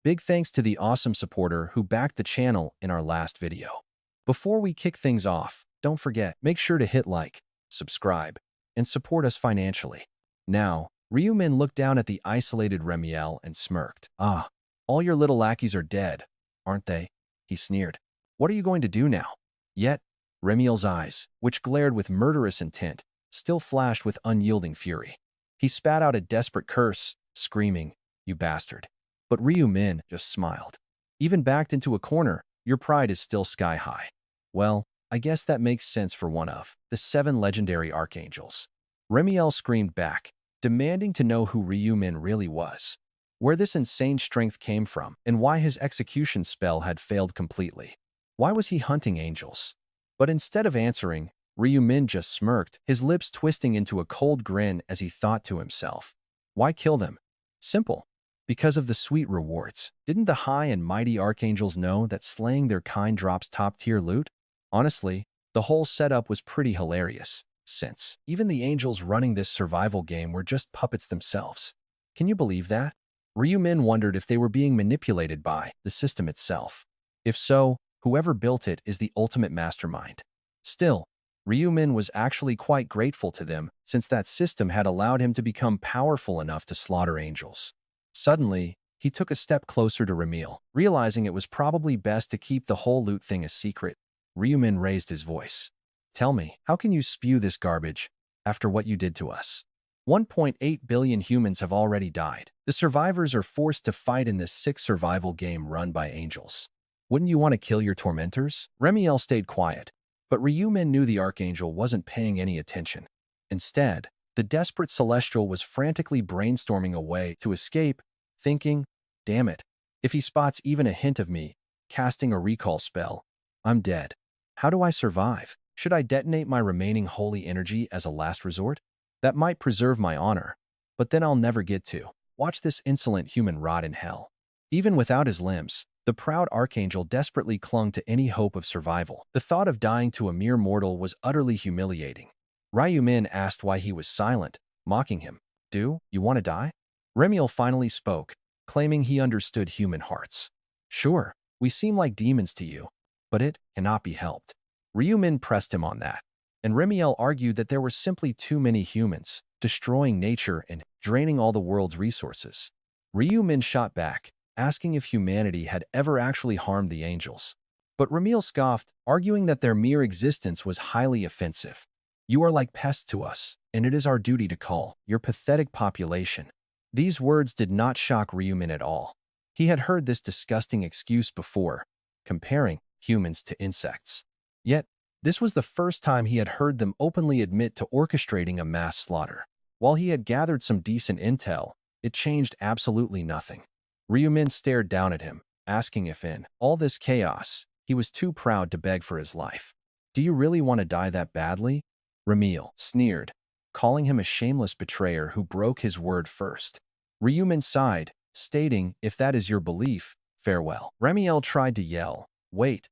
Big thanks to the awesome supporter who backed the channel in our last video. Before we kick things off, don't forget, make sure to hit like, subscribe, and support us financially. Now, Ryumin looked down at the isolated Remiel and smirked. Ah, all your little lackeys are dead, aren't they? He sneered. What are you going to do now? Yet, Remiel's eyes, which glared with murderous intent, still flashed with unyielding fury. He spat out a desperate curse, screaming, "You bastard." But Ryumin just smiled. Even backed into a corner, your pride is still sky high. Well, I guess that makes sense for one of the 7 legendary archangels. Remiel screamed back, demanding to know who Ryumin really was, where this insane strength came from, and why his execution spell had failed completely. Why was he hunting angels? But instead of answering, Ryumin just smirked, his lips twisting into a cold grin as he thought to himself. Why kill them? Simple. Because of the sweet rewards. Didn't the high and mighty archangels know that slaying their kind drops top-tier loot? Honestly, the whole setup was pretty hilarious, since even the angels running this survival game were just puppets themselves. Can you believe that? Ryumin wondered if they were being manipulated by the system itself. If so, whoever built it is the ultimate mastermind. Still, Ryumin was actually quite grateful to them, since that system had allowed him to become powerful enough to slaughter angels. Suddenly, he took a step closer to Remiel, realizing it was probably best to keep the whole loot thing a secret. Ryumin raised his voice. Tell me, how can you spew this garbage after what you did to us? 1.8 billion humans have already died. The survivors are forced to fight in this sick survival game run by angels. Wouldn't you want to kill your tormentors? Remiel stayed quiet, but Ryumin knew the archangel wasn't paying any attention. Instead, the desperate celestial was frantically brainstorming a way to escape, thinking, damn it, if he spots even a hint of me casting a recall spell, I'm dead. How do I survive? Should I detonate my remaining holy energy as a last resort? That might preserve my honor, but then I'll never get to watch this insolent human rot in hell. Even without his limbs, the proud archangel desperately clung to any hope of survival. The thought of dying to a mere mortal was utterly humiliating. Ryumin asked why he was silent, mocking him. Do you want to die? Remiel finally spoke, claiming he understood human hearts. Sure, we seem like demons to you, but it cannot be helped. Ryumin pressed him on that, and Remiel argued that there were simply too many humans, destroying nature and draining all the world's resources. Ryumin shot back, asking if humanity had ever actually harmed the angels. But Remiel scoffed, arguing that their mere existence was highly offensive. You are like pests to us, and it is our duty to cull your pathetic population. These words did not shock Ryumin at all. He had heard this disgusting excuse before, comparing humans to insects. Yet, this was the first time he had heard them openly admit to orchestrating a mass slaughter. While he had gathered some decent intel, it changed absolutely nothing. Ryumin stared down at him, asking if in all this chaos, he was too proud to beg for his life. Do you really want to die that badly? Remiel sneered, calling him a shameless betrayer who broke his word first. Ryumin sighed, stating, if that is your belief, farewell. Remiel tried to yell, wait,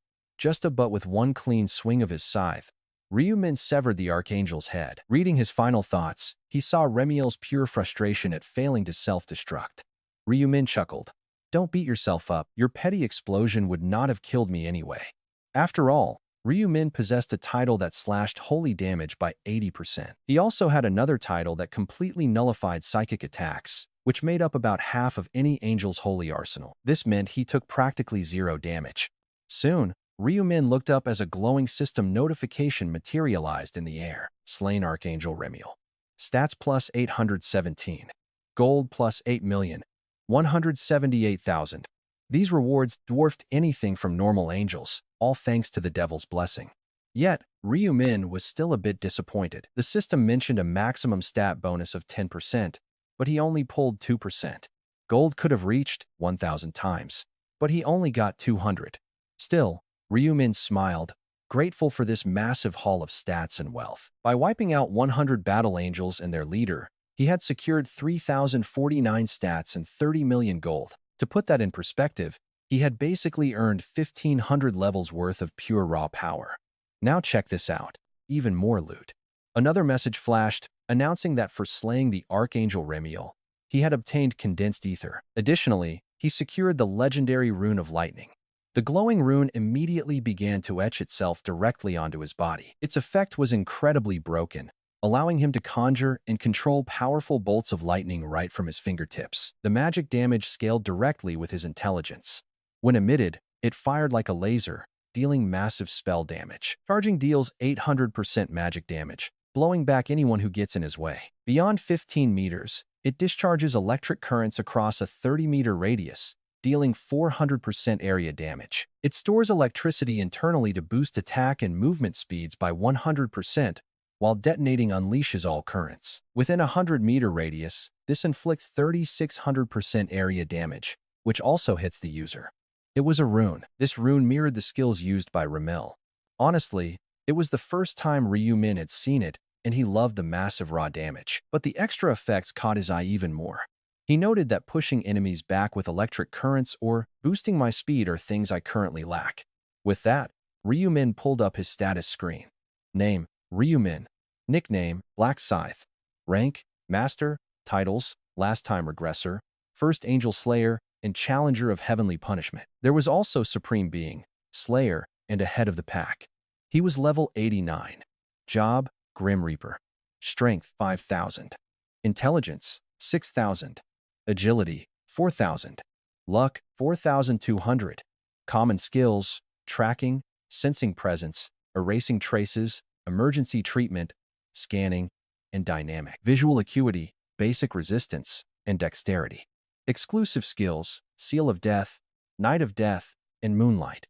but with one clean swing of his scythe, Ryumin severed the archangel's head. Reading his final thoughts, he saw Remiel's pure frustration at failing to self-destruct. Ryumin chuckled. Don't beat yourself up, your petty explosion would not have killed me anyway. After all, Ryumin possessed a title that slashed holy damage by 80%. He also had another title that completely nullified psychic attacks, which made up about half of any angel's holy arsenal. This meant he took practically 0 damage. Soon, Ryumin looked up as a glowing system notification materialized in the air. Slain Archangel Remiel. Stats plus 817. Gold plus 8,178,000. These rewards dwarfed anything from normal angels, all thanks to the devil's blessing. Yet, Ryumin was still a bit disappointed. The system mentioned a maximum stat bonus of 10%, but he only pulled 2%. Gold could have reached 1,000 times, but he only got 200. Still, Ryumin smiled, grateful for this massive haul of stats and wealth. By wiping out 100 battle angels and their leader, he had secured 3,049 stats and 30 million gold. To put that in perspective, he had basically earned 1,500 levels worth of pure raw power. Now check this out. Even more loot. Another message flashed, announcing that for slaying the Archangel Remiel, he had obtained condensed ether. Additionally, he secured the legendary Rune of Lightning. The glowing rune immediately began to etch itself directly onto his body. Its effect was incredibly broken, allowing him to conjure and control powerful bolts of lightning right from his fingertips. The magic damage scaled directly with his intelligence. When emitted, it fired like a laser, dealing massive spell damage. Charging deals 800% magic damage, blowing back anyone who gets in his way. Beyond 15 meters, it discharges electric currents across a 30-meter radius, dealing 400% area damage. It stores electricity internally to boost attack and movement speeds by 100%, while detonating unleashes all currents. Within a 100-meter radius, this inflicts 3600% area damage, which also hits the user. It was a rune. This rune mirrored the skills used by Ramil. Honestly, it was the first time Ryu Min had seen it, and he loved the massive raw damage. But the extra effects caught his eye even more. He noted that pushing enemies back with electric currents or boosting my speed are things I currently lack. With that, Ryu Min pulled up his status screen. Name, Ryu Min. Nickname, Black Scythe. Rank, Master. Titles, Last Time Regressor, First Angel Slayer, and Challenger of Heavenly Punishment. There was also Supreme Being, Slayer, and ahead of the pack. He was level 89. Job, Grim Reaper. Strength, 5,000. Intelligence, 6,000. Agility, 4,000. Luck, 4,200. Common skills, tracking, sensing presence, erasing traces, emergency treatment, scanning, and dynamic. Visual acuity, basic resistance, and dexterity. Exclusive skills, Seal of Death, Night of Death, and Moonlight,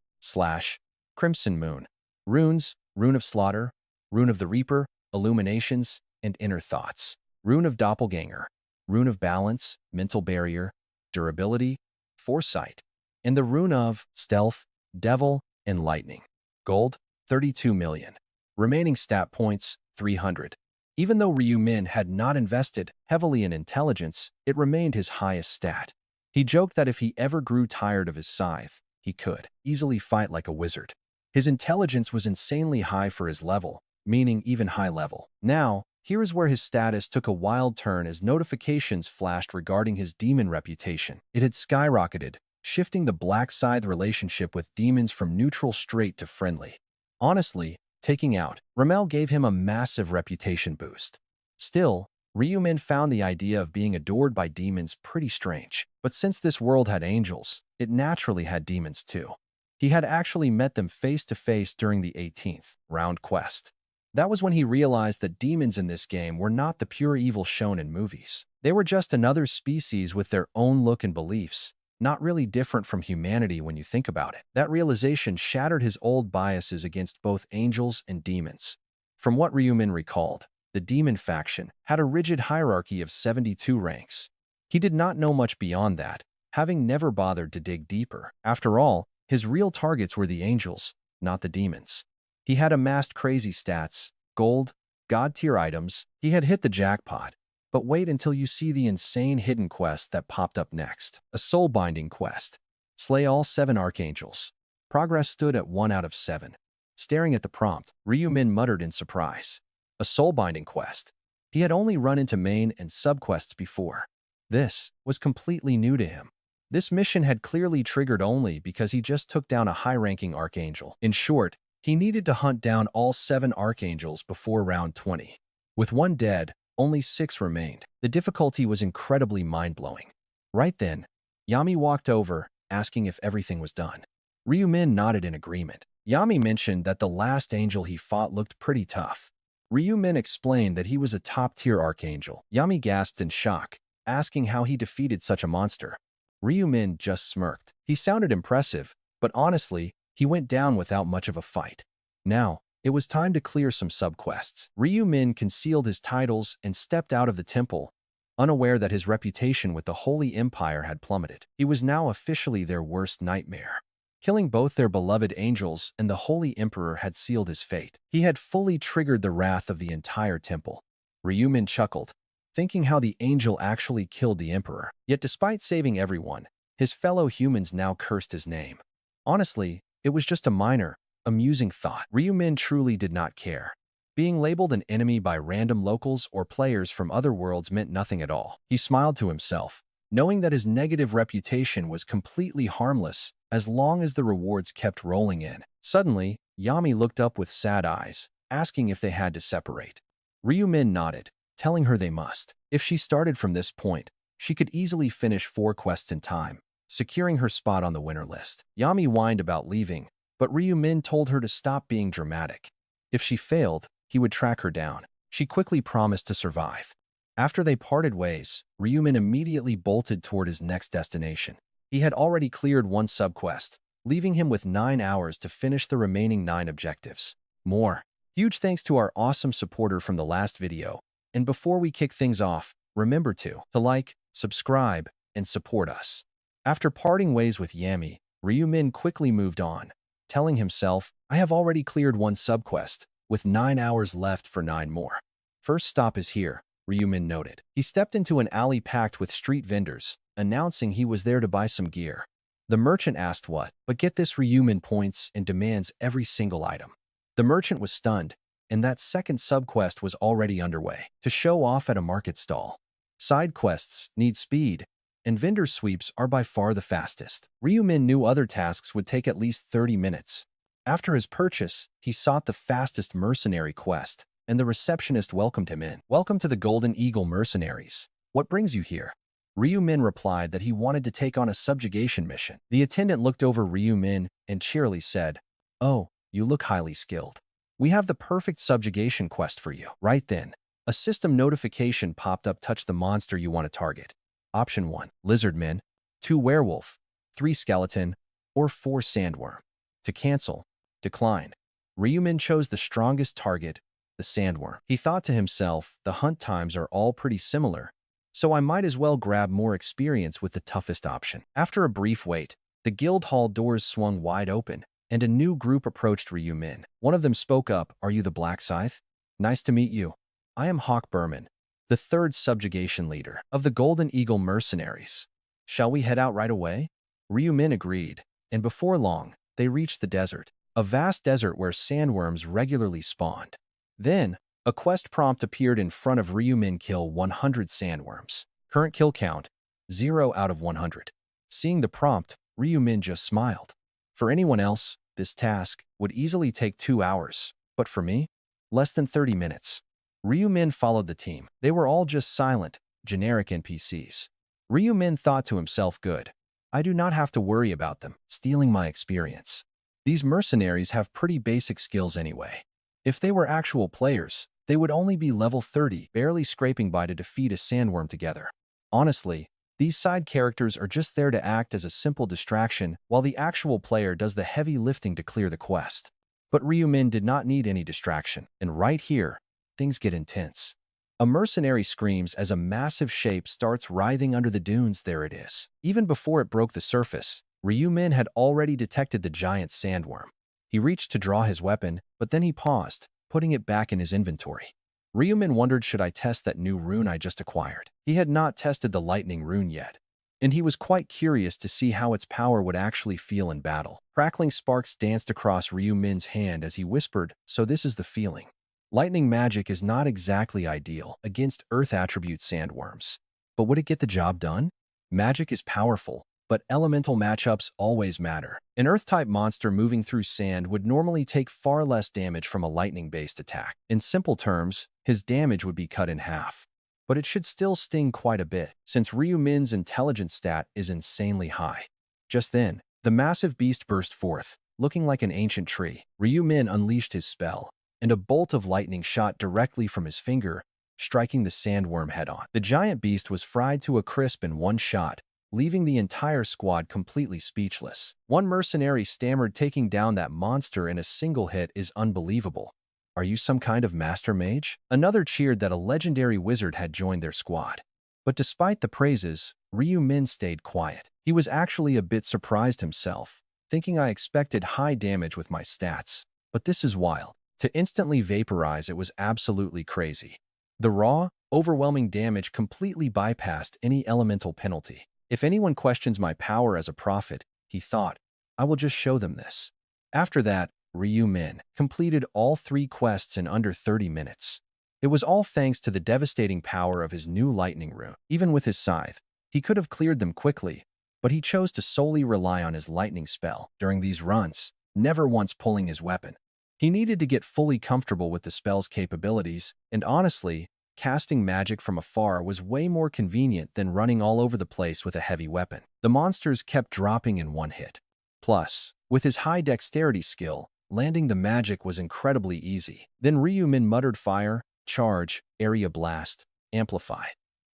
/ Crimson Moon. Runes, Rune of Slaughter, Rune of the Reaper, Illuminations, and Inner Thoughts. Rune of Doppelganger, Rune of Balance, Mental Barrier, Durability, Foresight, and the Rune of Stealth, Devil, and Lightning. Gold, 32 million. Remaining stat points, 300. Even though Ryu Min had not invested heavily in intelligence, it remained his highest stat. He joked that if he ever grew tired of his scythe, he could easily fight like a wizard. His intelligence was insanely high for his level, meaning even high level. Now, here is where his status took a wild turn as notifications flashed regarding his demon reputation. It had skyrocketed, shifting the Black Scythe relationship with demons from neutral straight to friendly. Honestly, taking out Ramel gave him a massive reputation boost. Still, Ryu Min found the idea of being adored by demons pretty strange. But since this world had angels, it naturally had demons too. He had actually met them face to face during the 18th round quest. That was when he realized that demons in this game were not the pure evil shown in movies. They were just another species with their own look and beliefs, not really different from humanity when you think about it. That realization shattered his old biases against both angels and demons. From what Ryu Min recalled, the demon faction had a rigid hierarchy of 72 ranks. He did not know much beyond that, having never bothered to dig deeper. After all, his real targets were the angels, not the demons. He had amassed crazy stats, gold, god-tier items. He had hit the jackpot. But wait until you see the insane hidden quest that popped up next. A soul-binding quest. Slay all 7 archangels. Progress stood at 1 out of 7. Staring at the prompt, Ryu Min muttered in surprise. A soul-binding quest. He had only run into main and sub-quests before. This was completely new to him. This mission had clearly triggered only because he just took down a high-ranking archangel. In short, he needed to hunt down all 7 archangels before round 20. With 1 dead, only 6 remained. The difficulty was incredibly mind-blowing. Right then, Yami walked over, asking if everything was done. Ryu Min nodded in agreement. Yami mentioned that the last angel he fought looked pretty tough. Ryu Min explained that he was a top-tier archangel. Yami gasped in shock, asking how he defeated such a monster. Ryu Min just smirked. He sounded impressive, but honestly, he went down without much of a fight. Now, it was time to clear some sub-quests. Ryu Min concealed his titles and stepped out of the temple, unaware that his reputation with the Holy Empire had plummeted. He was now officially their worst nightmare. Killing both their beloved angels and the Holy Emperor had sealed his fate. He had fully triggered the wrath of the entire temple. Ryu Min chuckled, thinking how the angel actually killed the Emperor. Yet despite saving everyone, his fellow humans now cursed his name. Honestly, it was just a minor, amusing thought. Ryu Min truly did not care. Being labeled an enemy by random locals or players from other worlds meant nothing at all. He smiled to himself, knowing that his negative reputation was completely harmless as long as the rewards kept rolling in. Suddenly, Yami looked up with sad eyes, asking if they had to separate. Ryumin nodded, telling her they must. If she started from this point, she could easily finish 4 quests in time, securing her spot on the winner list. Yami whined about leaving, but Ryumin told her to stop being dramatic. If she failed, he would track her down. She quickly promised to survive. After they parted ways, Ryumin immediately bolted toward his next destination. He had already cleared 1 subquest, leaving him with 9 hours to finish the remaining 9 objectives. More. Huge thanks to our awesome supporter from the last video. And before we kick things off, remember to like, subscribe, and support us. After parting ways with Yami, Ryumin quickly moved on, telling himself, I have already cleared 1 subquest, with 9 hours left for 9 more. First stop is here, Ryumin noted. He stepped into an alley packed with street vendors, announcing he was there to buy some gear. The merchant asked what, but get this, Ryumin points and demands every single item. The merchant was stunned, and that second subquest was already underway, to show off at a market stall. Side quests need speed, and vendor sweeps are by far the fastest. Ryumin knew other tasks would take at least 30 minutes. After his purchase, he sought the fastest mercenary quest, and the receptionist welcomed him in. Welcome to the Golden Eagle Mercenaries. What brings you here? Ryumin replied that he wanted to take on a subjugation mission. The attendant looked over Ryumin and cheerily said, Oh, you look highly skilled. We have the perfect subjugation quest for you. Right then, a system notification popped up. Touch the monster you want to target. Option 1, lizardmen, 2 werewolf, 3 skeleton, or 4 sandworm. To cancel, decline. Ryumin chose the strongest target, the sandworm. He thought to himself, the hunt times are all pretty similar, so I might as well grab more experience with the toughest option. After a brief wait, the guild hall doors swung wide open, and a new group approached Ryumin. One of them spoke up, Are you the Black Scythe? Nice to meet you. I am Hawk Berman, the 3rd subjugation leader of the Golden Eagle Mercenaries. Shall we head out right away? Ryumin agreed, and before long, they reached the desert, a vast desert where sandworms regularly spawned. Then, a quest prompt appeared in front of Ryumin. Kill 100 sandworms. Current kill count, 0 out of 100. Seeing the prompt, Ryumin just smiled. For anyone else, this task would easily take 2 hours, but for me, less than 30 minutes. Ryumin followed the team. They were all just silent, generic NPCs. Ryumin thought to himself, good. I do not have to worry about them stealing my experience. These mercenaries have pretty basic skills anyway. If they were actual players, they would only be level 30, barely scraping by to defeat a sandworm together. Honestly, these side characters are just there to act as a simple distraction while the actual player does the heavy lifting to clear the quest. But Ryumin did not need any distraction, and right here, things get intense. A mercenary screams as a massive shape starts writhing under the dunes. There it is. Even before it broke the surface, Ryumin had already detected the giant sandworm. He reached to draw his weapon, but then he paused, putting it back in his inventory. Ryumin wondered, should I test that new rune I just acquired? He had not tested the lightning rune yet, and he was quite curious to see how its power would actually feel in battle. Crackling sparks danced across Ryumin's hand as he whispered, so this is the feeling. Lightning magic is not exactly ideal against earth attribute sandworms, but would it get the job done? Magic is powerful, but elemental matchups always matter. An earth-type monster moving through sand would normally take far less damage from a lightning-based attack. In simple terms, his damage would be cut in half. But it should still sting quite a bit, since Ryumin's intelligence stat is insanely high. Just then, the massive beast burst forth, looking like an ancient tree. Ryumin unleashed his spell, and a bolt of lightning shot directly from his finger, striking the sandworm head-on. The giant beast was fried to a crisp in one shot, leaving the entire squad completely speechless. One mercenary stammered, taking down that monster in a single hit is unbelievable. Are you some kind of master mage? Another cheered that a legendary wizard had joined their squad. But despite the praises, Ryumin stayed quiet. He was actually a bit surprised himself, thinking I expected high damage with my stats. But this is wild. To instantly vaporize it was absolutely crazy. The raw, overwhelming damage completely bypassed any elemental penalty. If anyone questions my power as a prophet, he thought, I will just show them this. After that, Ryumin completed all 3 quests in under 30 minutes. It was all thanks to the devastating power of his new lightning rune. Even with his scythe, He could have cleared them quickly, but he chose to solely rely on his lightning spell during these runs, never once pulling his weapon. He needed to get fully comfortable with the spell's capabilities, and honestly, casting magic from afar was way more convenient than running all over the place with a heavy weapon. The monsters kept dropping in one hit. Plus, with his high dexterity skill, landing the magic was incredibly easy. Then Ryu-min muttered fire, charge, area blast, amplify.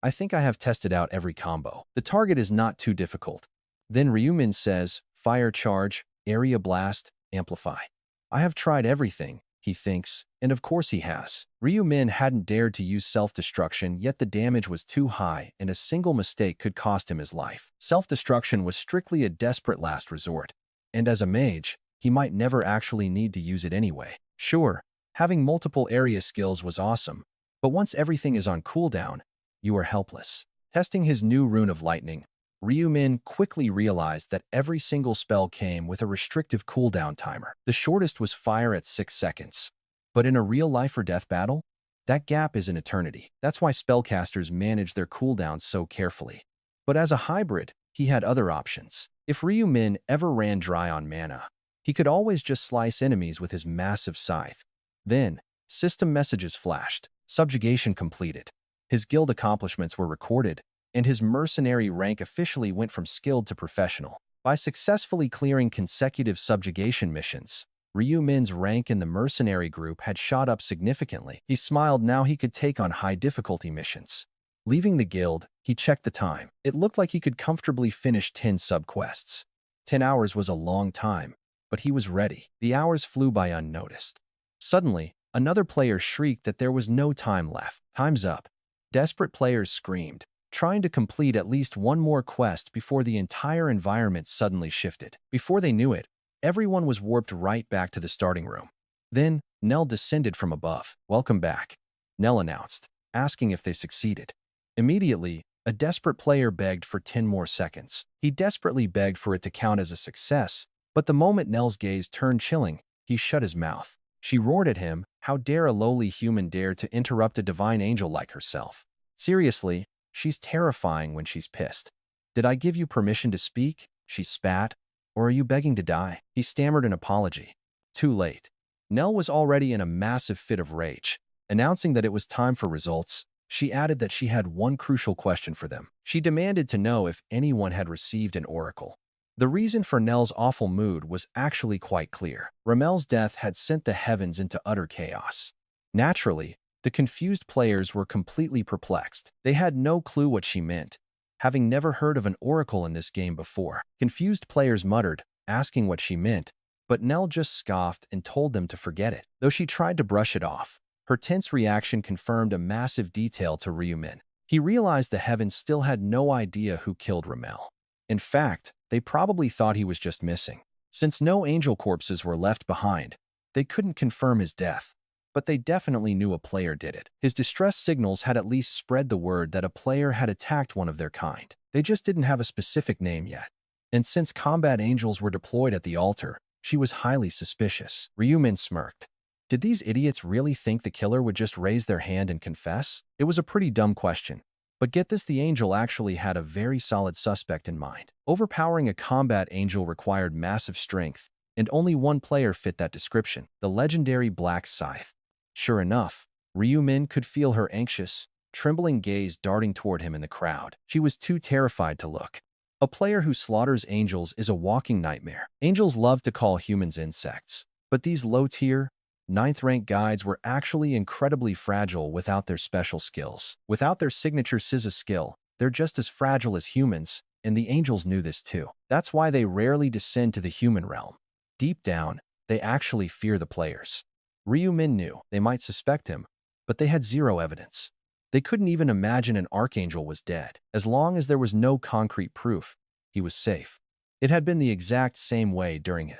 I think I have tested out every combo. The target is not too difficult. Then Ryu-min says, fire charge, area blast, amplify. I have tried everything, he thinks, and of course he has. Ryu-min hadn't dared to use self-destruction, yet the damage was too high and a single mistake could cost him his life. Self-destruction was strictly a desperate last resort, and as a mage, he might never actually need to use it anyway. Sure, having multiple area skills was awesome, but once everything is on cooldown, you are helpless. Testing his new rune of lightning, Ryu-min quickly realized that every single spell came with a restrictive cooldown timer. The shortest was fire at 6 seconds. But in a real life or death battle, that gap is an eternity. That's why spellcasters manage their cooldowns so carefully. But as a hybrid, he had other options. If Ryu-min ever ran dry on mana, he could always just slice enemies with his massive scythe. Then, system messages flashed, subjugation completed. His guild accomplishments were recorded, and his mercenary rank officially went from skilled to professional. By successfully clearing consecutive subjugation missions, Ryu-min's rank in the mercenary group had shot up significantly. He smiled now he could take on high-difficulty missions. Leaving the guild, he checked the time. It looked like he could comfortably finish 10 subquests. 10 hours was a long time, but he was ready. The hours flew by unnoticed. Suddenly, another player shrieked that there was no time left. Time's up. Desperate players screamed, trying to complete at least one more quest before the entire environment suddenly shifted. Before they knew it, everyone was warped right back to the starting room. Then, Nell descended from above. "Welcome back," Nell announced, asking if they succeeded. Immediately, a desperate player begged for 10 more seconds. He desperately begged for it to count as a success, but the moment Nell's gaze turned chilling, he shut his mouth. She roared at him, "How dare a lowly human dare to interrupt a divine angel like herself? Seriously, she's terrifying when she's pissed. Did I give you permission to speak?" She spat. "Or are you begging to die?" He stammered an apology. Too late. Nell was already in a massive fit of rage. Announcing that it was time for results, she added that she had one crucial question for them. She demanded to know if anyone had received an oracle. The reason for Nell's awful mood was actually quite clear. Ramel's death had sent the heavens into utter chaos. Naturally, the confused players were completely perplexed. They had no clue what she meant, having never heard of an oracle in this game before. Confused players muttered, asking what she meant, but Nell just scoffed and told them to forget it. Though she tried to brush it off, her tense reaction confirmed a massive detail to Ryu-min. He realized the heavens still had no idea who killed Ramel. In fact, they probably thought he was just missing. Since no angel corpses were left behind, they couldn't confirm his death, but they definitely knew a player did it. His distress signals had at least spread the word that a player had attacked one of their kind. They just didn't have a specific name yet. And since combat angels were deployed at the altar, she was highly suspicious. Ryu-min smirked. Did these idiots really think the killer would just raise their hand and confess? It was a pretty dumb question. But get this, the angel actually had a very solid suspect in mind. Overpowering a combat angel required massive strength, and only one player fit that description, the legendary Black Scythe. Sure enough, Ryu-min could feel her anxious, trembling gaze darting toward him in the crowd. She was too terrified to look. A player who slaughters angels is a walking nightmare. Angels love to call humans insects, but these low-tier, 9th-rank guides were actually incredibly fragile without their special skills. Without their signature Scythe skill, they're just as fragile as humans, and the angels knew this too. That's why they rarely descend to the human realm. Deep down, they actually fear the players. Ryu-min knew they might suspect him, but they had zero evidence. They couldn't even imagine an archangel was dead. As long as there was no concrete proof, he was safe. It had been the exact same way during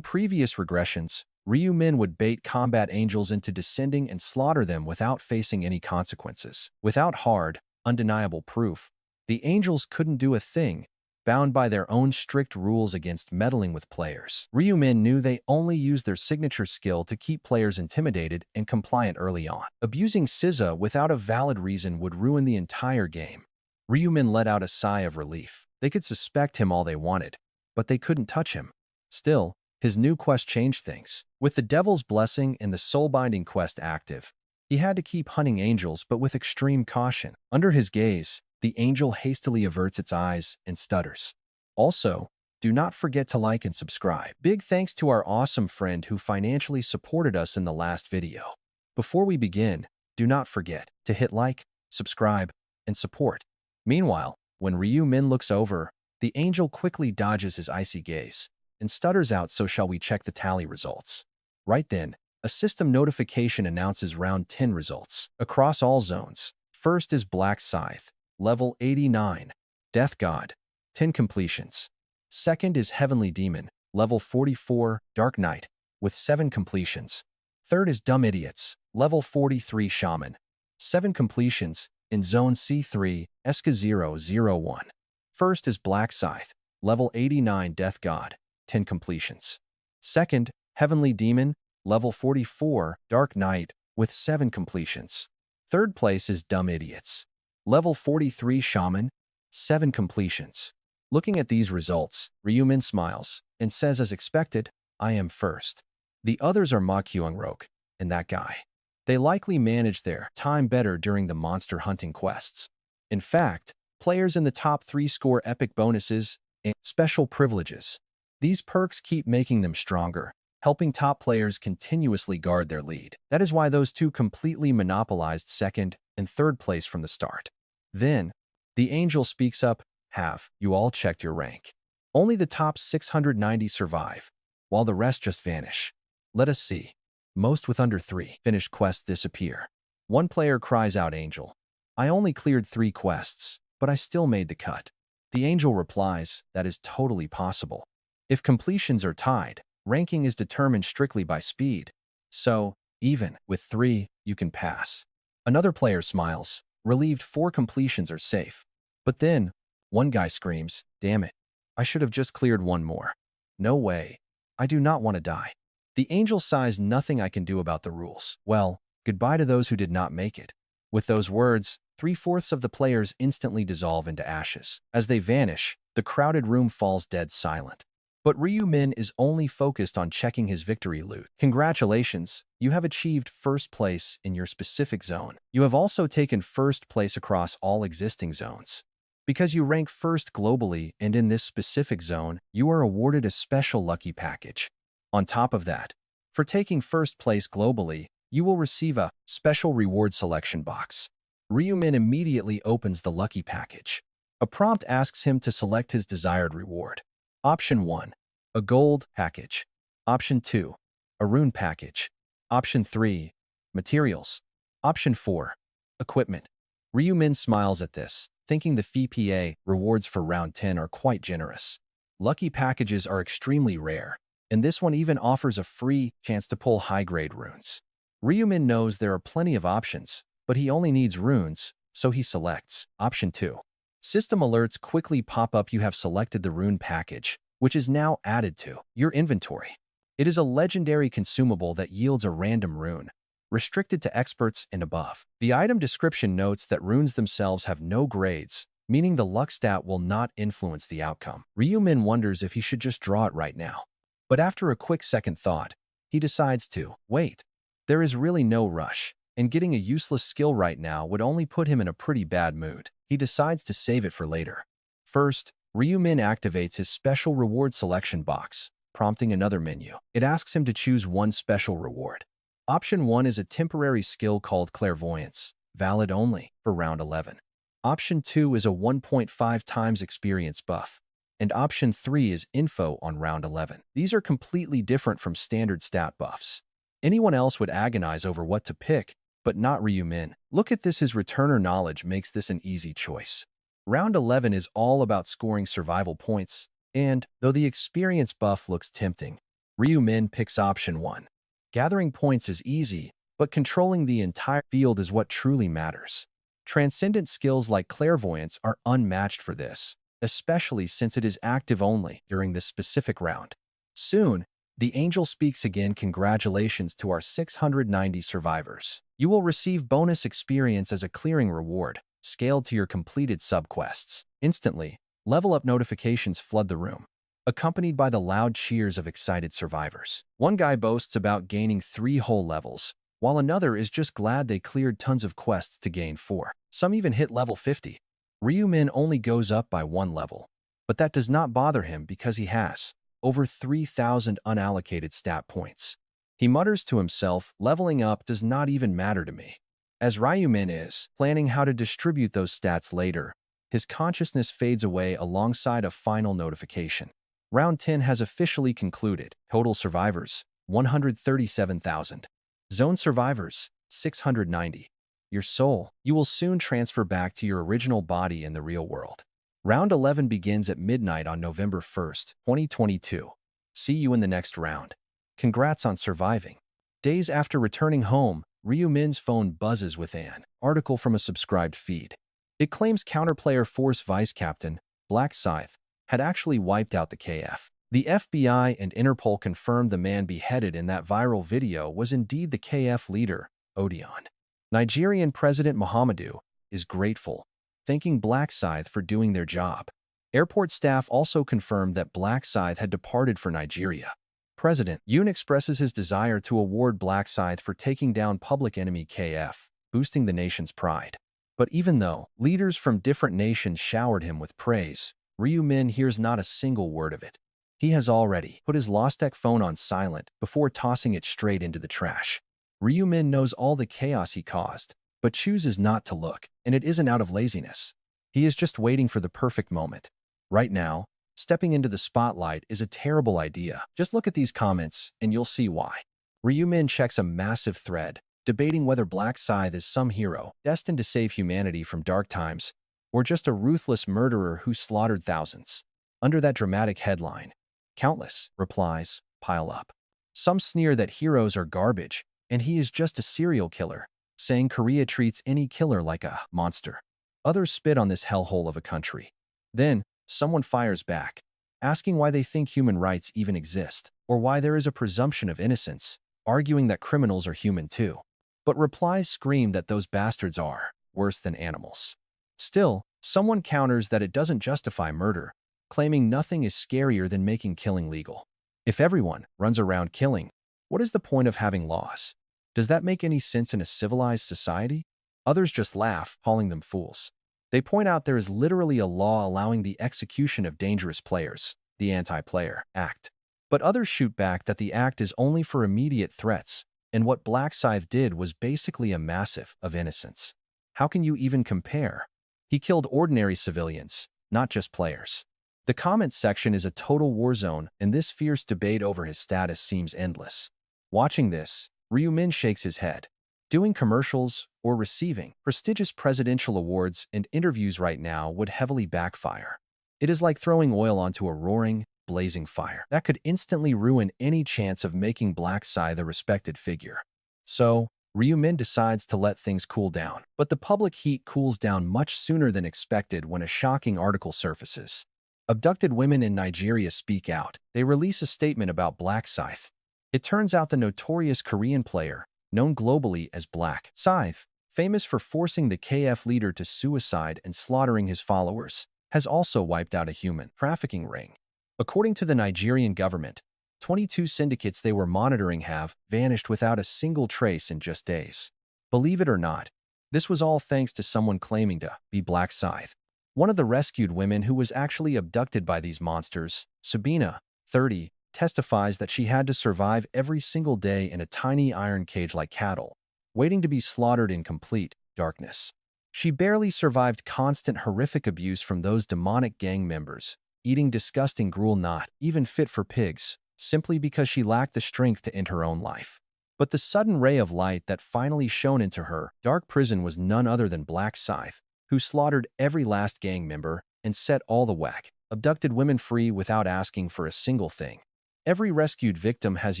previous regressions. Ryu-min would bait combat angels into descending and slaughter them without facing any consequences. Without hard, undeniable proof, the angels couldn't do a thing, bound by their own strict rules against meddling with players. Ryu-min knew they only used their signature skill to keep players intimidated and compliant early on. Abusing Scythe without a valid reason would ruin the entire game. Ryumin let out a sigh of relief. They could suspect him all they wanted, but they couldn't touch him. Still, his new quest changed things. With the Devil's Blessing and the Soul-Binding quest active, he had to keep hunting angels but with extreme caution. Under his gaze, the angel hastily averts its eyes and stutters. Also, do not forget to like and subscribe. Big thanks to our awesome friend who financially supported us in the last video. Before we begin, do not forget to hit like, subscribe, and support. Meanwhile, when Ryu Min looks over, the angel quickly dodges his icy gaze and stutters out, "So shall we check the tally results?" Right then, a system notification announces round 10 results. Across all zones, first is Black Scythe, level 89, Death God, 10 completions. Second is Heavenly Demon, level 44, Dark Knight, with 7 completions. Third is Dumb Idiots, level 43, Shaman, 7 completions, in Zone C3, Eska 001. First is Black Scythe, level 89, Death God, 10 completions. Second, Heavenly Demon, level 44, Dark Knight, with 7 completions. Third place is Dumb Idiots, level 43, Shaman, 7 completions. Looking at these results, Ryumin smiles and says, as expected, "I am first. The others are Ma Kyung-rok and that guy. They likely managed their time better during the monster hunting quests. In fact, players in the top 3 score epic bonuses and special privileges. These perks keep making them stronger, helping top players continuously guard their lead. That is why those two completely monopolized second and third place from the start." Then, the angel speaks up, "Have you all checked your rank? Only the top 690 survive, while the rest just vanish. Let us see. Most with under 3 finished quests disappear." One player cries out, "Angel, I only cleared 3 quests, but I still made the cut." The angel replies, "That is totally possible. If completions are tied, ranking is determined strictly by speed. So, even with 3, you can pass." Another player smiles, relieved 4 completions are safe. But then, one guy screams, "Damn it, I should have just cleared 1 more. No way. I do not want to die." The angel sighs, "Nothing I can do about the rules. Well, goodbye to those who did not make it." With those words, 3/4 of the players instantly dissolve into ashes. As they vanish, the crowded room falls dead silent. But Ryu Min is only focused on checking his victory loot. "Congratulations, you have achieved first place in your specific zone. You have also taken first place across all existing zones. Because you rank first globally and in this specific zone, you are awarded a special lucky package. On top of that, for taking first place globally, you will receive a special reward selection box." Ryu Min immediately opens the lucky package. A prompt asks him to select his desired reward. Option 1, a gold package. Option 2, a rune package. Option 3, materials. Option 4, equipment. Ryu Min smiles at this, thinking the FPA rewards for round 10 are quite generous. Lucky packages are extremely rare, and this one even offers a free chance to pull high-grade runes. Ryu Min knows there are plenty of options, but he only needs runes, so he selects Option 2. System alerts quickly pop up. You have selected the rune package, which is now added to your inventory. It is a legendary consumable that yields a random rune, restricted to experts and above. The item description notes that runes themselves have no grades, meaning the luck stat will not influence the outcome. Ryu Min wonders if he should just draw it right now. But after a quick second thought, he decides to wait. There is really no rush, and getting a useless skill right now would only put him in a pretty bad mood. He decides to save it for later. First, Ryu Min activates his special reward selection box, prompting another menu. It asks him to choose one special reward. Option 1 is a temporary skill called Clairvoyance, valid only for round 11. Option 2 is a 1.5 times experience buff, and Option 3 is info on round 11. These are completely different from standard stat buffs. Anyone else would agonize over what to pick, but not Ryu Min. Look at this, his returner knowledge makes this an easy choice. Round 11 is all about scoring survival points, and, though the experience buff looks tempting, Ryu Min picks Option 1. Gathering points is easy, but controlling the entire field is what truly matters. Transcendent skills like Clairvoyance are unmatched for this, especially since it is active only during this specific round. Soon, the angel speaks again. "Congratulations to our 690 survivors. You will receive bonus experience as a clearing reward. scaled to your completed subquests. Instantly, level up notifications flood the room, accompanied by the loud cheers of excited survivors. One guy boasts about gaining 3 whole levels, while another is just glad they cleared tons of quests to gain 4. Some even hit level 50. Ryumin only goes up by 1 level, but that does not bother him because he has over 3,000 unallocated stat points. He mutters to himself, leveling up does not even matter to me. As Ryumin is planning how to distribute those stats later, his consciousness fades away alongside a final notification. Round 10 has officially concluded. Total survivors, 137,000. Zone survivors, 690. Your soul, you will soon transfer back to your original body in the real world. Round 11 begins at midnight on November 1st, 2022. See you in the next round. Congrats on surviving. Days after returning home, Ryumin's phone buzzes with an article from a subscribed feed. It claims counterplayer Force Vice Captain, Black Scythe, had actually wiped out the KF. The FBI and Interpol confirmed the man beheaded in that viral video was indeed the KF leader, Odeon. Nigerian President Muhammadu is grateful, thanking Black Scythe for doing their job. Airport staff also confirmed that Black Scythe had departed for Nigeria. President Yoon expresses his desire to award Black Scythe for taking down public enemy KF, boosting the nation's pride. But even though leaders from different nations showered him with praise, Ryumin hears not a single word of it. He has already put his Lostec phone on silent before tossing it straight into the trash. Ryumin knows all the chaos he caused, but chooses not to look, and it isn't out of laziness. He is just waiting for the perfect moment. Right now, stepping into the spotlight is a terrible idea. Just look at these comments, and you'll see why. Ryumin checks a massive thread, debating whether Black Scythe is some hero destined to save humanity from dark times, or just a ruthless murderer who slaughtered thousands. Under that dramatic headline, countless replies pile up. Some sneer that heroes are garbage, and he is just a serial killer, saying Korea treats any killer like a monster. Others spit on this hellhole of a country. Then, someone fires back, asking why they think human rights even exist, or why there is a presumption of innocence, arguing that criminals are human too. But replies scream that those bastards are worse than animals. Still, someone counters that it doesn't justify murder, claiming nothing is scarier than making killing legal. If everyone runs around killing, what is the point of having laws? Does that make any sense in a civilized society? Others just laugh, calling them fools. They point out there is literally a law allowing the execution of dangerous players, the Anti-Player Act. But others shoot back that the act is only for immediate threats, and what Black Scythe did was basically a massive of innocence. How can you even compare? He killed ordinary civilians, not just players. The comments section is a total war zone, and this fierce debate over his status seems endless. Watching this, Ryumin shakes his head. Doing commercials or receiving prestigious presidential awards and interviews right now would heavily backfire. It is like throwing oil onto a roaring, blazing fire that could instantly ruin any chance of making Black Scythe a respected figure. So, Ryumin decides to let things cool down. But the public heat cools down much sooner than expected when a shocking article surfaces. Abducted women in Nigeria speak out. They release a statement about Black Scythe. It turns out the notorious Korean player, known globally as Black Scythe, famous for forcing the KF leader to suicide and slaughtering his followers, has also wiped out a human trafficking ring. According to the Nigerian government, 22 syndicates they were monitoring have vanished without a single trace in just days. Believe it or not, this was all thanks to someone claiming to be Black Scythe. One of the rescued women who was actually abducted by these monsters, Sabina, 30, testifies that she had to survive every single day in a tiny iron cage like cattle, waiting to be slaughtered in complete darkness. She barely survived constant horrific abuse from those demonic gang members, eating disgusting gruel not even fit for pigs, simply because she lacked the strength to end her own life. But the sudden ray of light that finally shone into her dark prison was none other than Black Scythe, who slaughtered every last gang member and set all the whack, abducted women free without asking for a single thing. Every rescued victim has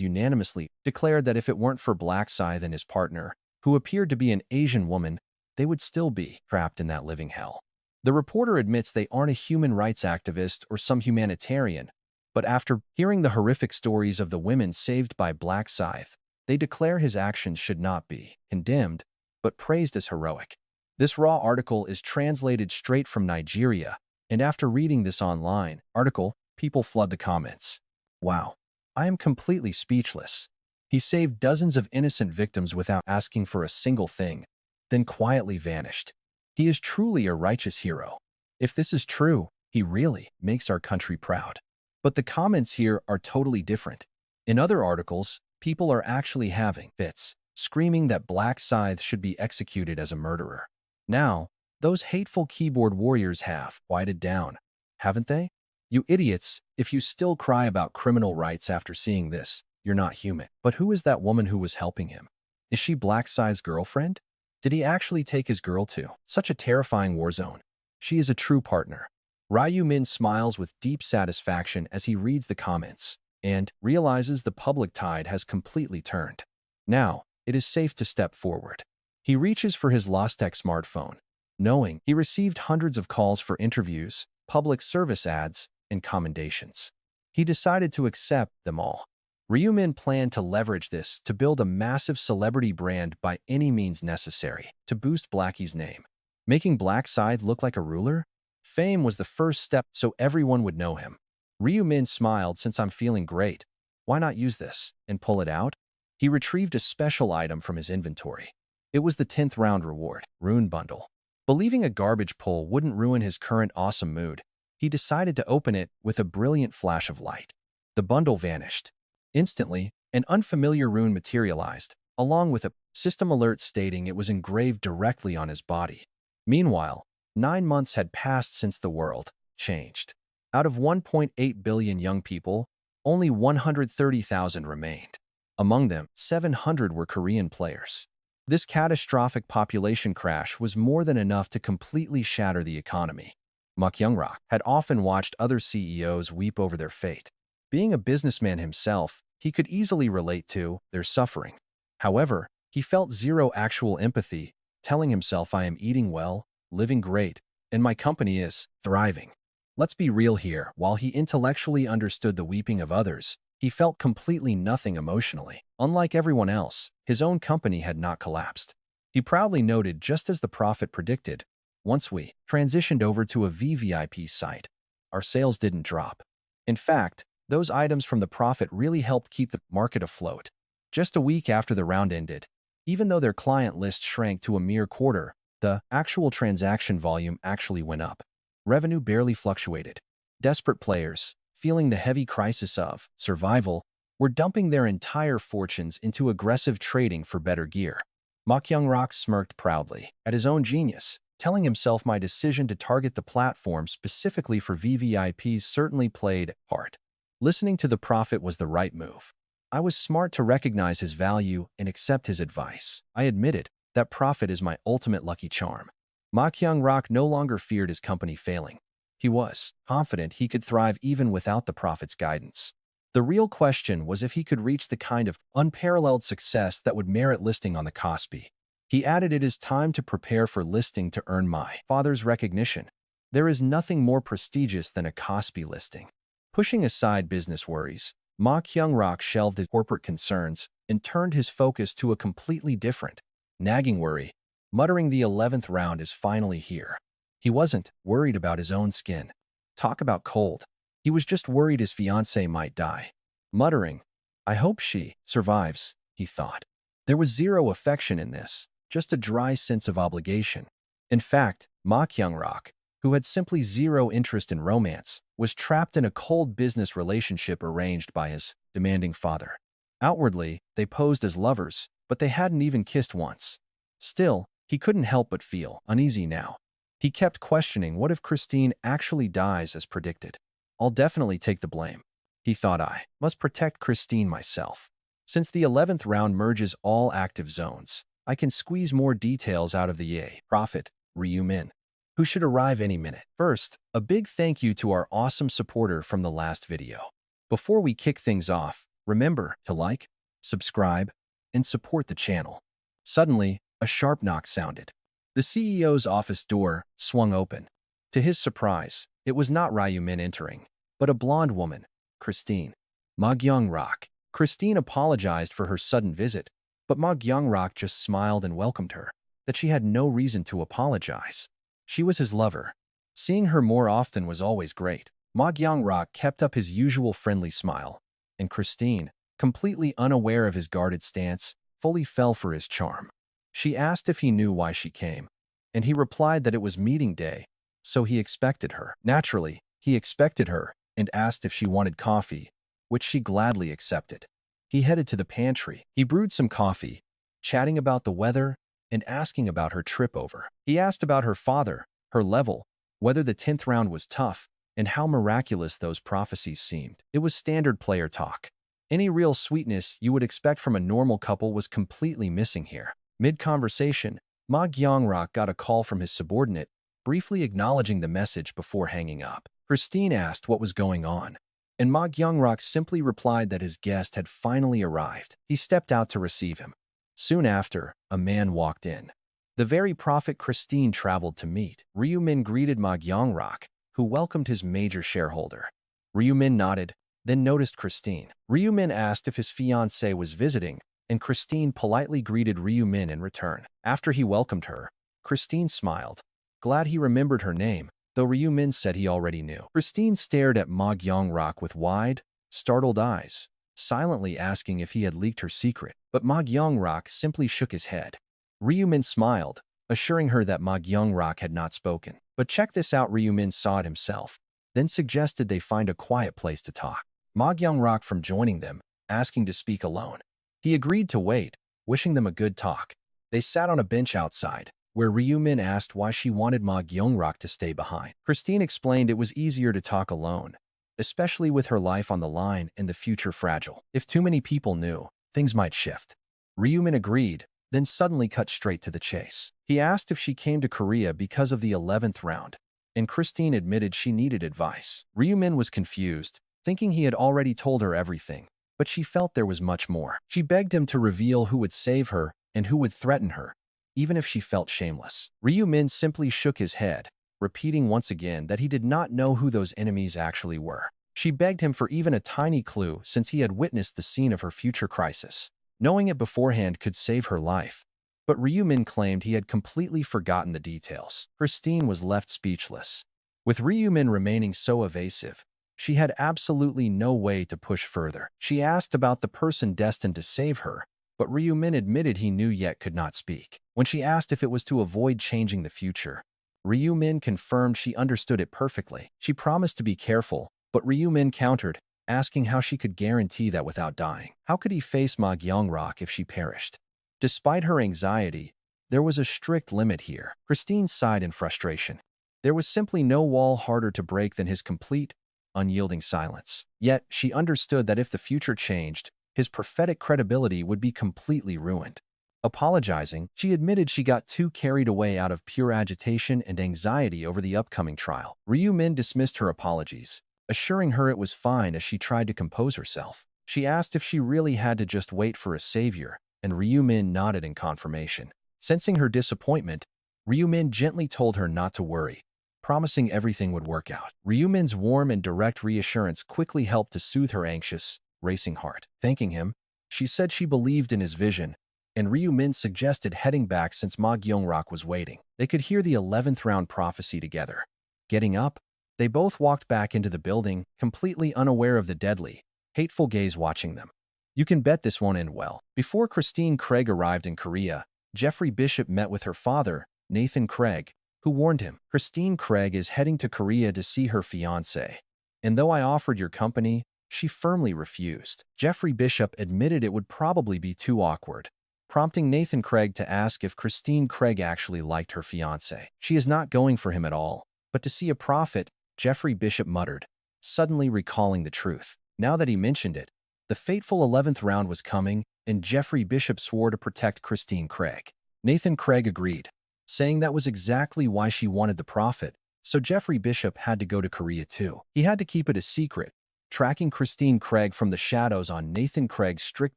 unanimously declared that if it weren't for Black Scythe and his partner, who appeared to be an Asian woman, they would still be trapped in that living hell. The reporter admits they aren't a human rights activist or some humanitarian, but after hearing the horrific stories of the women saved by Black Scythe, they declare his actions should not be condemned, but praised as heroic. This raw article is translated straight from Nigeria, and after reading this online article, people flood the comments. Wow, I am completely speechless. He saved dozens of innocent victims without asking for a single thing, then quietly vanished. He is truly a righteous hero. If this is true, he really makes our country proud. But the comments here are totally different. In other articles, people are actually having fits, screaming that Black Scythe should be executed as a murderer. Now, those hateful keyboard warriors have quieted down, haven't they? You idiots, if you still cry about criminal rights after seeing this, you're not human. But who is that woman who was helping him? Is she Black Scythe's girlfriend? Did he actually take his girl to such a terrifying war zone? She is a true partner. Ryu Min smiles with deep satisfaction as he reads the comments and realizes the public tide has completely turned. Now, it is safe to step forward. He reaches for his Lostech smartphone, knowing he received hundreds of calls for interviews, public service ads, and commendations. He decided to accept them all. Ryumin planned to leverage this to build a massive celebrity brand by any means necessary to boost Blackie's name. Making Black Scythe look like a ruler? Fame was the first step so everyone would know him. Ryumin smiled. Since I'm feeling great, why not use this and pull it out? He retrieved a special item from his inventory. It was the 10th round reward, Rune Bundle. Believing a garbage pull wouldn't ruin his current awesome mood, he decided to open it with a brilliant flash of light. The bundle vanished. Instantly, an unfamiliar rune materialized, along with a system alert stating it was engraved directly on his body. Meanwhile, 9 months had passed since the world changed. Out of 1.8 billion young people, only 130,000 remained. Among them, 700 were Korean players. This catastrophic population crash was more than enough to completely shatter the economy. Muk Youngrock had often watched other CEOs weep over their fate. Being a businessman himself, he could easily relate to their suffering. However, he felt zero actual empathy, telling himself, I am eating well, living great, and my company is thriving. Let's be real here. While he intellectually understood the weeping of others, he felt completely nothing emotionally. Unlike everyone else, his own company had not collapsed. He proudly noted, just as the prophet predicted, once we transitioned over to a VVIP site, our sales didn't drop. In fact, those items from the prophet really helped keep the market afloat. Just a week after the round ended, even though their client list shrank to a mere quarter, the actual transaction volume actually went up. Revenue barely fluctuated. Desperate players, feeling the heavy crisis of survival, were dumping their entire fortunes into aggressive trading for better gear. Muk Youngrock smirked proudly at his own genius, telling himself, my decision to target the platform specifically for VVIPs certainly played a part. Listening to the prophet was the right move. I was smart to recognize his value and accept his advice. I admitted, that prophet is my ultimate lucky charm. Muk Youngrock no longer feared his company failing. He was confident he could thrive even without the prophet's guidance. The real question was if he could reach the kind of unparalleled success that would merit listing on the Kospi. He added, it is time to prepare for listing to earn my father's recognition. There is nothing more prestigious than a Kospi listing. Pushing aside business worries, Muk Youngrock shelved his corporate concerns and turned his focus to a completely different, nagging worry, muttering, the 11th round is finally here. He wasn't worried about his own skin. Talk about cold. He was just worried his fiancée might die. Muttering, I hope she survives, he thought. There was zero affection in this, just a dry sense of obligation. In fact, Muk Youngrock, who had simply zero interest in romance, was trapped in a cold business relationship arranged by his demanding father. Outwardly, they posed as lovers, but they hadn't even kissed once. Still, he couldn't help but feel uneasy now. He kept questioning, what if Christine actually dies as predicted? I'll definitely take the blame. He thought, I must protect Christine myself. Since the 11th round merges all active zones, I can squeeze more details out of the prophet, Ryu Min, who should arrive any minute. First, a big thank you to our awesome supporter from the last video. Before we kick things off, remember to like, subscribe, and support the channel. Suddenly, a sharp knock sounded. The CEO's office door swung open. To his surprise, it was not Ryu Min entering, but a blonde woman, Christine. Muk Youngrock. Christine apologized for her sudden visit, but Muk Youngrock just smiled and welcomed her. that she had no reason to apologize. She was his lover. Seeing her more often was always great. Ma Gyeongrok kept up his usual friendly smile, and Christine, completely unaware of his guarded stance, fully fell for his charm. She asked if he knew why she came, and he replied that it was meeting day, so he expected her. Naturally, he expected her and asked if she wanted coffee, which she gladly accepted. He headed to the pantry. He brewed some coffee, chatting about the weather and asking about her trip over. He asked about her father, her level, whether the 10th round was tough, and how miraculous those prophecies seemed. It was standard player talk. Any real sweetness you would expect from a normal couple was completely missing here. Mid-conversation, Ma Gyeongrok got a call from his subordinate, briefly acknowledging the message before hanging up. Christine asked what was going on, and Ma Gyeongrok simply replied that his guest had finally arrived. He stepped out to receive him. Soon after, a man walked in. The very prophet Christine traveled to meet. Ryu Min greeted Ma Gyeongrok, who welcomed his major shareholder. Ryu Min nodded, then noticed Christine. Ryu Min asked if his fiancée was visiting, and Christine politely greeted Ryu Min in return. After he welcomed her, Christine smiled, glad he remembered her name, though Ryu Min said he already knew. Christine stared at Ma Gyeongrok with wide, startled eyes, silently asking if he had leaked her secret, but Ma Gyeongrok simply shook his head. Ryu Min smiled, assuring her that Ma Gyeongrok had not spoken. But check this out, Ryu Min saw it himself, then suggested they find a quiet place to talk. Ma Gyeongrok from joining them, asking to speak alone. He agreed to wait, wishing them a good talk. They sat on a bench outside, where Ryu Min asked why she wanted Ma Gyeongrok to stay behind. Christine explained it was easier to talk alone, especially with her life on the line and the future fragile. If too many people knew, things might shift. Ryu Min agreed, then suddenly cut straight to the chase. He asked if she came to Korea because of the 11th round, and Christine admitted she needed advice. Ryu Min was confused, thinking he had already told her everything, but she felt there was much more. She begged him to reveal who would save her and who would threaten her, even if she felt shameless. Ryu Min simply shook his head, repeating once again that he did not know who those enemies actually were. She begged him for even a tiny clue since he had witnessed the scene of her future crisis. Knowing it beforehand could save her life, but Ryu Min claimed he had completely forgotten the details. Christine was left speechless. With Ryu Min remaining so evasive, she had absolutely no way to push further. She asked about the person destined to save her, but Ryu Min admitted he knew yet could not speak. When she asked if it was to avoid changing the future, Ryu Min confirmed she understood it perfectly. She promised to be careful, but Ryu Min countered, asking how she could guarantee that without dying. How could he face Ma Gyeongrok if she perished? Despite her anxiety, there was a strict limit here. Christine sighed in frustration. There was simply no wall harder to break than his complete, unyielding silence. Yet, she understood that if the future changed, his prophetic credibility would be completely ruined. Apologizing, she admitted she got too carried away out of pure agitation and anxiety over the upcoming trial. Ryu Min dismissed her apologies, assuring her it was fine as she tried to compose herself. She asked if she really had to just wait for a savior, and Ryu Min nodded in confirmation. Sensing her disappointment, Ryu Min gently told her not to worry, promising everything would work out. Ryu Min's warm and direct reassurance quickly helped to soothe her anxious, racing heart. Thanking him, she said she believed in his vision, and Ryu Min suggested heading back since Ma Gyeongrok was waiting. They could hear the 11th round prophecy together. Getting up, they both walked back into the building, completely unaware of the deadly, hateful gaze watching them. You can bet this won't end well. Before Christine Craig arrived in Korea, Jeffrey Bishop met with her father, Nathan Craig, who warned him, Christine Craig is heading to Korea to see her fiancé. And though I offered your company, she firmly refused. Jeffrey Bishop admitted it would probably be too awkward, prompting Nathan Craig to ask if Christine Craig actually liked her fiancé. She is not going for him at all, but to see a prophet, Jeffrey Bishop muttered, suddenly recalling the truth. Now that he mentioned it, the fateful 11th round was coming, and Jeffrey Bishop swore to protect Christine Craig. Nathan Craig agreed, saying that was exactly why she wanted the prophet, so Jeffrey Bishop had to go to Korea too. He had to keep it a secret, tracking Christine Craig from the shadows on Nathan Craig's strict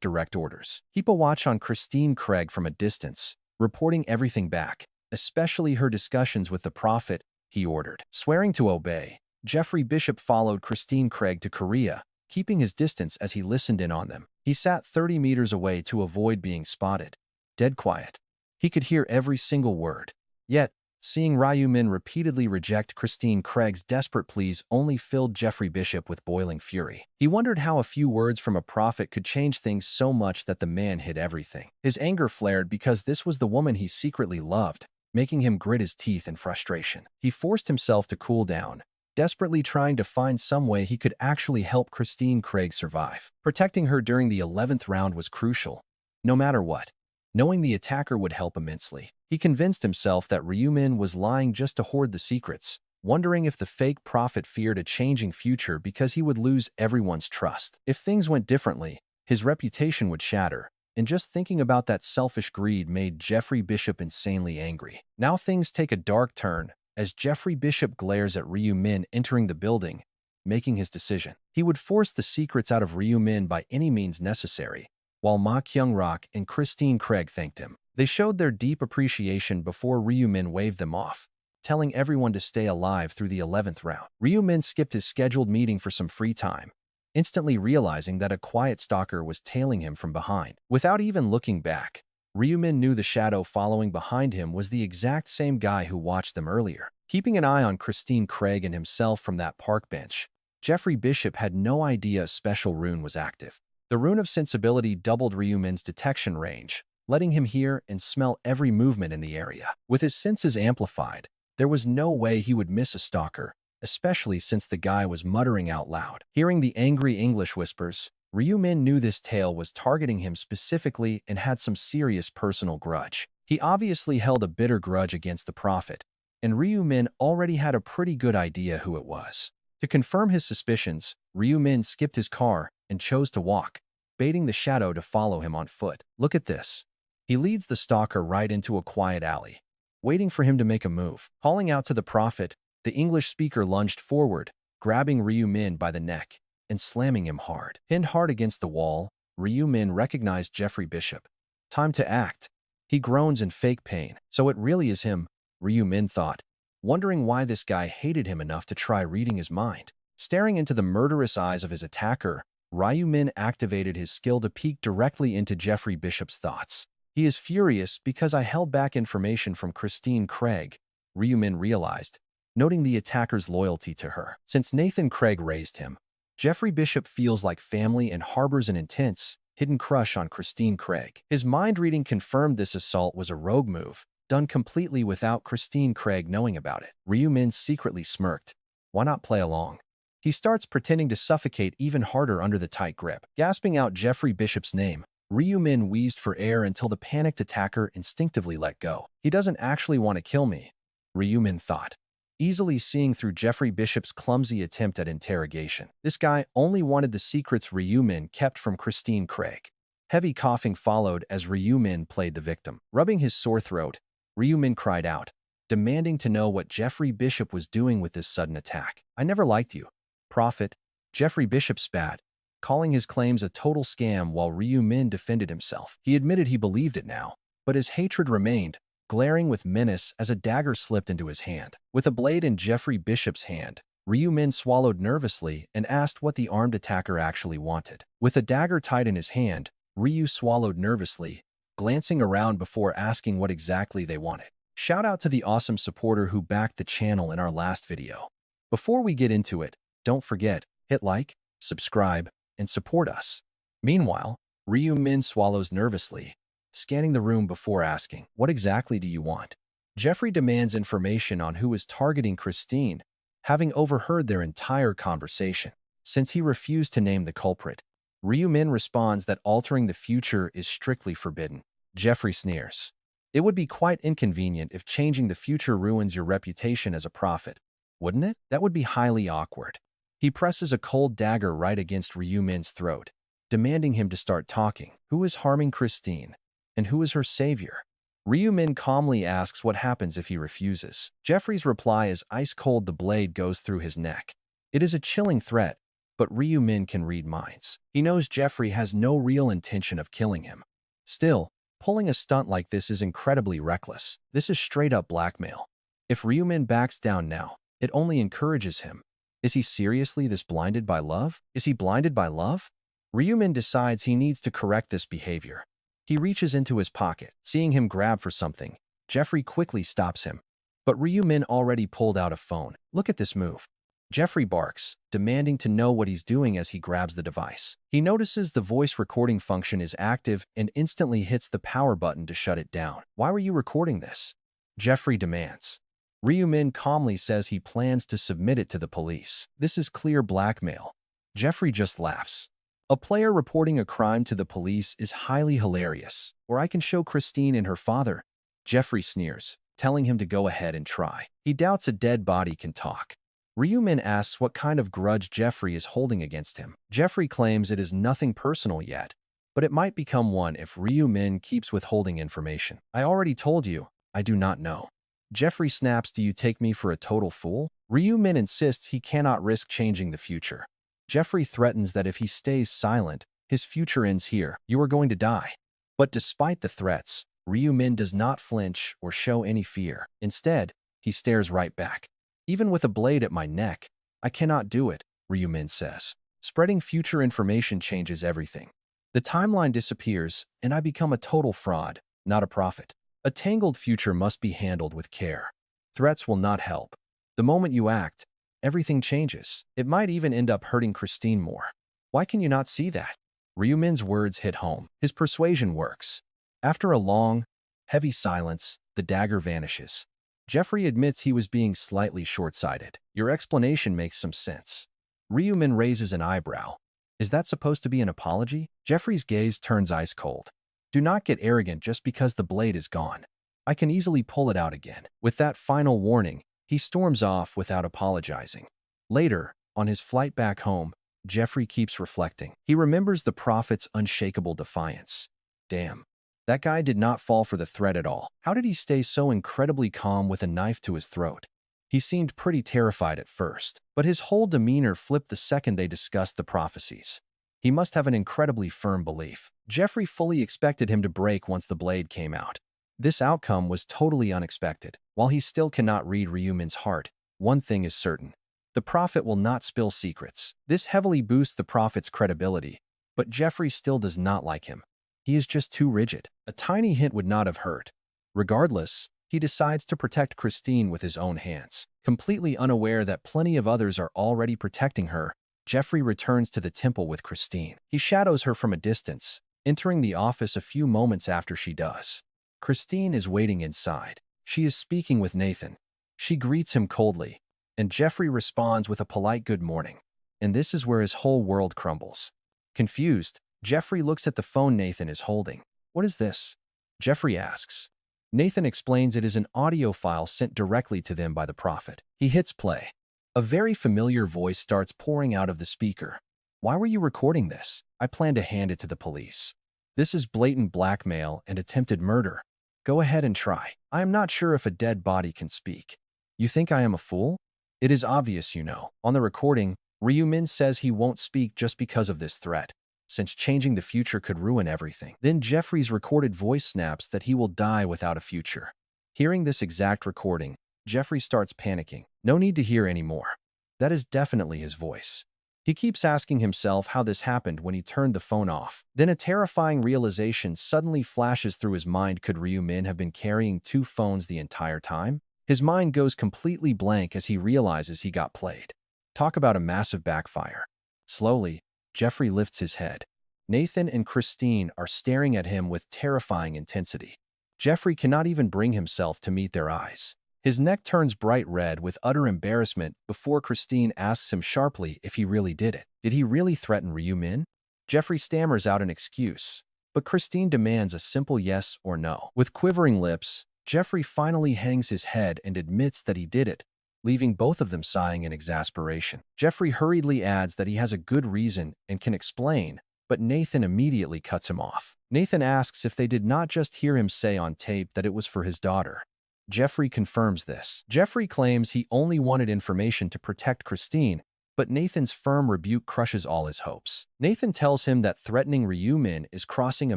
direct orders. Keep a watch on Christine Craig from a distance, reporting everything back, especially her discussions with the prophet, he ordered. Swearing to obey, Jeffrey Bishop followed Christine Craig to Korea, keeping his distance as he listened in on them. He sat 30 meters away to avoid being spotted. Dead quiet. He could hear every single word. Yet, seeing Ryu Min repeatedly reject Christine Craig's desperate pleas only filled Jeffrey Bishop with boiling fury. He wondered how a few words from a prophet could change things so much that the man hid everything. His anger flared because this was the woman he secretly loved, making him grit his teeth in frustration. He forced himself to cool down, desperately trying to find some way he could actually help Christine Craig survive. Protecting her during the 11th round was crucial, no matter what. Knowing the attacker would help immensely. He convinced himself that Ryu Min was lying just to hoard the secrets, wondering if the fake prophet feared a changing future because he would lose everyone's trust. If things went differently, his reputation would shatter, and just thinking about that selfish greed made Jeffrey Bishop insanely angry. Now things take a dark turn as Jeffrey Bishop glares at Ryu Min entering the building, making his decision. He would force the secrets out of Ryu Min by any means necessary, while Ma Kyung-rok and Christine Craig thanked him. They showed their deep appreciation before Ryu Min waved them off, telling everyone to stay alive through the 11th round. Ryu Min skipped his scheduled meeting for some free time, instantly realizing that a quiet stalker was tailing him from behind. Without even looking back, Ryu Min knew the shadow following behind him was the exact same guy who watched them earlier. Keeping an eye on Christine Craig and himself from that park bench, Jeffrey Bishop had no idea a special rune was active. The rune of sensibility doubled Ryu Min's detection range, letting him hear and smell every movement in the area. With his senses amplified, there was no way he would miss a stalker, especially since the guy was muttering out loud. Hearing the angry English whispers, Ryu Min knew this tale was targeting him specifically and had some serious personal grudge. He obviously held a bitter grudge against the prophet, and Ryu Min already had a pretty good idea who it was. To confirm his suspicions, Ryu Min skipped his car and chose to walk, baiting the shadow to follow him on foot. Look at this. He leads the stalker right into a quiet alley, waiting for him to make a move. Calling out to the prophet, the English speaker lunged forward, grabbing Ryu Min by the neck and slamming him hard. Pinned hard against the wall, Ryu Min recognized Jeffrey Bishop. Time to act. He groans in fake pain. So it really is him, Ryu Min thought, wondering why this guy hated him enough to try reading his mind. Staring into the murderous eyes of his attacker, Ryu Min activated his skill to peek directly into Jeffrey Bishop's thoughts. He is furious because I held back information from Christine Craig, Ryu Min realized, noting the attacker's loyalty to her. Since Nathan Craig raised him, Jeffrey Bishop feels like family and harbors an intense, hidden crush on Christine Craig. His mind reading confirmed this assault was a rogue move, done completely without Christine Craig knowing about it. Ryu Min secretly smirked. Why not play along? He starts pretending to suffocate even harder under the tight grip. Gasping out Jeffrey Bishop's name, Ryu Min wheezed for air until the panicked attacker instinctively let go. He doesn't actually want to kill me, Ryu Min thought, easily seeing through Jeffrey Bishop's clumsy attempt at interrogation. This guy only wanted the secrets Ryu Min kept from Christine Craig. Heavy coughing followed as Ryu Min played the victim. Rubbing his sore throat, Ryu Min cried out, demanding to know what Jeffrey Bishop was doing with this sudden attack. I never liked you, prophet, Jeffrey Bishop spat, calling his claims a total scam while Ryu Min defended himself. He admitted he believed it now, but his hatred remained, glaring with menace as a dagger slipped into his hand. With a blade in Jeffrey Bishop's hand, Ryu Min swallowed nervously and asked what the armed attacker actually wanted. With a dagger tied in his hand, Ryu swallowed nervously, glancing around before asking what exactly they wanted. Shout out to the awesome supporter who backed the channel in our last video. Before we get into it, don't forget, hit like, subscribe, and support us. Meanwhile, Ryu Min swallows nervously, scanning the room before asking, what exactly do you want? Jeffrey demands information on who is targeting Christine, having overheard their entire conversation. Since he refused to name the culprit, Ryu Min responds that altering the future is strictly forbidden. Jeffrey sneers. It would be quite inconvenient if changing the future ruins your reputation as a prophet, wouldn't it? That would be highly awkward. He presses a cold dagger right against Ryu Min's throat, demanding him to start talking. Who is harming Christine? And who is her savior? Ryu Min calmly asks what happens if he refuses. Jeffrey's reply is ice cold. The blade goes through his neck. It is a chilling threat, but Ryu Min can read minds. He knows Jeffrey has no real intention of killing him. Still, pulling a stunt like this is incredibly reckless. This is straight-up blackmail. If Ryu Min backs down now, it only encourages him. Is he seriously this blinded by love? Is he blinded by love? Ryu Min decides he needs to correct this behavior. He reaches into his pocket. Seeing him grab for something, Jeffrey quickly stops him. But Ryu-min already pulled out a phone. Look at this move. Jeffrey barks, demanding to know what he's doing as he grabs the device. He notices the voice recording function is active and instantly hits the power button to shut it down. Why were you recording this? Jeffrey demands. Ryu-min calmly says he plans to submit it to the police. This is clear blackmail. Jeffrey just laughs. A player reporting a crime to the police is highly hilarious. Or I can show Christine and her father. Jeffrey sneers, telling him to go ahead and try. He doubts a dead body can talk. Ryu-min asks what kind of grudge Jeffrey is holding against him. Jeffrey claims it is nothing personal yet, but it might become one if Ryu-min keeps withholding information. I already told you, I do not know. Jeffrey snaps, do you take me for a total fool? Ryu-min insists he cannot risk changing the future. Jeffrey threatens that if he stays silent, his future ends here. You are going to die. But despite the threats, Ryu-min does not flinch or show any fear. Instead, he stares right back. Even with a blade at my neck, I cannot do it, Ryu-min says. Spreading future information changes everything. The timeline disappears, and I become a total fraud, not a prophet. A tangled future must be handled with care. Threats will not help. The moment you act, everything changes. It might even end up hurting Christine more. Why can you not see that? Ryu-min's words hit home. His persuasion works. After a long, heavy silence, the dagger vanishes. Jeffrey admits he was being slightly short-sighted. Your explanation makes some sense. Ryu-min raises an eyebrow. Is that supposed to be an apology? Jeffrey's gaze turns ice cold. Do not get arrogant just because the blade is gone. I can easily pull it out again. With that final warning, he storms off without apologizing. Later, on his flight back home, Jeffrey keeps reflecting. He remembers the prophet's unshakable defiance. Damn. That guy did not fall for the threat at all. How did he stay so incredibly calm with a knife to his throat? He seemed pretty terrified at first, but his whole demeanor flipped the second they discussed the prophecies. He must have an incredibly firm belief. Jeffrey fully expected him to break once the blade came out. This outcome was totally unexpected. While he still cannot read Ryu-min's heart, one thing is certain. The prophet will not spill secrets. This heavily boosts the prophet's credibility, but Jeffrey still does not like him. He is just too rigid. A tiny hint would not have hurt. Regardless, he decides to protect Christine with his own hands. Completely unaware that plenty of others are already protecting her, Jeffrey returns to the temple with Christine. He shadows her from a distance, entering the office a few moments after she does. Christine is waiting inside. She is speaking with Nathan. She greets him coldly, and Jeffrey responds with a polite good morning. And this is where his whole world crumbles. Confused, Jeffrey looks at the phone Nathan is holding. What is this? Jeffrey asks. Nathan explains it is an audio file sent directly to them by the prophet. He hits play. A very familiar voice starts pouring out of the speaker. Why were you recording this? I plan to hand it to the police. This is blatant blackmail and attempted murder. Go ahead and try. I am not sure if a dead body can speak. You think I am a fool? It is obvious you know. On the recording, Ryu-min says he won't speak just because of this threat, since changing the future could ruin everything. Then Jeffrey's recorded voice snaps that he will die without a future. Hearing this exact recording, Jeffrey starts panicking. No need to hear anymore. That is definitely his voice. He keeps asking himself how this happened when he turned the phone off. Then a terrifying realization suddenly flashes through his mind. Could Ryu-min have been carrying two phones the entire time? His mind goes completely blank as he realizes he got played. Talk about a massive backfire. Slowly, Jeffrey lifts his head. Nathan and Christine are staring at him with terrifying intensity. Jeffrey cannot even bring himself to meet their eyes. His neck turns bright red with utter embarrassment before Christine asks him sharply if he really did it. Did he really threaten Ryu-min? Jeffrey stammers out an excuse, but Christine demands a simple yes or no. With quivering lips, Jeffrey finally hangs his head and admits that he did it, leaving both of them sighing in exasperation. Jeffrey hurriedly adds that he has a good reason and can explain, but Nathan immediately cuts him off. Nathan asks if they did not just hear him say on tape that it was for his daughter. Jeffrey confirms this. Jeffrey claims he only wanted information to protect Christine, but Nathan's firm rebuke crushes all his hopes. Nathan tells him that threatening Ryu-min is crossing a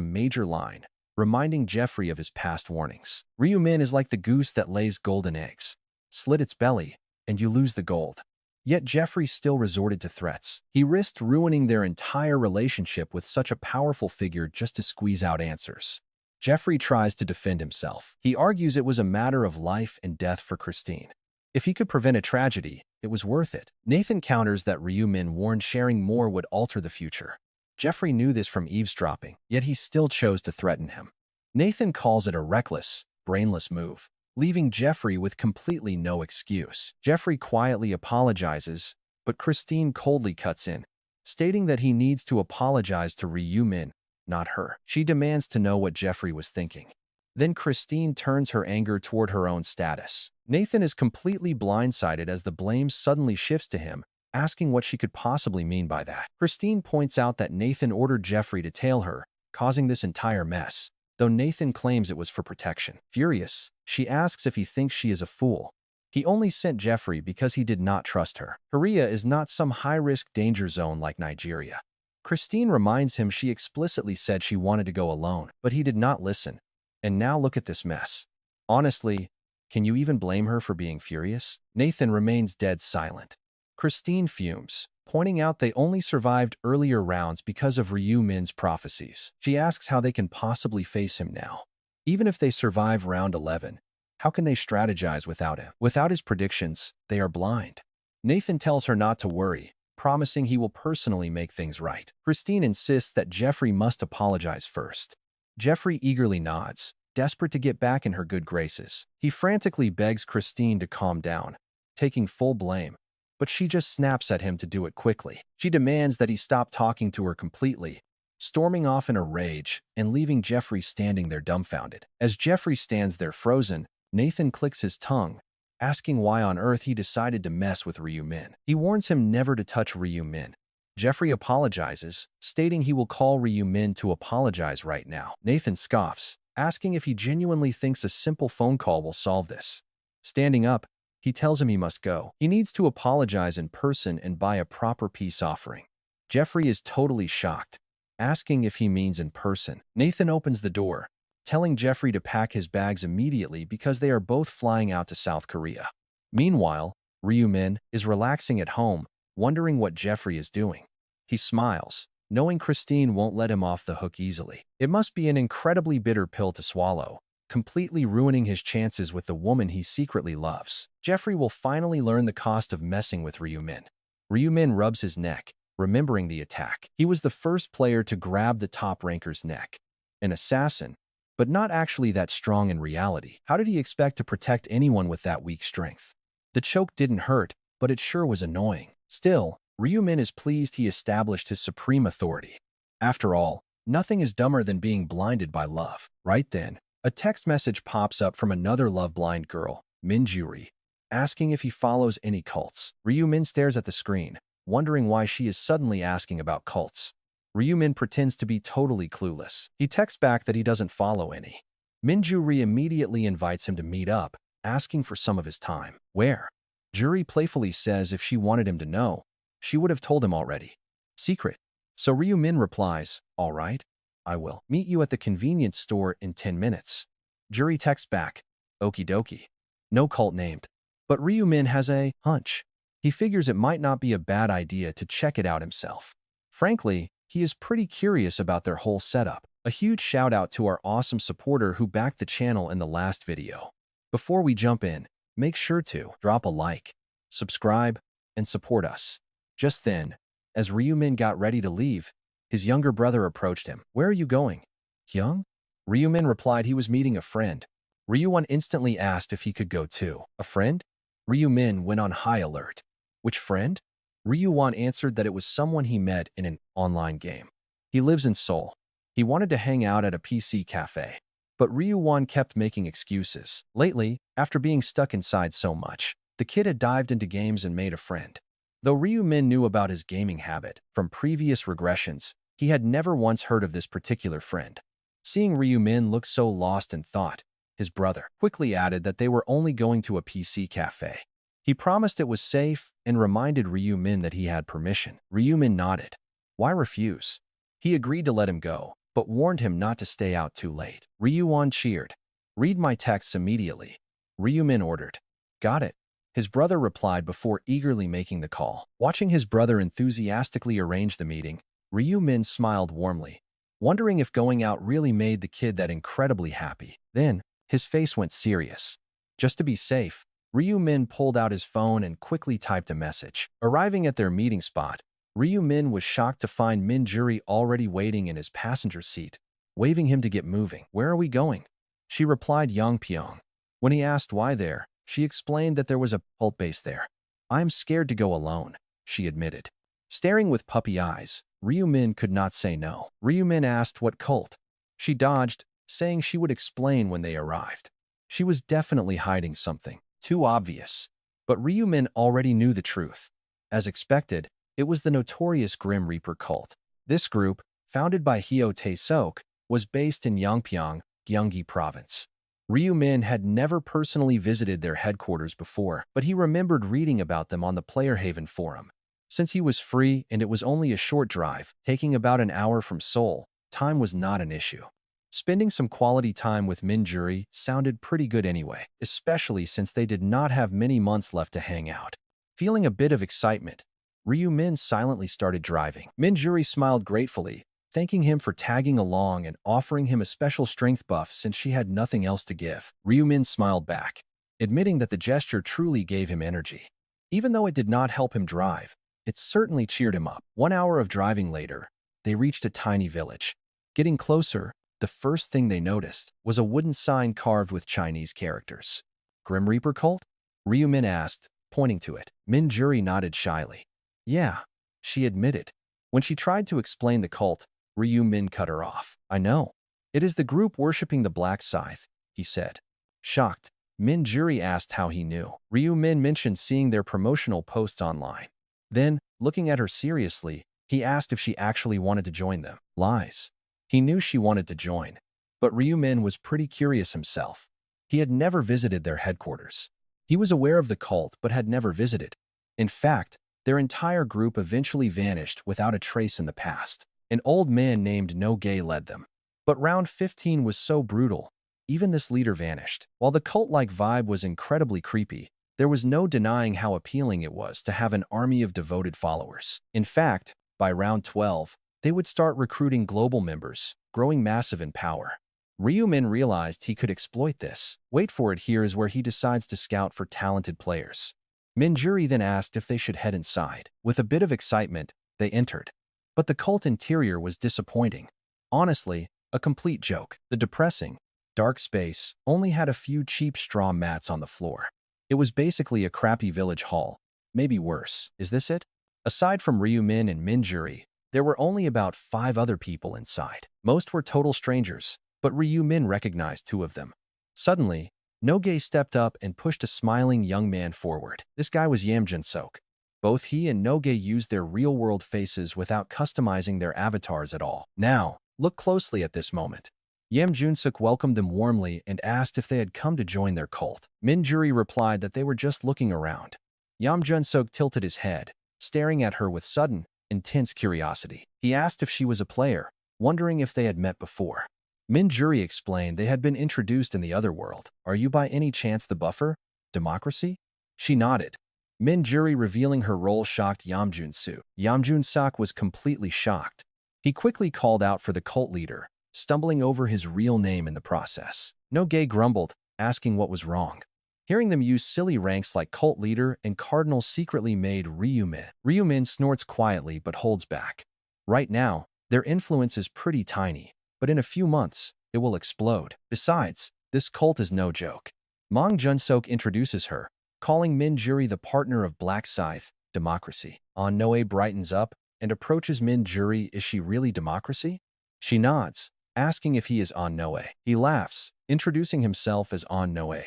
major line, reminding Jeffrey of his past warnings. Ryu-min is like the goose that lays golden eggs. Slit its belly, and you lose the gold. Yet Jeffrey still resorted to threats. He risked ruining their entire relationship with such a powerful figure just to squeeze out answers. Jeffrey tries to defend himself. He argues it was a matter of life and death for Christine. If he could prevent a tragedy, it was worth it. Nathan counters that Ryu-min warned sharing more would alter the future. Jeffrey knew this from eavesdropping, yet he still chose to threaten him. Nathan calls it a reckless, brainless move, leaving Jeffrey with completely no excuse. Jeffrey quietly apologizes, but Christine coldly cuts in, stating that he needs to apologize to Ryu-min, not her. She demands to know what Jeffrey was thinking. Then Christine turns her anger toward her own status. Nathan is completely blindsided as the blame suddenly shifts to him, asking what she could possibly mean by that. Christine points out that Nathan ordered Jeffrey to tail her, causing this entire mess, though Nathan claims it was for protection. Furious, she asks if he thinks she is a fool. He only sent Jeffrey because he did not trust her. Korea is not some high-risk danger zone like Nigeria. Christine reminds him she explicitly said she wanted to go alone, but he did not listen. And now look at this mess. Honestly, can you even blame her for being furious? Nathan remains dead silent. Christine fumes, pointing out they only survived earlier rounds because of Ryu-min's prophecies. She asks how they can possibly face him now. Even if they survive round 11, how can they strategize without him? Without his predictions, they are blind. Nathan tells her not to worry, promising he will personally make things right. Christine insists that Jeffrey must apologize first. Jeffrey eagerly nods, desperate to get back in her good graces. He frantically begs Christine to calm down, taking full blame, but she just snaps at him to do it quickly. She demands that he stop talking to her completely, storming off in a rage and leaving Jeffrey standing there dumbfounded. As Jeffrey stands there frozen, Nathan clicks his tongue, asking why on earth he decided to mess with Ryu-min. He warns him never to touch Ryu-min. Jeffrey apologizes, stating he will call Ryu-min to apologize right now. Nathan scoffs, asking if he genuinely thinks a simple phone call will solve this. Standing up, he tells him he must go. He needs to apologize in person and buy a proper peace offering. Jeffrey is totally shocked, asking if he means in person. Nathan opens the door, telling Jeffrey to pack his bags immediately because they are both flying out to South Korea. Meanwhile, Ryu-min is relaxing at home, wondering what Jeffrey is doing. He smiles, knowing Christine won't let him off the hook easily. It must be an incredibly bitter pill to swallow, completely ruining his chances with the woman he secretly loves. Jeffrey will finally learn the cost of messing with Ryu-min. Ryu-min rubs his neck, remembering the attack. He was the first player to grab the top ranker's neck. An assassin, but not actually that strong in reality. How did he expect to protect anyone with that weak strength? The choke didn't hurt, but it sure was annoying. Still, Ryu-min is pleased he established his supreme authority. After all, nothing is dumber than being blinded by love. Right then, a text message pops up from another love-blind girl, Minjuri, asking if he follows any cults. Ryu-min stares at the screen, wondering why she is suddenly asking about cults. Ryu-min pretends to be totally clueless. He texts back that he doesn't follow any. Minjuri immediately invites him to meet up, asking for some of his time. Where? Juri playfully says if she wanted him to know, she would have told him already. Secret. So Ryu-min replies, all right, I will meet you at the convenience store in 10 minutes. Juri texts back, okie dokie. No cult named. But Ryu-min has a hunch. He figures it might not be a bad idea to check it out himself. Frankly, he is pretty curious about their whole setup. A huge shout out to our awesome supporter who backed the channel in the last video. Before we jump in, make sure to drop a like, subscribe, and support us. Just then, as Ryu-min got ready to leave, his younger brother approached him. Where are you going? Hyung? Ryu-min replied he was meeting a friend. Ryu-won instantly asked if he could go too. A friend? Ryu-min went on high alert. Which friend? Ryu-won answered that it was someone he met in an online game. He lives in Seoul. He wanted to hang out at a PC cafe. But Ryu-won kept making excuses. Lately, after being stuck inside so much, the kid had dived into games and made a friend. Though Ryu-min knew about his gaming habit from previous regressions, he had never once heard of this particular friend. Seeing Ryu-min look so lost in thought, his brother quickly added that they were only going to a PC cafe. He promised it was safe and reminded Ryu-min that he had permission. Ryu-min nodded. Why refuse? He agreed to let him go, but warned him not to stay out too late. Ryu-won cheered. Read my texts immediately. Ryu-min ordered. Got it. His brother replied before eagerly making the call. Watching his brother enthusiastically arrange the meeting, Ryu-min smiled warmly, wondering if going out really made the kid that incredibly happy. Then, his face went serious. Just to be safe, Ryu-min pulled out his phone and quickly typed a message. Arriving at their meeting spot, Ryu-min was shocked to find Min-juri already waiting in his passenger seat, waving him to get moving. "Where are we going?" She replied Yongpyong. When he asked why there, she explained that there was a cult base there. "I'm scared to go alone," she admitted. Staring with puppy eyes, Ryu-min could not say no. Ryu-min asked what cult. She dodged, saying she would explain when they arrived. She was definitely hiding something, too obvious. But Ryu-min already knew the truth. As expected, it was the notorious Grim Reaper cult. This group, founded by Hyo Tae-sok, was based in Yongpyong, Gyeonggi Province. Ryu-min had never personally visited their headquarters before, but he remembered reading about them on the Player Haven forum. Since he was free and it was only a short drive, taking about an hour from Seoul, time was not an issue. Spending some quality time with Min-juri sounded pretty good anyway, especially since they did not have many months left to hang out. Feeling a bit of excitement, Ryu-min silently started driving. Min-juri smiled gratefully, thanking him for tagging along and offering him a special strength buff since she had nothing else to give. Ryu-min smiled back, admitting that the gesture truly gave him energy. Even though it did not help him drive, it certainly cheered him up. 1 hour of driving later, they reached a tiny village. Getting closer, the first thing they noticed was a wooden sign carved with Chinese characters. "Grim Reaper cult?" Ryu-min asked, pointing to it. Min-juri nodded shyly. "Yeah," she admitted. When she tried to explain the cult, Ryu-min cut her off. "I know. It is the group worshipping the Black Scythe," he said. Shocked, Min-juri asked how he knew. Ryu-min mentioned seeing their promotional posts online. Then, looking at her seriously, he asked if she actually wanted to join them. Lies. He knew she wanted to join, but Ryu-min was pretty curious himself. He had never visited their headquarters. He was aware of the cult but had never visited. In fact, their entire group eventually vanished without a trace in the past. An old man named No-Gay led them. But round 15 was so brutal, even this leader vanished. While the cult-like vibe was incredibly creepy, there was no denying how appealing it was to have an army of devoted followers. In fact, by round 12, they would start recruiting global members, growing massive in power. Ryu-min realized he could exploit this. Wait for it, here is where he decides to scout for talented players. Min-juri then asked if they should head inside. With a bit of excitement, they entered. But the cult interior was disappointing. Honestly, a complete joke. The depressing, dark space only had a few cheap straw mats on the floor. It was basically a crappy village hall. Maybe worse. Is this it? Aside from Ryu-min and Min-juri, there were only about 5 other people inside. Most were total strangers, but Ryu-min recognized 2 of them. Suddenly, No-Gay stepped up and pushed a smiling young man forward. This guy was Jun-sok. Both he and No-Gay used their real-world faces without customizing their avatars at all. Now, look closely at this moment. Jun-sok welcomed them warmly and asked if they had come to join their cult. Min-juri replied that they were just looking around. Jun-sok tilted his head, staring at her with sudden, intense curiosity. He asked if she was a player, wondering if they had met before. Min-juri explained they had been introduced in the other world. "Are you by any chance the buffer? Democracy?" She nodded. Min-juri revealing her role shocked Jun-sok. Jun-sok was completely shocked. He quickly called out for the cult leader, stumbling over his real name in the process. No-Gay grumbled, asking what was wrong. Hearing them use silly ranks like cult leader and cardinal secretly made Ryu-min. Ryu-min snorts quietly but holds back. Right now, their influence is pretty tiny, but in a few months, it will explode. Besides, this cult is no joke. Jun-sok introduces her, calling Min-juri the partner of Black Scythe, democracy. Noe brightens up and approaches Min-juri. Is she really democracy? She nods, asking if he is Noe. He laughs, introducing himself as Noe.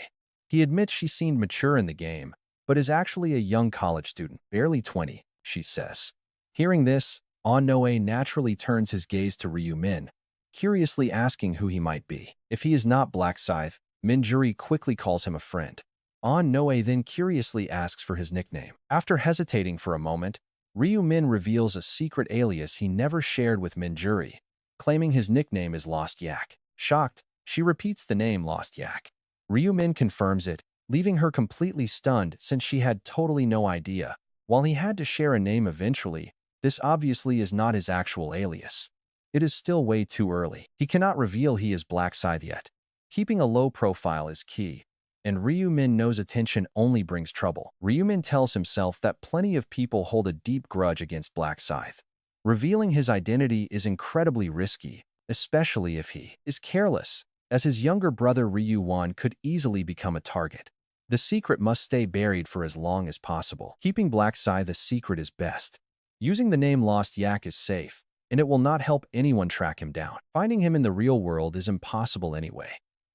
He admits she seemed mature in the game, but is actually a young college student, barely 20, she says. Hearing this, Noe naturally turns his gaze to Ryu-min, curiously asking who he might be. If he is not Black Scythe, Min-juri quickly calls him a friend. Noe then curiously asks for his nickname. After hesitating for a moment, Ryu-min reveals a secret alias he never shared with Min-juri, claiming his nickname is Lost Yak. Shocked, she repeats the name Lost Yak. Ryu-min confirms it, leaving her completely stunned since she had totally no idea. While he had to share a name eventually, this obviously is not his actual alias. It is still way too early. He cannot reveal he is Black Scythe yet. Keeping a low profile is key, and Ryu-min knows attention only brings trouble. Ryu-min tells himself that plenty of people hold a deep grudge against Black Scythe. Revealing his identity is incredibly risky, especially if he is careless, as his younger brother Ryu-wan could easily become a target. The secret must stay buried for as long as possible. Keeping Black Scythe a secret is best. Using the name Lost Yak is safe, and it will not help anyone track him down. Finding him in the real world is impossible anyway.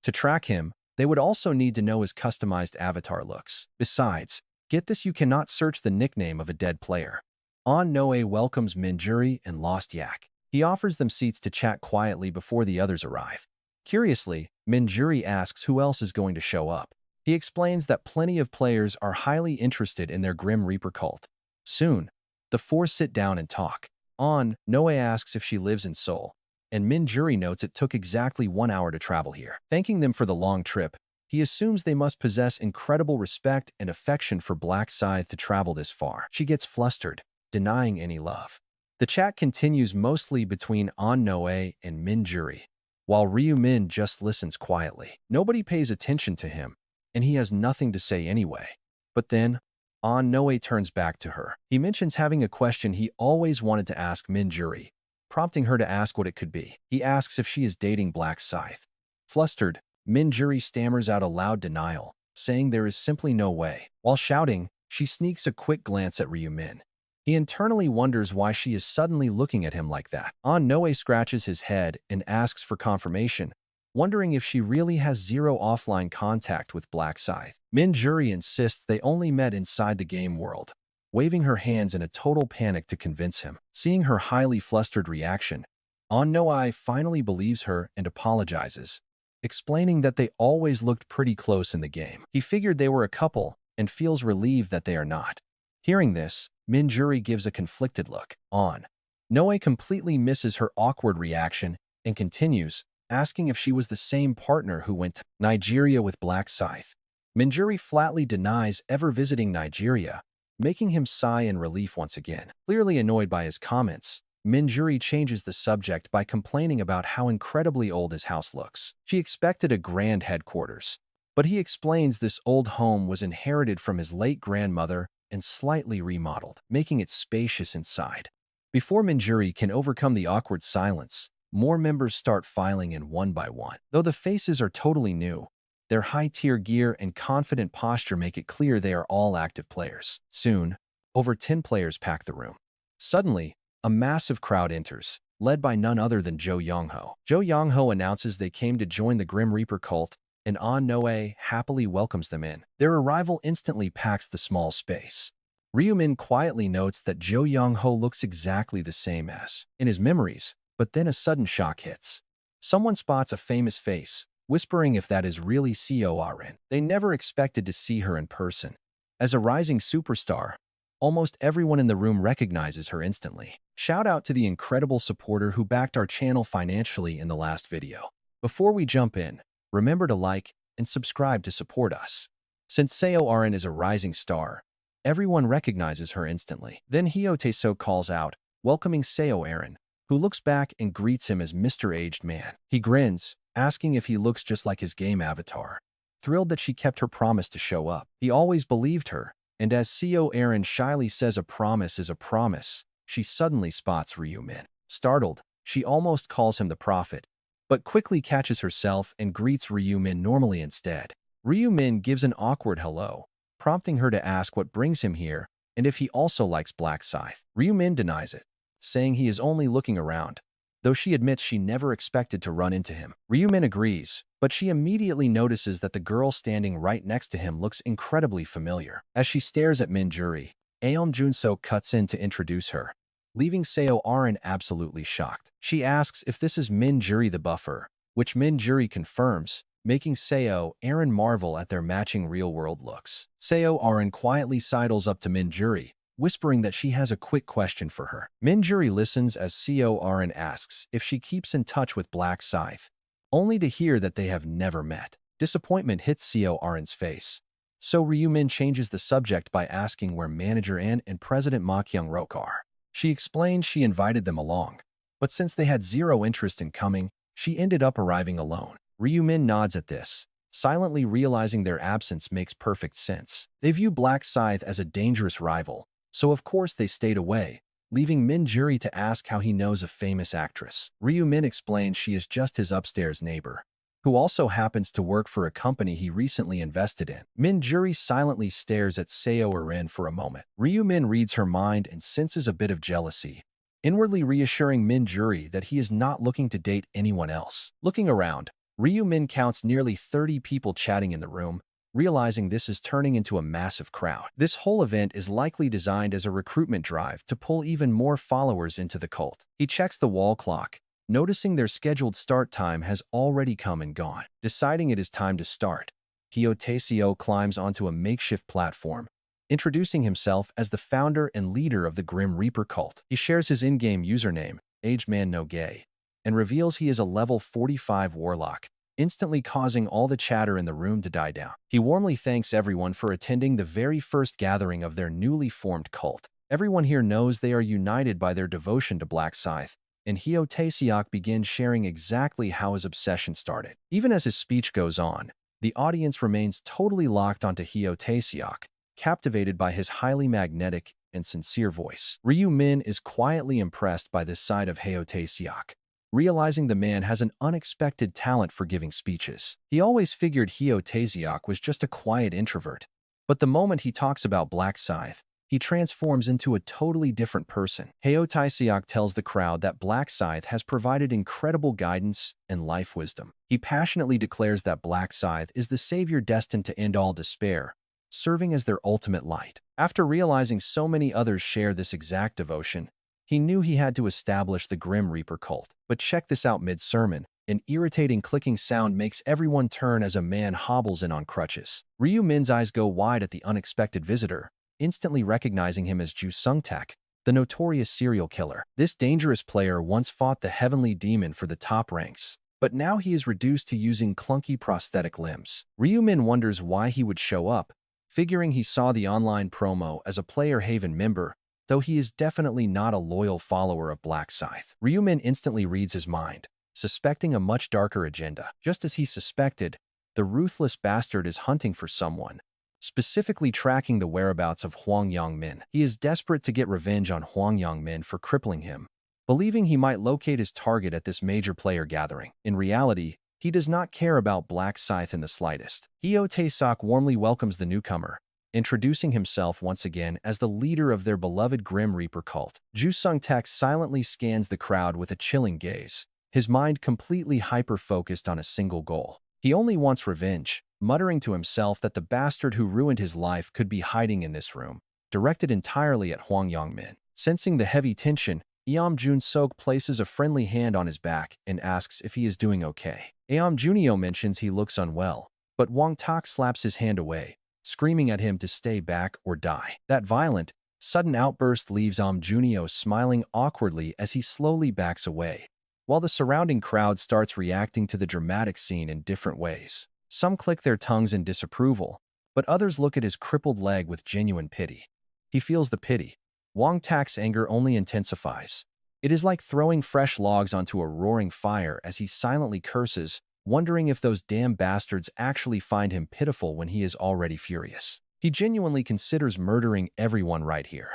To track him, they would also need to know his customized avatar looks. Besides, get this, you cannot search the nickname of a dead player. On Noe welcomes Minjuri and Lost Yak. He offers them seats to chat quietly before the others arrive. Curiously, Minjuri asks who else is going to show up. He explains that plenty of players are highly interested in their Grim Reaper cult. Soon, the four sit down and talk. On Noe asks if she lives in Seoul, and Minjuri notes it took exactly 1 hour to travel here. Thanking them for the long trip, he assumes they must possess incredible respect and affection for Black Scythe to travel this far. She gets flustered, denying any love. The chat continues mostly between On Noe and Minjuri, while Ryu-min just listens quietly. Nobody pays attention to him, and he has nothing to say anyway. But then, On Noe turns back to her. He mentions having a question he always wanted to ask Minjuri, prompting her to ask what it could be. He asks if she is dating Black Scythe. Flustered, Minjuri stammers out a loud denial, saying there is simply no way. While shouting, she sneaks a quick glance at Ryu-min. He internally wonders why she is suddenly looking at him like that. On Noe scratches his head and asks for confirmation, wondering if she really has zero offline contact with Black Scythe. Minjuri insists they only met inside the game world, waving her hands in a total panic to convince him. Seeing her highly flustered reaction, On Noe finally believes her and apologizes, explaining that they always looked pretty close in the game. He figured they were a couple and feels relieved that they are not. Hearing this, Minjuri gives a conflicted look. On Noe completely misses her awkward reaction and continues, asking if she was the same partner who went to Nigeria with Black Scythe. Minjuri flatly denies ever visiting Nigeria, making him sigh in relief once again. Clearly annoyed by his comments, Minjuri changes the subject by complaining about how incredibly old his house looks. She expected a grand headquarters, but he explains this old home was inherited from his late grandmother and slightly remodeled, making it spacious inside. Before Minjuri can overcome the awkward silence, more members start filing in one by one. Though the faces are totally new, their high-tier gear and confident posture make it clear they are all active players. Soon, over 10 players pack the room. Suddenly, a massive crowd enters, led by none other than Jo Young-ho. Jo Young-ho announces they came to join the Grim Reaper cult, and On Noe happily welcomes them in. Their arrival instantly packs the small space. Ryu-min quietly notes that Jo Young-ho looks exactly the same as in his memories, but then a sudden shock hits. Someone spots a famous face, whispering if that is really Corin. They never expected to see her in person. As a rising superstar, almost everyone in the room recognizes her instantly. Shout out to the incredible supporter who backed our channel financially in the last video. Before we jump in, remember to like and subscribe to support us. Since Corin is a rising star, everyone recognizes her instantly. Then Hyoteso calls out, welcoming Corin, who looks back and greets him as Mr. Aged Man. He grins, asking if he looks just like his game avatar, thrilled that she kept her promise to show up. He always believed her, and as Corin shyly says a promise is a promise, she suddenly spots Ryu-min. Startled, she almost calls him the prophet, but quickly catches herself and greets Ryu-min normally instead. Ryu-min gives an awkward hello, prompting her to ask what brings him here and if he also likes Black Scythe. Ryu-min denies it, saying he is only looking around, though she admits she never expected to run into him. Ryu-min agrees, but she immediately notices that the girl standing right next to him looks incredibly familiar. As she stares at Minjuri, Aom Junso cuts in to introduce her, leaving Corin absolutely shocked. She asks if this is Minjuri the buffer, which Minjuri confirms, making Corin marvel at their matching real-world looks. Corin quietly sidles up to Minjuri, whispering that she has a quick question for her. Minjuri listens as Corin asks if she keeps in touch with Black Scythe, only to hear that they have never met. Disappointment hits Corin's face, So Ryu-min changes the subject by asking where Manager An and President Ma Kyung-rok are. She explains she invited them along, but since they had zero interest in coming, she ended up arriving alone. Ryu-min nods at this, silently realizing their absence makes perfect sense. They view Black Scythe as a dangerous rival, so of course they stayed away, leaving Min Jury to ask how he knows a famous actress. Ryu-min explains she is just his upstairs neighbor, who also happens to work for a company he recently invested in. Min Jury silently stares at Seo Eren for a moment. Ryu-min reads her mind and senses a bit of jealousy, inwardly reassuring Min Jury that he is not looking to date anyone else. Looking around, Ryu-min counts nearly 30 people chatting in the room, realizing this is turning into a massive crowd. This whole event is likely designed as a recruitment drive to pull even more followers into the cult. He checks the wall clock, noticing their scheduled start time has already come and gone. Deciding it is time to start, Hyo climbs onto a makeshift platform, introducing himself as the founder and leader of the Grim Reaper cult. He shares his in-game username, AgeMan No Gay, and reveals he is a level 45 warlock, instantly causing all the chatter in the room to die down. He warmly thanks everyone for attending the very first gathering of their newly formed cult. Everyone here knows they are united by their devotion to Black Scythe, and Hyo Tae-seok begins sharing exactly how his obsession started. Even as his speech goes on, the audience remains totally locked onto Hyo Tae-seok, captivated by his highly magnetic and sincere voice. Ryu-min is quietly impressed by this side of Hyo Tae-seok, realizing the man has an unexpected talent for giving speeches. He always figured Hyo Tae-seok was just a quiet introvert, but the moment he talks about Black Scythe, he transforms into a totally different person. Hyo Tae-seok tells the crowd that Black Scythe has provided incredible guidance and life wisdom. He passionately declares that Black Scythe is the savior destined to end all despair, serving as their ultimate light. After realizing so many others share this exact devotion, he knew he had to establish the Grim Reaper cult. But check this out mid-sermon. An irritating clicking sound makes everyone turn as a man hobbles in on crutches. Ryu-min's eyes go wide at the unexpected visitor, instantly recognizing him as Ju Sung-tak, the notorious serial killer. This dangerous player once fought the heavenly demon for the top ranks, but now he is reduced to using clunky prosthetic limbs. Ryu-min wonders why he would show up, figuring he saw the online promo as a Player Haven member, though he is definitely not a loyal follower of Black Scythe. Ryu-min instantly reads his mind, suspecting a much darker agenda. Just as he suspected, the ruthless bastard is hunting for someone, specifically tracking the whereabouts of Hwang Yong-min. He is desperate to get revenge on Hwang Yong-min for crippling him, believing he might locate his target at this major player gathering. In reality, he does not care about Black Scythe in the slightest. Hyo Tae-seok warmly welcomes the newcomer, introducing himself once again as the leader of their beloved Grim Reaper cult. Ju Sung-tak silently scans the crowd with a chilling gaze, his mind completely hyper-focused on a single goal. He only wants revenge, muttering to himself that the bastard who ruined his life could be hiding in this room, directed entirely at Hwang Yong-min. Sensing the heavy tension, Eom Jun-sok places a friendly hand on his back and asks if he is doing okay. Eom Junio mentions he looks unwell, but Wang Tak slaps his hand away, screaming at him to stay back or die. That violent, sudden outburst leaves Junio smiling awkwardly as he slowly backs away, while the surrounding crowd starts reacting to the dramatic scene in different ways. Some click their tongues in disapproval, but others look at his crippled leg with genuine pity. He feels the pity. Wang Tak's anger only intensifies. It is like throwing fresh logs onto a roaring fire as he silently curses, wondering if those damn bastards actually find him pitiful when he is already furious. He genuinely considers murdering everyone right here.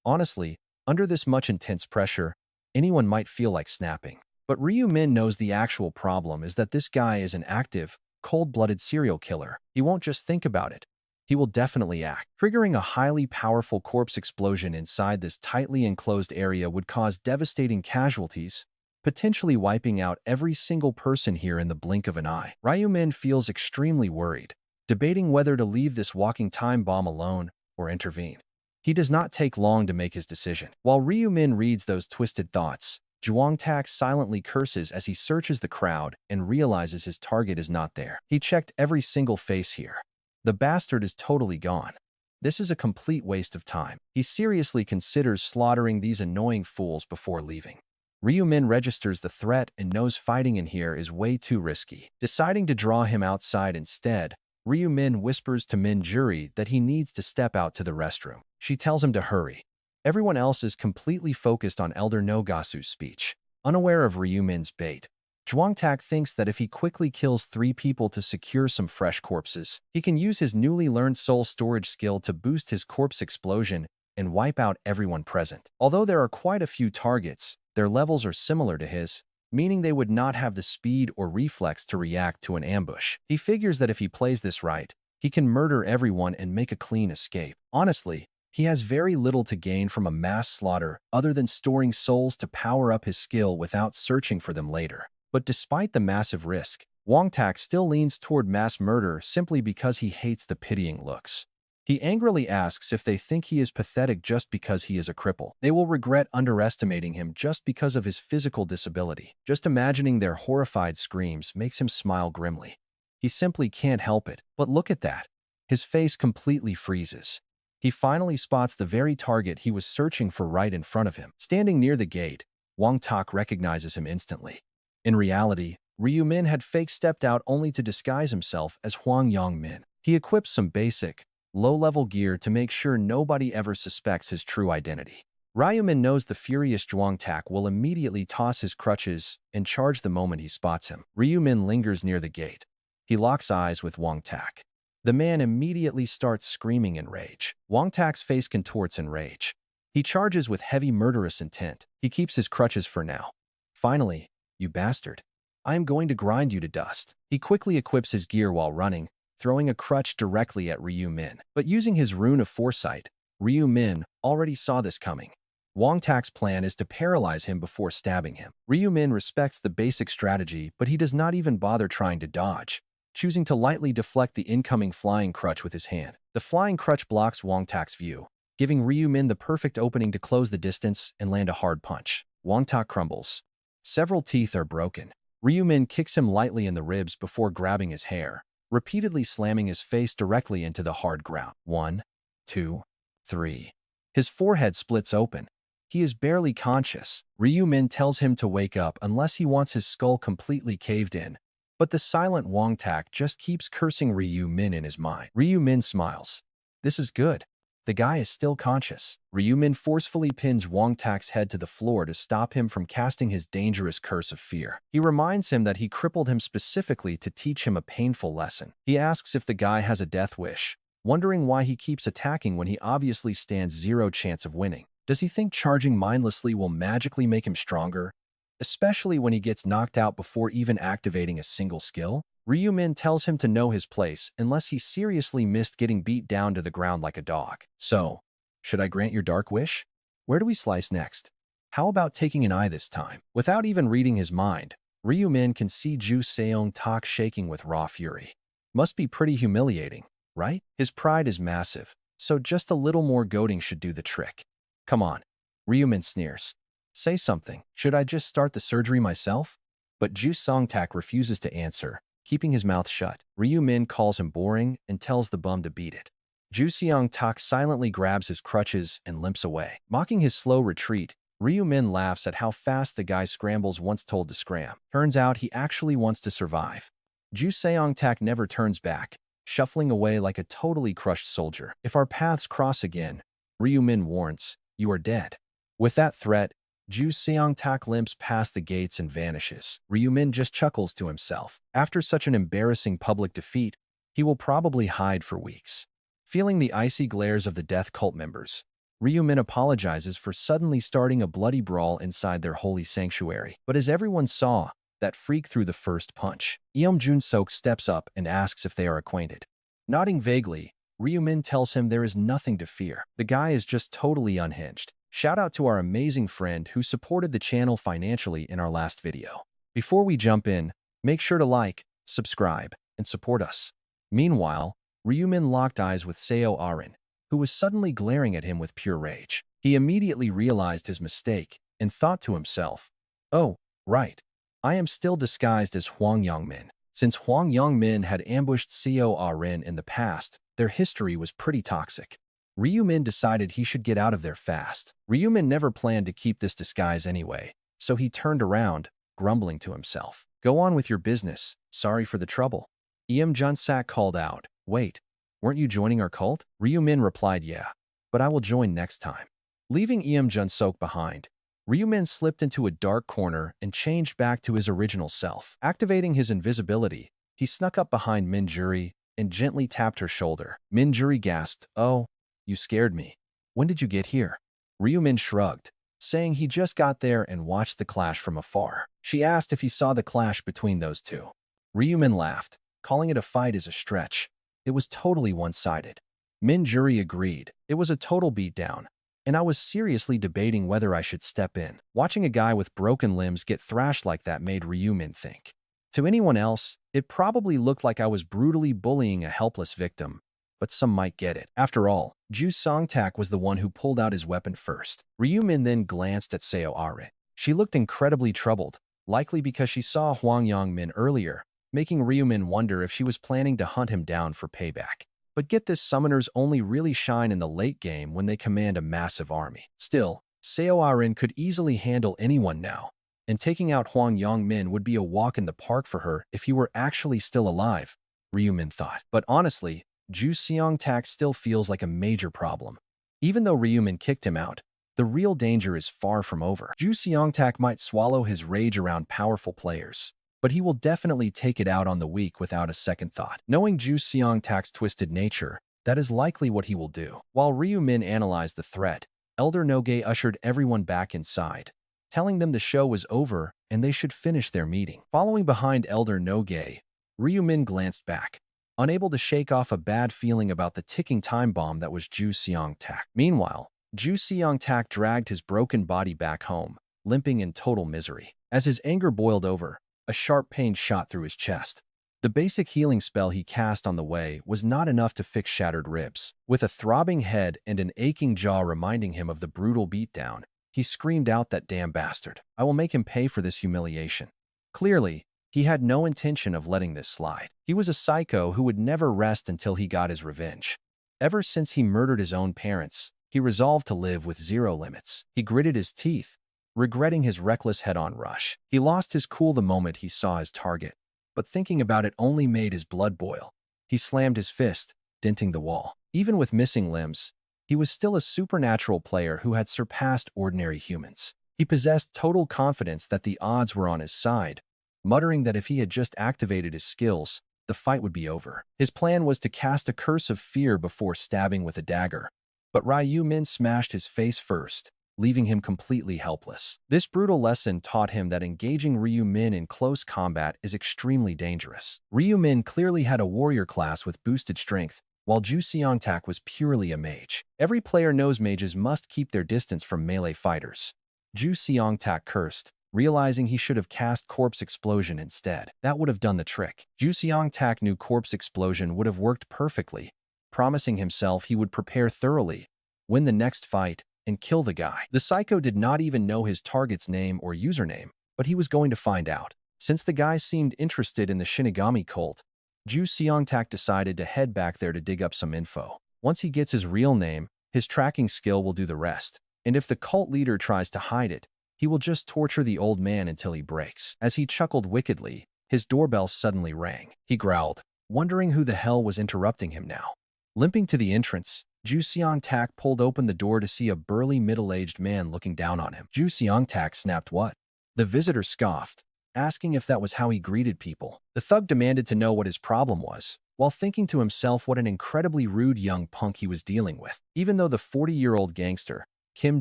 Honestly, under this much intense pressure, anyone might feel like snapping. But Ryu-min knows the actual problem is that this guy is an active, cold-blooded serial killer. He won't just think about it. He will definitely act. Triggering a highly powerful corpse explosion inside this tightly enclosed area would cause devastating casualties, potentially wiping out every single person here in the blink of an eye. Ryu-min feels extremely worried, debating whether to leave this walking time bomb alone or intervene. He does not take long to make his decision. While Ryu-min reads those twisted thoughts, Juang Tak silently curses as he searches the crowd and realizes his target is not there. He checked every single face here. The bastard is totally gone. This is a complete waste of time. He seriously considers slaughtering these annoying fools before leaving. Ryu-min registers the threat and knows fighting in here is way too risky. Deciding to draw him outside instead, Ryu Min whispers to Min Juri that he needs to step out to the restroom. She tells him to hurry. Everyone else is completely focused on Elder Nogasu's speech, unaware of Ryu Min's bait. Zhuang Tak thinks that if he quickly kills 3 people to secure some fresh corpses, he can use his newly learned soul storage skill to boost his corpse explosion and wipe out everyone present. Although there are quite a few targets, their levels are similar to his, meaning they would not have the speed or reflex to react to an ambush. He figures that if he plays this right, he can murder everyone and make a clean escape. Honestly, he has very little to gain from a mass slaughter other than storing souls to power up his skill without searching for them later. But despite the massive risk, Wang Tak still leans toward mass murder simply because he hates the pitying looks. He angrily asks if they think he is pathetic just because he is a cripple. They will regret underestimating him just because of his physical disability. Just imagining their horrified screams makes him smile grimly. He simply can't help it. But look at that. His face completely freezes. He finally spots the very target he was searching for right in front of him. Standing near the gate, Wang Tak recognizes him instantly. In reality, Ryu Min had fake-stepped out only to disguise himself as Huang Yongmin. He equips some basic, low-level gear to make sure nobody ever suspects his true identity. Ryu Min knows the furious Zhuang Tak will immediately toss his crutches and charge the moment he spots him. Ryu Min lingers near the gate. He locks eyes with Wang Tak. The man immediately starts screaming in rage. Wang Tak's face contorts in rage. He charges with heavy murderous intent. He keeps his crutches for now. Finally, "You bastard. I am going to grind you to dust." He quickly equips his gear while running, throwing a crutch directly at Ryu Min. But using his rune of foresight, Ryu Min already saw this coming. Wang Tak's plan is to paralyze him before stabbing him. Ryu Min respects the basic strategy, but he does not even bother trying to dodge, choosing to lightly deflect the incoming flying crutch with his hand. The flying crutch blocks Wang Tak's view, giving Ryu Min the perfect opening to close the distance and land a hard punch. Wang Tak crumbles. Several teeth are broken. Ryu Min kicks him lightly in the ribs before grabbing his hair, repeatedly slamming his face directly into the hard ground. 1, 2, 3. His forehead splits open. He is barely conscious. Ryu Min tells him to wake up unless he wants his skull completely caved in, but the silent Wang Tak just keeps cursing Ryu Min in his mind. Ryu Min smiles. This is good. The guy is still conscious. Ryu Min forcefully pins Wang Tak's head to the floor to stop him from casting his dangerous curse of fear. He reminds him that he crippled him specifically to teach him a painful lesson. He asks if the guy has a death wish, wondering why he keeps attacking when he obviously stands zero chance of winning. Does he think charging mindlessly will magically make him stronger, especially when he gets knocked out before even activating a single skill? Ryu Min tells him to know his place unless he seriously missed getting beat down to the ground like a dog. So, should I grant your dark wish? Where do we slice next? How about taking an eye this time? Without even reading his mind, Ryu Min can see Ju Seong Tak shaking with raw fury. Must be pretty humiliating, right? His pride is massive, so just a little more goading should do the trick. Come on. Ryu Min sneers. Say something. Should I just start the surgery myself? But Ju Seong Tak refuses to answer, keeping his mouth shut. Ryu Min calls him boring and tells the bum to beat it. Ju Seong Tak silently grabs his crutches and limps away. Mocking his slow retreat, Ryu Min laughs at how fast the guy scrambles once told to scram. Turns out he actually wants to survive. Ju Seong Tak never turns back, shuffling away like a totally crushed soldier. If our paths cross again, Ryu Min warns, you are dead. With that threat, Ju Seong Tak limps past the gates and vanishes. Ryu Min just chuckles to himself. After such an embarrassing public defeat, he will probably hide for weeks. Feeling the icy glares of the death cult members, Ryu Min apologizes for suddenly starting a bloody brawl inside their holy sanctuary. But as everyone saw, that freak threw the first punch. Eom Jun Sok steps up and asks if they are acquainted. Nodding vaguely, Ryu Min tells him there is nothing to fear. The guy is just totally unhinged. Shout out to our amazing friend who supported the channel financially in our last video. Before we jump in, make sure to like, subscribe, and support us. Meanwhile, Ryu Min locked eyes with Seo Arin, who was suddenly glaring at him with pure rage. He immediately realized his mistake and thought to himself, oh, right. I am still disguised as Huang Yongmin. Since Huang Yongmin had ambushed Seo Arin in the past, their history was pretty toxic. Ryu Min decided he should get out of there fast. Ryu Min never planned to keep this disguise anyway, so he turned around, grumbling to himself. Go on with your business. Sorry for the trouble. Eom Jun Sak called out, Wait, weren't you joining our cult? Ryu Min replied, yeah, but I will join next time. Leaving Jun Sok behind, Ryu Min slipped into a dark corner and changed back to his original self. Activating his invisibility, he snuck up behind Min Juri and gently tapped her shoulder. Min Juri gasped, oh, you scared me. When did you get here? Ryu Min shrugged, saying he just got there and watched the clash from afar. She asked if he saw the clash between those two. Ryu Min laughed, calling it a fight is a stretch. It was totally one-sided. Min Juri agreed. It was a total beatdown, and I was seriously debating whether I should step in. Watching a guy with broken limbs get thrashed like that made Ryu Min think. To anyone else, it probably looked like I was brutally bullying a helpless victim, but some might get it. After all, Ju Song-tak was the one who pulled out his weapon first. Ryu Min then glanced at Seo Arin. She looked incredibly troubled, likely because she saw Huang Yongmin earlier, making Ryu Min wonder if she was planning to hunt him down for payback. But get this, summoners only really shine in the late game when they command a massive army. Still, Seo Arin could easily handle anyone now, and taking out Huang Yongmin would be a walk in the park for her if he were actually still alive, Ryu Min thought. But honestly, Ju Seong-tak still feels like a major problem. Even though Ryu Min kicked him out, the real danger is far from over. Ju Seong-tak might swallow his rage around powerful players, but he will definitely take it out on the weak without a second thought. Knowing Ju Seong-tak's twisted nature, that is likely what he will do. While Ryu Min analyzed the threat, Elder Noge ushered everyone back inside, telling them the show was over and they should finish their meeting. Following behind Elder Noge, Ryu Min glanced back, unable to shake off a bad feeling about the ticking time bomb that was Ju Seong-tak. Meanwhile, Ju Seong-tak dragged his broken body back home, limping in total misery. As his anger boiled over, a sharp pain shot through his chest. The basic healing spell he cast on the way was not enough to fix shattered ribs. With a throbbing head and an aching jaw reminding him of the brutal beatdown, he screamed out, that damn bastard. I will make him pay for this humiliation. Clearly, he had no intention of letting this slide. He was a psycho who would never rest until he got his revenge. Ever since he murdered his own parents, he resolved to live with zero limits. He gritted his teeth, regretting his reckless head-on rush. He lost his cool the moment he saw his target, but thinking about it only made his blood boil. He slammed his fist, denting the wall. Even with missing limbs, he was still a supernatural player who had surpassed ordinary humans. He possessed total confidence that the odds were on his side, muttering that if he had just activated his skills, the fight would be over. His plan was to cast a curse of fear before stabbing with a dagger, but Ryu Min smashed his face first, leaving him completely helpless. This brutal lesson taught him that engaging Ryu Min in close combat is extremely dangerous. Ryu Min clearly had a warrior class with boosted strength, while Ju Seong-tak was purely a mage. Every player knows mages must keep their distance from melee fighters. Ju Seong-tak cursed, realizing he should have cast Corpse Explosion instead. That would have done the trick. Ju Seong-tak knew Corpse Explosion would have worked perfectly, promising himself he would prepare thoroughly, win the next fight, and kill the guy. The psycho did not even know his target's name or username, but he was going to find out. Since the guy seemed interested in the Shinigami cult, Ju Seong-tak decided to head back there to dig up some info. Once he gets his real name, his tracking skill will do the rest, and if the cult leader tries to hide it, he will just torture the old man until he breaks. As he chuckled wickedly, his doorbell suddenly rang. He growled, wondering who the hell was interrupting him now. Limping to the entrance, Ju Seong-tak pulled open the door to see a burly middle-aged man looking down on him. Ju Seong-tak snapped, what? The visitor scoffed, asking if that was how he greeted people. The thug demanded to know what his problem was, while thinking to himself what an incredibly rude young punk he was dealing with. Even though the 40-year-old gangster, Kim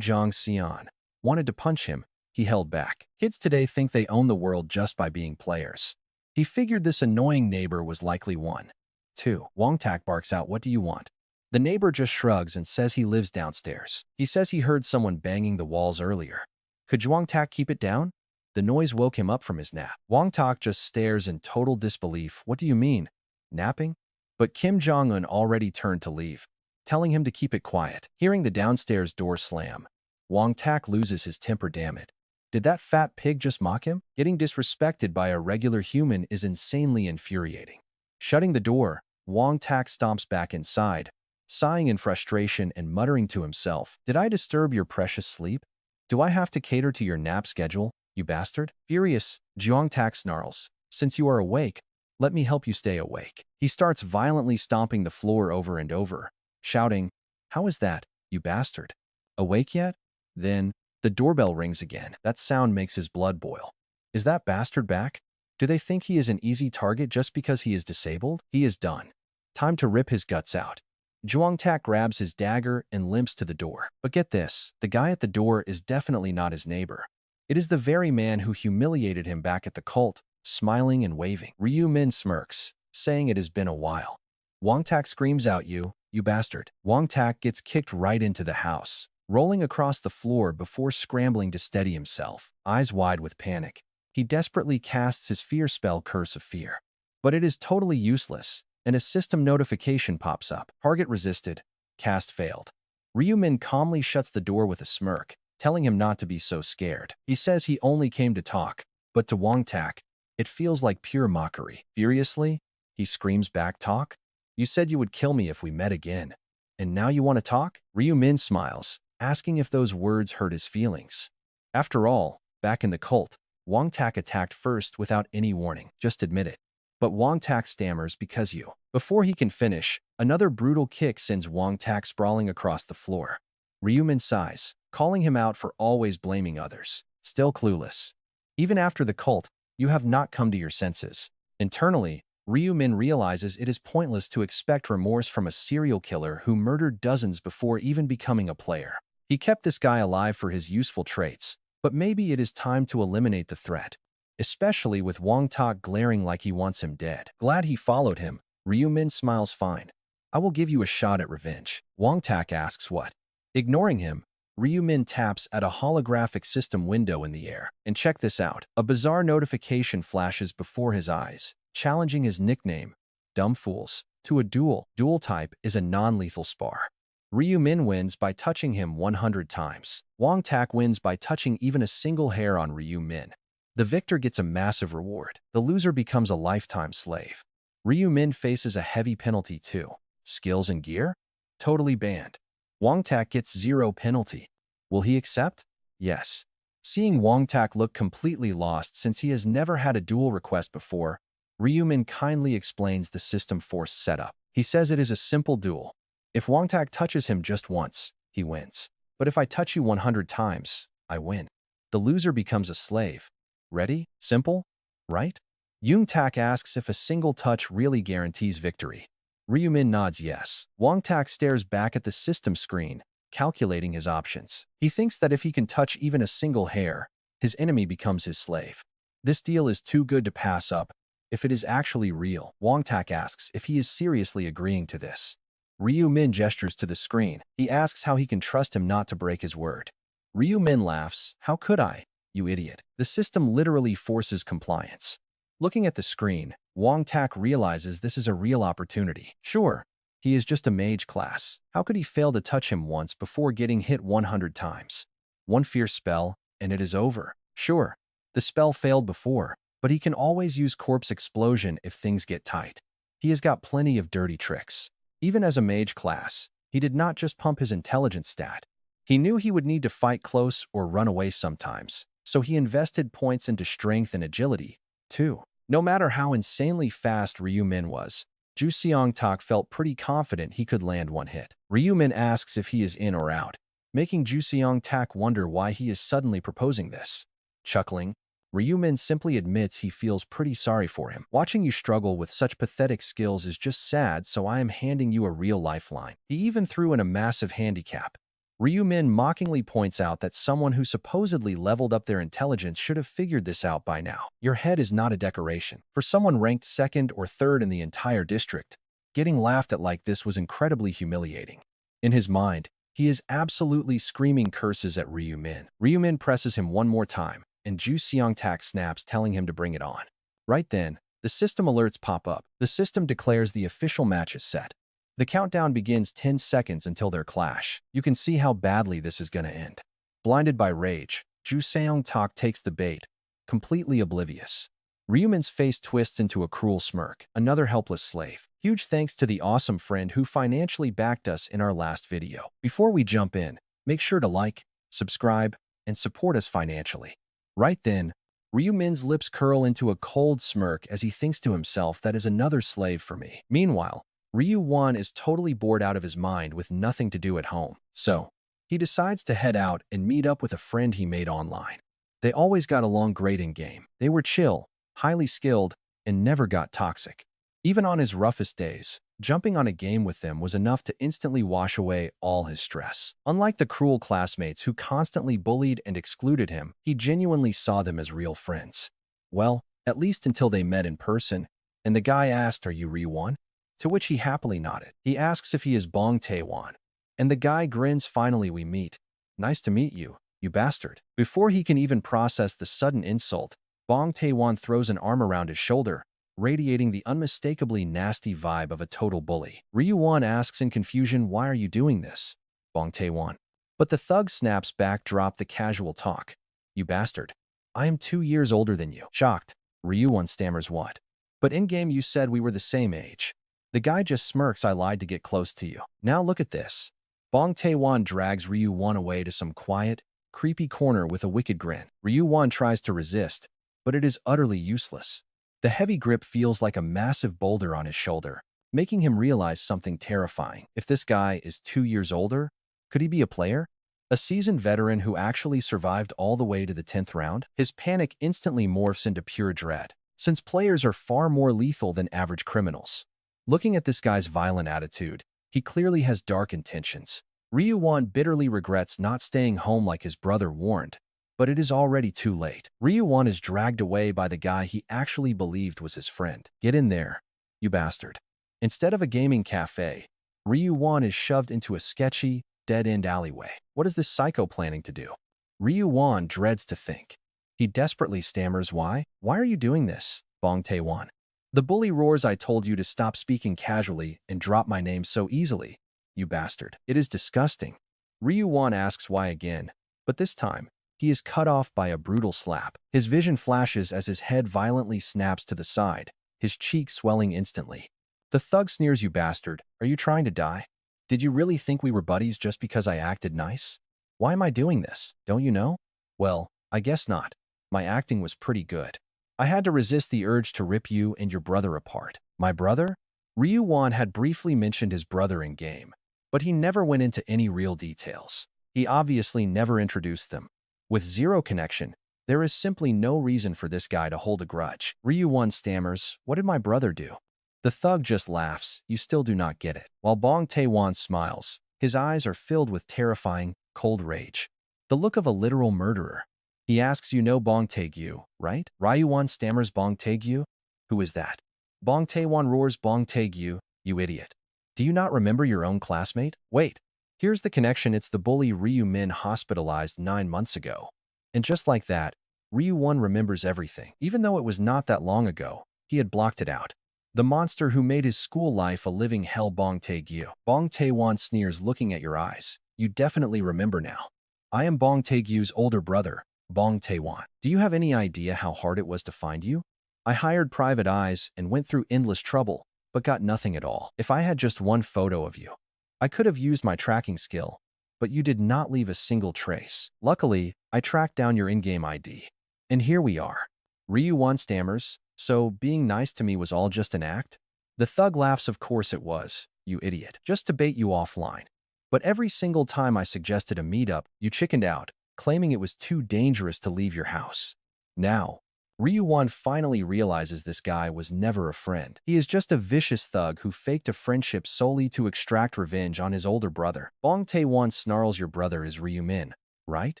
Jong-seon, wanted to punch him, he held back. Kids today think they own the world just by being players. He figured this annoying neighbor was likely one. 2. Wong-tak barks out, what do you want? The neighbor just shrugs and says he lives downstairs. He says he heard someone banging the walls earlier. Could Wong-tak keep it down? The noise woke him up from his nap. Wong-tak just stares in total disbelief. What do you mean? Napping? But Kim Jong-un already turned to leave, telling him to keep it quiet. Hearing the downstairs door slam, Wong-tak loses his temper. Damn it. Did that fat pig just mock him? Getting disrespected by a regular human is insanely infuriating. Shutting the door, Wong-tak stomps back inside, sighing in frustration and muttering to himself, did I disturb your precious sleep? Do I have to cater to your nap schedule, you bastard? Furious, Wong-tak snarls, since you are awake, Let me help you stay awake. He starts violently stomping the floor over and over, shouting, "How is that, you bastard? Awake yet?" Then, the doorbell rings again. That sound makes his blood boil. Is that bastard back? Do they think he is an easy target just because he is disabled? He is done. Time to rip his guts out. Zhuangtak grabs his dagger and limps to the door. But get this, the guy at the door is definitely not his neighbor. It is the very man who humiliated him back at the cult, smiling and waving. Ryu Min smirks, saying it has been a while. Wang Tak screams out, you bastard. Wang Tak gets kicked right into the house, rolling across the floor before scrambling to steady himself, eyes wide with panic. He desperately casts his fear spell, Curse of Fear. But it is totally useless, and a system notification pops up. Target resisted. Cast failed. Ryu Min calmly shuts the door with a smirk, telling him not to be so scared. He says he only came to talk, but to Wang Tak, it feels like pure mockery. Furiously, he screams back, "Talk? You said you would kill me if we met again. And now you want to talk?" Ryu Min smiles, asking if those words hurt his feelings. After all, back in the cult, Wang Tak attacked first without any warning. Just admit it. But Wang Tak stammers because you. Before he can finish, another brutal kick sends Wang Tak sprawling across the floor. Ryu Min sighs, calling him out for always blaming others. Still clueless. Even after the cult, you have not come to your senses. Internally, Ryu Min realizes it is pointless to expect remorse from a serial killer who murdered dozens before even becoming a player. He kept this guy alive for his useful traits, but maybe it is time to eliminate the threat, especially with Wang Tak glaring like he wants him dead. Glad he followed him, Ryu Min smiles. Fine. I will give you a shot at revenge. Wang Tak asks what. Ignoring him, Ryu Min taps at a holographic system window in the air. And check this out. A bizarre notification flashes before his eyes, challenging his nickname, Dumb Fools, to a duel. Duel type is a non-lethal spar. Ryu Min wins by touching him 100 times. Wang Tak wins by touching even a single hair on Ryu Min. The victor gets a massive reward. The loser becomes a lifetime slave. Ryu Min faces a heavy penalty too. Skills and gear? Totally banned. Wang Tak gets 0 penalty. Will he accept? Yes. Seeing Wang Tak look completely lost since he has never had a duel request before, Ryu Min kindly explains the system force setup. He says it is a simple duel. If Wang Tak touches him just once, he wins. But if I touch you 100 times, I win. The loser becomes a slave. Ready? Simple? Right? Yung Tak asks if a single touch really guarantees victory. Ryu Min nods yes. Wang Tak stares back at the system screen, calculating his options. He thinks that if he can touch even a single hair, his enemy becomes his slave. This deal is too good to pass up. If it is actually real, Wang Tak asks if he is seriously agreeing to this. Ryu Min gestures to the screen. He asks how he can trust him not to break his word. Ryu Min laughs. How could I, you idiot? The system literally forces compliance. Looking at the screen, Wang Tak realizes this is a real opportunity. Sure, he is just a mage class. How could he fail to touch him once before getting hit 100 times? One fierce spell, and it is over. Sure, the spell failed before, but he can always use Corpse Explosion if things get tight. He has got plenty of dirty tricks. Even as a mage class, he did not just pump his intelligence stat. He knew he would need to fight close or run away sometimes, so he invested points into strength and agility, too. No matter how insanely fast Ryu Min was, Ju Seong Tak felt pretty confident he could land one hit. Ryu Min asks if he is in or out, making Ju Seong Tak wonder why he is suddenly proposing this. Chuckling, Ryu Min simply admits he feels pretty sorry for him. Watching you struggle with such pathetic skills is just sad, so I am handing you a real lifeline. He even threw in a massive handicap. Ryu Min mockingly points out that someone who supposedly leveled up their intelligence should have figured this out by now. Your head is not a decoration. For someone ranked 2nd or 3rd in the entire district, getting laughed at like this was incredibly humiliating. In his mind, he is absolutely screaming curses at Ryu Min. Ryu Min presses him one more time, and Ju Seong Tak snaps, telling him to bring it on. Right then, the system alerts pop up. The system declares the official match is set. The countdown begins 10 seconds until their clash. You can see how badly this is going to end. Blinded by rage, Ju Seong Tak takes the bait, completely oblivious. Ryu Min's face twists into a cruel smirk. Another helpless slave. Huge thanks to the awesome friend who financially backed us in our last video. Before we jump in, make sure to like, subscribe, and support us financially. Right then, Ryu Min's lips curl into a cold smirk as he thinks to himself, that is another slave for me. Meanwhile, Ryu Won is totally bored out of his mind with nothing to do at home. So, he decides to head out and meet up with a friend he made online. They always got along great in-game. They were chill, highly skilled, and never got toxic. Even on his roughest days, jumping on a game with them was enough to instantly wash away all his stress. Unlike the cruel classmates who constantly bullied and excluded him, he genuinely saw them as real friends. Well, at least until they met in person, and the guy asked, "Are you Ryu-won?" To which he happily nodded. He asks if he is Bong Tae-won, and the guy grins. "Finally we meet. Nice to meet you, you bastard." Before he can even process the sudden insult, Bong Tae-won throws an arm around his shoulder, radiating the unmistakably nasty vibe of a total bully. Ryu-won asks in confusion, "Why are you doing this, Bong Tae-won?" But the thug snaps back, "Drop the casual talk, you bastard. I am 2 years older than you." Shocked, Ryu-won stammers, "What? But in-game you said we were the same age." The guy just smirks, "I lied to get close to you. Now look at this." Bong Tae-won drags Ryu-won away to some quiet, creepy corner with a wicked grin. Ryu-won tries to resist, but it is utterly useless. The heavy grip feels like a massive boulder on his shoulder, making him realize something terrifying. If this guy is 2 years older, could he be a player? A seasoned veteran who actually survived all the way to the 10th round? His panic instantly morphs into pure dread, since players are far more lethal than average criminals. Looking at this guy's violent attitude, he clearly has dark intentions. Ryu-won bitterly regrets not staying home like his brother warned, but it is already too late. Ryu-won is dragged away by the guy he actually believed was his friend. "Get in there, you bastard." Instead of a gaming cafe, Ryu-won is shoved into a sketchy, dead-end alleyway. What is this psycho planning to do? Ryu-won dreads to think. He desperately stammers, "Why? Why are you doing this, Bong Tae-won?" The bully roars, "I told you to stop speaking casually and drop my name so easily, you bastard. It is disgusting." Ryu-won asks why again, but this time, he is cut off by a brutal slap. His vision flashes as his head violently snaps to the side, his cheek swelling instantly. The thug sneers, "You bastard, are you trying to die? Did you really think we were buddies just because I acted nice? Why am I doing this? Don't you know?" "Well, I guess not. My acting was pretty good. I had to resist the urge to rip you and your brother apart." "My brother?" Ryu-won had briefly mentioned his brother in game, but he never went into any real details. He obviously never introduced them. With zero connection, there is simply no reason for this guy to hold a grudge. Ryu-won stammers, "What did my brother do?" The thug just laughs, "You still do not get it." While Bong Tae-won smiles, his eyes are filled with terrifying, cold rage. The look of a literal murderer. He asks, "You know Bong Tae-gyu, right?" Ryu-won stammers, "Bong Tae-gyu? Who is that?" Bong Tae-won roars, "Bong Tae-gyu, you idiot. Do you not remember your own classmate? Wait. Here's the connection. It's the bully Ryu Min hospitalized 9 months ago." And just like that, Ryu-won remembers everything. Even though it was not that long ago, he had blocked it out. The monster who made his school life a living hell, Bong Tae-gyu. Bong Tae-won sneers, looking at your eyes. "You definitely remember now. I am Bong Tae-gyu's older brother, Bong Tae-won. Do you have any idea how hard it was to find you? I hired private eyes and went through endless trouble, but got nothing at all. If I had just one photo of you, I could have used my tracking skill, but you did not leave a single trace. Luckily, I tracked down your in-game ID. And here we are." Ryu-won stammers, "So being nice to me was all just an act?" The thug laughs, "Of course it was, you idiot. Just to bait you offline. But every single time I suggested a meetup, you chickened out, claiming it was too dangerous to leave your house." Now, Ryu-won finally realizes this guy was never a friend. He is just a vicious thug who faked a friendship solely to extract revenge on his older brother. Bong Tae-won snarls, "Your brother is Ryu Min, right?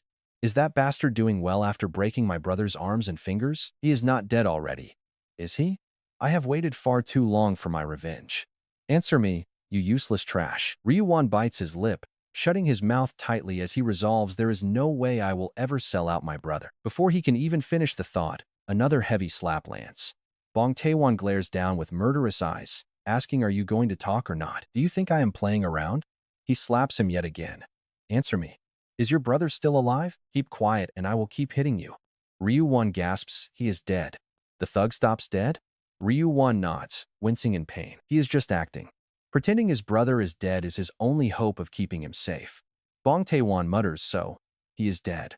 Is that bastard doing well after breaking my brother's arms and fingers? He is not dead already, is he? I have waited far too long for my revenge. Answer me, you useless trash." Ryu-won bites his lip, shutting his mouth tightly as he resolves, there is no way I will ever sell out my brother. Before he can even finish the thought, another heavy slap lands. Bong Tae-won glares down with murderous eyes, asking, "Are you going to talk or not? Do you think I am playing around?" He slaps him yet again. "Answer me. Is your brother still alive? Keep quiet and I will keep hitting you." Ryu-won gasps, "He is dead." The thug stops dead? Ryu-won nods, wincing in pain. He is just acting. Pretending his brother is dead is his only hope of keeping him safe. Bong Tae-won mutters, "So, he is dead.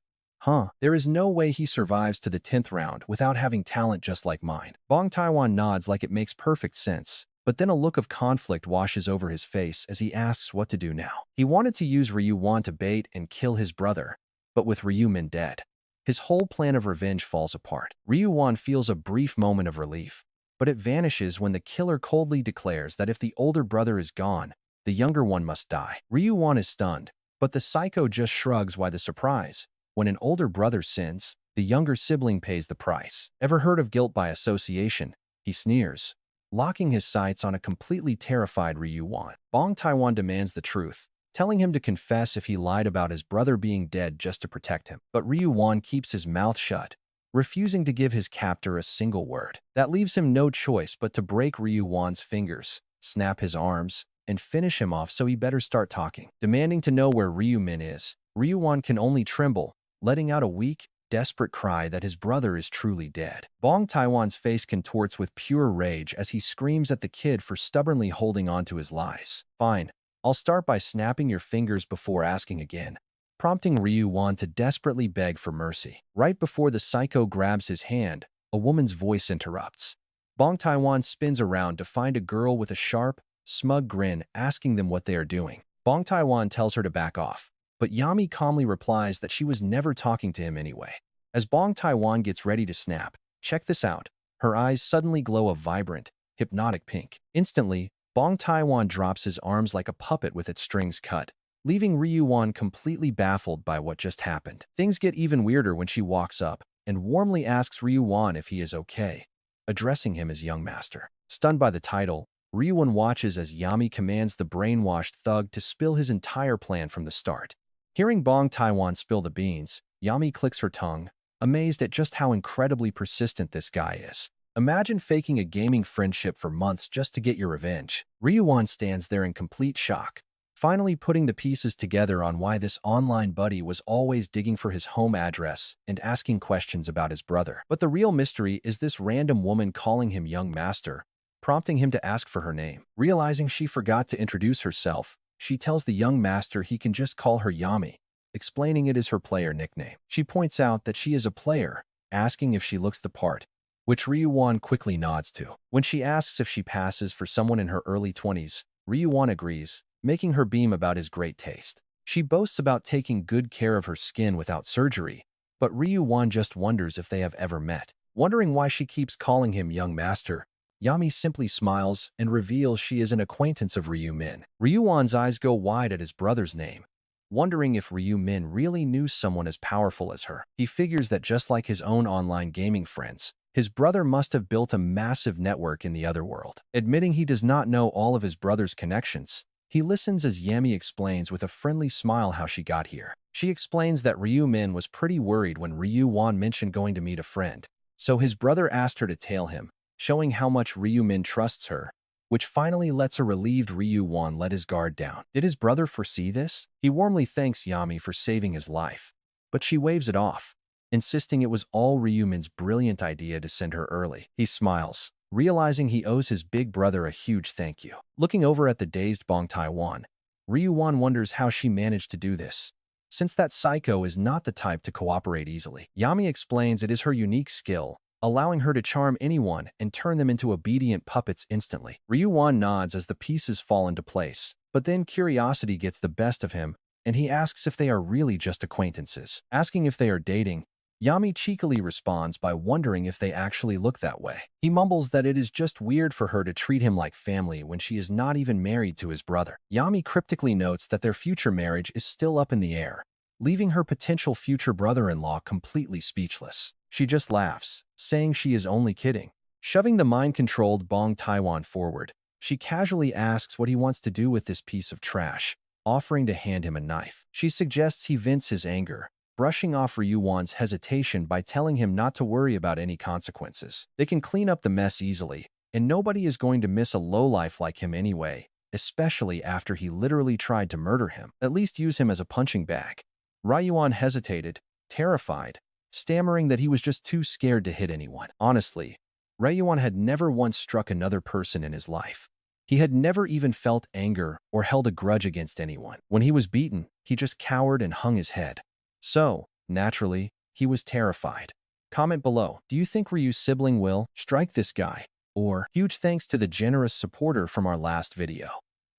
There is no way he survives to the 10th round without having talent just like mine. Bong Taiwan nods like it makes perfect sense, but then a look of conflict washes over his face as he asks what to do now. He wanted to use Ryu Wan to bait and kill his brother, but with Ryu Min dead, his whole plan of revenge falls apart. Ryu Wan feels a brief moment of relief, but it vanishes when the killer coldly declares that if the older brother is gone, the younger one must die. Ryu Wan is stunned, but the psycho just shrugs. Why the surprise? When an older brother sins, the younger sibling pays the price. Ever heard of guilt by association? He sneers, locking his sights on a completely terrified Ryu Wan. Bong Taiwan demands the truth, telling him to confess if he lied about his brother being dead just to protect him. But Ryu Wan keeps his mouth shut, refusing to give his captor a single word. That leaves him no choice but to break Ryu Wan's fingers, snap his arms, and finish him off, so he better start talking. Demanding to know where Ryu Min is, Ryu Wan can only tremble, letting out a weak, desperate cry that his brother is truly dead. Bong Taiwan's face contorts with pure rage as he screams at the kid for stubbornly holding on to his lies. Fine, I'll start by snapping your fingers before asking again, prompting Ryu Wan to desperately beg for mercy. Right before the psycho grabs his hand, a woman's voice interrupts. Bong Taiwan spins around to find a girl with a sharp, smug grin asking them what they are doing. Bong Taiwan tells her to back off, but Yami calmly replies that she was never talking to him anyway. As Bong Taiwan gets ready to snap, check this out, her eyes suddenly glow a vibrant, hypnotic pink. Instantly, Bong Taiwan drops his arms like a puppet with its strings cut, leaving Ryu Wan completely baffled by what just happened. Things get even weirder when she walks up and warmly asks Ryu Wan if he is okay, addressing him as young master. Stunned by the title, Ryu Wan watches as Yami commands the brainwashed thug to spill his entire plan from the start. Hearing Bong Taiwan spill the beans, Yami clicks her tongue, amazed at just how incredibly persistent this guy is. Imagine faking a gaming friendship for months just to get your revenge. Ryu Wan stands there in complete shock, finally putting the pieces together on why this online buddy was always digging for his home address and asking questions about his brother. But the real mystery is this random woman calling him young master, prompting him to ask for her name. Realizing she forgot to introduce herself, she tells the young master he can just call her Yami, explaining it is her player nickname. She points out that she is a player, asking if she looks the part, which Ryu Wan quickly nods to. When she asks if she passes for someone in her early 20s, Ryu Wan agrees, making her beam about his great taste. She boasts about taking good care of her skin without surgery, but Ryu Wan just wonders if they have ever met. Wondering why she keeps calling him young master, Yami simply smiles and reveals she is an acquaintance of Ryu Min. Ryu Wan's eyes go wide at his brother's name, wondering if Ryu Min really knew someone as powerful as her. He figures that just like his own online gaming friends, his brother must have built a massive network in the other world. Admitting he does not know all of his brother's connections, he listens as Yami explains with a friendly smile how she got here. She explains that Ryu Min was pretty worried when Ryu Wan mentioned going to meet a friend, so his brother asked her to tail him, showing how much Ryu Min trusts her, which finally lets a relieved Ryu Wan let his guard down. Did his brother foresee this? He warmly thanks Yami for saving his life, but she waves it off, insisting it was all Ryu Min's brilliant idea to send her early. He smiles, realizing he owes his big brother a huge thank you. Looking over at the dazed Bong Taiwan, Ryu Wan wonders how she managed to do this, since that psycho is not the type to cooperate easily. Yami explains it is her unique skill, allowing her to charm anyone and turn them into obedient puppets instantly. Ryu Wan nods as the pieces fall into place, but then curiosity gets the best of him, and he asks if they are really just acquaintances. Asking if they are dating, Yami cheekily responds by wondering if they actually look that way. He mumbles that it is just weird for her to treat him like family when she is not even married to his brother. Yami cryptically notes that their future marriage is still up in the air, leaving her potential future brother-in-law completely speechless. She just laughs, saying she is only kidding. Shoving the mind-controlled Bong Taiwan forward, she casually asks what he wants to do with this piece of trash, offering to hand him a knife. She suggests he vents his anger, brushing off Ryu Wan's hesitation by telling him not to worry about any consequences. They can clean up the mess easily, and nobody is going to miss a lowlife like him anyway, especially after he literally tried to murder him. At least use him as a punching bag. Ryu Wan hesitated, terrified, stammering that he was just too scared to hit anyone. Honestly, Ryu Wan had never once struck another person in his life. He had never even felt anger or held a grudge against anyone. When he was beaten, he just cowered and hung his head. So, Naturally, he was terrified. Comment below, do you think Ryu's sibling will strike this guy? Or, huge thanks to the generous supporter from our last video.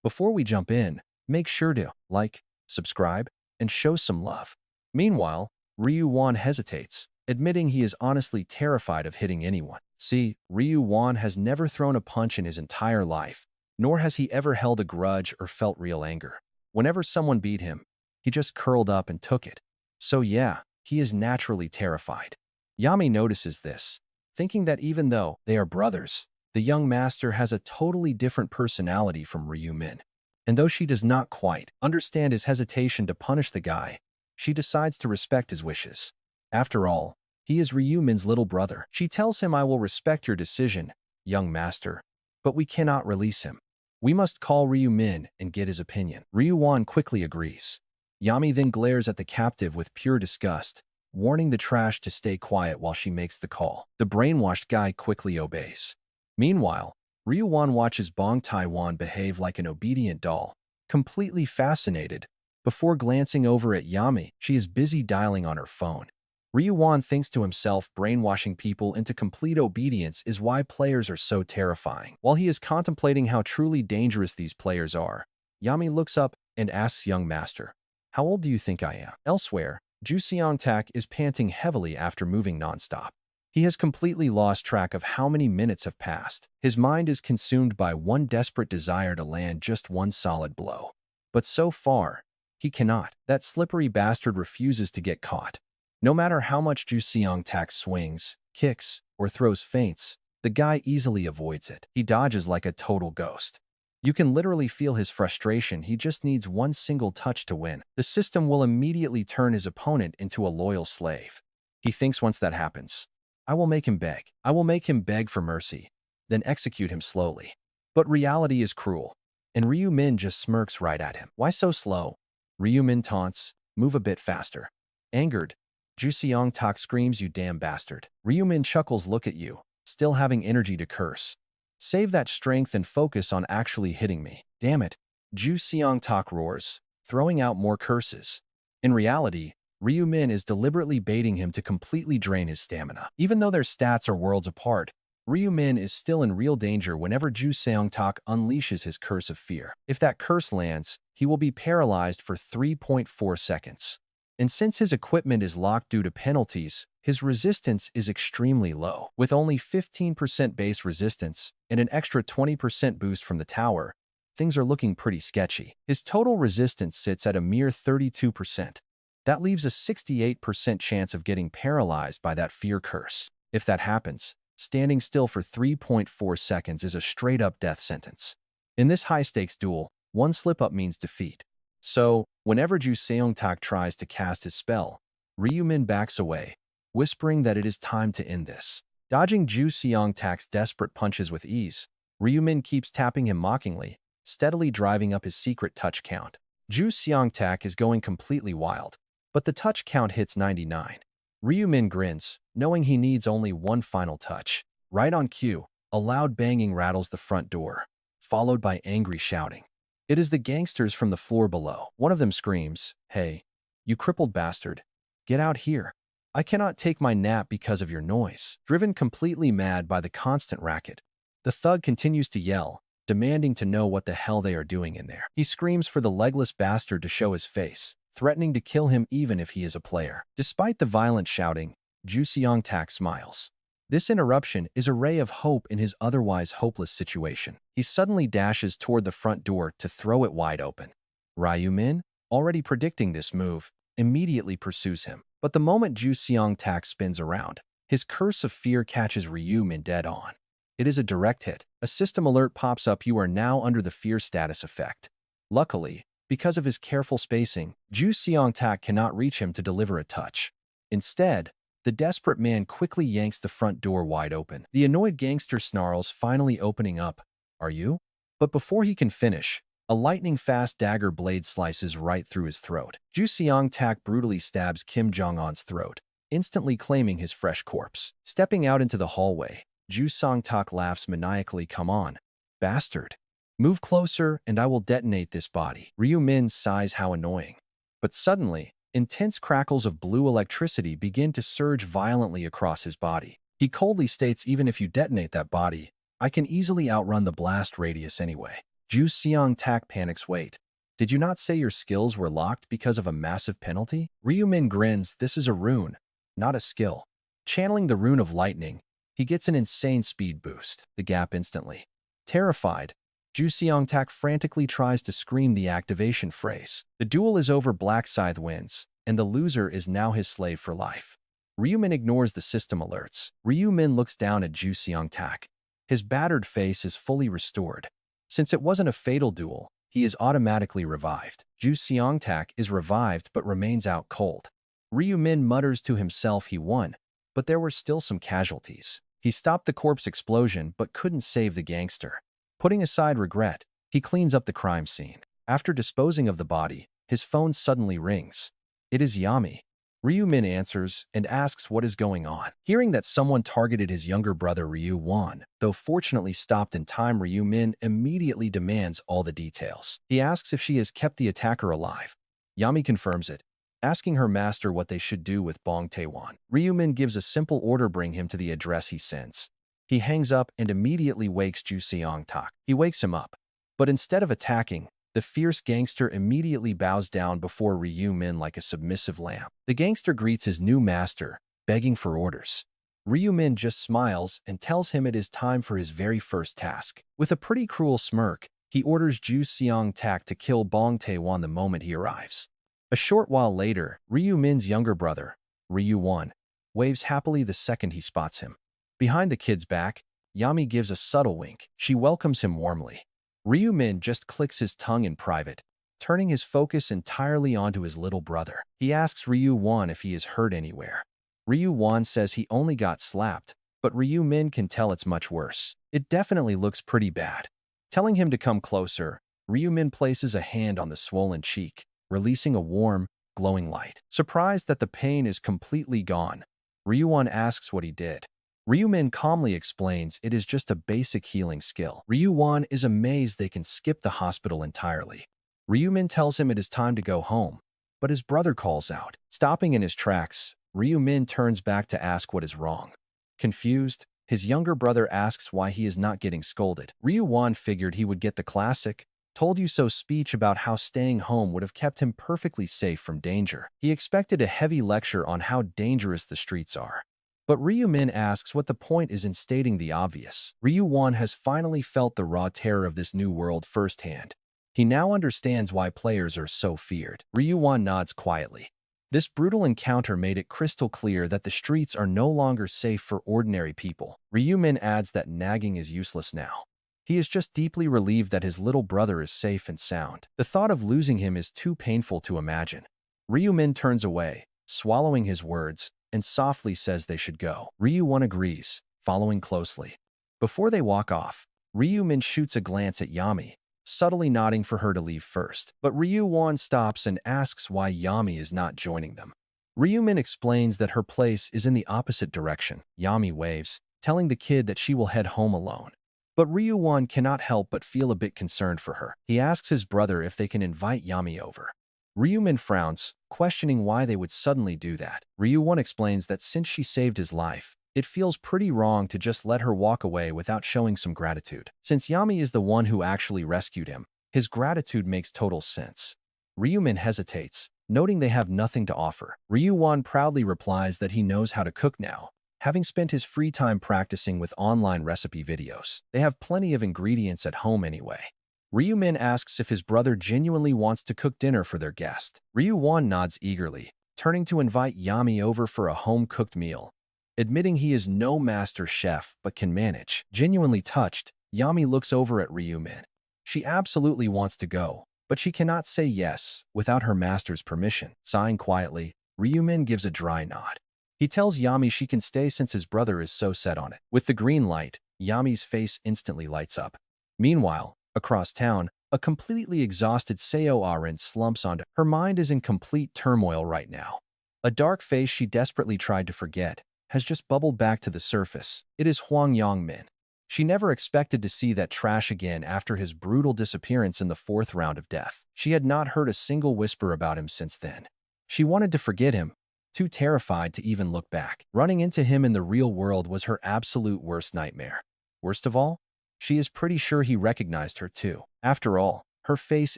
Before we jump in, make sure to like, subscribe, and show some love. Meanwhile, Ryu Wan hesitates, admitting he is honestly terrified of hitting anyone. See, Ryu Wan has never thrown a punch in his entire life, nor has he ever held a grudge or felt real anger. Whenever someone beat him, he just curled up and took it. So yeah, he is naturally terrified. Yami notices this, thinking that even though they are brothers, the young master has a totally different personality from Ryu Min. And though she does not quite understand his hesitation to punish the guy, she decides to respect his wishes. After all, he is Ryu Min's little brother. She tells him, I will respect your decision, young master, but we cannot release him. We must call Ryu Min and get his opinion. Ryu Wan quickly agrees. Yami then glares at the captive with pure disgust, warning the trash to stay quiet while she makes the call. The brainwashed guy quickly obeys. Meanwhile, Ryu Wan watches Bong Tai-wan behave like an obedient doll, completely fascinated. Before glancing over at Yami, she is busy dialing on her phone. Ryu Wan thinks to himself, brainwashing people into complete obedience is why players are so terrifying. While he is contemplating how truly dangerous these players are, Yami looks up and asks young master, how old do you think I am? Elsewhere, Ju Seong-tak is panting heavily after moving nonstop. He has completely lost track of how many minutes have passed. His mind is consumed by one desperate desire to land just one solid blow. But so far, he cannot. That slippery bastard refuses to get caught. No matter how much Ju Seong-tak swings, kicks, or throws feints, the guy easily avoids it. He dodges like a total ghost. You can literally feel his frustration. He just needs one single touch to win. The system will immediately turn his opponent into a loyal slave. He thinks once that happens, I will make him beg. I will make him beg for mercy, then execute him slowly. But reality is cruel, and Ryu Min just smirks right at him. Why so slow? Ryu Min taunts, move a bit faster. Angered, Ju Seong-tak screams, you damn bastard. Ryu Min chuckles, look at you, still having energy to curse. Save that strength and focus on actually hitting me. Damn it, Ju Seong-tak roars, throwing out more curses. In reality, Ryu Min is deliberately baiting him to completely drain his stamina. Even though their stats are worlds apart, Ryu Min is still in real danger whenever Ju Seong-tak unleashes his curse of fear. If that curse lands, he will be paralyzed for 3.4 seconds. And since his equipment is locked due to penalties, his resistance is extremely low. With only 15% base resistance and an extra 20% boost from the tower, things are looking pretty sketchy. His total resistance sits at a mere 32%. That leaves a 68% chance of getting paralyzed by that fear curse. If that happens, standing still for 3.4 seconds is a straight-up death sentence. In this high-stakes duel, one slip-up means defeat. So, whenever Ju Seong-tak tries to cast his spell, Ryu Min backs away, whispering that it is time to end this. Dodging Ju Seong-tak's desperate punches with ease, Ryu Min keeps tapping him mockingly, steadily driving up his secret touch count. Ju Seong-tak is going completely wild, but the touch count hits 99. Ryu Min grins, knowing he needs only one final touch. Right on cue, a loud banging rattles the front door, followed by angry shouting. It is the gangsters from the floor below. One of them screams, hey, you crippled bastard, get out here. I cannot take my nap because of your noise. Driven completely mad by the constant racket, the thug continues to yell, demanding to know what the hell they are doing in there. He screams for the legless bastard to show his face, threatening to kill him even if he is a player. Despite the violent shouting, Ju Seong-tak smiles. This interruption is a ray of hope in his otherwise hopeless situation. He suddenly dashes toward the front door to throw it wide open. Ryu Min, already predicting this move, immediately pursues him. But the moment Ju Seong-tak spins around, his curse of fear catches Ryu Min dead on. It is a direct hit. A system alert pops up, you are now under the fear status effect. Luckily, because of his careful spacing, Ju Seong-tak cannot reach him to deliver a touch. Instead, the desperate man quickly yanks the front door wide open. The annoyed gangster snarls, finally opening up, are you? But before he can finish, a lightning-fast dagger blade slices right through his throat. Ju Seong-tak brutally stabs Kim Jong-un's throat, instantly claiming his fresh corpse. Stepping out into the hallway, Ju Seong-tak laughs maniacally, come on, bastard. Move closer and I will detonate this body. Ryu Min sighs, how annoying. But suddenly, Intense crackles of blue electricity begin to surge violently across his body. He coldly states, even if you detonate that body, I can easily outrun the blast radius anyway. Ju Seong-tak panics. Wait, did you not say your skills were locked because of a massive penalty? Ryu-min grins. This is a rune, not a skill. Channeling the rune of lightning, he gets an insane speed boost. The gap instantly. Terrified, Ju Seong-tak frantically tries to scream the activation phrase. The duel is over. Black Scythe wins, and the loser is now his slave for life. Ryu-min ignores the system alerts. Ryu-min looks down at Ju Seong-tak. His battered face is fully restored. Since it wasn't a fatal duel, he is automatically revived. Ju Seong-tak is revived but remains out cold. Ryu-min mutters to himself he won, but there were still some casualties. He stopped the corpse explosion but couldn't save the gangster. Putting aside regret, he cleans up the crime scene. After disposing of the body, his phone suddenly rings. It is Yami. Ryu-min answers and asks what is going on. Hearing that someone targeted his younger brother Ryu-won, though fortunately stopped in time, Ryu-min immediately demands all the details. He asks if she has kept the attacker alive. Yami confirms it, asking her master what they should do with Bong Tae-won. Ryu-min gives a simple order: bring him to the address he sends. He hangs up and immediately wakes Ju Seong-tak. He wakes him up, but instead of attacking, the fierce gangster immediately bows down before Ryu-min like a submissive lamb. The gangster greets his new master, begging for orders. Ryu-min just smiles and tells him it is time for his very first task. With a pretty cruel smirk, he orders Ju Seong-tak to kill Bong Tae-won the moment he arrives. A short while later, Ryu-min's younger brother, Ryu-won, waves happily the second he spots him. Behind the kid's back, Yami gives a subtle wink. She welcomes him warmly. Ryu-min just clicks his tongue in private, turning his focus entirely onto his little brother. He asks Ryu-won if he is hurt anywhere. Ryu-won says he only got slapped, but Ryu-min can tell it's much worse. It definitely looks pretty bad. Telling him to come closer, Ryu-min places a hand on the swollen cheek, releasing a warm, glowing light. Surprised that the pain is completely gone, Ryu-won asks what he did. Ryu-min calmly explains it is just a basic healing skill. Ryu-won is amazed they can skip the hospital entirely. Ryu-min tells him it is time to go home, but his brother calls out. Stopping in his tracks, Ryu-min turns back to ask what is wrong. Confused, his younger brother asks why he is not getting scolded. Ryu-won figured he would get the classic, told you so speech about how staying home would have kept him perfectly safe from danger. He expected a heavy lecture on how dangerous the streets are. But Ryu-min asks what the point is in stating the obvious. Ryu-won has finally felt the raw terror of this new world firsthand. He now understands why players are so feared. Ryu-won nods quietly. This brutal encounter made it crystal clear that the streets are no longer safe for ordinary people. Ryu-min adds that nagging is useless now. He is just deeply relieved that his little brother is safe and sound. The thought of losing him is too painful to imagine. Ryu-min turns away, swallowing his words, and softly says they should go. Ryu-won agrees, following closely. Before they walk off, Ryu-min shoots a glance at Yami, subtly nodding for her to leave first. But Ryu-won stops and asks why Yami is not joining them. Ryu-min explains that her place is in the opposite direction. Yami waves, telling the kid that she will head home alone. But Ryu-won cannot help but feel a bit concerned for her. He asks his brother if they can invite Yami over. Ryu-min frowns, questioning why they would suddenly do that. Ryu-won explains that since she saved his life, it feels pretty wrong to just let her walk away without showing some gratitude. Since Yami is the one who actually rescued him, his gratitude makes total sense. Ryu-min hesitates, noting they have nothing to offer. Ryu-won proudly replies that he knows how to cook now, having spent his free time practicing with online recipe videos. They have plenty of ingredients at home anyway. Ryu-min asks if his brother genuinely wants to cook dinner for their guest. Ryu-won nods eagerly, turning to invite Yami over for a home-cooked meal. Admitting he is no master chef but can manage. Genuinely touched, Yami looks over at Ryu-min. She absolutely wants to go, but she cannot say yes without her master's permission. Sighing quietly, Ryu-min gives a dry nod. He tells Yami she can stay since his brother is so set on it. With the green light, Yami's face instantly lights up. Meanwhile, across town, a completely exhausted Seo Arin slumps onto her. Mind is in complete turmoil right now. A dark face she desperately tried to forget has just bubbled back to the surface. It is Hwang Yong-min. She never expected to see that trash again after his brutal disappearance in the 4th round of death. She had not heard a single whisper about him since then. She wanted to forget him, too terrified to even look back. Running into him in the real world was her absolute worst nightmare. Worst of all, she is pretty sure he recognized her too. After all, her face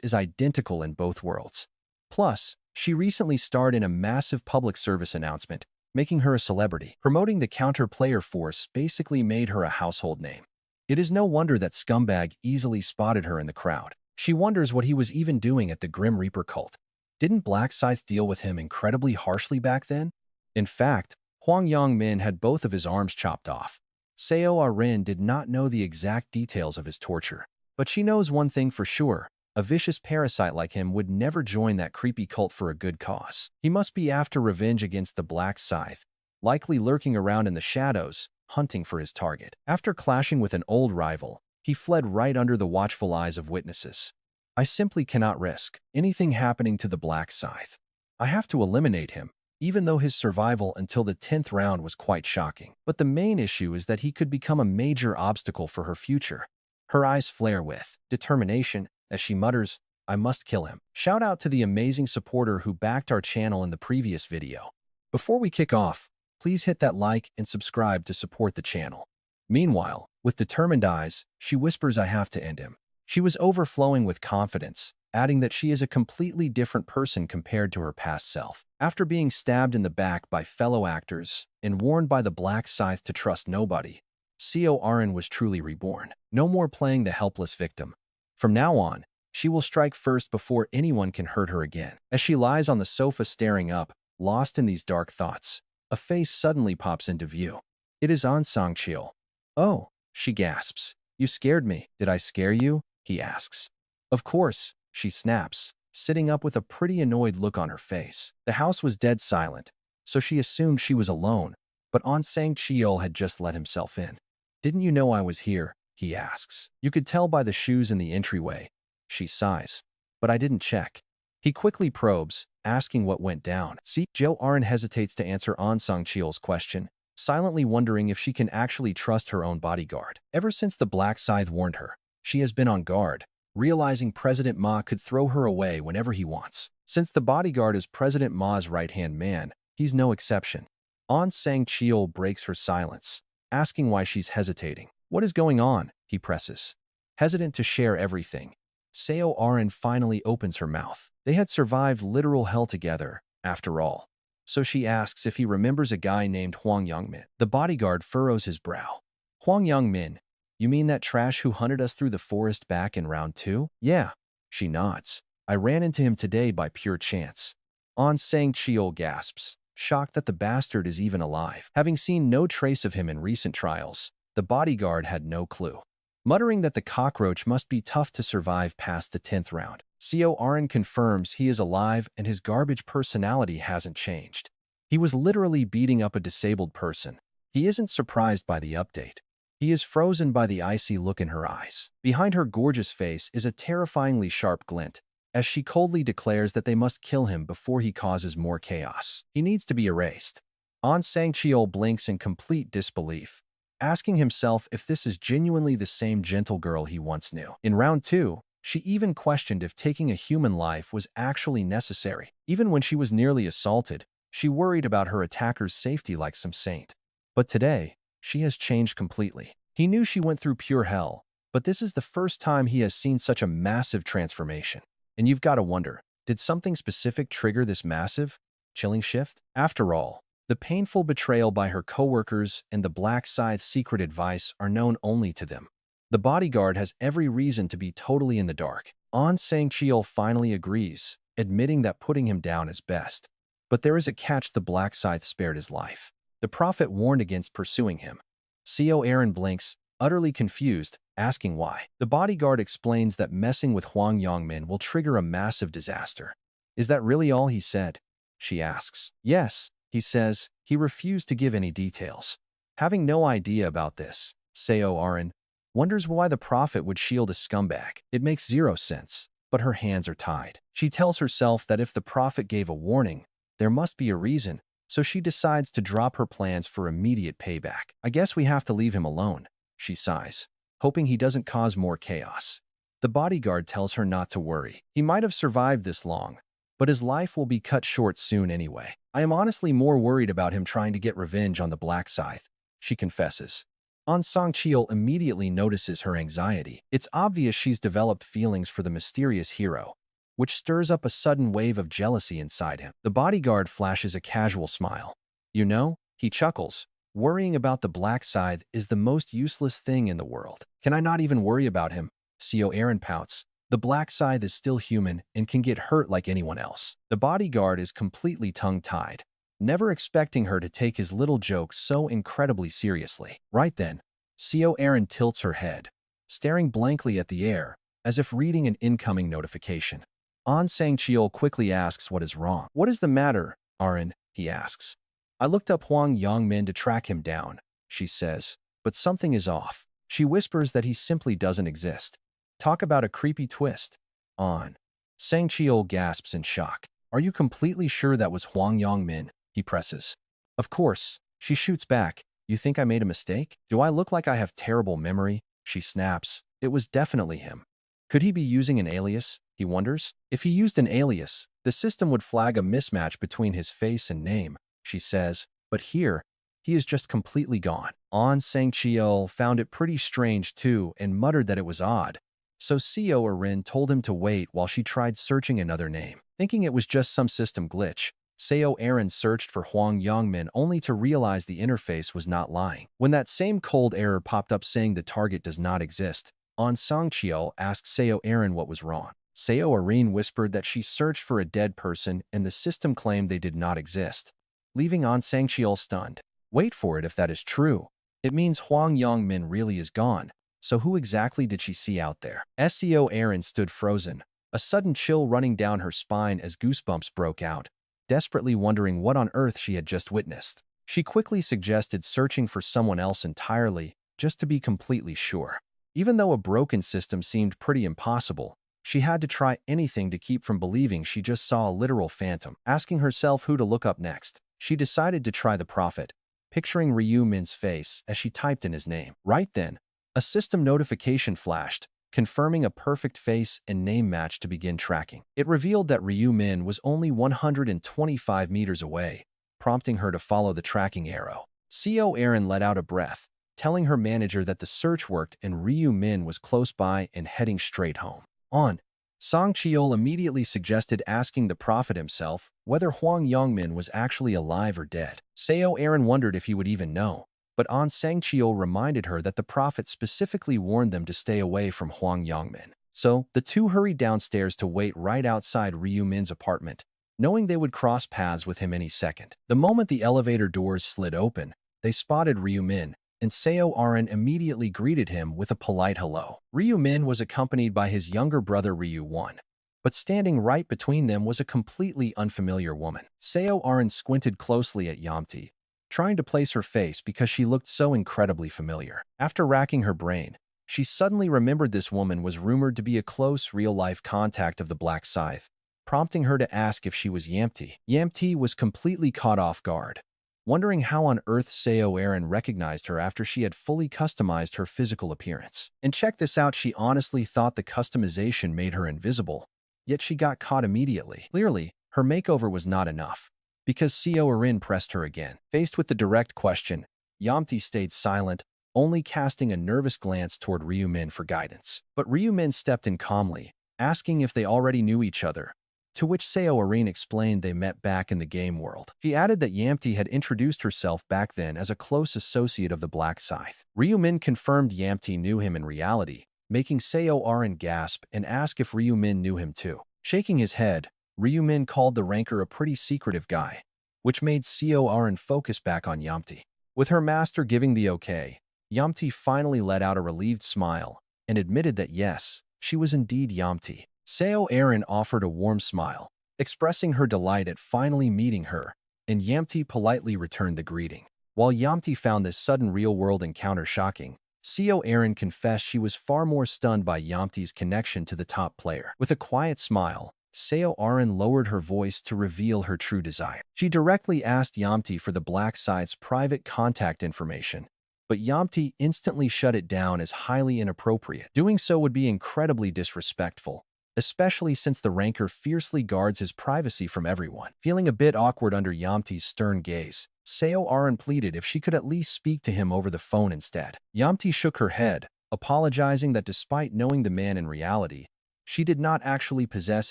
is identical in both worlds. Plus, she recently starred in a massive public service announcement, making her a celebrity. Promoting the counter-player force basically made her a household name. It is no wonder that Scumbag easily spotted her in the crowd. She wonders what he was even doing at the Grim Reaper cult. Didn't Black Scythe deal with him incredibly harshly back then? In fact, Hwang Yong-min had both of his arms chopped off. Seo Ah-rin did not know the exact details of his torture. But she knows one thing for sure. A vicious parasite like him would never join that creepy cult for a good cause. He must be after revenge against the Black Scythe, likely lurking around in the shadows, hunting for his target. After clashing with an old rival, he fled right under the watchful eyes of witnesses. I simply cannot risk anything happening to the Black Scythe. I have to eliminate him, even though his survival until the 10th round was quite shocking. But the main issue is that he could become a major obstacle for her future. Her eyes flare with determination as she mutters, I must kill him. Shout out to the amazing supporter who backed our channel in the previous video. Before we kick off, please hit that like and subscribe to support the channel. Meanwhile, with determined eyes, she whispers I have to end him. She was overflowing with confidence, adding that she is a completely different person compared to her past self. After being stabbed in the back by fellow actors and warned by the Black Scythe to trust nobody, Seo Ah-rin was truly reborn. No more playing the helpless victim. From now on, she will strike first before anyone can hurt her again. As she lies on the sofa staring up, lost in these dark thoughts, a face suddenly pops into view. It is An Sang-cheol. Oh, she gasps. You scared me. Did I scare you? He asks. Of course, she snaps, sitting up with a pretty annoyed look on her face. The house was dead silent, so she assumed she was alone, but An Sang-cheol had just let himself in. Didn't you know I was here? He asks. You could tell by the shoes in the entryway. She sighs. But I didn't check. He quickly probes, asking what went down. Seo Ah-rin hesitates to answer An Sang-cheol's question, silently wondering if she can actually trust her own bodyguard. Ever since the Black Scythe warned her, she has been on guard, realizing President Ma could throw her away whenever he wants. Since the bodyguard is President Ma's right-hand man, he's no exception. An Sang-cheol breaks her silence, asking why she's hesitating. What is going on? He presses. Hesitant to share everything, Seo Ah-rin finally opens her mouth. They had survived literal hell together, after all. So she asks if he remembers a guy named Hwang Yong-min. The bodyguard furrows his brow. Hwang Yong-min, you mean that trash who hunted us through the forest back in round 2? Yeah, she nods. I ran into him today by pure chance. An Sang-cheol gasps, shocked that the bastard is even alive. Having seen no trace of him in recent trials, the bodyguard had no clue. Muttering that the cockroach must be tough to survive past the 10th round, Seo Ah-rin confirms he is alive and his garbage personality hasn't changed. He was literally beating up a disabled person. He isn't surprised by the update. He is frozen by the icy look in her eyes. Behind her gorgeous face is a terrifyingly sharp glint, as she coldly declares that they must kill him before he causes more chaos. He needs to be erased. An Sang-cheol blinks in complete disbelief, asking himself if this is genuinely the same gentle girl he once knew. In round 2, she even questioned if taking a human life was actually necessary. Even when she was nearly assaulted, she worried about her attacker's safety like some saint. But today, she has changed completely. He knew she went through pure hell, but this is the first time he has seen such a massive transformation. And you've got to wonder, did something specific trigger this massive, chilling shift? After all, the painful betrayal by her coworkers and the Black Scythe's secret advice are known only to them. The bodyguard has every reason to be totally in the dark. An Sang-cheol finally agrees, admitting that putting him down is best. But there is a catch: the Black Scythe spared his life. The prophet warned against pursuing him. Seo Ah-rin blinks, utterly confused, asking why. The bodyguard explains that messing with Hwang Yong-min will trigger a massive disaster. Is that really all he said? She asks. Yes, he says. He refused to give any details. Having no idea about this, Seo Ah-rin wonders why the prophet would shield a scumbag. It makes zero sense, but her hands are tied. She tells herself that if the prophet gave a warning, there must be a reason, so she decides to drop her plans for immediate payback. I guess we have to leave him alone, she sighs, hoping he doesn't cause more chaos. The bodyguard tells her not to worry. He might have survived this long, but his life will be cut short soon anyway. I am honestly more worried about him trying to get revenge on the Black Scythe, she confesses. An Sang-cheol immediately notices her anxiety. It's obvious she's developed feelings for the mysterious hero, which stirs up a sudden wave of jealousy inside him. The bodyguard flashes a casual smile. You know, he chuckles. Worrying about the Black Scythe is the most useless thing in the world. Can I not even worry about him? Seo Aaron pouts. The Black Scythe is still human and can get hurt like anyone else. The bodyguard is completely tongue-tied, never expecting her to take his little joke so incredibly seriously. Right then, Seo Aaron tilts her head, staring blankly at the air, as if reading an incoming notification. An Sang-cheol quickly asks what is wrong. What is the matter, Aaron? He asks. I looked up Hwang Yongmin to track him down, she says, but something is off. She whispers that he simply doesn't exist. Talk about a creepy twist. An Sang-cheol gasps in shock. Are you completely sure that was Hwang Yongmin? He presses. Of course, she shoots back. You think I made a mistake? Do I look like I have terrible memory? She snaps. It was definitely him. Could he be using an alias? He wonders. If he used an alias, the system would flag a mismatch between his face and name, she says, but here, he is just completely gone. An Sang-cheol found it pretty strange too and muttered that it was odd. So Seo Aaron told him to wait while she tried searching another name. Thinking it was just some system glitch, Seo Aaron searched for Hwang Yongmin only to realize the interface was not lying. When that same cold error popped up saying the target does not exist, An Sang-cheol asked Seo Aaron what was wrong. Seo Aaron whispered that she searched for a dead person and the system claimed they did not exist, leaving An Sang-cheol stunned. Wait for it if that is true. It means Hwang Yongmin really is gone. So who exactly did she see out there? Seo Aaron stood frozen, a sudden chill running down her spine as goosebumps broke out, desperately wondering what on earth she had just witnessed. She quickly suggested searching for someone else entirely, just to be completely sure. Even though a broken system seemed pretty impossible, she had to try anything to keep from believing she just saw a literal phantom. Asking herself who to look up next, she decided to try the prophet, picturing Ryu Min's face as she typed in his name. Right then, a system notification flashed, confirming a perfect face and name match to begin tracking. It revealed that Ryu Min was only 125 meters away, prompting her to follow the tracking arrow. Seo Aaron let out a breath, telling her manager that the search worked and Ryu Min was close by and heading straight home. An Sang-cheol immediately suggested asking the prophet himself whether Hwang Yongmin was actually alive or dead. Seo Aaron wondered if he would even know, but An Sang-cheol reminded her that the prophet specifically warned them to stay away from Hwang Yongmin. So, the two hurried downstairs to wait right outside Ryu Min's apartment, knowing they would cross paths with him any second. The moment the elevator doors slid open, they spotted Ryu Min, and Seo Aaron immediately greeted him with a polite hello. Ryu Min was accompanied by his younger brother Ryu Won, but standing right between them was a completely unfamiliar woman. Seo Aaron squinted closely at Yamti, trying to place her face because she looked so incredibly familiar. After racking her brain, she suddenly remembered this woman was rumored to be a close real-life contact of the Black Scythe, prompting her to ask if she was Yamti. Yamti was completely caught off guard, wondering how on earth Seo Aaron recognized her after she had fully customized her physical appearance. And check this out, she honestly thought the customization made her invisible, yet she got caught immediately. Clearly, her makeover was not enough, because Seo Aaron pressed her again. Faced with the direct question, Yamti stayed silent, only casting a nervous glance toward Ryu Min for guidance. But Ryu Min stepped in calmly, asking if they already knew each other, to which Seo Aaron explained they met back in the game world. She added that Yamti had introduced herself back then as a close associate of the Black Scythe. Ryu Min confirmed Yamti knew him in reality, making Seo Aaron gasp and ask if Ryu Min knew him too. Shaking his head, Ryu Min called the ranker a pretty secretive guy, which made Seo Aaron focus back on Yamti. With her master giving the okay, Yamti finally let out a relieved smile and admitted that yes, she was indeed Yamti. Seo Aaron offered a warm smile, expressing her delight at finally meeting her, and Yamti politely returned the greeting. While Yamti found this sudden real-world encounter shocking, Seo Aaron confessed she was far more stunned by Yamti's connection to the top player. With a quiet smile, Seo Aaron lowered her voice to reveal her true desire. She directly asked Yamti for the Black Scythe's private contact information, but Yamti instantly shut it down as highly inappropriate. Doing so would be incredibly disrespectful, especially since the ranker fiercely guards his privacy from everyone. Feeling a bit awkward under Yamti's stern gaze, Seo Aran pleaded if she could at least speak to him over the phone instead. Yamti shook her head, apologizing that despite knowing the man in reality, she did not actually possess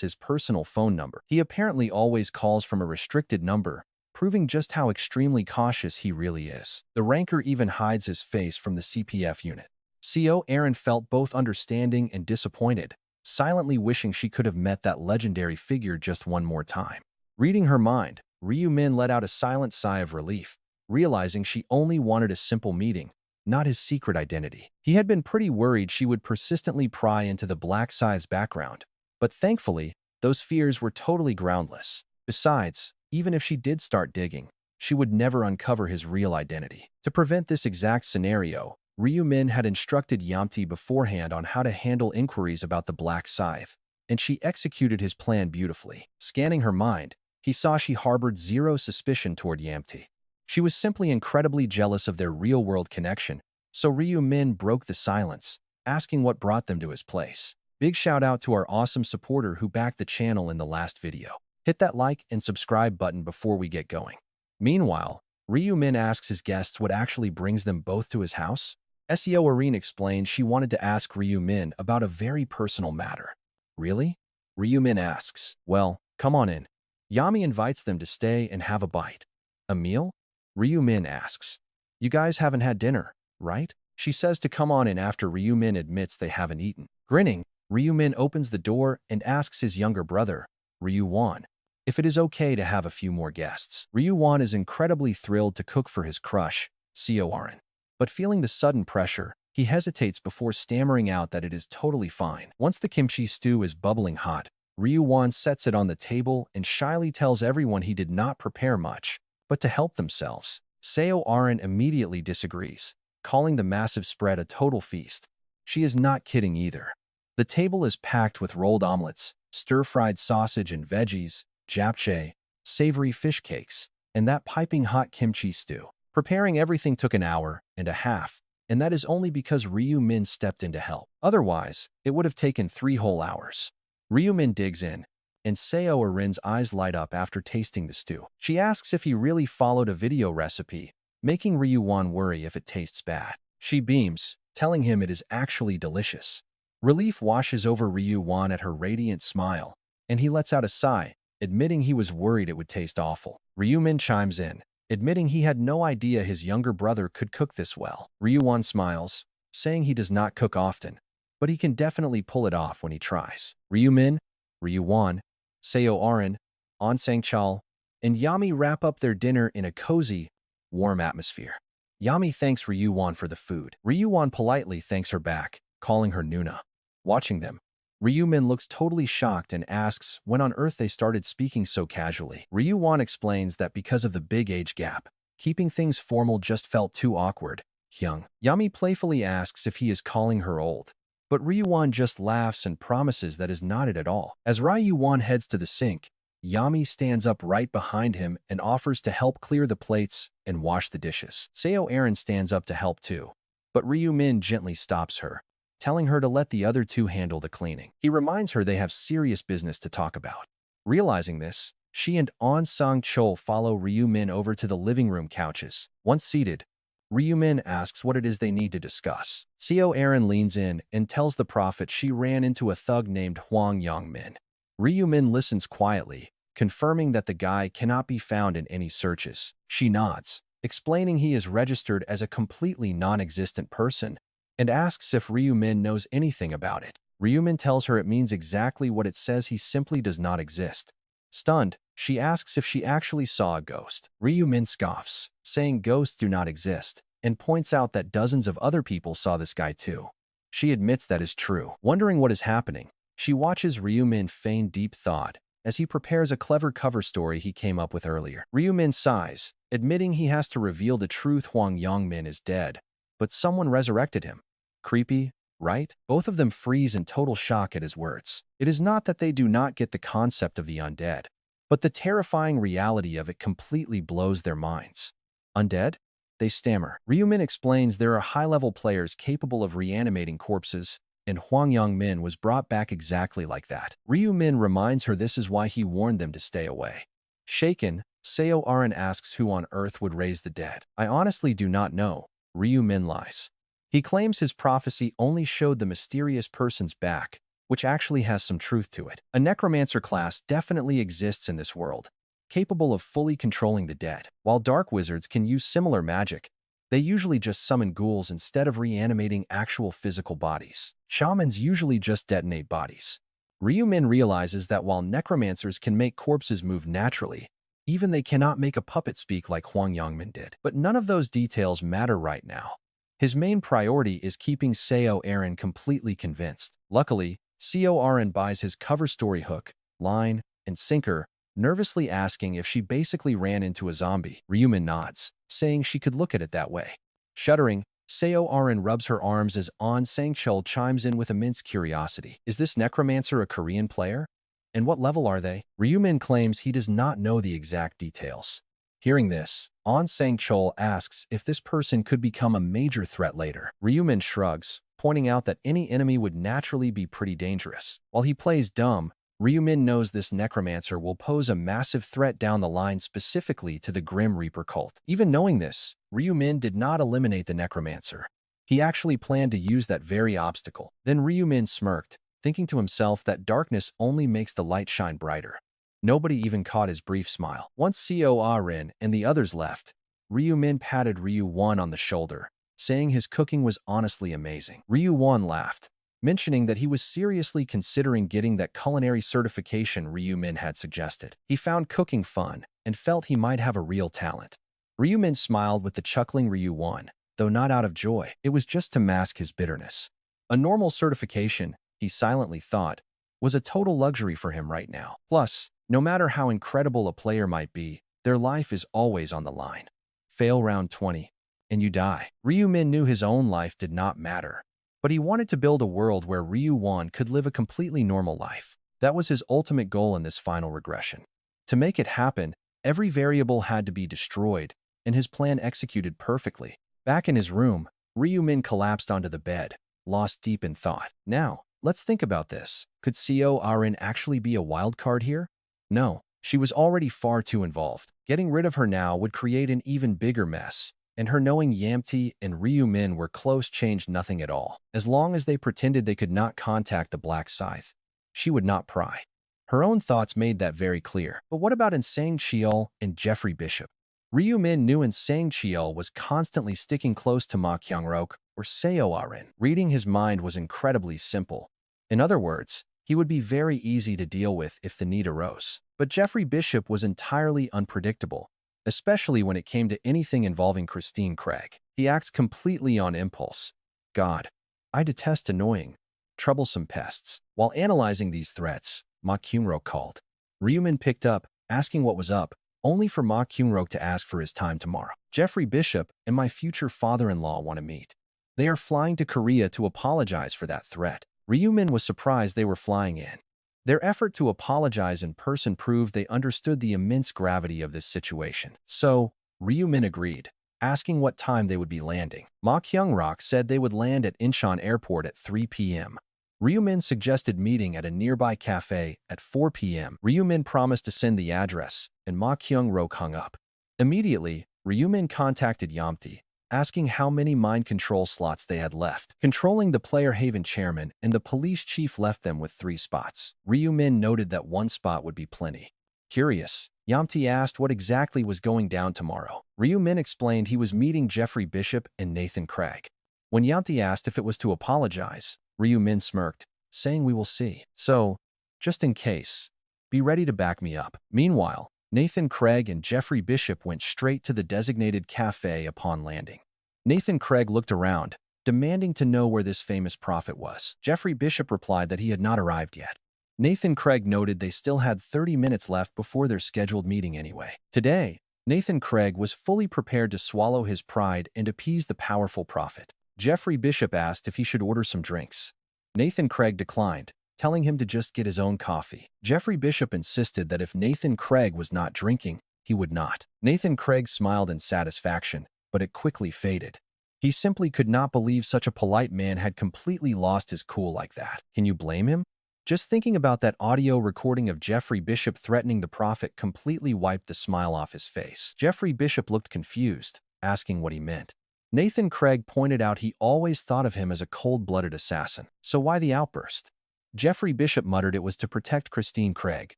his personal phone number. He apparently always calls from a restricted number, proving just how extremely cautious he really is. The ranker even hides his face from the CPF unit. Seo Aran felt both understanding and disappointed, silently wishing she could have met that legendary figure just one more time. Reading her mind, Ryu Min let out a silent sigh of relief, realizing she only wanted a simple meeting, not his secret identity. He had been pretty worried she would persistently pry into the Black Scythe's background, but thankfully, those fears were totally groundless. Besides, even if she did start digging, she would never uncover his real identity. To prevent this exact scenario, Ryu Min had instructed Yamti beforehand on how to handle inquiries about the Black Scythe, and she executed his plan beautifully. Scanning her mind, he saw she harbored zero suspicion toward Yamti. She was simply incredibly jealous of their real-world connection, so Ryu Min broke the silence, asking what brought them to his place. Big shout out to our awesome supporter who backed the channel in the last video. Hit that like and subscribe button before we get going. Meanwhile, Ryu Min asks his guests what actually brings them both to his house. Seo Arin explained she wanted to ask Ryu Min about a very personal matter. Really? Ryu Min asks. Well, come on in. Yami invites them to stay and have a bite. A meal? Ryu Min asks. You guys haven't had dinner, right? She says to come on in after Ryu Min admits they haven't eaten. Grinning, Ryu Min opens the door and asks his younger brother, Ryu Won, if it is okay to have a few more guests. Ryu Won is incredibly thrilled to cook for his crush, Seo Aran. But feeling the sudden pressure, he hesitates before stammering out that it is totally fine. Once the kimchi stew is bubbling hot, Ryu Won sets it on the table and shyly tells everyone he did not prepare much, but to help themselves. Seo Aran immediately disagrees, calling the massive spread a total feast. She is not kidding either. The table is packed with rolled omelets, stir-fried sausage and veggies, japchae, savory fish cakes, and that piping hot kimchi stew. Preparing everything took an hour and a half, and that is only because Ryu Min stepped in to help. Otherwise, it would have taken 3 whole hours. Ryu Min digs in, and Seo Arin's eyes light up after tasting the stew. She asks if he really followed a video recipe, making Ryu Won worry if it tastes bad. She beams, telling him it is actually delicious. Relief washes over Ryu Won at her radiant smile, and he lets out a sigh, admitting he was worried it would taste awful. Ryu Min chimes in, admitting he had no idea his younger brother could cook this well. Ryu Won smiles, saying he does not cook often, but he can definitely pull it off when he tries. Ryu Min, Ryu Won, Seo Aran, On Sang-chal, and Yami wrap up their dinner in a cozy, warm atmosphere. Yami thanks Ryu Won for the food. Ryu Won politely thanks her back, calling her Nuna. Watching them, Ryu Min looks totally shocked and asks when on earth they started speaking so casually. Ryu Won explains that because of the big age gap, keeping things formal just felt too awkward. Hyung. Yami playfully asks if he is calling her old, but Ryu Won just laughs and promises that is not it at all. As Ryu Won heads to the sink, Yami stands up right behind him and offers to help clear the plates and wash the dishes. Seo Aran stands up to help too, but Ryu Min gently stops her, telling her to let the other two handle the cleaning. He reminds her they have serious business to talk about. Realizing this, she and On Sang-chol follow Ryu Min over to the living room couches. Once seated, Ryu Min asks what it is they need to discuss. Seo Aran leans in and tells the prophet she ran into a thug named Hwang Yong-min. Ryu Min listens quietly, confirming that the guy cannot be found in any searches. She nods, explaining he is registered as a completely non-existent person, and asks if Ryu Min knows anything about it. Ryu Min tells her it means exactly what it says, he simply does not exist. Stunned, she asks if she actually saw a ghost. Ryu Min scoffs, saying ghosts do not exist, and points out that dozens of other people saw this guy too. She admits that is true. Wondering what is happening, she watches Ryu Min feign deep thought as he prepares a clever cover story he came up with earlier. Ryu Min sighs, admitting he has to reveal the truth. Hwang Yong-min is dead, but someone resurrected him. Creepy, right? Both of them freeze in total shock at his words. It is not that they do not get the concept of the undead, but the terrifying reality of it completely blows their minds. Undead? They stammer. Ryu Min explains there are high-level players capable of reanimating corpses, and Huang Yongmin was brought back exactly like that. Ryu Min reminds her this is why he warned them to stay away. Shaken, Seo Arin asks who on earth would raise the dead. I honestly do not know. Ryu Min lies. He claims his prophecy only showed the mysterious person's back, which actually has some truth to it. A necromancer class definitely exists in this world, capable of fully controlling the dead. While dark wizards can use similar magic, they usually just summon ghouls instead of reanimating actual physical bodies. Shamans usually just detonate bodies. Ryu Min realizes that while necromancers can make corpses move naturally, even they cannot make a puppet speak like Huang Yongmin did. But none of those details matter right now. His main priority is keeping Seo Arin completely convinced. Luckily, Seo Arin buys his cover story hook, line, and sinker, nervously asking if she basically ran into a zombie. Ryu Min nods, saying she could look at it that way. Shuddering, Seo Arin rubs her arms as An Sang-chul chimes in with immense curiosity. Is this necromancer a Korean player? And what level are they? Ryu Min claims he does not know the exact details. Hearing this, An Sang-chul asks if this person could become a major threat later. Ryu Min shrugs, pointing out that any enemy would naturally be pretty dangerous. While he plays dumb, Ryu Min knows this necromancer will pose a massive threat down the line specifically to the Grim Reaper cult. Even knowing this, Ryu Min did not eliminate the necromancer. He actually planned to use that very obstacle. Then Ryu Min smirked, thinking to himself that darkness only makes the light shine brighter. Nobody even caught his brief smile. Once Seo Arin and the others left, Ryu Min patted Ryu Won on the shoulder, saying his cooking was honestly amazing. Ryu Won laughed, mentioning that he was seriously considering getting that culinary certification Ryu Min had suggested. He found cooking fun and felt he might have a real talent. Ryu Min smiled with the chuckling Ryu Won, though not out of joy. It was just to mask his bitterness. A normal certification, he silently thought, was a total luxury for him right now. Plus, no matter how incredible a player might be, their life is always on the line. Fail round 20, and you die. Ryu Min knew his own life did not matter, but he wanted to build a world where Ryu Won could live a completely normal life. That was his ultimate goal in this final regression. To make it happen, every variable had to be destroyed, and his plan executed perfectly. Back in his room, Ryu Min collapsed onto the bed, lost deep in thought. Now, let's think about this. Could Seo Arin actually be a wild card here? No, she was already far too involved. Getting rid of her now would create an even bigger mess, and her knowing Yamti and Ryu Min were close changed nothing at all. As long as they pretended they could not contact the Black Scythe, she would not pry. Her own thoughts made that very clear. But what about Sang Chiol and Jeffrey Bishop? Ryu Min knew Sang Chiol was constantly sticking close to Ma Kyung-rok or Seo Arin. Reading his mind was incredibly simple. In other words, he would be very easy to deal with if the need arose. But Jeffrey Bishop was entirely unpredictable, especially when it came to anything involving Christine Craig. He acts completely on impulse. God, I detest annoying, troublesome pests. While analyzing these threats, Ma Kyung-rok called. Ryu Min picked up, asking what was up, only for Ma Kyung-rok to ask for his time tomorrow. Jeffrey Bishop and my future father-in-law want to meet. They are flying to Korea to apologize for that threat. Ryu Min was surprised they were flying in. Their effort to apologize in person proved they understood the immense gravity of this situation. So, Ryu Min agreed, asking what time they would be landing. Ma Kyung-rok said they would land at Incheon Airport at 3 p.m. Ryu Min suggested meeting at a nearby cafe at 4 p.m. Ryu Min promised to send the address, and Ma Kyung-rok hung up. Immediately, Ryu Min contacted Yamti, asking how many mind control slots they had left. Controlling the player haven chairman and the police chief left them with 3 spots. Ryu Min noted that 1 spot would be plenty. Curious, Yamti asked what exactly was going down tomorrow. Ryu Min explained he was meeting Jeffrey Bishop and Nathan Craig. When Yamti asked if it was to apologize, Ryu Min smirked, saying we will see. So, just in case, be ready to back me up. Meanwhile, Nathan Craig and Jeffrey Bishop went straight to the designated cafe upon landing. Nathan Craig looked around, demanding to know where this famous prophet was. Jeffrey Bishop replied that he had not arrived yet. Nathan Craig noted they still had 30 minutes left before their scheduled meeting anyway. Today, Nathan Craig was fully prepared to swallow his pride and appease the powerful prophet. Jeffrey Bishop asked if he should order some drinks. Nathan Craig declined, telling him to just get his own coffee. Jeffrey Bishop insisted that if Nathan Craig was not drinking, he would not. Nathan Craig smiled in satisfaction, but it quickly faded. He simply could not believe such a polite man had completely lost his cool like that. Can you blame him? Just thinking about that audio recording of Jeffrey Bishop threatening the prophet completely wiped the smile off his face. Jeffrey Bishop looked confused, asking what he meant. Nathan Craig pointed out he always thought of him as a cold-blooded assassin. So why the outburst? Jeffrey Bishop muttered it was to protect Christine Craig.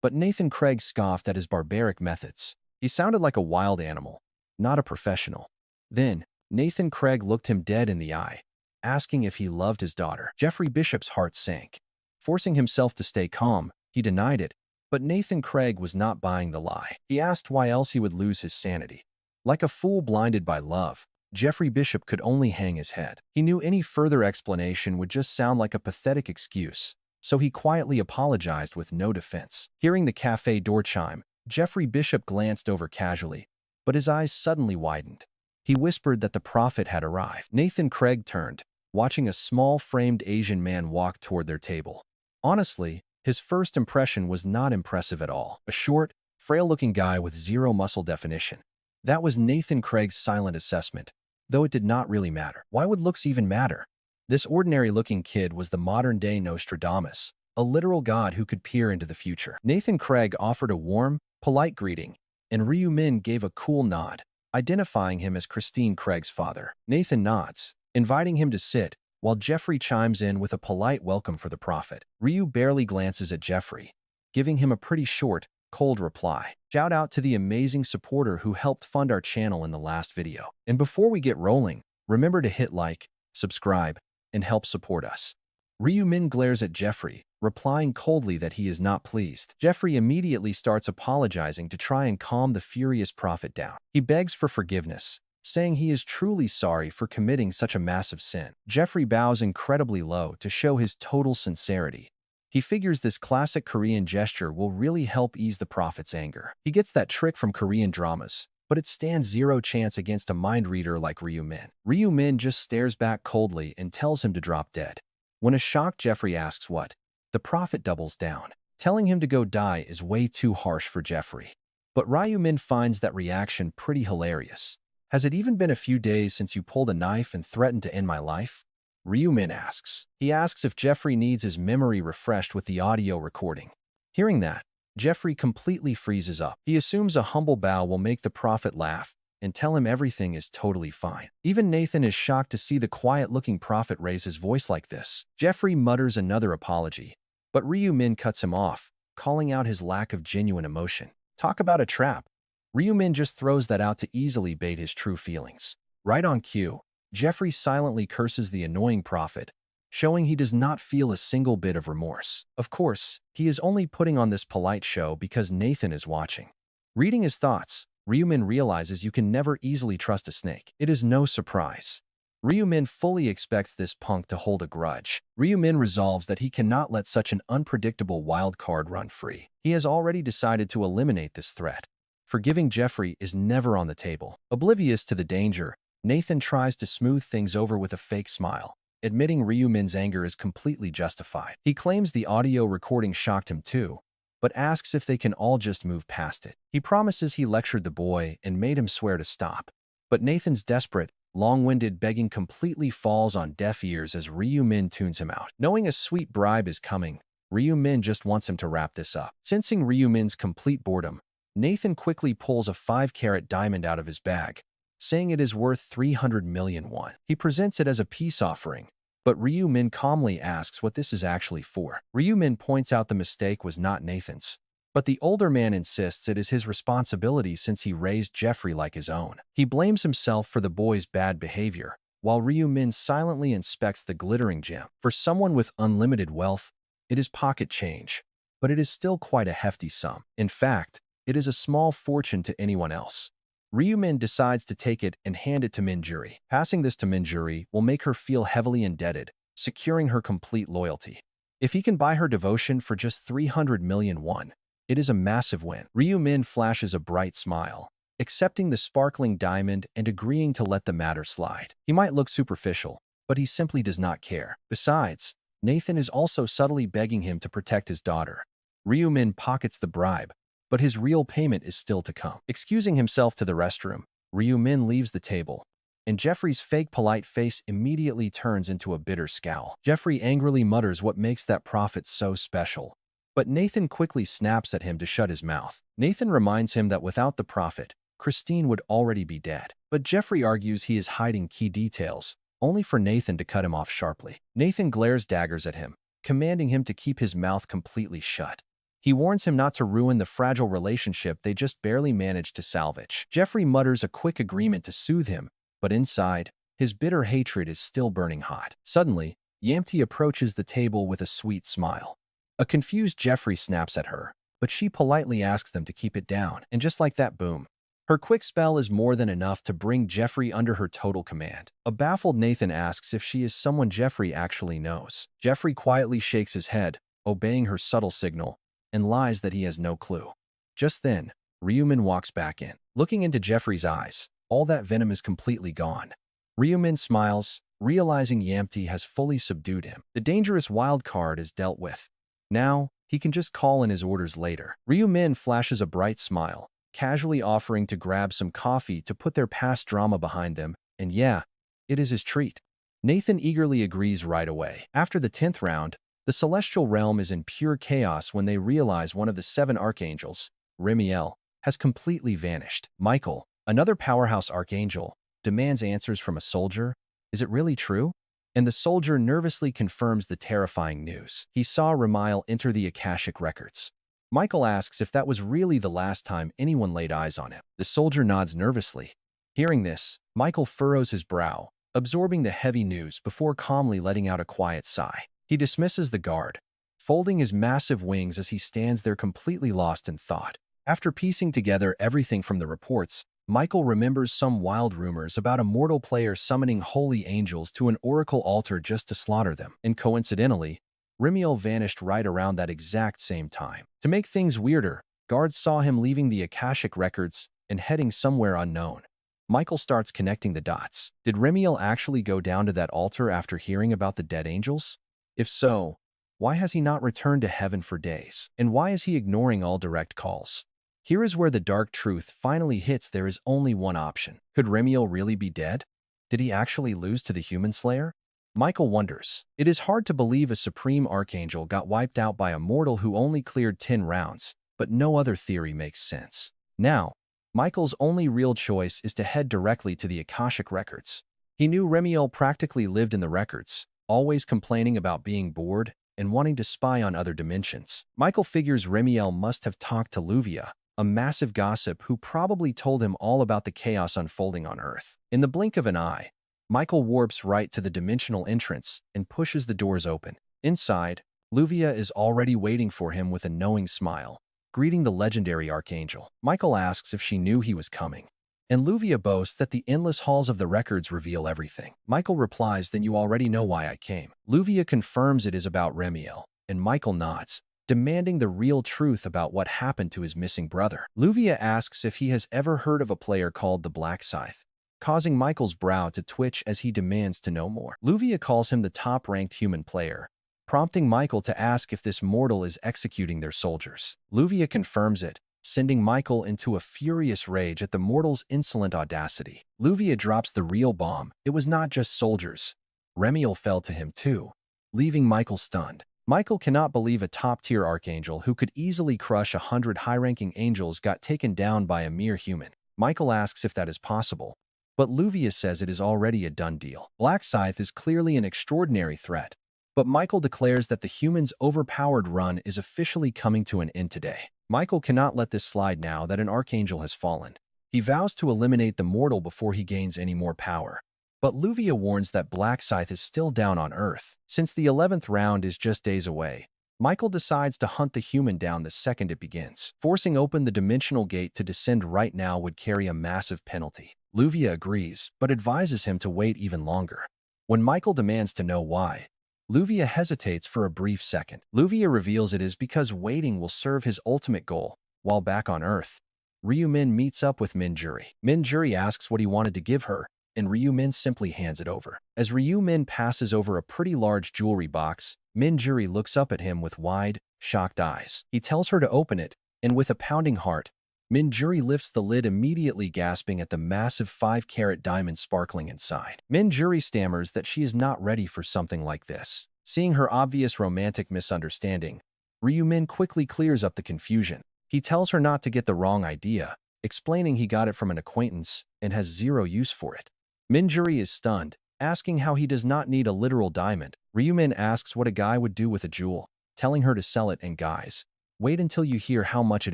But Nathan Craig scoffed at his barbaric methods. He sounded like a wild animal, not a professional. Then, Nathan Craig looked him dead in the eye, asking if he loved his daughter. Jeffrey Bishop's heart sank. Forcing himself to stay calm, he denied it, but Nathan Craig was not buying the lie. He asked why else he would lose his sanity. Like a fool blinded by love, Jeffrey Bishop could only hang his head. He knew any further explanation would just sound like a pathetic excuse, so he quietly apologized with no defense. Hearing the cafe door chime, Jeffrey Bishop glanced over casually, but his eyes suddenly widened. He whispered that the prophet had arrived. Nathan Craig turned, watching a small framed Asian man walk toward their table. Honestly, his first impression was not impressive at all. A short, frail-looking guy with zero muscle definition. That was Nathan Craig's silent assessment, though it did not really matter. Why would looks even matter? This ordinary-looking kid was the modern-day Nostradamus, a literal god who could peer into the future. Nathan Craig offered a warm, polite greeting, and Ryu Min gave a cool nod, identifying him as Christine Craig's father. Nathan nods, inviting him to sit, while Jeffrey chimes in with a polite welcome for the prophet. Ryu barely glances at Jeffrey, giving him a pretty short, cold reply. Shout out to the amazing supporter who helped fund our channel in the last video. And before we get rolling, remember to hit like, subscribe, and help support us. Ryu Min glares at Jeffrey, replying coldly that he is not pleased. Jeffrey immediately starts apologizing to try and calm the furious prophet down. He begs for forgiveness, saying he is truly sorry for committing such a massive sin. Jeffrey bows incredibly low to show his total sincerity. He figures this classic Korean gesture will really help ease the prophet's anger. He gets that trick from Korean dramas, but it stands zero chance against a mind reader like Ryu Min. Ryu Min just stares back coldly and tells him to drop dead. When a shocked Jeffrey asks what, the prophet doubles down. Telling him to go die is way too harsh for Jeffrey. But Ryu Min finds that reaction pretty hilarious. Has it even been a few days since you pulled a knife and threatened to end my life? Ryu Min asks. He asks if Jeffrey needs his memory refreshed with the audio recording. Hearing that, Jeffrey completely freezes up. He assumes a humble bow will make the prophet laugh and tell him everything is totally fine. Even Nathan is shocked to see the quiet-looking prophet raise his voice like this. Jeffrey mutters another apology, but Ryu Min cuts him off, calling out his lack of genuine emotion. Talk about a trap. Ryu Min just throws that out to easily bait his true feelings. Right on cue, Jeffrey silently curses the annoying prophet, showing he does not feel a single bit of remorse. Of course, he is only putting on this polite show because Nathan is watching. Reading his thoughts, Ryu Min realizes you can never easily trust a snake. It is no surprise. Ryu Min fully expects this punk to hold a grudge. Ryu Min resolves that he cannot let such an unpredictable wild card run free. He has already decided to eliminate this threat. Forgiving Jeffrey is never on the table. Oblivious to the danger, Nathan tries to smooth things over with a fake smile, admitting Ryu Min's anger is completely justified. He claims the audio recording shocked him too, but asks if they can all just move past it. He promises he lectured the boy and made him swear to stop. But Nathan's desperate, long-winded begging completely falls on deaf ears as Ryu Min tunes him out. Knowing a sweet bribe is coming, Ryu Min just wants him to wrap this up. Sensing Ryu Min's complete boredom, Nathan quickly pulls a 5-carat diamond out of his bag, saying it is worth 300 million won. He presents it as a peace offering, but Ryu Min calmly asks what this is actually for. Ryu Min points out the mistake was not Nathan's, but the older man insists it is his responsibility since he raised Jeffrey like his own. He blames himself for the boy's bad behavior, while Ryu Min silently inspects the glittering gem. For someone with unlimited wealth, it is pocket change, but it is still quite a hefty sum. In fact, it is a small fortune to anyone else. Ryu Min decides to take it and hand it to Minjuri. Passing this to Minjuri will make her feel heavily indebted, securing her complete loyalty. If he can buy her devotion for just 300 million won, it is a massive win. Ryu Min flashes a bright smile, accepting the sparkling diamond and agreeing to let the matter slide. He might look superficial, but he simply does not care. Besides, Nathan is also subtly begging him to protect his daughter. Ryu Min pockets the bribe, but his real payment is still to come. Excusing himself to the restroom, Ryu Min leaves the table, and Jeffrey's fake polite face immediately turns into a bitter scowl. Jeffrey angrily mutters what makes that prophet so special. But Nathan quickly snaps at him to shut his mouth. Nathan reminds him that without the prophet, Christine would already be dead. But Jeffrey argues he is hiding key details, only for Nathan to cut him off sharply. Nathan glares daggers at him, commanding him to keep his mouth completely shut. He warns him not to ruin the fragile relationship they just barely managed to salvage. Jeffrey mutters a quick agreement to soothe him, but inside, his bitter hatred is still burning hot. Suddenly, Yamti approaches the table with a sweet smile. A confused Jeffrey snaps at her, but she politely asks them to keep it down, and just like that, boom. Her quick spell is more than enough to bring Jeffrey under her total command. A baffled Nathan asks if she is someone Jeffrey actually knows. Jeffrey quietly shakes his head, obeying her subtle signal, and lies that he has no clue. Just then, Ryumin walks back in. Looking into Jeffrey's eyes, all that venom is completely gone. Ryumin smiles, realizing Yamti has fully subdued him. The dangerous wild card is dealt with. Now, he can just call in his orders later. Ryumin flashes a bright smile, casually offering to grab some coffee to put their past drama behind them, and yeah, it is his treat. Nathan eagerly agrees right away. After the 10th round, the celestial realm is in pure chaos when they realize one of the 7 archangels, Remiel, has completely vanished. Michael, another powerhouse archangel, demands answers from a soldier. Is it really true? And the soldier nervously confirms the terrifying news. He saw Remiel enter the Akashic records. Michael asks if that was really the last time anyone laid eyes on him. The soldier nods nervously. Hearing this, Michael furrows his brow, absorbing the heavy news before calmly letting out a quiet sigh. He dismisses the guard, folding his massive wings as he stands there completely lost in thought. After piecing together everything from the reports, Michael remembers some wild rumors about a mortal player summoning holy angels to an oracle altar just to slaughter them. And coincidentally, Remiel vanished right around that exact same time. To make things weirder, guards saw him leaving the Akashic records and heading somewhere unknown. Michael starts connecting the dots. Did Remiel actually go down to that altar after hearing about the dead angels? If so, why has he not returned to heaven for days? And why is he ignoring all direct calls? Here is where the dark truth finally hits. There is only one option. Could Remiel really be dead? Did he actually lose to the human slayer? Michael wonders. It is hard to believe a supreme archangel got wiped out by a mortal who only cleared 10 rounds, but no other theory makes sense. Now, Michael's only real choice is to head directly to the Akashic records. He knew Remiel practically lived in the records, always complaining about being bored and wanting to spy on other dimensions. Michael figures Remiel must have talked to Luvia, a massive gossip who probably told him all about the chaos unfolding on Earth. In the blink of an eye, Michael warps right to the dimensional entrance and pushes the doors open. Inside, Luvia is already waiting for him with a knowing smile, greeting the legendary archangel. Michael asks if she knew he was coming, and Luvia boasts that the endless halls of the records reveal everything. Michael replies, "Then you already know why I came." Luvia confirms it is about Remiel, and Michael nods, demanding the real truth about what happened to his missing brother. Luvia asks if he has ever heard of a player called the Black Scythe, causing Michael's brow to twitch as he demands to know more. Luvia calls him the top-ranked human player, prompting Michael to ask if this mortal is executing their soldiers. Luvia confirms it, sending Michael into a furious rage at the mortal's insolent audacity. Luvia drops the real bomb. It was not just soldiers. Remiel fell to him too, leaving Michael stunned. Michael cannot believe a top-tier archangel who could easily crush 100 high-ranking angels got taken down by a mere human. Michael asks if that is possible, but Luvia says it is already a done deal. Black Scythe is clearly an extraordinary threat, but Michael declares that the human's overpowered run is officially coming to an end today. Michael cannot let this slide now that an archangel has fallen. He vows to eliminate the mortal before he gains any more power. But Luvia warns that Black Scythe is still down on Earth. Since the 11th round is just days away, Michael decides to hunt the human down the second it begins. Forcing open the dimensional gate to descend right now would carry a massive penalty. Luvia agrees, but advises him to wait even longer. When Michael demands to know why, Luvia hesitates for a brief second. Luvia reveals it is because waiting will serve his ultimate goal. While back on Earth, Ryumin meets up with Minjuri. Minjuri asks what he wanted to give her, and Ryumin simply hands it over. As Ryumin passes over a pretty large jewelry box, Minjuri looks up at him with wide, shocked eyes. He tells her to open it, and with a pounding heart, Minjuri lifts the lid immediately, gasping at the massive 5-carat diamond sparkling inside. Minjuri stammers that she is not ready for something like this. Seeing her obvious romantic misunderstanding, Ryu-min quickly clears up the confusion. He tells her not to get the wrong idea, explaining he got it from an acquaintance and has zero use for it. Minjuri is stunned, asking how he does not need a literal diamond. Ryu-min asks what a guy would do with a jewel, telling her to sell it, and guys, wait until you hear how much it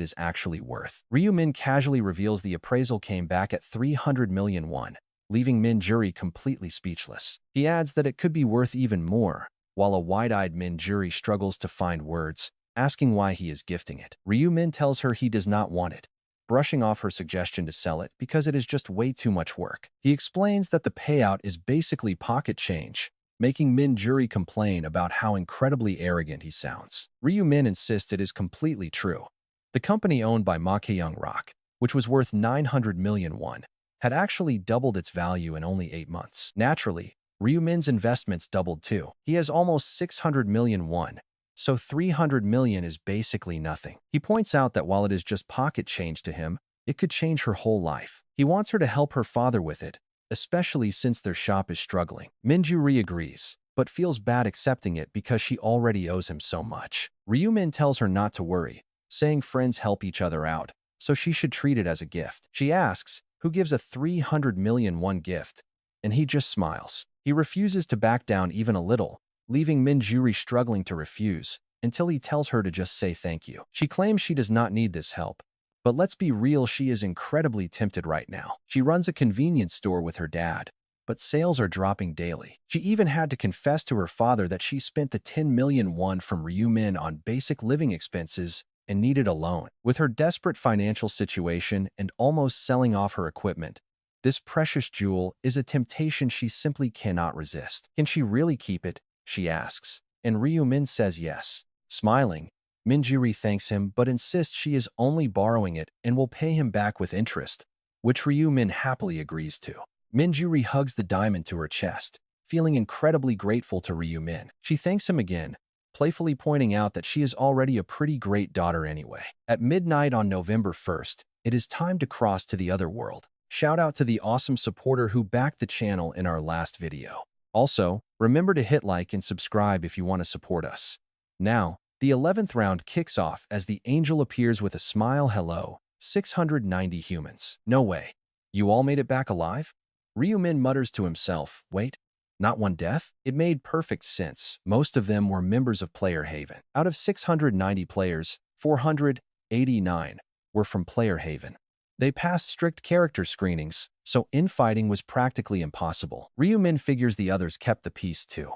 is actually worth. Ryu-min casually reveals the appraisal came back at 300 million won, leaving Minjuri completely speechless. He adds that it could be worth even more, while a wide-eyed Minjuri struggles to find words, asking why he is gifting it. Ryu-min tells her he does not want it, brushing off her suggestion to sell it because it is just way too much work. He explains that the payout is basically pocket change, making Minjuri complain about how incredibly arrogant he sounds. Ryu-min insists it is completely true. The company owned by Makeyoung Rock, which was worth 900 million won, had actually doubled its value in only 8 months. Naturally, Ryu-min's investments doubled too. He has almost 600 million won, so 300 million is basically nothing. He points out that while it is just pocket change to him, it could change her whole life. He wants her to help her father with it, especially since their shop is struggling. Minjuri agrees, but feels bad accepting it because she already owes him so much. Ryu-min tells her not to worry, saying friends help each other out, so she should treat it as a gift. She asks, who gives a 300 million won gift? And he just smiles. He refuses to back down even a little, leaving Minjuri struggling to refuse, until he tells her to just say thank you. She claims she does not need this help, but let's be real, she is incredibly tempted right now. She runs a convenience store with her dad, but sales are dropping daily. She even had to confess to her father that she spent the 10 million won from Ryu-min on basic living expenses and needed a loan. With her desperate financial situation and almost selling off her equipment, this precious jewel is a temptation she simply cannot resist. Can she really keep it? She asks, and Ryu-min says yes. Smiling, Minjuri thanks him but insists she is only borrowing it and will pay him back with interest, which Ryu-min happily agrees to. Minjuri hugs the diamond to her chest, feeling incredibly grateful to Ryu-min. She thanks him again, playfully pointing out that she is already a pretty great daughter anyway. At midnight on November 1st, it is time to cross to the other world. Shout out to the awesome supporter who backed the channel in our last video. Also, remember to hit like and subscribe if you want to support us. Now, the 11th round kicks off as the angel appears with a smile. Hello, 690 humans. No way. You all made it back alive? Ryu-min mutters to himself, wait, not one death? It made perfect sense. Most of them were members of Player Haven. Out of 690 players, 489 were from Player Haven. They passed strict character screenings, so infighting was practically impossible. Ryu-min figures the others kept the peace too.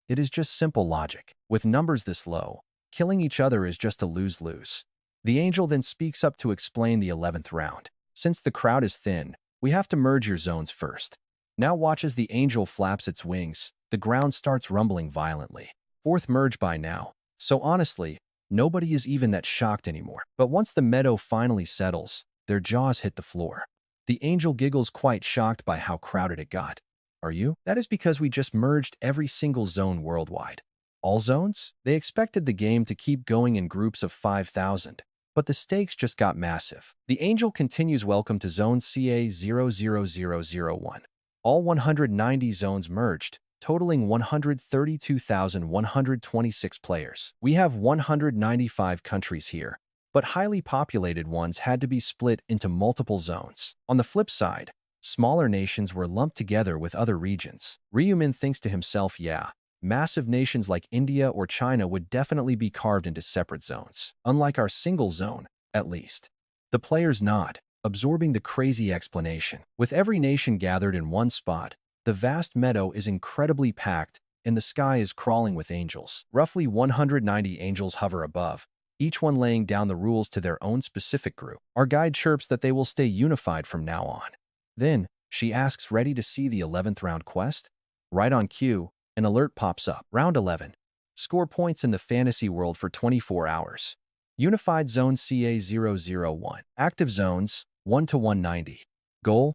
It is just simple logic. With numbers this low, killing each other is just a lose-lose. The angel then speaks up to explain the 11th round. Since the crowd is thin, we have to merge your zones first. Now watch as the angel flaps its wings. The ground starts rumbling violently. Fourth merge by now. So honestly, nobody is even that shocked anymore. But once the meadow finally settles, their jaws hit the floor. The angel giggles, quite shocked by how crowded it got. Are you? That is because we just merged every single zone worldwide. All zones? They expected the game to keep going in groups of 5,000, but the stakes just got massive. The angel continues. Welcome to Zone CA00001. All 190 zones merged, totaling 132,126 players. We have 195 countries here, but highly populated ones had to be split into multiple zones. On the flip side, smaller nations were lumped together with other regions. Ryu-min thinks to himself, yeah, massive nations like India or China would definitely be carved into separate zones, unlike our single zone, at least. The players nod, absorbing the crazy explanation. With every nation gathered in one spot, the vast meadow is incredibly packed and the sky is crawling with angels. Roughly 190 angels hover above, each one laying down the rules to their own specific group. Our guide chirps that they will stay unified from now on. Then, she asks, ready to see the 11th round quest? Right on cue, an alert pops up. Round 11. Score points in the fantasy world for 24 hours. Unified Zone CA001. Active zones, 1 to 190. Goal,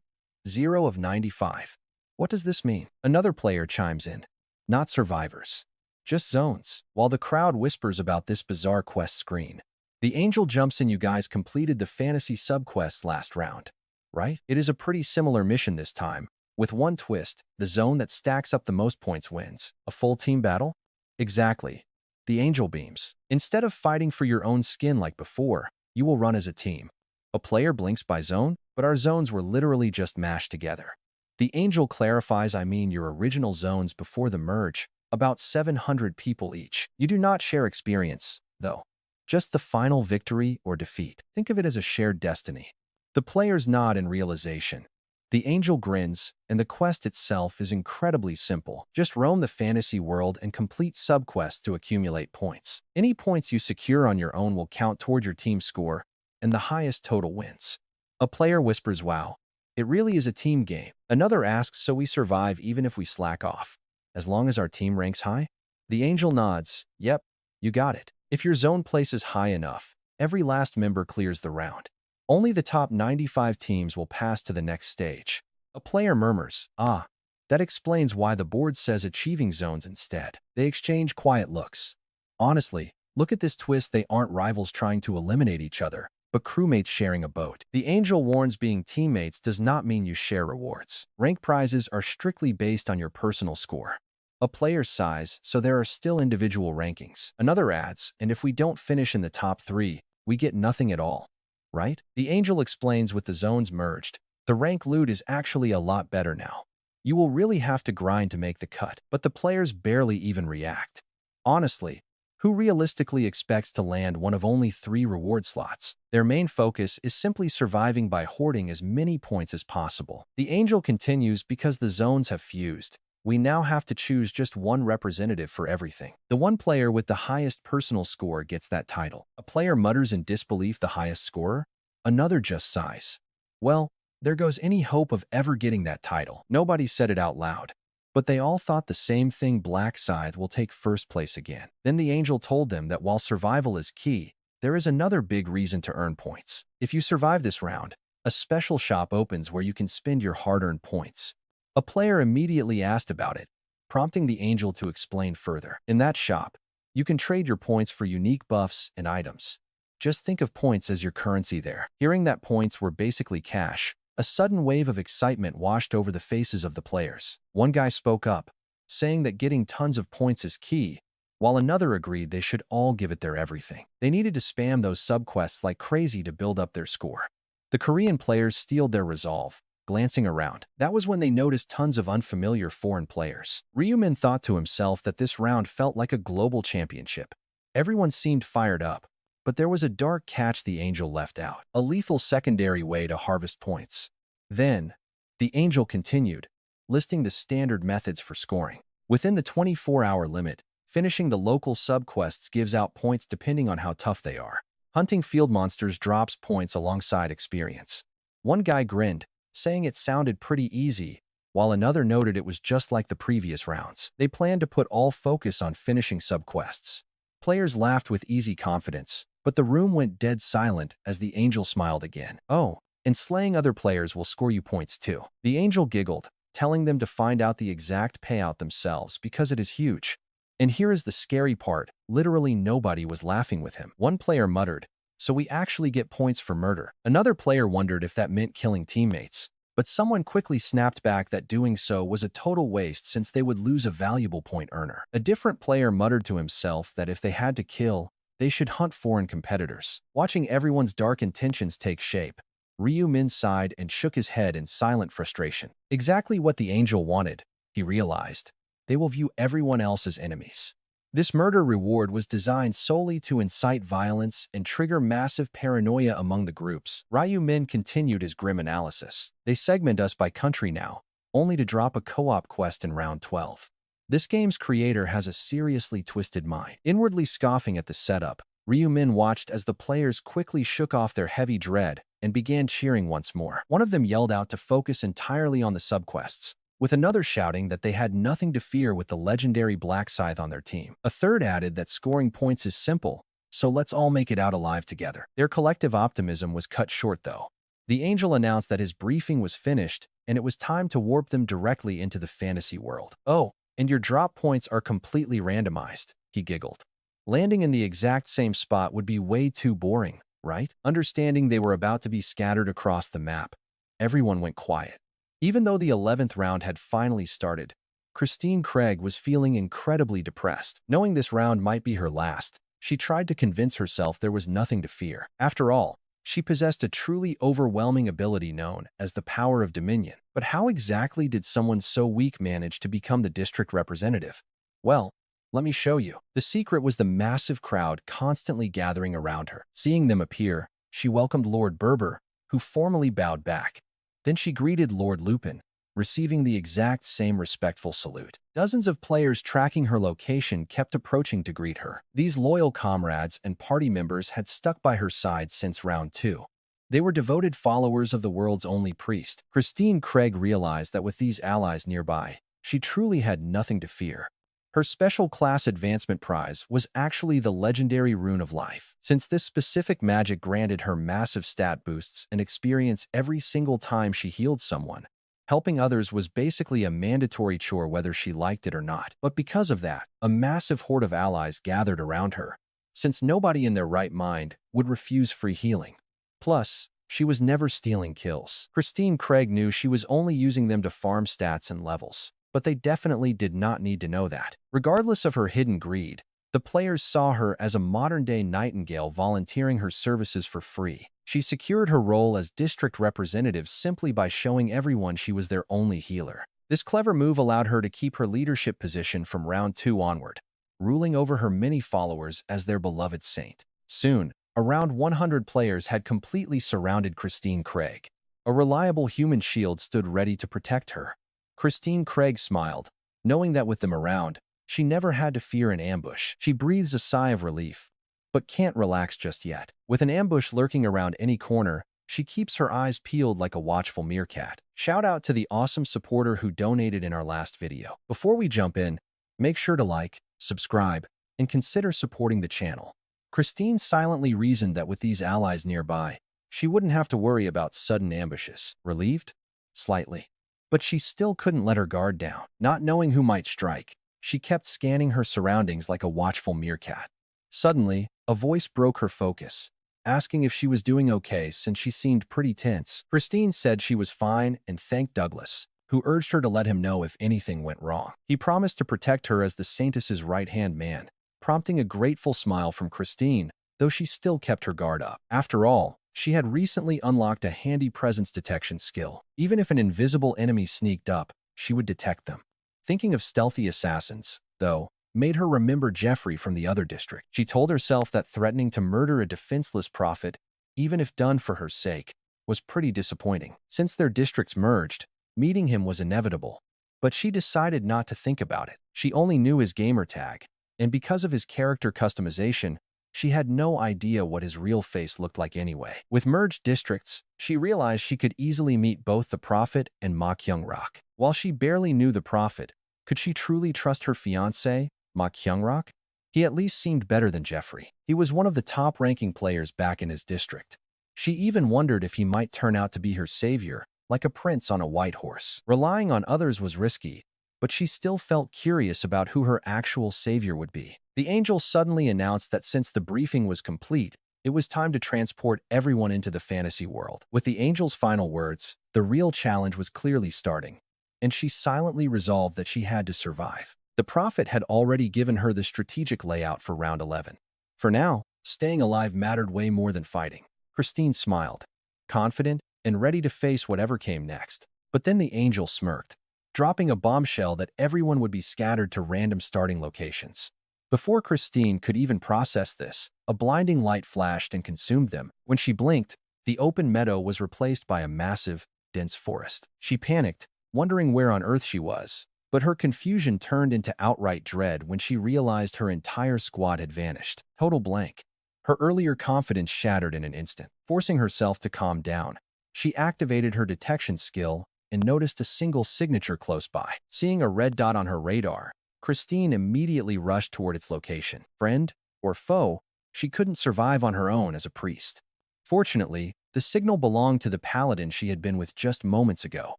0 of 95. What does this mean? Another player chimes in. Not survivors. Just zones. While the crowd whispers about this bizarre quest screen, The angel jumps in. You guys completed the fantasy subquests last round, right? It is a pretty similar mission this time. With one twist, the zone that stacks up the most points wins. A full team battle? Exactly. The angel beams. Instead of fighting for your own skin like before, you will run as a team. A player blinks by zone, but our zones were literally just mashed together. The angel clarifies, I mean your original zones before the merge, about 700 people each. You do not share experience, though. Just the final victory or defeat. Think of it as a shared destiny. The players nod in realization. The angel grins, and the quest itself is incredibly simple. Just roam the fantasy world and complete subquests to accumulate points. Any points you secure on your own will count toward your team score, and the highest total wins. A player whispers, wow, it really is a team game. Another asks, so we survive even if we slack off, as long as our team ranks high? The angel nods, yep, you got it. If your zone places high enough, every last member clears the round. Only the top 95 teams will pass to the next stage. A player murmurs, ah, that explains why the board says achieving zones instead. They exchange quiet looks. Honestly, look at this twist. They aren't rivals trying to eliminate each other, but crewmates sharing a boat. The angel warns, being teammates does not mean you share rewards. Rank prizes are strictly based on your personal score. A player's size, so there are still individual rankings. Another adds, and if we don't finish in the top 3, we get nothing at all. Right? The angel explains, with the zones merged, the rank loot is actually a lot better now. You will really have to grind to make the cut, but the players barely even react. Honestly, who realistically expects to land one of only 3 reward slots? Their main focus is simply surviving by hoarding as many points as possible. The angel continues, because the zones have fused, we now have to choose just one representative for everything. The one player with the highest personal score gets that title. A player mutters in disbelief, the highest scorer? Another just sighs. Well, there goes any hope of ever getting that title. Nobody said it out loud, but they all thought the same thing. Black Scythe will take first place again. Then the angel told them that while survival is key, there is another big reason to earn points. If you survive this round, a special shop opens where you can spend your hard-earned points. A player immediately asked about it, prompting the angel to explain further. In that shop, you can trade your points for unique buffs and items. Just think of points as your currency there. Hearing that points were basically cash, a sudden wave of excitement washed over the faces of the players. One guy spoke up, saying that getting tons of points is key, while another agreed they should all give it their everything. They needed to spam those subquests like crazy to build up their score. The Korean players steeled their resolve, glancing around. That was when they noticed tons of unfamiliar foreign players. Ryumin thought to himself that this round felt like a global championship. Everyone seemed fired up, but there was a dark catch the angel left out: a lethal secondary way to harvest points. Then, the angel continued, listing the standard methods for scoring. Within the 24-hour limit, finishing the local subquests gives out points depending on how tough they are. Hunting field monsters drops points alongside experience. One guy grinned, saying it sounded pretty easy, while another noted it was just like the previous rounds. They planned to put all focus on finishing subquests. Players laughed with easy confidence, but the room went dead silent as the angel smiled again. Oh, and slaying other players will score you points too. The angel giggled, telling them to find out the exact payout themselves because it is huge. And here is the scary part, literally nobody was laughing with him. One player muttered, so we actually get points for murder. Another player wondered if that meant killing teammates, but someone quickly snapped back that doing so was a total waste since they would lose a valuable point earner. A different player muttered to himself that if they had to kill, they should hunt foreign competitors. Watching everyone's dark intentions take shape, Ryu Min sighed and shook his head in silent frustration. Exactly what the angel wanted, he realized. They will view everyone else as enemies. This murder reward was designed solely to incite violence and trigger massive paranoia among the groups. Ryu Min continued his grim analysis. They segment us by country now, only to drop a co-op quest in round 12. This game's creator has a seriously twisted mind. Inwardly scoffing at the setup, Ryu Min watched as the players quickly shook off their heavy dread and began cheering once more. One of them yelled out to focus entirely on the subquests, with another shouting that they had nothing to fear with the legendary Black Scythe on their team. A third added that scoring points is simple, so let's all make it out alive together. Their collective optimism was cut short, though. The angel announced that his briefing was finished, and it was time to warp them directly into the fantasy world. Oh, and your drop points are completely randomized, he giggled. Landing in the exact same spot would be way too boring, right? Understanding they were about to be scattered across the map, everyone went quiet. Even though the 11th round had finally started, Christine Craig was feeling incredibly depressed. Knowing this round might be her last, she tried to convince herself there was nothing to fear. After all, she possessed a truly overwhelming ability known as the power of dominion. But how exactly did someone so weak manage to become the district representative? Well, let me show you. The secret was the massive crowd constantly gathering around her. Seeing them appear, she welcomed Lord Berber, who formally bowed back. Then she greeted Lord Lupin, receiving the exact same respectful salute. Dozens of players tracking her location kept approaching to greet her. These loyal comrades and party members had stuck by her side since round 2. They were devoted followers of the world's only priest. Christine Craig realized that with these allies nearby, she truly had nothing to fear. Her special class advancement prize was actually the legendary Rune of Life. Since this specific magic granted her massive stat boosts and experience every single time she healed someone, helping others was basically a mandatory chore whether she liked it or not. But because of that, a massive horde of allies gathered around her, since nobody in their right mind would refuse free healing. Plus, she was never stealing kills. Christine Craig knew she was only using them to farm stats and levels, but they definitely did not need to know that. Regardless of her hidden greed, the players saw her as a modern-day Nightingale volunteering her services for free. She secured her role as district representative simply by showing everyone she was their only healer. This clever move allowed her to keep her leadership position from round 2 onward, ruling over her many followers as their beloved saint. Soon, around 100 players had completely surrounded Christine Craig. A reliable human shield stood ready to protect her. Christine Craig smiled, knowing that with them around, she never had to fear an ambush. She breathes a sigh of relief, but can't relax just yet. With an ambush lurking around any corner, she keeps her eyes peeled like a watchful meerkat. Shout out to the awesome supporter who donated in our last video. Before we jump in, make sure to like, subscribe, and consider supporting the channel. Christine silently reasoned that with these allies nearby, she wouldn't have to worry about sudden ambushes. Relieved? Slightly. But she still couldn't let her guard down. Not knowing who might strike, she kept scanning her surroundings like a watchful meerkat. Suddenly, a voice broke her focus, asking if she was doing okay since she seemed pretty tense. Christine said she was fine and thanked Douglas, who urged her to let him know if anything went wrong. He promised to protect her as the Saintess's right-hand man, prompting a grateful smile from Christine, though she still kept her guard up. After all, she had recently unlocked a handy presence detection skill. Even if an invisible enemy sneaked up, she would detect them. Thinking of stealthy assassins, though, made her remember Jeffrey from the other district. She told herself that threatening to murder a defenseless prophet, even if done for her sake, was pretty disappointing. Since their districts merged, meeting him was inevitable. But she decided not to think about it. She only knew his gamer tag, and because of his character customization, she had no idea what his real face looked like anyway. With merged districts, she realized she could easily meet both the Prophet and Ma Kyung-rak. While she barely knew the Prophet, could she truly trust her fiancé, Ma Kyung-rak? He at least seemed better than Jeffrey. He was one of the top-ranking players back in his district. She even wondered if he might turn out to be her savior, like a prince on a white horse. Relying on others was risky, but she still felt curious about who her actual savior would be. The angel suddenly announced that since the briefing was complete, it was time to transport everyone into the fantasy world. With the angel's final words, the real challenge was clearly starting, and she silently resolved that she had to survive. The prophet had already given her the strategic layout for round 11. For now, staying alive mattered way more than fighting. Christine smiled, confident and ready to face whatever came next. But then the angel smirked, dropping a bombshell that everyone would be scattered to random starting locations. Before Christine could even process this, a blinding light flashed and consumed them. When she blinked, the open meadow was replaced by a massive, dense forest. She panicked, wondering where on earth she was, but her confusion turned into outright dread when she realized her entire squad had vanished. Total blank. Her earlier confidence shattered in an instant. Forcing herself to calm down, she activated her detection skill and noticed a single signature close by. Seeing a red dot on her radar, Christine immediately rushed toward its location. Friend or foe, she couldn't survive on her own as a priest. Fortunately, the signal belonged to the paladin she had been with just moments ago.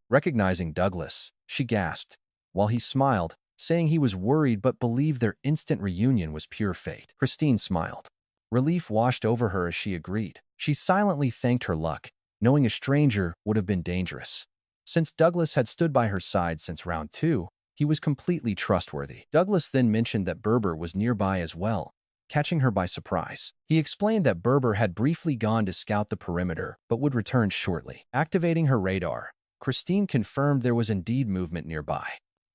Recognizing Douglas, she gasped. While he smiled, saying he was worried but believed their instant reunion was pure fate. Christine smiled. Relief washed over her as she agreed. She silently thanked her luck, knowing a stranger would have been dangerous. Since Douglas had stood by her side since round 2, he was completely trustworthy. Douglas then mentioned that Berber was nearby as well, catching her by surprise. He explained that Berber had briefly gone to scout the perimeter but would return shortly. Activating her radar, Christine confirmed there was indeed movement nearby.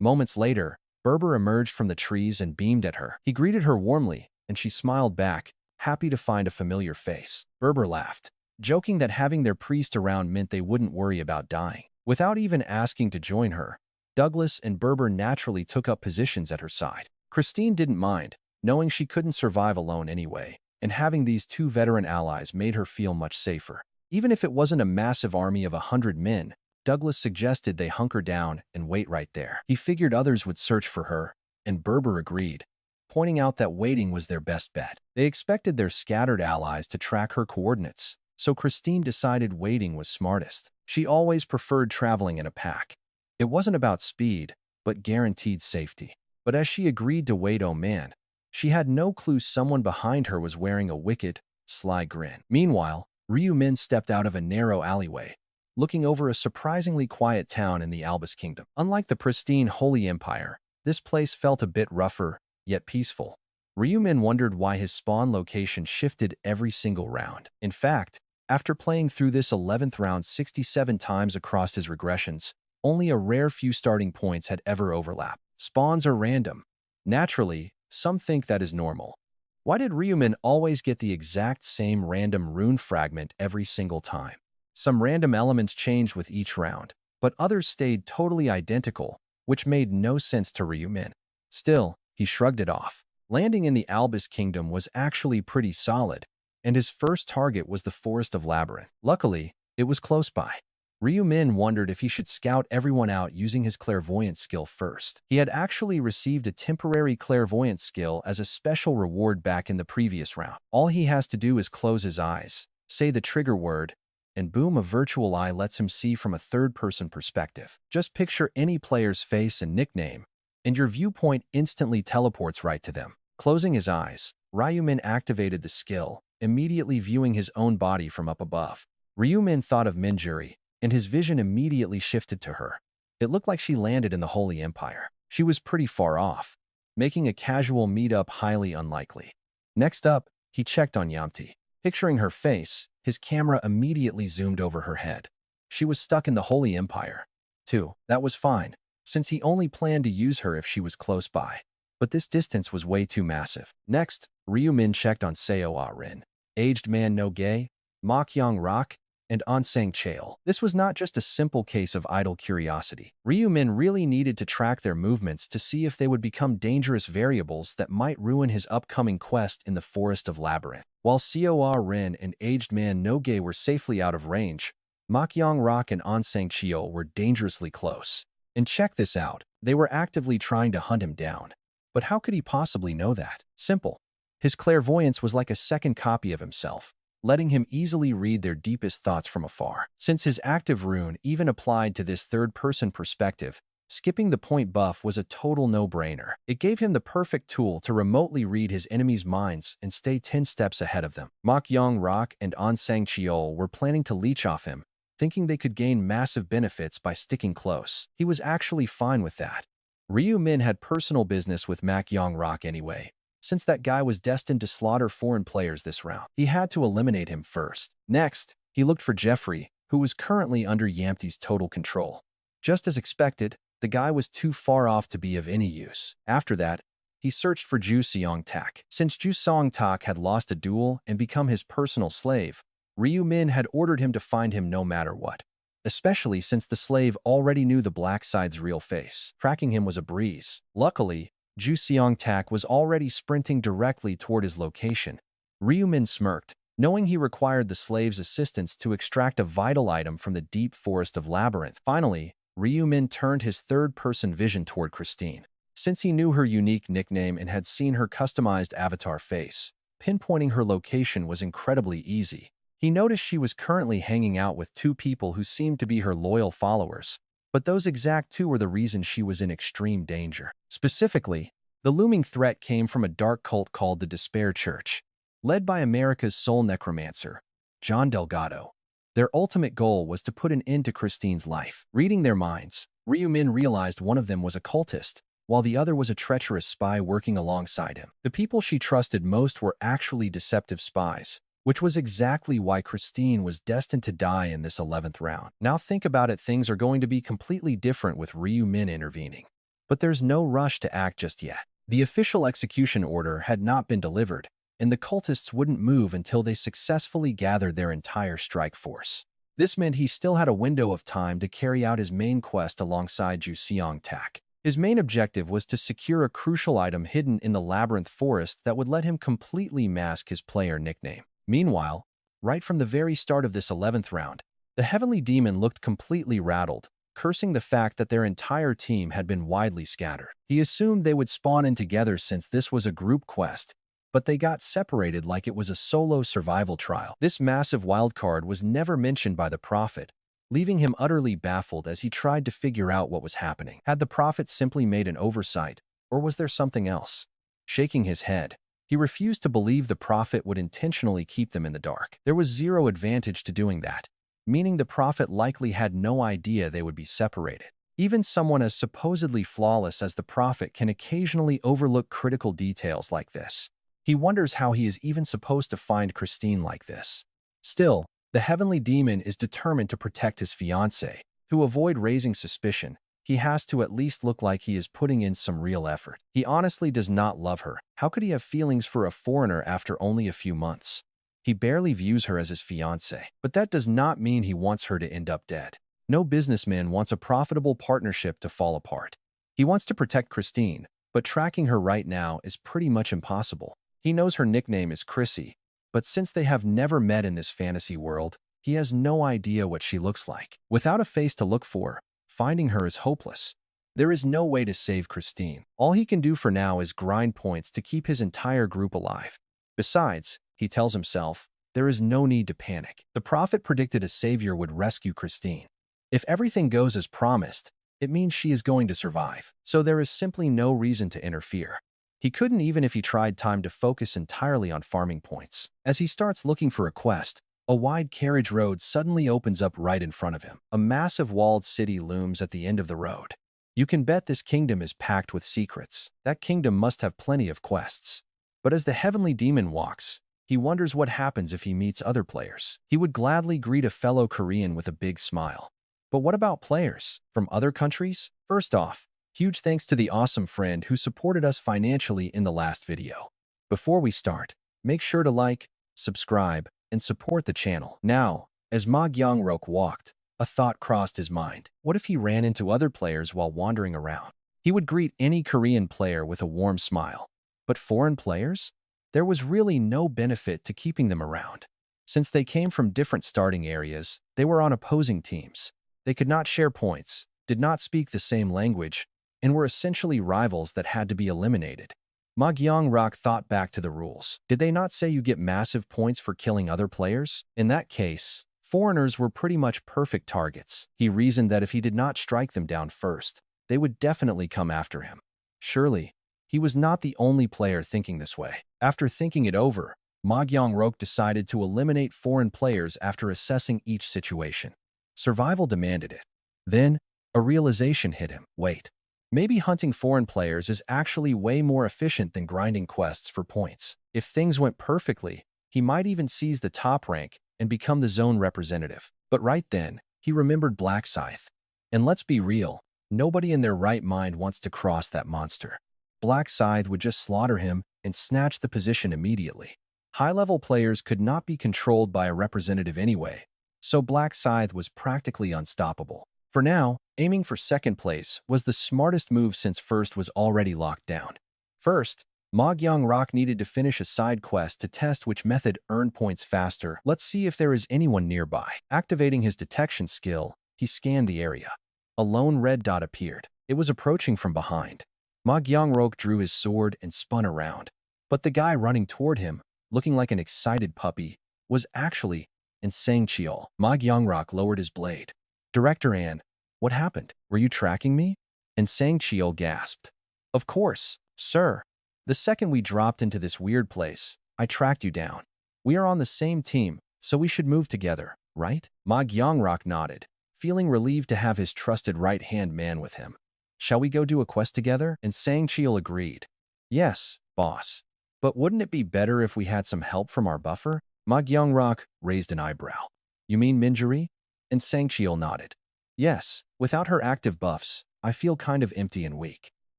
Moments later, Berber emerged from the trees and beamed at her. He greeted her warmly, and she smiled back, happy to find a familiar face. Berber laughed, joking that having their priest around meant they wouldn't worry about dying. Without even asking to join her, Douglas and Berber naturally took up positions at her side. Christine didn't mind, knowing she couldn't survive alone anyway, and having these two veteran allies made her feel much safer. Even if it wasn't a massive army of 100 men, Douglas suggested they hunker down and wait right there. He figured others would search for her, and Berber agreed, pointing out that waiting was their best bet. They expected their scattered allies to track her coordinates, so Christine decided waiting was smartest. She always preferred traveling in a pack. It wasn't about speed, but guaranteed safety. But as she agreed to wait, oh man, she had no clue someone behind her was wearing a wicked, sly grin. Meanwhile, Ryu Min stepped out of a narrow alleyway, looking over a surprisingly quiet town in the Albus Kingdom. Unlike the pristine Holy Empire, this place felt a bit rougher, yet peaceful. Ryu Min wondered why his spawn location shifted every single round. In fact, after playing through this 11th round 67 times across his regressions, only a rare few starting points had ever overlapped. Spawns are random. Naturally, some think that is normal. Why did Ryumin always get the exact same random rune fragment every single time? Some random elements changed with each round, but others stayed totally identical, which made no sense to Ryumin. Still, he shrugged it off. Landing in the Albus Kingdom was actually pretty solid, and his first target was the Forest of Labyrinth. Luckily, it was close by. Ryu Min wondered if he should scout everyone out using his clairvoyance skill first. He had actually received a temporary clairvoyance skill as a special reward back in the previous round. All he has to do is close his eyes, say the trigger word, and boom, a virtual eye lets him see from a third-person perspective. Just picture any player's face and nickname, and your viewpoint instantly teleports right to them. Closing his eyes, Ryumin activated the skill, immediately viewing his own body from up above. Ryumin thought of Minjuri, and his vision immediately shifted to her. It looked like she landed in the Holy Empire. She was pretty far off, making a casual meetup highly unlikely. Next up, he checked on Yamti. Picturing her face, his camera immediately zoomed over her head. She was stuck in the Holy Empire. Too, that was fine, since he only planned to use her if she was close by. But this distance was way too massive. Next, Ryumin checked on Seo Ah-rin, Aged Man No Gay, Makyong Rock, and Onsang Chael. This was not just a simple case of idle curiosity. Ryumin really needed to track their movements to see if they would become dangerous variables that might ruin his upcoming quest in the Forest of Labyrinth. While Seo Ah-rin and Aged Man No Gay were safely out of range, Makyong Rock and Onsang Chael were dangerously close. And check this out, they were actively trying to hunt him down. But how could he possibly know that? Simple. His clairvoyance was like a second copy of himself, letting him easily read their deepest thoughts from afar. Since his active rune even applied to this third-person perspective, skipping the point buff was a total no-brainer. It gave him the perfect tool to remotely read his enemies' minds and stay 10 steps ahead of them. Makyong Rock and Onsang Chael were planning to leech off him, thinking they could gain massive benefits by sticking close. He was actually fine with that. Ryu Min had personal business with Makyong Rock anyway, since that guy was destined to slaughter foreign players this round. He had to eliminate him first. Next, he looked for Jeffrey, who was currently under Yamti's total control. Just as expected, the guy was too far off to be of any use. After that, he searched for Ju Seong-tak. Since Ju Seong-tak had lost a duel and become his personal slave, Ryu Min had ordered him to find him no matter what, especially since the slave already knew the Black Side's real face. Tracking him was a breeze. Luckily, Ju Seong-tak was already sprinting directly toward his location. Ryumin smirked, knowing he required the slave's assistance to extract a vital item from the deep forest of Labyrinth. Finally, Ryumin turned his third-person vision toward Christine. Since he knew her unique nickname and had seen her customized avatar face, pinpointing her location was incredibly easy. He noticed she was currently hanging out with two people who seemed to be her loyal followers, But those exact two were the reason she was in extreme danger. Specifically, the looming threat came from a dark cult called the Despair Church, led by America's sole necromancer, John Delgado. Their ultimate goal was to put an end to Christine's life. Reading their minds, Ryu Min realized one of them was a cultist, while the other was a treacherous spy working alongside him. The people she trusted most were actually deceptive spies, which was exactly why Christine was destined to die in this 11th round. Now think about it, things are going to be completely different with Ryu Min intervening. But there's no rush to act just yet. The official execution order had not been delivered, and the cultists wouldn't move until they successfully gathered their entire strike force. This meant he still had a window of time to carry out his main quest alongside Ju Seong Tak. His main objective was to secure a crucial item hidden in the labyrinth forest that would let him completely mask his player nickname. Meanwhile, right from the very start of this 11th round, the Heavenly Demon looked completely rattled, cursing the fact that their entire team had been widely scattered. He assumed they would spawn in together since this was a group quest, but they got separated like it was a solo survival trial. This massive wildcard was never mentioned by the Prophet, leaving him utterly baffled as he tried to figure out what was happening. Had the Prophet simply made an oversight, or was there something else? Shaking his head, he refused to believe the Prophet would intentionally keep them in the dark. There was zero advantage to doing that, meaning the Prophet likely had no idea they would be separated. Even someone as supposedly flawless as the Prophet can occasionally overlook critical details like this. He wonders how he is even supposed to find Christine like this. Still, the Heavenly Demon is determined to protect his fiancée. To avoid raising suspicion, he has to at least look like he is putting in some real effort. He honestly does not love her. How could he have feelings for a foreigner after only a few months? He barely views her as his fiancée, but that does not mean he wants her to end up dead. No businessman wants a profitable partnership to fall apart. He wants to protect Christine, but tracking her right now is pretty much impossible. He knows her nickname is Chrissy, but since they have never met in this fantasy world, he has no idea what she looks like. Without a face to look for, finding her is hopeless. There is no way to save Christine. All he can do for now is grind points to keep his entire group alive. Besides, he tells himself, there is no need to panic. The Prophet predicted a savior would rescue Christine. If everything goes as promised, it means she is going to survive, so there is simply no reason to interfere. He couldn't even if he tried time to focus entirely on farming points. As he starts looking for a quest, a wide carriage road suddenly opens up right in front of him. A massive walled city looms at the end of the road. You can bet this kingdom is packed with secrets. That kingdom must have plenty of quests. But as the Heavenly Demon walks, he wonders what happens if he meets other players. He would gladly greet a fellow Korean with a big smile. But what about players from other countries? First off, huge thanks to the awesome friend who supported us financially in the last video. Before we start, make sure to like, subscribe, and support the channel. Now, as Ma Gyeong-rok walked, a thought crossed his mind. What if he ran into other players while wandering around? He would greet any Korean player with a warm smile. But foreign players? There was really no benefit to keeping them around. Since they came from different starting areas, they were on opposing teams. They could not share points, did not speak the same language, and were essentially rivals that had to be eliminated. Ma Gyeong-rok thought back to the rules. Did they not say you get massive points for killing other players? In that case, foreigners were pretty much perfect targets. He reasoned that if he did not strike them down first, they would definitely come after him. Surely, he was not the only player thinking this way. After thinking it over, Ma Gyeong-rok decided to eliminate foreign players after assessing each situation. Survival demanded it. Then, a realization hit him. Wait. Maybe hunting foreign players is actually way more efficient than grinding quests for points. If things went perfectly, he might even seize the top rank and become the zone representative. But right then, he remembered Black Scythe. And let's be real, nobody in their right mind wants to cross that monster. Black Scythe would just slaughter him and snatch the position immediately. High-level players could not be controlled by a representative anyway, so Black Scythe was practically unstoppable. For now, aiming for second place was the smartest move since first was already locked down. First, Ma Gyeong-rok needed to finish a side quest to test which method earned points faster. Let's see if there is anyone nearby. Activating his detection skill, he scanned the area. A lone red dot appeared. It was approaching from behind. Ma Gyeong-rok drew his sword and spun around. But the guy running toward him, looking like an excited puppy, was actually Sang Cheol. Ma Gyeong-rok lowered his blade. Director An, What happened? Were you tracking me? And Sangchio gasped. Of course, sir. The second we dropped into this weird place, I tracked you down. We are on the same team, so we should move together, right? Ma Gyeongrok nodded, feeling relieved to have his trusted right-hand man with him. Shall we go do a quest together? And Sangchil agreed. Yes, boss. But wouldn't it be better if we had some help from our buffer? Ma Gyeongrok raised an eyebrow. You mean Minjuri? And Sangchil nodded. Yes, without her active buffs, I feel kind of empty and weak.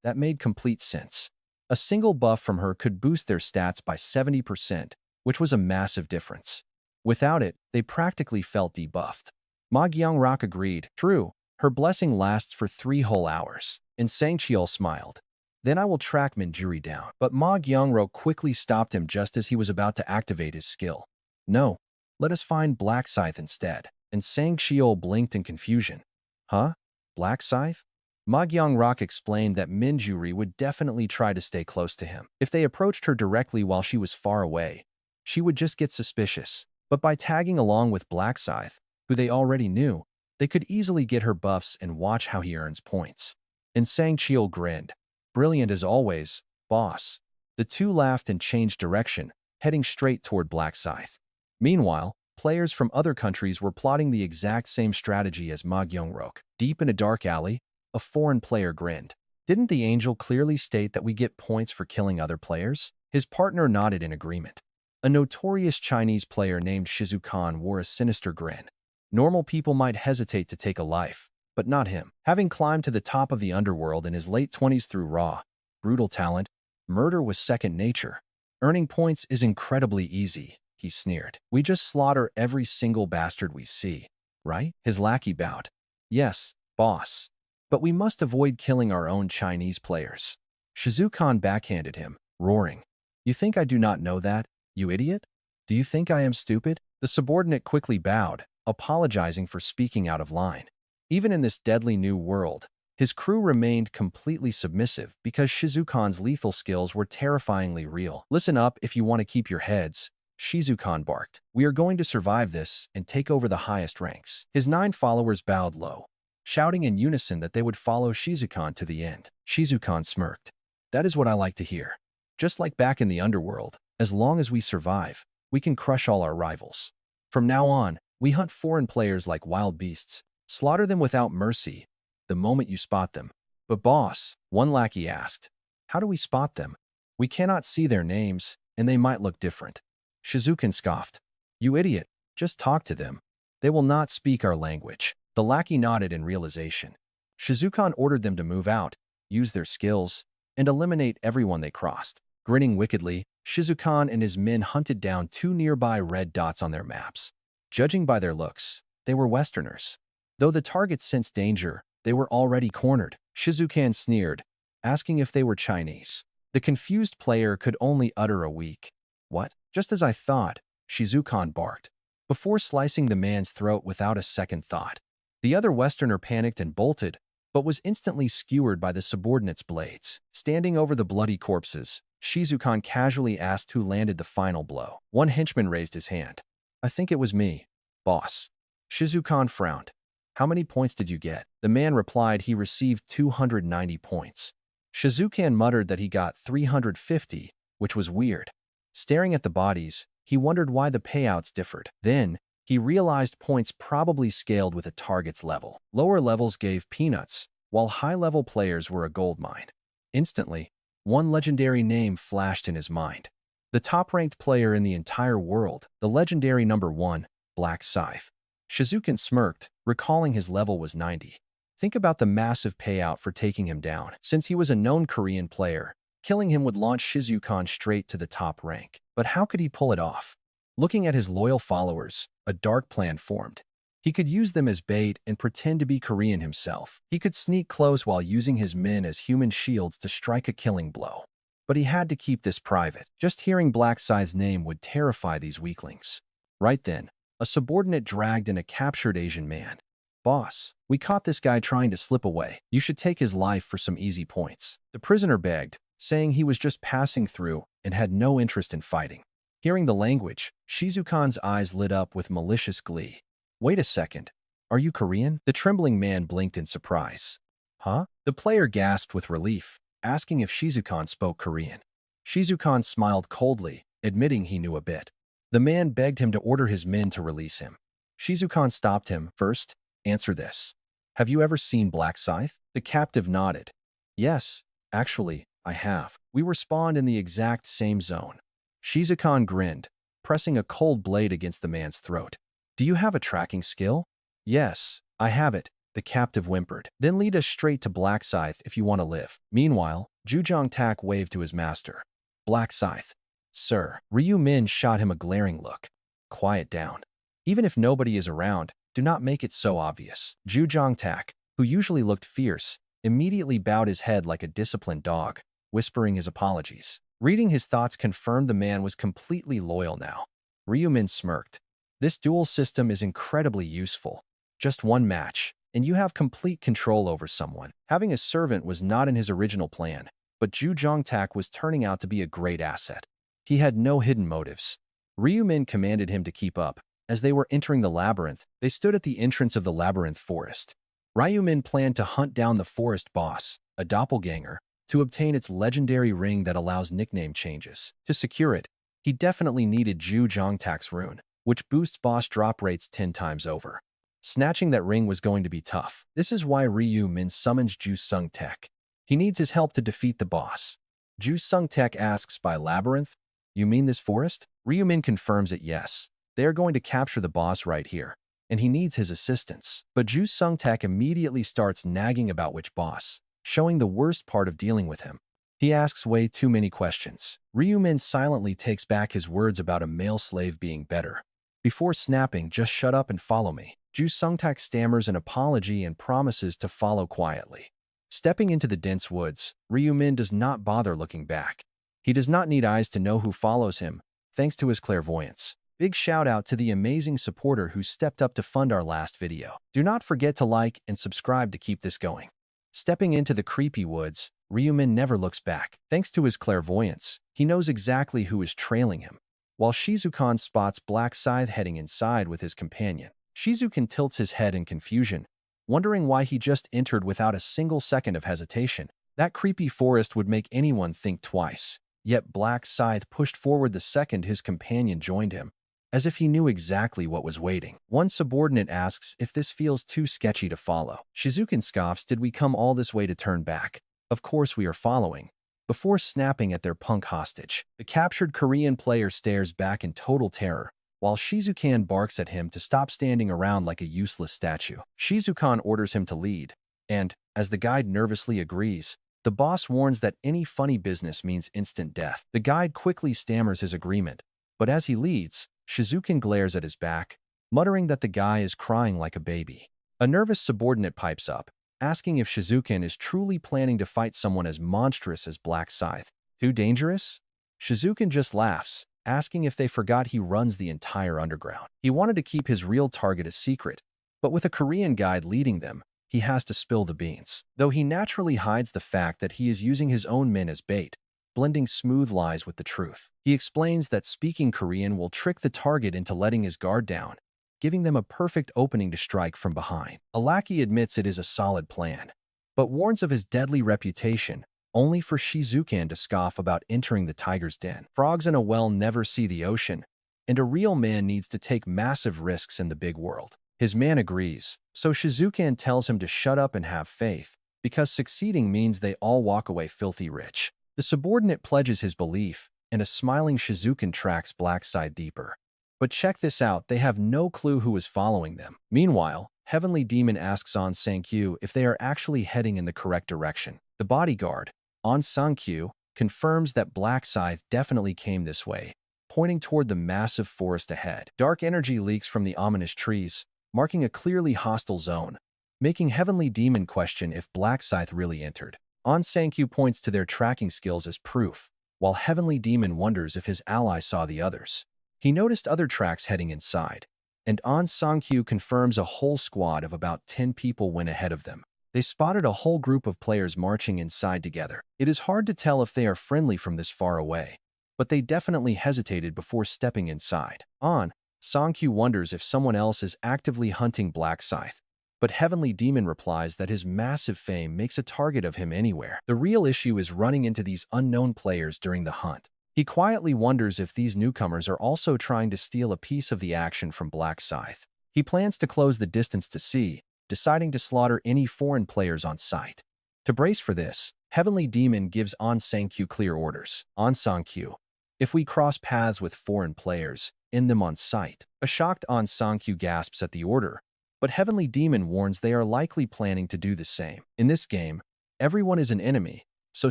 That made complete sense. A single buff from her could boost their stats by 70%, which was a massive difference. Without it, they practically felt debuffed. Ma Gyeongrok agreed. True, her blessing lasts for 3 whole hours. And Sangchil smiled. Then I will track Minjuri down. But Ma Gyeongrok quickly stopped him just as he was about to activate his skill. No, let us find Black Scythe instead. And Sangchil blinked in confusion. Huh? Black Scythe? Ma Gyeongrok explained that Minjuri would definitely try to stay close to him. If they approached her directly while she was far away, she would just get suspicious. But by tagging along with Black Scythe, who they already knew, they could easily get her buffs and watch how he earns points. And Sangchil grinned. Brilliant as always, boss. The two laughed and changed direction, heading straight toward Black Scythe. Meanwhile, players from other countries were plotting the exact same strategy as Ma Gyeongrok. Deep in a dark alley, a foreign player grinned. Didn't the angel clearly state that we get points for killing other players? His partner nodded in agreement. A notorious Chinese player named Shizukan wore a sinister grin. Normal people might hesitate to take a life, but not him. Having climbed to the top of the underworld in his late 20s through raw, brutal talent, murder was second nature. Earning points is incredibly easy, he sneered. We just slaughter every single bastard we see, right? His lackey bowed. Yes, boss. But we must avoid killing our own Chinese players. Shizukan backhanded him, roaring. You think I do not know that, you idiot? Do you think I am stupid? The subordinate quickly bowed, apologizing for speaking out of line. Even in this deadly new world, his crew remained completely submissive because Shizukan's lethal skills were terrifyingly real. Listen up if you want to keep your heads, Shizukan barked. We are going to survive this and take over the highest ranks. His 9 followers bowed low, shouting in unison that they would follow Shizukan to the end. Shizukan smirked. That is what I like to hear. Just like back in the underworld, as long as we survive, we can crush all our rivals. From now on, we hunt foreign players like wild beasts, slaughter them without mercy the moment you spot them. But boss, one lackey asked, how do we spot them? We cannot see their names, and they might look different. Shizukan scoffed. You idiot, just talk to them. They will not speak our language. The lackey nodded in realization. Shizukan ordered them to move out, use their skills, and eliminate everyone they crossed. Grinning wickedly, Shizukan and his men hunted down 2 nearby red dots on their maps. Judging by their looks, they were Westerners. Though the targets sensed danger, they were already cornered. Shizukan sneered, asking if they were Chinese. The confused player could only utter a weak, "What?" Just as I thought, Shizukan barked, before slicing the man's throat without a second thought. The other Westerner panicked and bolted, but was instantly skewered by the subordinate's blades. Standing over the bloody corpses, Shizukan casually asked who landed the final blow. One henchman raised his hand. I think it was me, boss. Shizukan frowned. How many points did you get? The man replied he received 290 points. Shizukan muttered that he got 350, which was weird. Staring at the bodies, he wondered why the payouts differed. Then, he realized points probably scaled with a target's level. Lower levels gave peanuts, while high-level players were a goldmine. Instantly, one legendary name flashed in his mind. The top-ranked player in the entire world, the legendary number 1, Black Scythe. Shizukan smirked, recalling his level was 90. Think about the massive payout for taking him down. Since he was a known Korean player, killing him would launch Shizukan straight to the top rank. But how could he pull it off? Looking at his loyal followers, a dark plan formed. He could use them as bait and pretend to be Korean himself. He could sneak close while using his men as human shields to strike a killing blow. But he had to keep this private. Just hearing Black Scythe's name would terrify these weaklings. Right then, a subordinate dragged in a captured Asian man. Boss, we caught this guy trying to slip away. You should take his life for some easy points. The prisoner begged, saying he was just passing through and had no interest in fighting. Hearing the language, Shizukan's eyes lit up with malicious glee. Wait a second. Are you Korean? The trembling man blinked in surprise. Huh? The player gasped with relief, asking if Shizukan spoke Korean. Shizukan smiled coldly, admitting he knew a bit. The man begged him to order his men to release him. Shizukan stopped him. First, answer this. Have you ever seen Black Scythe? The captive nodded. Yes, actually, I have. We were spawned in the exact same zone. Shizukan grinned, pressing a cold blade against the man's throat. Do you have a tracking skill? Yes, I have it, the captive whimpered. Then lead us straight to Black Scythe if you want to live. Meanwhile, Jujong Tak waved to his master. Black Scythe. Sir. Ryu Min shot him a glaring look. Quiet down. Even if nobody is around, do not make it so obvious. Jujong Tak, who usually looked fierce, immediately bowed his head like a disciplined dog, whispering his apologies. Reading his thoughts confirmed the man was completely loyal now. Ryu Min smirked. This duel system is incredibly useful. Just one match, and you have complete control over someone. Having a servant was not in his original plan, but Jujong Tak was turning out to be a great asset. He had no hidden motives. Ryu Min commanded him to keep up. As they were entering the labyrinth, they stood at the entrance of the labyrinth forest. Ryu Min planned to hunt down the forest boss, a doppelganger, to obtain its legendary ring that allows nickname changes. To secure it, he definitely needed Jujong Tak's rune, which boosts boss drop rates 10 times over. Snatching that ring was going to be tough. This is why Ryu Min summons Ju Sung Tek. He needs his help to defeat the boss. Ju Sung Tek asks by labyrinth, you mean this forest? Ryu Min confirms it yes. They are going to capture the boss right here, and he needs his assistance. But Ju Sung Tak immediately starts nagging about which boss, showing the worst part of dealing with him. He asks way too many questions. Ryu Min silently takes back his words about a male slave being better. Before snapping, just shut up and follow me. Ju Sung Tak stammers an apology and promises to follow quietly. Stepping into the dense woods, Ryu Min does not bother looking back. He does not need eyes to know who follows him, thanks to his clairvoyance. Big shout out to the amazing supporter who stepped up to fund our last video. Do not forget to like and subscribe to keep this going. Stepping into the creepy woods, Ryu Min never looks back. Thanks to his clairvoyance, he knows exactly who is trailing him. While Shizukan spots Black Scythe heading inside with his companion, Shizukan tilts his head in confusion, wondering why he just entered without a single second of hesitation. That creepy forest would make anyone think twice. Yet Black Scythe pushed forward the second his companion joined him, as if he knew exactly what was waiting. One subordinate asks if this feels too sketchy to follow. Shizukan scoffs, did we come all this way to turn back? Of course we are following. Before snapping at their punk hostage, the captured Korean player stares back in total terror, while Shizukan barks at him to stop standing around like a useless statue. Shizukan orders him to lead, and, as the guide nervously agrees, the boss warns that any funny business means instant death. The guide quickly stammers his agreement, but as he leads, Shizukan glares at his back, muttering that the guy is crying like a baby. A nervous subordinate pipes up, asking if Shizukan is truly planning to fight someone as monstrous as Black Scythe. Too dangerous? Shizukan just laughs, asking if they forgot he runs the entire underground. He wanted to keep his real target a secret, but with a Korean guide leading them, he has to spill the beans. Though he naturally hides the fact that he is using his own men as bait, blending smooth lies with the truth. He explains that speaking Korean will trick the target into letting his guard down, giving them a perfect opening to strike from behind. A lackey admits it is a solid plan, but warns of his deadly reputation, only for Shizukan to scoff about entering the tiger's den. Frogs in a well never see the ocean, and a real man needs to take massive risks in the big world. His man agrees, so Shizukan tells him to shut up and have faith, because succeeding means they all walk away filthy rich. The subordinate pledges his belief, and a smiling Shizukan tracks Black Scythe deeper. But check this out, they have no clue who is following them. Meanwhile, Heavenly Demon asks On Sang-kyu if they are actually heading in the correct direction. The bodyguard, On Sang-kyu, confirms that Black Scythe definitely came this way, pointing toward the massive forest ahead. Dark energy leaks from the ominous trees, marking a clearly hostile zone, making Heavenly Demon question if Black Scythe really entered. On Sang-kyu points to their tracking skills as proof, while Heavenly Demon wonders if his ally saw the others. He noticed other tracks heading inside, and On Sang-kyu confirms a whole squad of about 10 people went ahead of them. They spotted a whole group of players marching inside together. It is hard to tell if they are friendly from this far away, but they definitely hesitated before stepping inside. On Sang-kyu wonders if someone else is actively hunting Black Scythe. But Heavenly Demon replies that his massive fame makes a target of him anywhere. The real issue is running into these unknown players during the hunt. He quietly wonders if these newcomers are also trying to steal a piece of the action from Black Scythe. He plans to close the distance to see, deciding to slaughter any foreign players on sight. To brace for this, Heavenly Demon gives On Sang-kyu clear orders. On Sang-kyu, if we cross paths with foreign players, end them on sight. A shocked On Sang-kyu gasps at the order, but Heavenly Demon warns they are likely planning to do the same. In this game, everyone is an enemy, so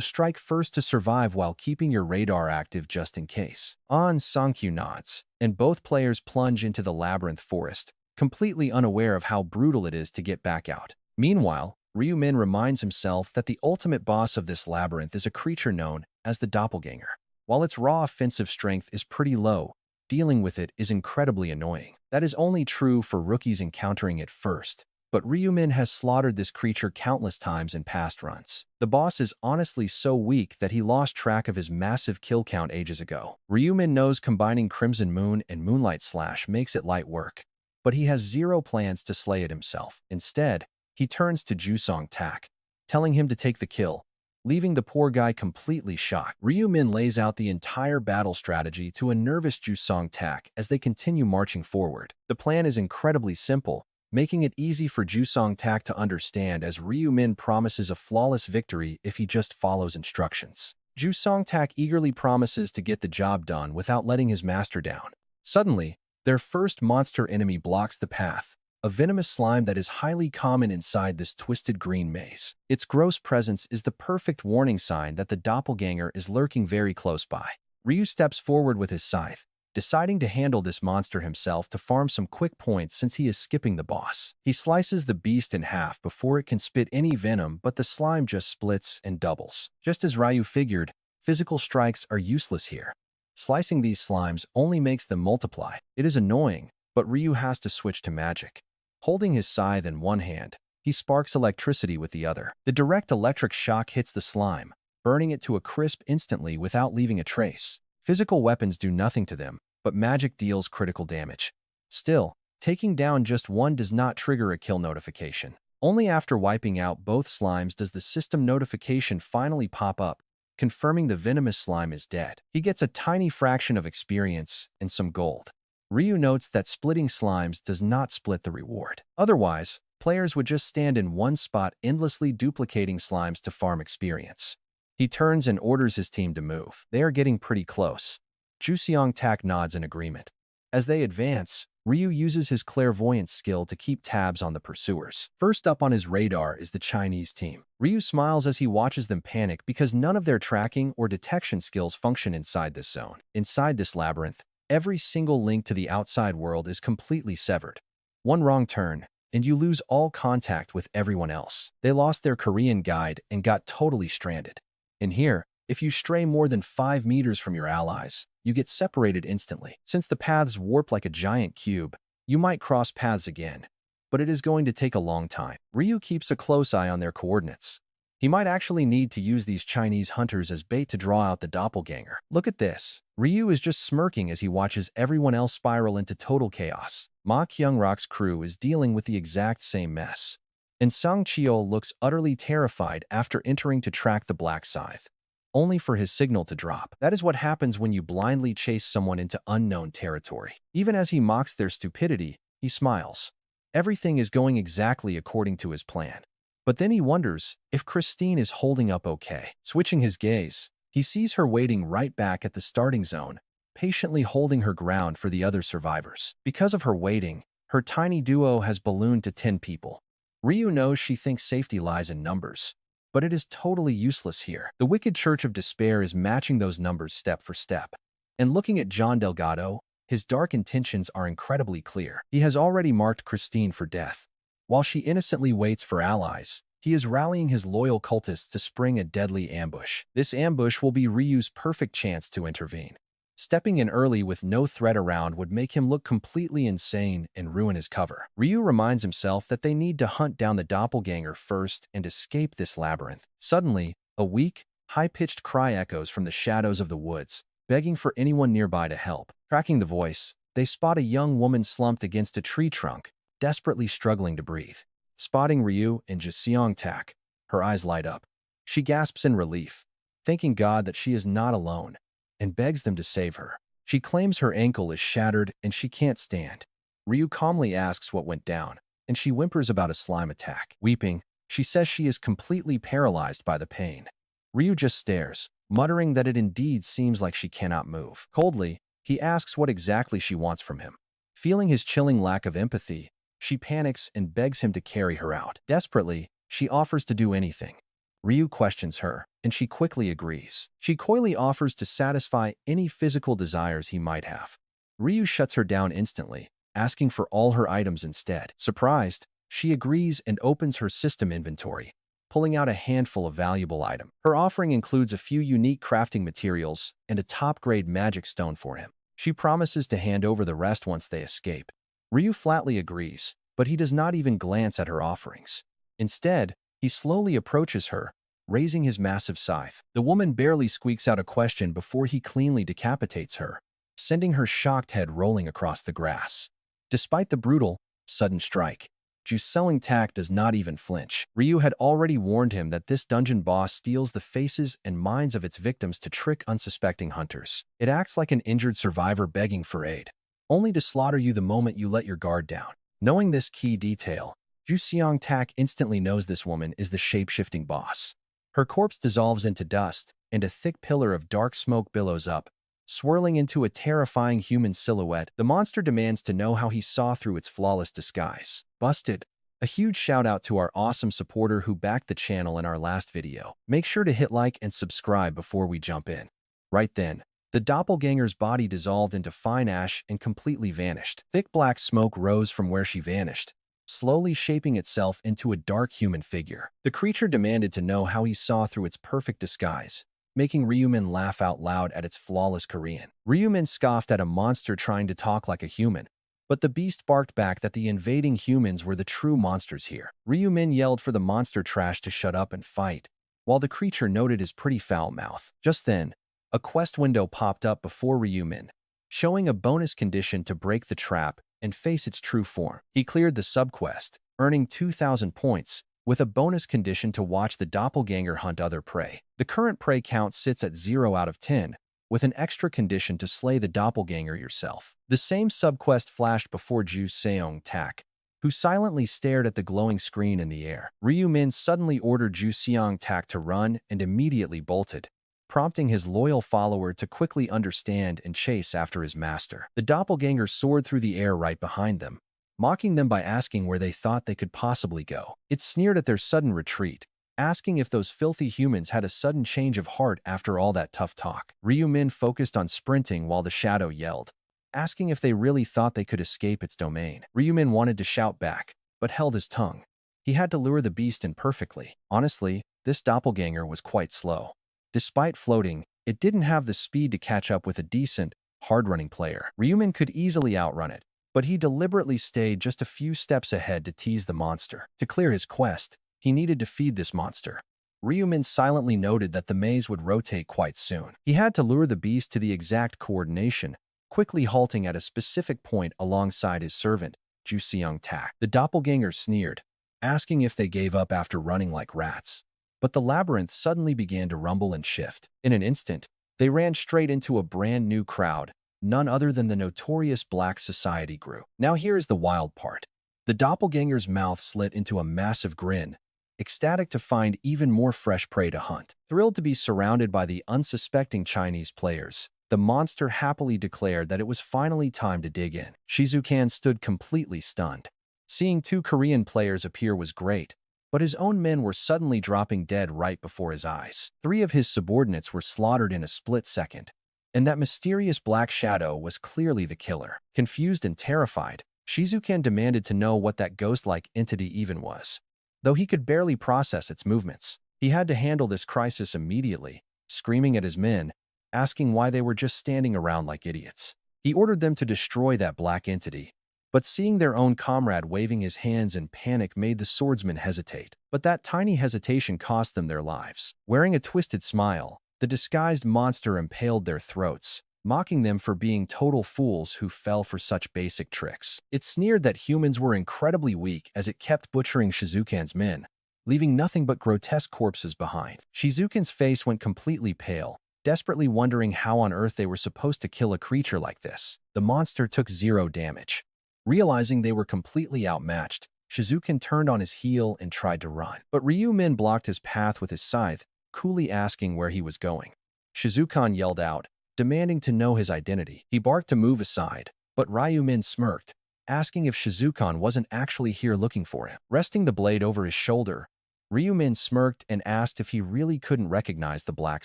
strike first to survive while keeping your radar active just in case. On Sang-kyu nods, and both players plunge into the labyrinth forest, completely unaware of how brutal it is to get back out. Meanwhile, Ryu-min reminds himself that the ultimate boss of this labyrinth is a creature known as the doppelganger. While its raw offensive strength is pretty low, dealing with it is incredibly annoying. That is only true for rookies encountering it first, but Ryu-min has slaughtered this creature countless times in past runs. The boss is honestly so weak that he lost track of his massive kill count ages ago. Ryu-min knows combining Crimson Moon and Moonlight Slash makes it light work, but he has zero plans to slay it himself. Instead, he turns to Jusong Tak, telling him to take the kill, leaving the poor guy completely shocked. Ryu-min lays out the entire battle strategy to a nervous Jusong Tak as they continue marching forward. The plan is incredibly simple, making it easy for Jusong Tak to understand as Ryu-min promises a flawless victory if he just follows instructions. Jusong Tak eagerly promises to get the job done without letting his master down. Suddenly, their first monster enemy blocks the path, a venomous slime that is highly common inside this twisted green maze. Its gross presence is the perfect warning sign that the doppelganger is lurking very close by. Ryu steps forward with his scythe, deciding to handle this monster himself to farm some quick points since he is skipping the boss. He slices the beast in half before it can spit any venom, but the slime just splits and doubles. Just as Ryu figured, physical strikes are useless here. Slicing these slimes only makes them multiply. It is annoying, but Ryu has to switch to magic. Holding his scythe in one hand, he sparks electricity with the other. The direct electric shock hits the slime, burning it to a crisp instantly without leaving a trace. Physical weapons do nothing to them, but magic deals critical damage. Still, taking down just one does not trigger a kill notification. Only after wiping out both slimes does the system notification finally pop up, confirming the venomous slime is dead. He gets a tiny fraction of experience and some gold. Ryu notes that splitting slimes does not split the reward. Otherwise, players would just stand in one spot endlessly duplicating slimes to farm experience. He turns and orders his team to move. They are getting pretty close. Jusong Tak nods in agreement. As they advance, Ryu uses his clairvoyance skill to keep tabs on the pursuers. First up on his radar is the Chinese team. Ryu smiles as he watches them panic because none of their tracking or detection skills function inside this zone. Inside this labyrinth, every single link to the outside world is completely severed. One wrong turn, and you lose all contact with everyone else. They lost their Korean guide and got totally stranded. In here, if you stray more than 5 meters from your allies, you get separated instantly. Since the paths warp like a giant cube, you might cross paths again, but it is going to take a long time. Ryu keeps a close eye on their coordinates. He might actually need to use these Chinese hunters as bait to draw out the doppelganger. Look at this. Ryu is just smirking as he watches everyone else spiral into total chaos. Ma Kyung-rak's crew is dealing with the exact same mess. And Sung Cheol looks utterly terrified after entering to track the Black Scythe, only for his signal to drop. That is what happens when you blindly chase someone into unknown territory. Even as he mocks their stupidity, he smiles. Everything is going exactly according to his plan. But then he wonders if Christine is holding up okay. Switching his gaze, he sees her waiting right back at the starting zone, patiently holding her ground for the other survivors. Because of her waiting, her tiny duo has ballooned to 10 people. Ryu knows she thinks safety lies in numbers, but it is totally useless here. The Wicked Church of Despair is matching those numbers step for step. And looking at John Delgado, his dark intentions are incredibly clear. He has already marked Christine for death. While she innocently waits for allies, he is rallying his loyal cultists to spring a deadly ambush. This ambush will be Ryu's perfect chance to intervene. Stepping in early with no threat around would make him look completely insane and ruin his cover. Ryu reminds himself that they need to hunt down the doppelganger first and escape this labyrinth. Suddenly, a weak, high-pitched cry echoes from the shadows of the woods, begging for anyone nearby to help. Tracking the voice, they spot a young woman slumped against a tree trunk, desperately struggling to breathe. Spotting Ryu and Jiseong Tak, her eyes light up. She gasps in relief, thanking God that she is not alone, and begs them to save her. She claims her ankle is shattered and she can't stand. Ryu calmly asks what went down, and she whimpers about a slime attack. Weeping, she says she is completely paralyzed by the pain. Ryu just stares, muttering that it indeed seems like she cannot move. Coldly, he asks what exactly she wants from him. Feeling his chilling lack of empathy, she panics and begs him to carry her out. Desperately, she offers to do anything. Ryu questions her, and she quickly agrees. She coyly offers to satisfy any physical desires he might have. Ryu shuts her down instantly, asking for all her items instead. Surprised, she agrees and opens her system inventory, pulling out a handful of valuable items. Her offering includes a few unique crafting materials and a top-grade magic stone for him. She promises to hand over the rest once they escape. Ryu flatly agrees, but he does not even glance at her offerings. Instead, he slowly approaches her, raising his massive scythe. The woman barely squeaks out a question before he cleanly decapitates her, sending her shocked head rolling across the grass. Despite the brutal, sudden strike, Jiseong Tak does not even flinch. Ryu had already warned him that this dungeon boss steals the faces and minds of its victims to trick unsuspecting hunters. It acts like an injured survivor begging for aid, only to slaughter you the moment you let your guard down. Knowing this key detail, Jiseong Tak instantly knows this woman is the shape-shifting boss. Her corpse dissolves into dust, and a thick pillar of dark smoke billows up, swirling into a terrifying human silhouette. The monster demands to know how he saw through its flawless disguise. Busted! A huge shout out to our awesome supporter who backed the channel in our last video. Make sure to hit like and subscribe before we jump in. Right then, the doppelganger's body dissolved into fine ash and completely vanished. Thick black smoke rose from where she vanished, slowly shaping itself into a dark human figure. The creature demanded to know how he saw through its perfect disguise, making Ryumin laugh out loud at its flawless Korean. Ryumin scoffed at a monster trying to talk like a human, but the beast barked back that the invading humans were the true monsters here. Ryumin yelled for the monster trash to shut up and fight, while the creature noted his pretty foul mouth. Just then, a quest window popped up before Ryumin, showing a bonus condition to break the trap and face its true form. He cleared the subquest, earning 2,000 points, with a bonus condition to watch the doppelganger hunt other prey. The current prey count sits at 0 out of 10, with an extra condition to slay the doppelganger yourself. The same subquest flashed before Jiseong Tak, who silently stared at the glowing screen in the air. Ryumin suddenly ordered Jiseong Tak to run and immediately bolted, prompting his loyal follower to quickly understand and chase after his master. The doppelganger soared through the air right behind them, mocking them by asking where they thought they could possibly go. It sneered at their sudden retreat, asking if those filthy humans had a sudden change of heart after all that tough talk. Ryumin focused on sprinting while the shadow yelled, asking if they really thought they could escape its domain. Ryumin wanted to shout back, but held his tongue. He had to lure the beast in perfectly. Honestly, this doppelganger was quite slow. Despite floating, it didn't have the speed to catch up with a decent, hard-running player. Ryumin could easily outrun it, but he deliberately stayed just a few steps ahead to tease the monster. To clear his quest, he needed to feed this monster. Ryumin silently noted that the maze would rotate quite soon. He had to lure the beast to the exact coordination, quickly halting at a specific point alongside his servant, Jiseong Tak. The doppelganger sneered, asking if they gave up after running like rats. But the labyrinth suddenly began to rumble and shift. In an instant, they ran straight into a brand new crowd, none other than the notorious Black Society group. Now here is the wild part. The doppelganger's mouth slit into a massive grin, ecstatic to find even more fresh prey to hunt. Thrilled to be surrounded by the unsuspecting Chinese players, the monster happily declared that it was finally time to dig in. Shizukan stood completely stunned. Seeing 2 Korean players appear was great, but his own men were suddenly dropping dead right before his eyes. 3 of his subordinates were slaughtered in a split second, and that mysterious black shadow was clearly the killer. Confused and terrified, Shizukan demanded to know what that ghost-like entity even was. Though he could barely process its movements, he had to handle this crisis immediately, screaming at his men, asking why they were just standing around like idiots. He ordered them to destroy that black entity, but seeing their own comrade waving his hands in panic made the swordsmen hesitate. But that tiny hesitation cost them their lives. Wearing a twisted smile, the disguised monster impaled their throats, mocking them for being total fools who fell for such basic tricks. It sneered that humans were incredibly weak as it kept butchering Shizukan's men, leaving nothing but grotesque corpses behind. Shizukan's face went completely pale, desperately wondering how on earth they were supposed to kill a creature like this. The monster took 0 damage. Realizing they were completely outmatched, Shizukan turned on his heel and tried to run. But Ryumin blocked his path with his scythe, coolly asking where he was going. Shizukan yelled out, demanding to know his identity. He barked to move aside, but Ryumin smirked, asking if Shizukan wasn't actually here looking for him. Resting the blade over his shoulder, Ryumin smirked and asked if he really couldn't recognize the black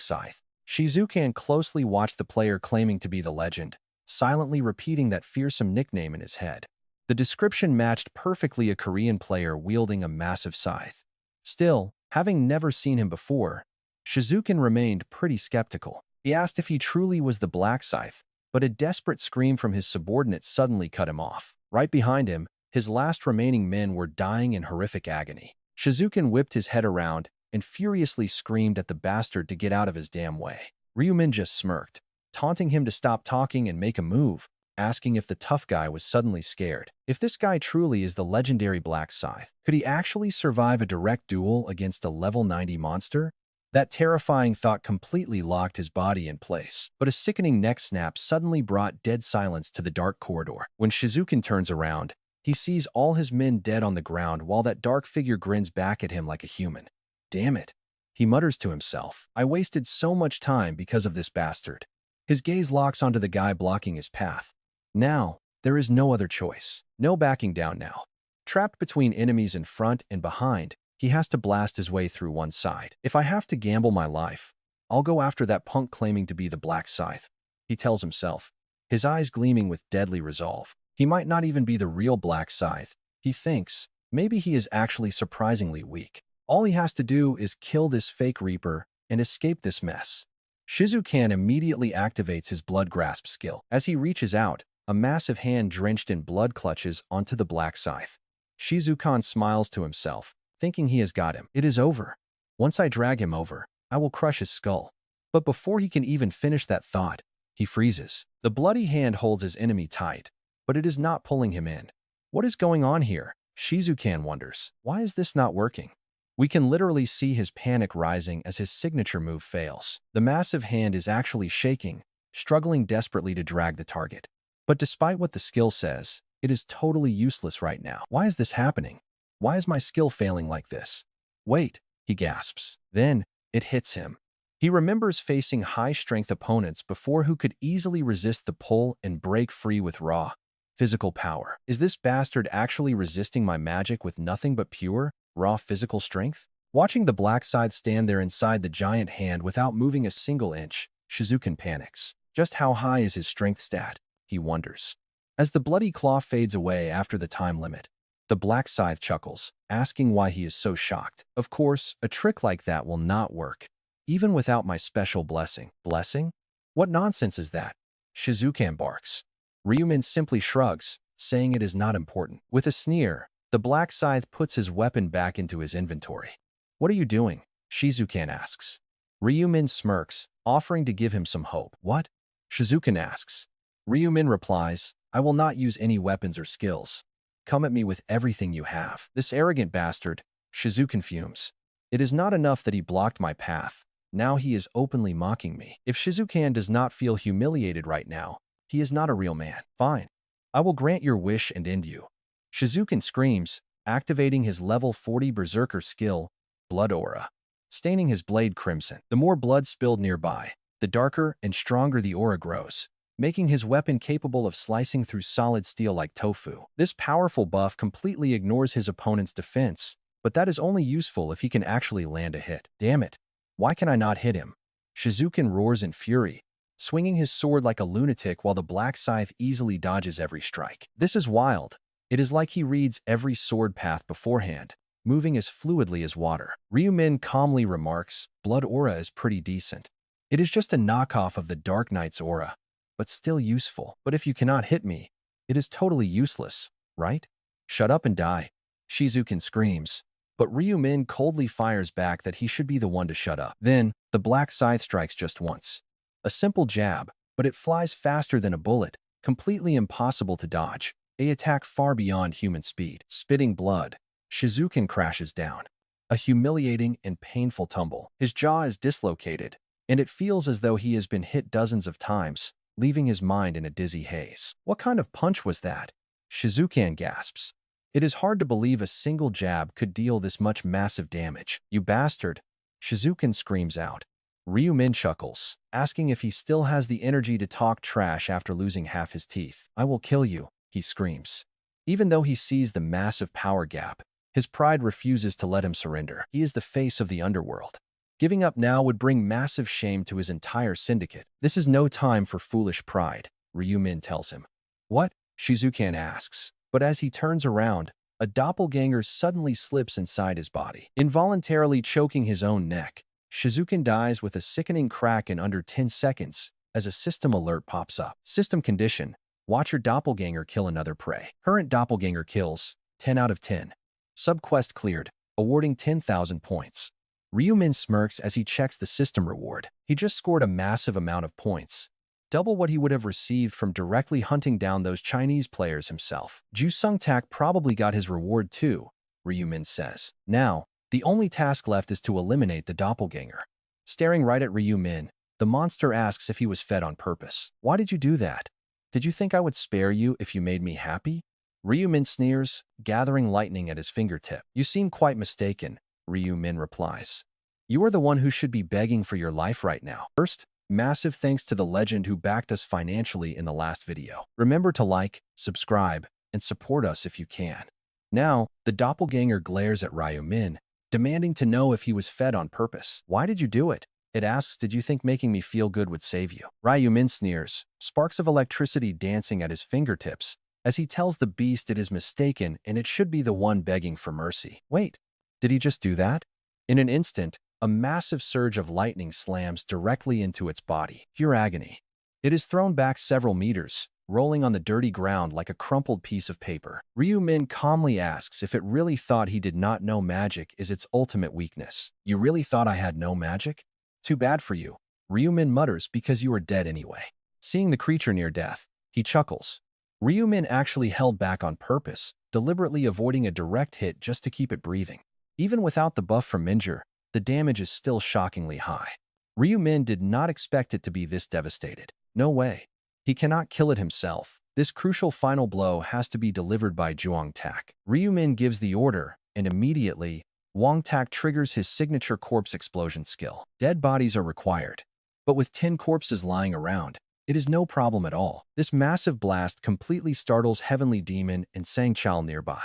scythe. Shizukan closely watched the player claiming to be the legend, silently repeating that fearsome nickname in his head. The description matched perfectly a Korean player wielding a massive scythe. Still, having never seen him before, Shizukan remained pretty skeptical. He asked if he truly was the black scythe, but a desperate scream from his subordinate suddenly cut him off. Right behind him, his last remaining men were dying in horrific agony. Shizukan whipped his head around and furiously screamed at the bastard to get out of his damn way. Ryumin just smirked, taunting him to stop talking and make a move, asking if the tough guy was suddenly scared. If this guy truly is the legendary Black Scythe, could he actually survive a direct duel against a level 90 monster? That terrifying thought completely locked his body in place, but a sickening neck snap suddenly brought dead silence to the dark corridor. When Shizukan turns around, he sees all his men dead on the ground while that dark figure grins back at him like a human. Damn it, he mutters to himself. I wasted so much time because of this bastard. His gaze locks onto the guy blocking his path. Now, there is no other choice. No backing down now. Trapped between enemies in front and behind, he has to blast his way through one side. If I have to gamble my life, I'll go after that punk claiming to be the Black Scythe, he tells himself, his eyes gleaming with deadly resolve. He might not even be the real Black Scythe, he thinks. Maybe he is actually surprisingly weak. All he has to do is kill this fake Reaper and escape this mess. Shizukan immediately activates his blood grasp skill. As he reaches out, a massive hand drenched in blood clutches onto the Black Scythe. Shizukan smiles to himself, thinking he has got him. It is over. Once I drag him over, I will crush his skull. But before he can even finish that thought, he freezes. The bloody hand holds his enemy tight, but it is not pulling him in. What is going on here? Shizukan wonders. Why is this not working? We can literally see his panic rising as his signature move fails. The massive hand is actually shaking, struggling desperately to drag the target. But despite what the skill says, it is totally useless right now. Why is this happening? Why is my skill failing like this? Wait, he gasps. Then, it hits him. He remembers facing high-strength opponents before who could easily resist the pull and break free with raw physical power. Is this bastard actually resisting my magic with nothing but pure, raw physical strength? Watching the Black Scythe stand there inside the giant hand without moving a single inch, Shizukan panics. Just how high is his strength stat? He wonders. As the bloody claw fades away after the time limit, the Black Scythe chuckles, asking why he is so shocked. Of course, a trick like that will not work, even without my special blessing. Blessing? What nonsense is that? Shizukan barks. Ryumin simply shrugs, saying it is not important. With a sneer, the Black Scythe puts his weapon back into his inventory. What are you doing? Shizukan asks. Ryumin smirks, offering to give him some hope. What? Shizukan asks. Ryumin replies, I will not use any weapons or skills. Come at me with everything you have. This arrogant bastard, Shizukan fumes. It is not enough that he blocked my path. Now he is openly mocking me. If Shizukan does not feel humiliated right now, he is not a real man. Fine. I will grant your wish and end you. Shizukan screams, activating his level 40 berserker skill, Blood Aura, staining his blade crimson. The more blood spilled nearby, the darker and stronger the aura grows, making his weapon capable of slicing through solid steel like tofu. This powerful buff completely ignores his opponent's defense, but that is only useful if he can actually land a hit. Damn it. Why can I not hit him? Shizukan roars in fury, swinging his sword like a lunatic while the Black Scythe easily dodges every strike. This is wild. It is like he reads every sword path beforehand, moving as fluidly as water. Ryumin calmly remarks, Blood Aura is pretty decent. It is just a knockoff of the Dark Knight's aura, but still useful. But if you cannot hit me, it is totally useless, right? Shut up and die. Shizukan screams, but Ryumin coldly fires back that he should be the one to shut up. Then, the Black Scythe strikes just once. A simple jab, but it flies faster than a bullet, completely impossible to dodge. They attack far beyond human speed. Spitting blood, Shizuken crashes down. A humiliating and painful tumble. His jaw is dislocated, and it feels as though he has been hit dozens of times, leaving his mind in a dizzy haze. What kind of punch was that? Shizuken gasps. It is hard to believe a single jab could deal this much massive damage. You bastard! Shizuken screams out. Ryumin chuckles, asking if he still has the energy to talk trash after losing half his teeth. I will kill you, he screams. Even though he sees the massive power gap, his pride refuses to let him surrender. He is the face of the underworld. Giving up now would bring massive shame to his entire syndicate. This is no time for foolish pride, Ryumin tells him. What? Shizuken asks. But as he turns around, a doppelganger suddenly slips inside his body, involuntarily choking his own neck. Shizuken dies with a sickening crack in under 10 seconds as a system alert pops up. System condition: watch your doppelganger kill another prey. Current doppelganger kills, 10 out of 10. Subquest cleared, awarding 10,000 points. Ryumin smirks as he checks the system reward. He just scored a massive amount of points, double what he would have received from directly hunting down those Chinese players himself. Ju Sung-tak probably got his reward too, Ryumin says. Now, the only task left is to eliminate the doppelganger. Staring right at Ryumin, the monster asks if he was fed on purpose. Why did you do that? Did you think I would spare you if you made me happy? Ryumin sneers, gathering lightning at his fingertip. You seem quite mistaken, Ryumin replies. You are the one who should be begging for your life right now. First, massive thanks to the legend who backed us financially in the last video. Remember to like, subscribe, and support us if you can. Now, the doppelganger glares at Ryumin, demanding to know if he was fed on purpose. Why did you do it? It asks, did you think making me feel good would save you? Ryumin sneers, sparks of electricity dancing at his fingertips, as he tells the beast it is mistaken and it should be the one begging for mercy. Wait, did he just do that? In an instant, a massive surge of lightning slams directly into its body. Pure agony. It is thrown back several meters, rolling on the dirty ground like a crumpled piece of paper. Ryumin calmly asks if it really thought he did not know magic is its ultimate weakness. You really thought I had no magic? Too bad for you, Ryumin mutters, because you are dead anyway. Seeing the creature near death, he chuckles. Ryumin actually held back on purpose, deliberately avoiding a direct hit just to keep it breathing. Even without the buff from Minjur, the damage is still shockingly high. Ryumin did not expect it to be this devastated. No way. He cannot kill it himself. This crucial final blow has to be delivered by Zhuang Tak. Ryumin gives the order, and immediately, Wang Tak triggers his signature corpse explosion skill. Dead bodies are required. But with 10 corpses lying around, it is no problem at all. This massive blast completely startles Heavenly Demon and Sang Chao nearby.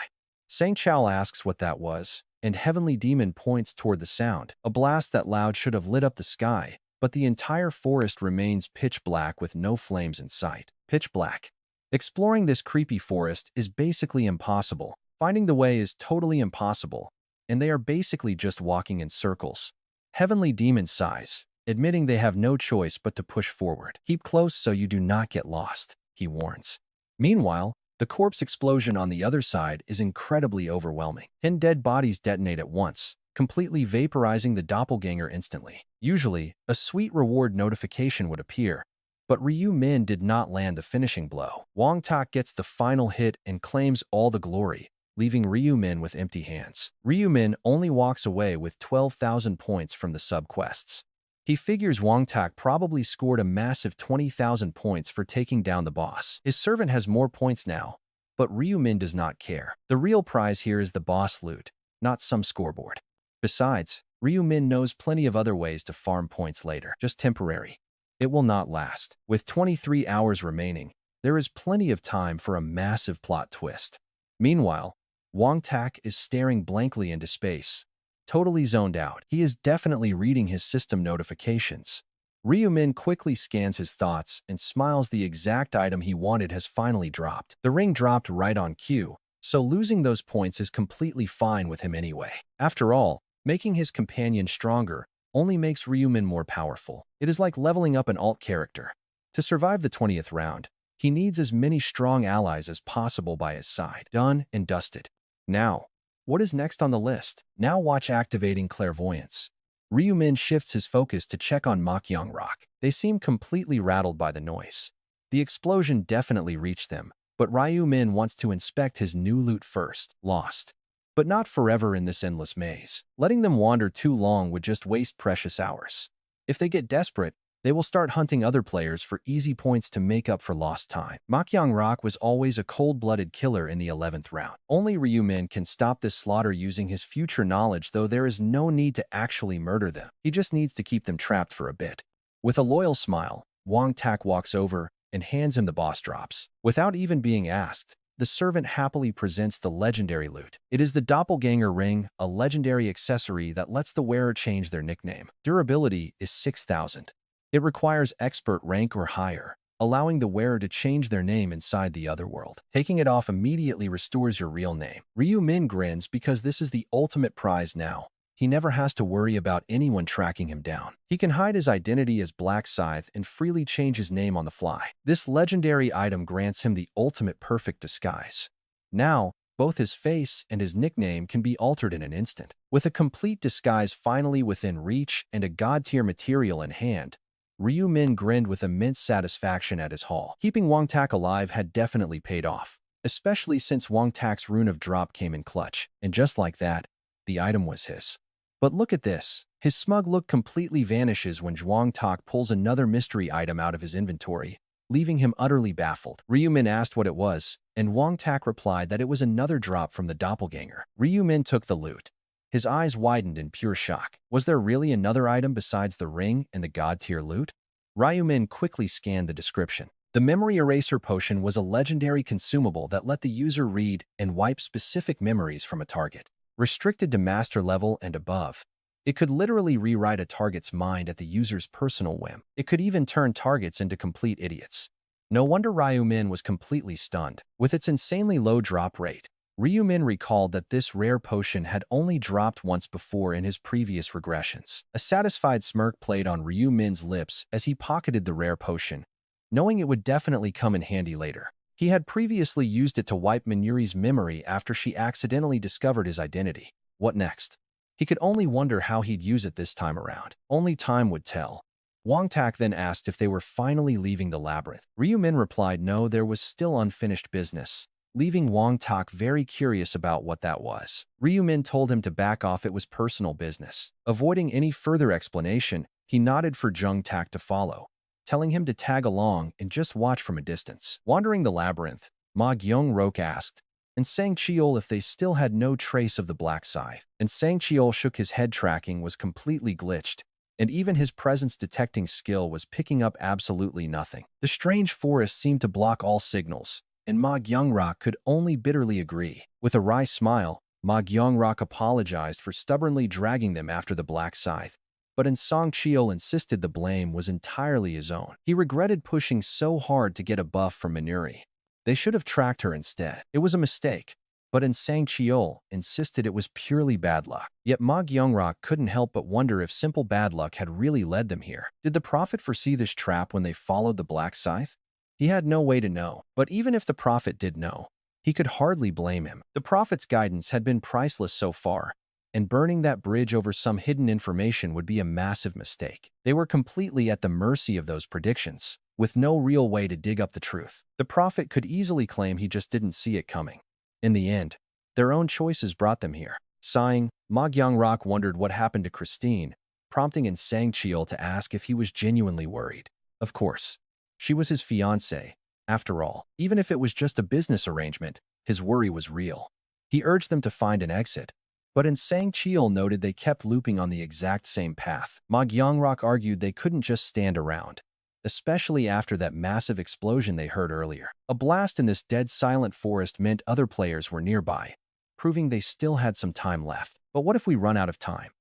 Sang Chao asks what that was, and Heavenly Demon points toward the sound. A blast that loud should have lit up the sky, but the entire forest remains pitch black with no flames in sight. Pitch black. Exploring this creepy forest is basically impossible. Finding the way is totally impossible, and they are basically just walking in circles. Heavenly Demon sighs, admitting they have no choice but to push forward. Keep close so you do not get lost, he warns. Meanwhile, the corpse explosion on the other side is incredibly overwhelming. 10 dead bodies detonate at once, completely vaporizing the doppelganger instantly. Usually, a sweet reward notification would appear, but Ryumin did not land the finishing blow. Wang Tak gets the final hit and claims all the glory, leaving Ryumin with empty hands. Ryumin only walks away with 12,000 points from the subquests. He figures Wang Tak probably scored a massive 20,000 points for taking down the boss. His servant has more points now, but Ryumin does not care. The real prize here is the boss loot, not some scoreboard. Besides, Ryumin knows plenty of other ways to farm points later, just temporary. It will not last. With 23 hours remaining, there is plenty of time for a massive plot twist. Meanwhile, Wang Tak is staring blankly into space, totally zoned out. He is definitely reading his system notifications. Ryumin quickly scans his thoughts and smiles. The exact item he wanted has finally dropped. The ring dropped right on cue, so losing those points is completely fine with him anyway. After all, making his companion stronger only makes Ryumin more powerful. It is like leveling up an alt character. To survive the 20th round, he needs as many strong allies as possible by his side. Done and dusted. Now, what is next on the list? Now watch activating clairvoyance. Ryumin shifts his focus to check on Mokyong Rock. They seemed completely rattled by the noise. The explosion definitely reached them, but Ryu Min wants to inspect his new loot first. Lost. But not forever in this endless maze. Letting them wander too long would just waste precious hours. If they get desperate, they will start hunting other players for easy points to make up for lost time. Ma Kyung-rok was always a cold-blooded killer in the 11th round. Only Ryu Min can stop this slaughter using his future knowledge, though there is no need to actually murder them. He just needs to keep them trapped for a bit. With a loyal smile, Wong Tak walks over and hands him the boss drops. Without even being asked, the servant happily presents the legendary loot. It is the doppelganger ring, a legendary accessory that lets the wearer change their nickname. Durability is 6,000. It requires expert rank or higher, allowing the wearer to change their name inside the otherworld. Taking it off immediately restores your real name. Ryu Min grins because this is the ultimate prize now. He never has to worry about anyone tracking him down. He can hide his identity as Black Scythe and freely change his name on the fly. This legendary item grants him the ultimate perfect disguise. Now, both his face and his nickname can be altered in an instant. With a complete disguise finally within reach and a god-tier material in hand, Ryu Min grinned with immense satisfaction at his haul. Keeping Wong Tak alive had definitely paid off, especially since Wong Tak's rune of drop came in clutch. And just like that, the item was his. But look at this. His smug look completely vanishes when Wong Tak pulls another mystery item out of his inventory, leaving him utterly baffled. Ryu Min asked what it was, and Wong Tak replied that it was another drop from the doppelganger. Ryu Min took the loot. His eyes widened in pure shock. Was there really another item besides the ring and the god-tier loot? Ryu Min quickly scanned the description. The memory eraser potion was a legendary consumable that let the user read and wipe specific memories from a target. Restricted to master level and above, it could literally rewrite a target's mind at the user's personal whim. It could even turn targets into complete idiots. No wonder Ryu Min was completely stunned. With its insanely low drop rate, Ryu Min recalled that this rare potion had only dropped once before in his previous regressions. A satisfied smirk played on Ryu Min's lips as he pocketed the rare potion, knowing it would definitely come in handy later. He had previously used it to wipe Minuri's memory after she accidentally discovered his identity. What next? He could only wonder how he'd use it this time around. Only time would tell. Wong Tak then asked if they were finally leaving the labyrinth. Ryu Min replied no, there was still unfinished business, leaving Wong Tak very curious about what that was. Ryu Min told him to back off, it was personal business. Avoiding any further explanation, he nodded for Jung Tak to follow, telling him to tag along and just watch from a distance. Wandering the labyrinth, Ma Gyung-rok asked, and Sang Cheol if they still had no trace of the Black Scythe. And Sang Cheol shook his head. Tracking was completely glitched, and even his presence detecting skill was picking up absolutely nothing. The strange forest seemed to block all signals, and Ma Gyung-rok could only bitterly agree. With a wry smile, Ma Gyung-rok apologized for stubbornly dragging them after the Black Scythe, but Sang Cheol insisted the blame was entirely his own. He regretted pushing so hard to get a buff from Minuri. They should have tracked her instead. It was a mistake, but Sang Cheol insisted it was purely bad luck. Yet Ma Gyung-rok couldn't help but wonder if simple bad luck had really led them here. Did the Prophet foresee this trap when they followed the Black Scythe? He had no way to know, but even if the Prophet did know, he could hardly blame him. The Prophet's guidance had been priceless so far, and burning that bridge over some hidden information would be a massive mistake. They were completely at the mercy of those predictions, with no real way to dig up the truth. The Prophet could easily claim he just didn't see it coming. In the end, their own choices brought them here. Sighing, Ma Gyung-rok wondered what happened to Christine, prompting Sang Cheol to ask if he was genuinely worried. Of course. She was his fiancée. After all, even if it was just a business arrangement, his worry was real. He urged them to find an exit, but Sang Cheol noted they kept looping on the exact same path. Ma Gyung-rok argued they couldn't just stand around, especially after that massive explosion they heard earlier. A blast in this dead silent forest meant other players were nearby, proving they still had some time left. But what if we run out of time?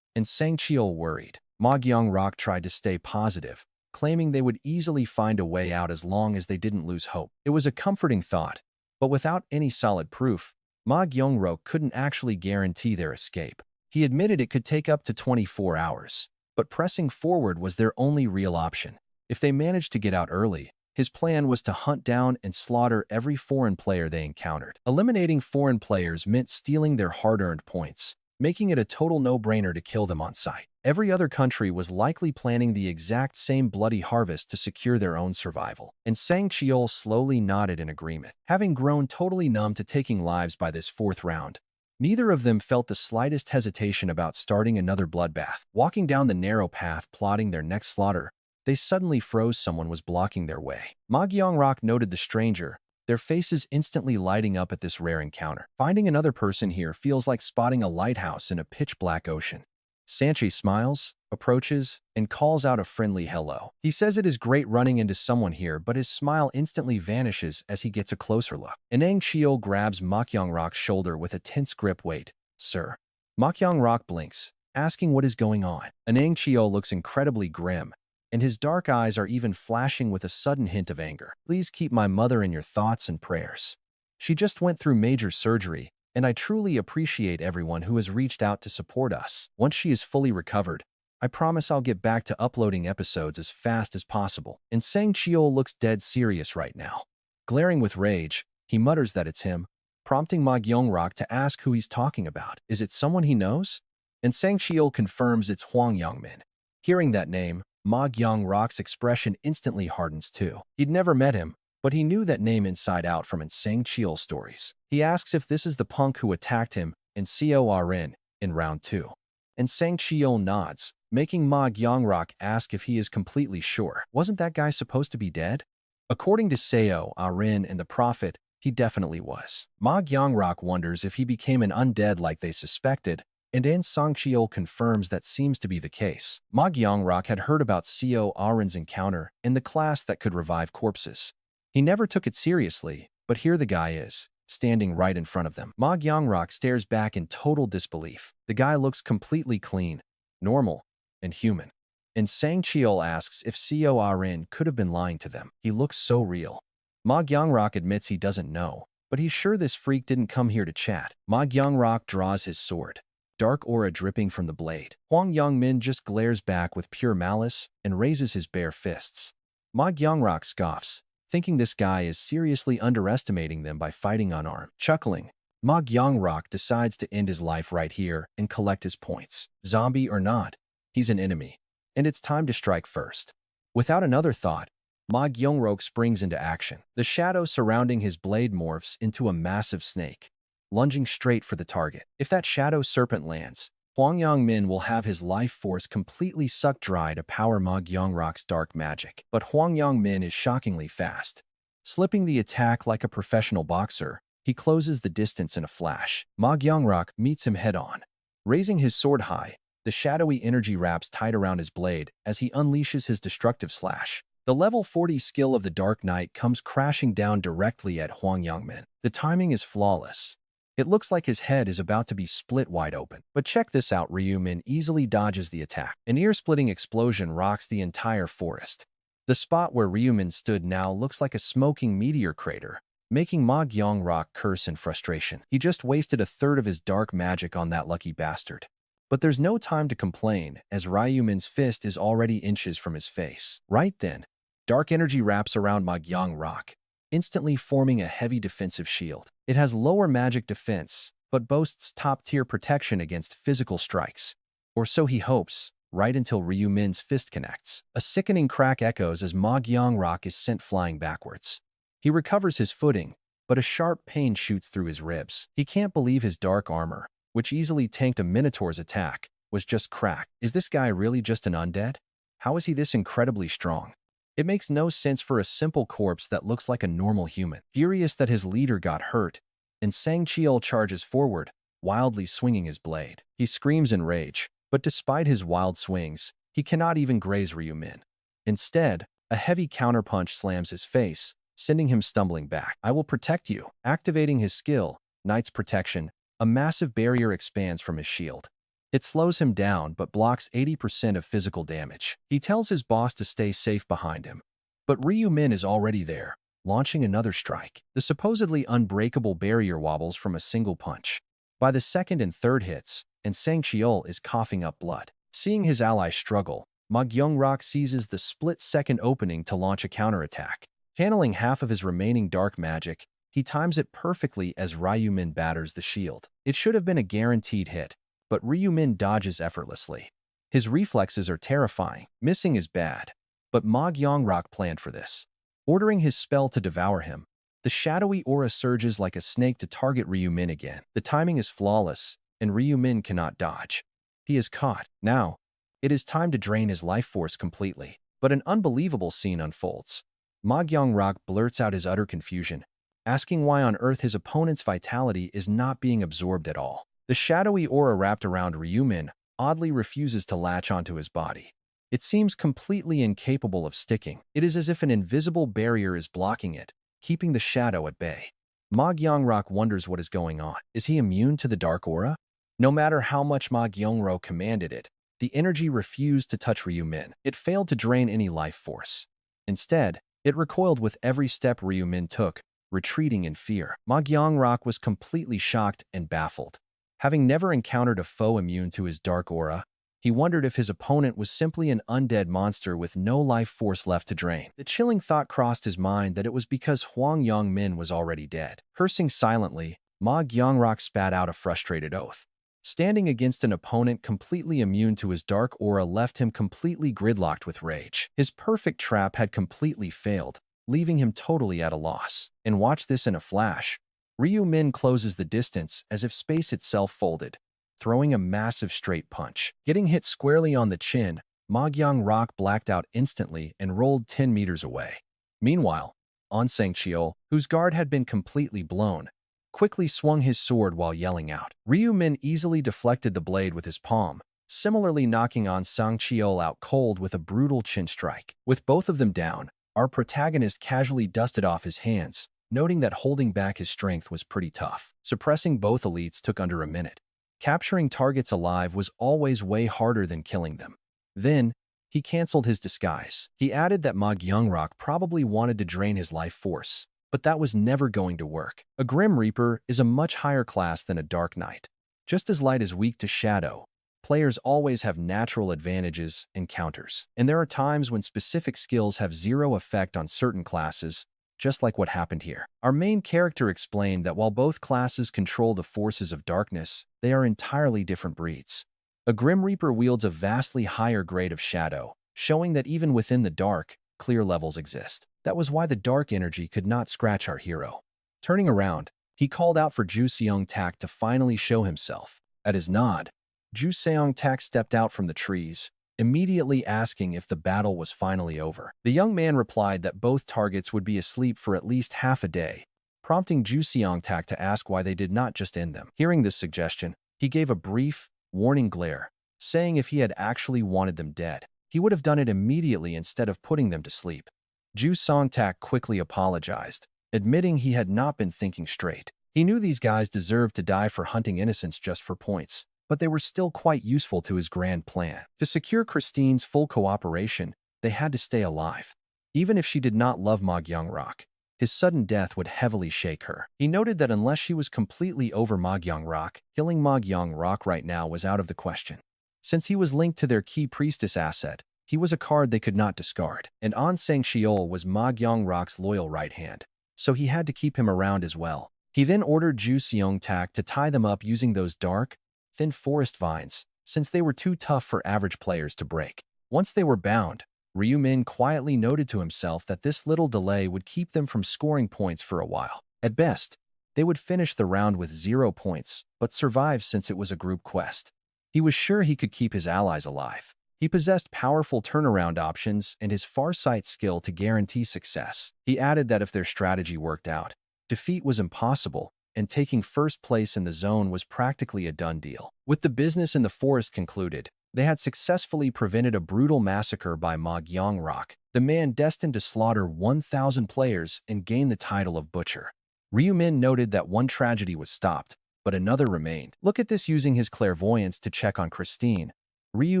Sang Cheol worried. Ma Gyung-rok tried to stay positive, claiming they would easily find a way out as long as they didn't lose hope. It was a comforting thought, but without any solid proof, Ma Gyung-rok couldn't actually guarantee their escape. He admitted it could take up to 24 hours, but pressing forward was their only real option. If they managed to get out early, his plan was to hunt down and slaughter every foreign player they encountered. Eliminating foreign players meant stealing their hard-earned points, making it a total no-brainer to kill them on sight. Every other country was likely planning the exact same bloody harvest to secure their own survival. And Sang Cheol slowly nodded in agreement. Having grown totally numb to taking lives by this fourth round, neither of them felt the slightest hesitation about starting another bloodbath. Walking down the narrow path plotting their next slaughter, they suddenly froze. Someone was blocking their way. Ma Gyeongrok noted the stranger, their faces instantly lighting up at this rare encounter. Finding another person here feels like spotting a lighthouse in a pitch-black ocean. Sanchi smiles, approaches, and calls out a friendly hello. He says it is great running into someone here, but his smile instantly vanishes as he gets a closer look. Anang Cheol grabs Ma Gyeongrok's shoulder with a tense grip. Wait, sir. Ma Gyeongrok blinks, asking what is going on. Anang Cheol looks incredibly grim, and his dark eyes are even flashing with a sudden hint of anger. Please keep my mother in your thoughts and prayers. She just went through major surgery, and I truly appreciate everyone who has reached out to support us. Once she is fully recovered, I promise I'll get back to uploading episodes as fast as possible. And Sang Cheol looks dead serious right now. Glaring with rage, he mutters that it's him, prompting Ma Gyeongrok to ask who he's talking about. Is it someone he knows? And Sang Cheol confirms it's Hwang Yongmin. Hearing that name, Ma Gyeongrok's expression instantly hardens too. He'd never met him, but he knew that name inside out from Sang Cheol's stories. He asks if this is the punk who attacked him in CORN in round 2. And Sang Cheol nods, making Ma Gyeongrok ask if he is completely sure. Wasn't that guy supposed to be dead? According to Seo, Arin, and the Prophet, he definitely was. Ma Gyeongrok wonders if he became an undead like they suspected, and An Sang Cheol confirms that seems to be the case. Ma Gyeongrok had heard about Seo Arin's encounter in the class that could revive corpses. He never took it seriously, but here the guy is, standing right in front of them. Ma Gyeongrok stares back in total disbelief. The guy looks completely clean, normal, and human. And Sang Cheol asks if Seo Arin could have been lying to them. He looks so real. Ma Gyeongrok admits he doesn't know, but he's sure this freak didn't come here to chat. Ma Gyeongrok draws his sword, dark aura dripping from the blade. Hwang Yongmin just glares back with pure malice and raises his bare fists. Ma Gyeongrok scoffs, thinking this guy is seriously underestimating them by fighting unarmed. Chuckling, Ma Gyeongrok decides to end his life right here and collect his points. Zombie or not, he's an enemy, and it's time to strike first. Without another thought, Ma Gyeongrok springs into action. The shadow surrounding his blade morphs into a massive snake, lunging straight for the target. If that shadow serpent lands, Hwang Yongmin will have his life force completely sucked dry to power Ma Gyeongrok's dark magic. But Hwang Yongmin is shockingly fast. Slipping the attack like a professional boxer, he closes the distance in a flash. Ma Gyeongrok meets him head-on. Raising his sword high, the shadowy energy wraps tight around his blade as he unleashes his destructive slash. The level 40 skill of the Dark Knight comes crashing down directly at Hwang Yongmin. The timing is flawless. It looks like his head is about to be split wide open. But check this out, Ryu-min easily dodges the attack. An ear-splitting explosion rocks the entire forest. The spot where Ryu-min stood now looks like a smoking meteor crater, making Ma Gyeongrok curse in frustration. He just wasted a third of his dark magic on that lucky bastard. But there's no time to complain, as Ryu-min's fist is already inches from his face. Right then, dark energy wraps around Ma Gyeongrok, instantly forming a heavy defensive shield. It has lower magic defense, but boasts top-tier protection against physical strikes. Or so he hopes, right until Ryu-min's fist connects. A sickening crack echoes as Ma Gyeongrok is sent flying backwards. He recovers his footing, but a sharp pain shoots through his ribs. He can't believe his dark armor, which easily tanked a Minotaur's attack, was just cracked. Is this guy really just an undead? How is he this incredibly strong? It makes no sense for a simple corpse that looks like a normal human. Furious that his leader got hurt, and Sang Cheol charges forward, wildly swinging his blade. He screams in rage, but despite his wild swings, he cannot even graze Ryu-min. Instead, a heavy counterpunch slams his face, sending him stumbling back. I will protect you. Activating his skill, Knight's Protection, a massive barrier expands from his shield. It slows him down but blocks 80% of physical damage. He tells his boss to stay safe behind him. But Ryu-min is already there, launching another strike. The supposedly unbreakable barrier wobbles from a single punch. By the second and third hits, and Sang Cheol is coughing up blood. Seeing his ally struggle, Ma Gyeongrok seizes the split-second opening to launch a counterattack. Channeling half of his remaining dark magic, he times it perfectly as Ryu-min batters the shield. It should have been a guaranteed hit, but Ryu-min dodges effortlessly. His reflexes are terrifying. Missing is bad. But Ma Gyeongrok planned for this. Ordering his spell to devour him, the shadowy aura surges like a snake to target Ryu Min again. The timing is flawless, and Ryu Min cannot dodge. He is caught. Now, it is time to drain his life force completely. But an unbelievable scene unfolds. Ma Gyeongrok blurts out his utter confusion, asking why on earth his opponent's vitality is not being absorbed at all. The shadowy aura wrapped around Ryu Min oddly refuses to latch onto his body. It seems completely incapable of sticking. It is as if an invisible barrier is blocking it, keeping the shadow at bay. Ma Gyeongrok wonders what is going on. Is he immune to the dark aura? No matter how much Ma Gyeongro commanded it, the energy refused to touch Ryu Min. It failed to drain any life force. Instead, it recoiled with every step Ryu Min took, retreating in fear. Ma Gyeongrok was completely shocked and baffled. Having never encountered a foe immune to his dark aura, he wondered if his opponent was simply an undead monster with no life force left to drain. The chilling thought crossed his mind that it was because Hwang Yong-min was already dead. Cursing silently, Ma Gyeongrok spat out a frustrated oath. Standing against an opponent completely immune to his dark aura left him completely gridlocked with rage. His perfect trap had completely failed, leaving him totally at a loss. And watch this in a flash. Ryu Min closes the distance as if space itself folded, throwing a massive straight punch. Getting hit squarely on the chin, Ma Gyeongrok blacked out instantly and rolled 10 meters away. Meanwhile, On Sang-cheol, whose guard had been completely blown, quickly swung his sword while yelling out. Ryu Min easily deflected the blade with his palm, similarly knocking On Sang-cheol out cold with a brutal chin strike. With both of them down, our protagonist casually dusted off his hands, noting that holding back his strength was pretty tough. Suppressing both elites took under a minute. Capturing targets alive was always way harder than killing them. Then, he canceled his disguise. He added that Ma Gyeongrok probably wanted to drain his life force, but that was never going to work. A Grim Reaper is a much higher class than a Dark Knight. Just as light is weak to shadow, players always have natural advantages and counters. And there are times when specific skills have zero effect on certain classes, just like what happened here. Our main character explained that while both classes control the forces of darkness, they are entirely different breeds. A Grim Reaper wields a vastly higher grade of shadow, showing that even within the dark, clear levels exist. That was why the dark energy could not scratch our hero. Turning around, he called out for Ju Seong-tak to finally show himself. At his nod, Ju Seong-tak stepped out from the trees, immediately asking if the battle was finally over. The young man replied that both targets would be asleep for at least half a day, prompting Ju Seong-tak to ask why they did not just end them. Hearing this suggestion, he gave a brief, warning glare, saying if he had actually wanted them dead, he would have done it immediately instead of putting them to sleep. Ju Seong-tak quickly apologized, admitting he had not been thinking straight. He knew these guys deserved to die for hunting innocents just for points, but they were still quite useful to his grand plan. To secure Christine's full cooperation, they had to stay alive. Even if she did not love Ma Gyeongrok, his sudden death would heavily shake her. He noted that unless she was completely over Ma Gyeongrok, killing Ma Gyeongrok right now was out of the question. Since he was linked to their key priestess asset, he was a card they could not discard. And On Sang-cheol was Ma Gyeongrok's loyal right hand, so he had to keep him around as well. He then ordered Ju Seong-tak to tie them up using those dark, thin forest vines, since they were too tough for average players to break. Once they were bound, Ryu Min quietly noted to himself that this little delay would keep them from scoring points for a while. At best, they would finish the round with 0 points, but survive since it was a group quest. He was sure he could keep his allies alive. He possessed powerful turnaround options and his farsight skill to guarantee success. He added that if their strategy worked out, defeat was impossible, and taking first place in the zone was practically a done deal. With the business in the forest concluded, they had successfully prevented a brutal massacre by Ma Gyeongrok, the man destined to slaughter 1,000 players and gain the title of Butcher. Ryu Min noted that one tragedy was stopped, but another remained. Look at this. Using his clairvoyance to check on Christine, Ryu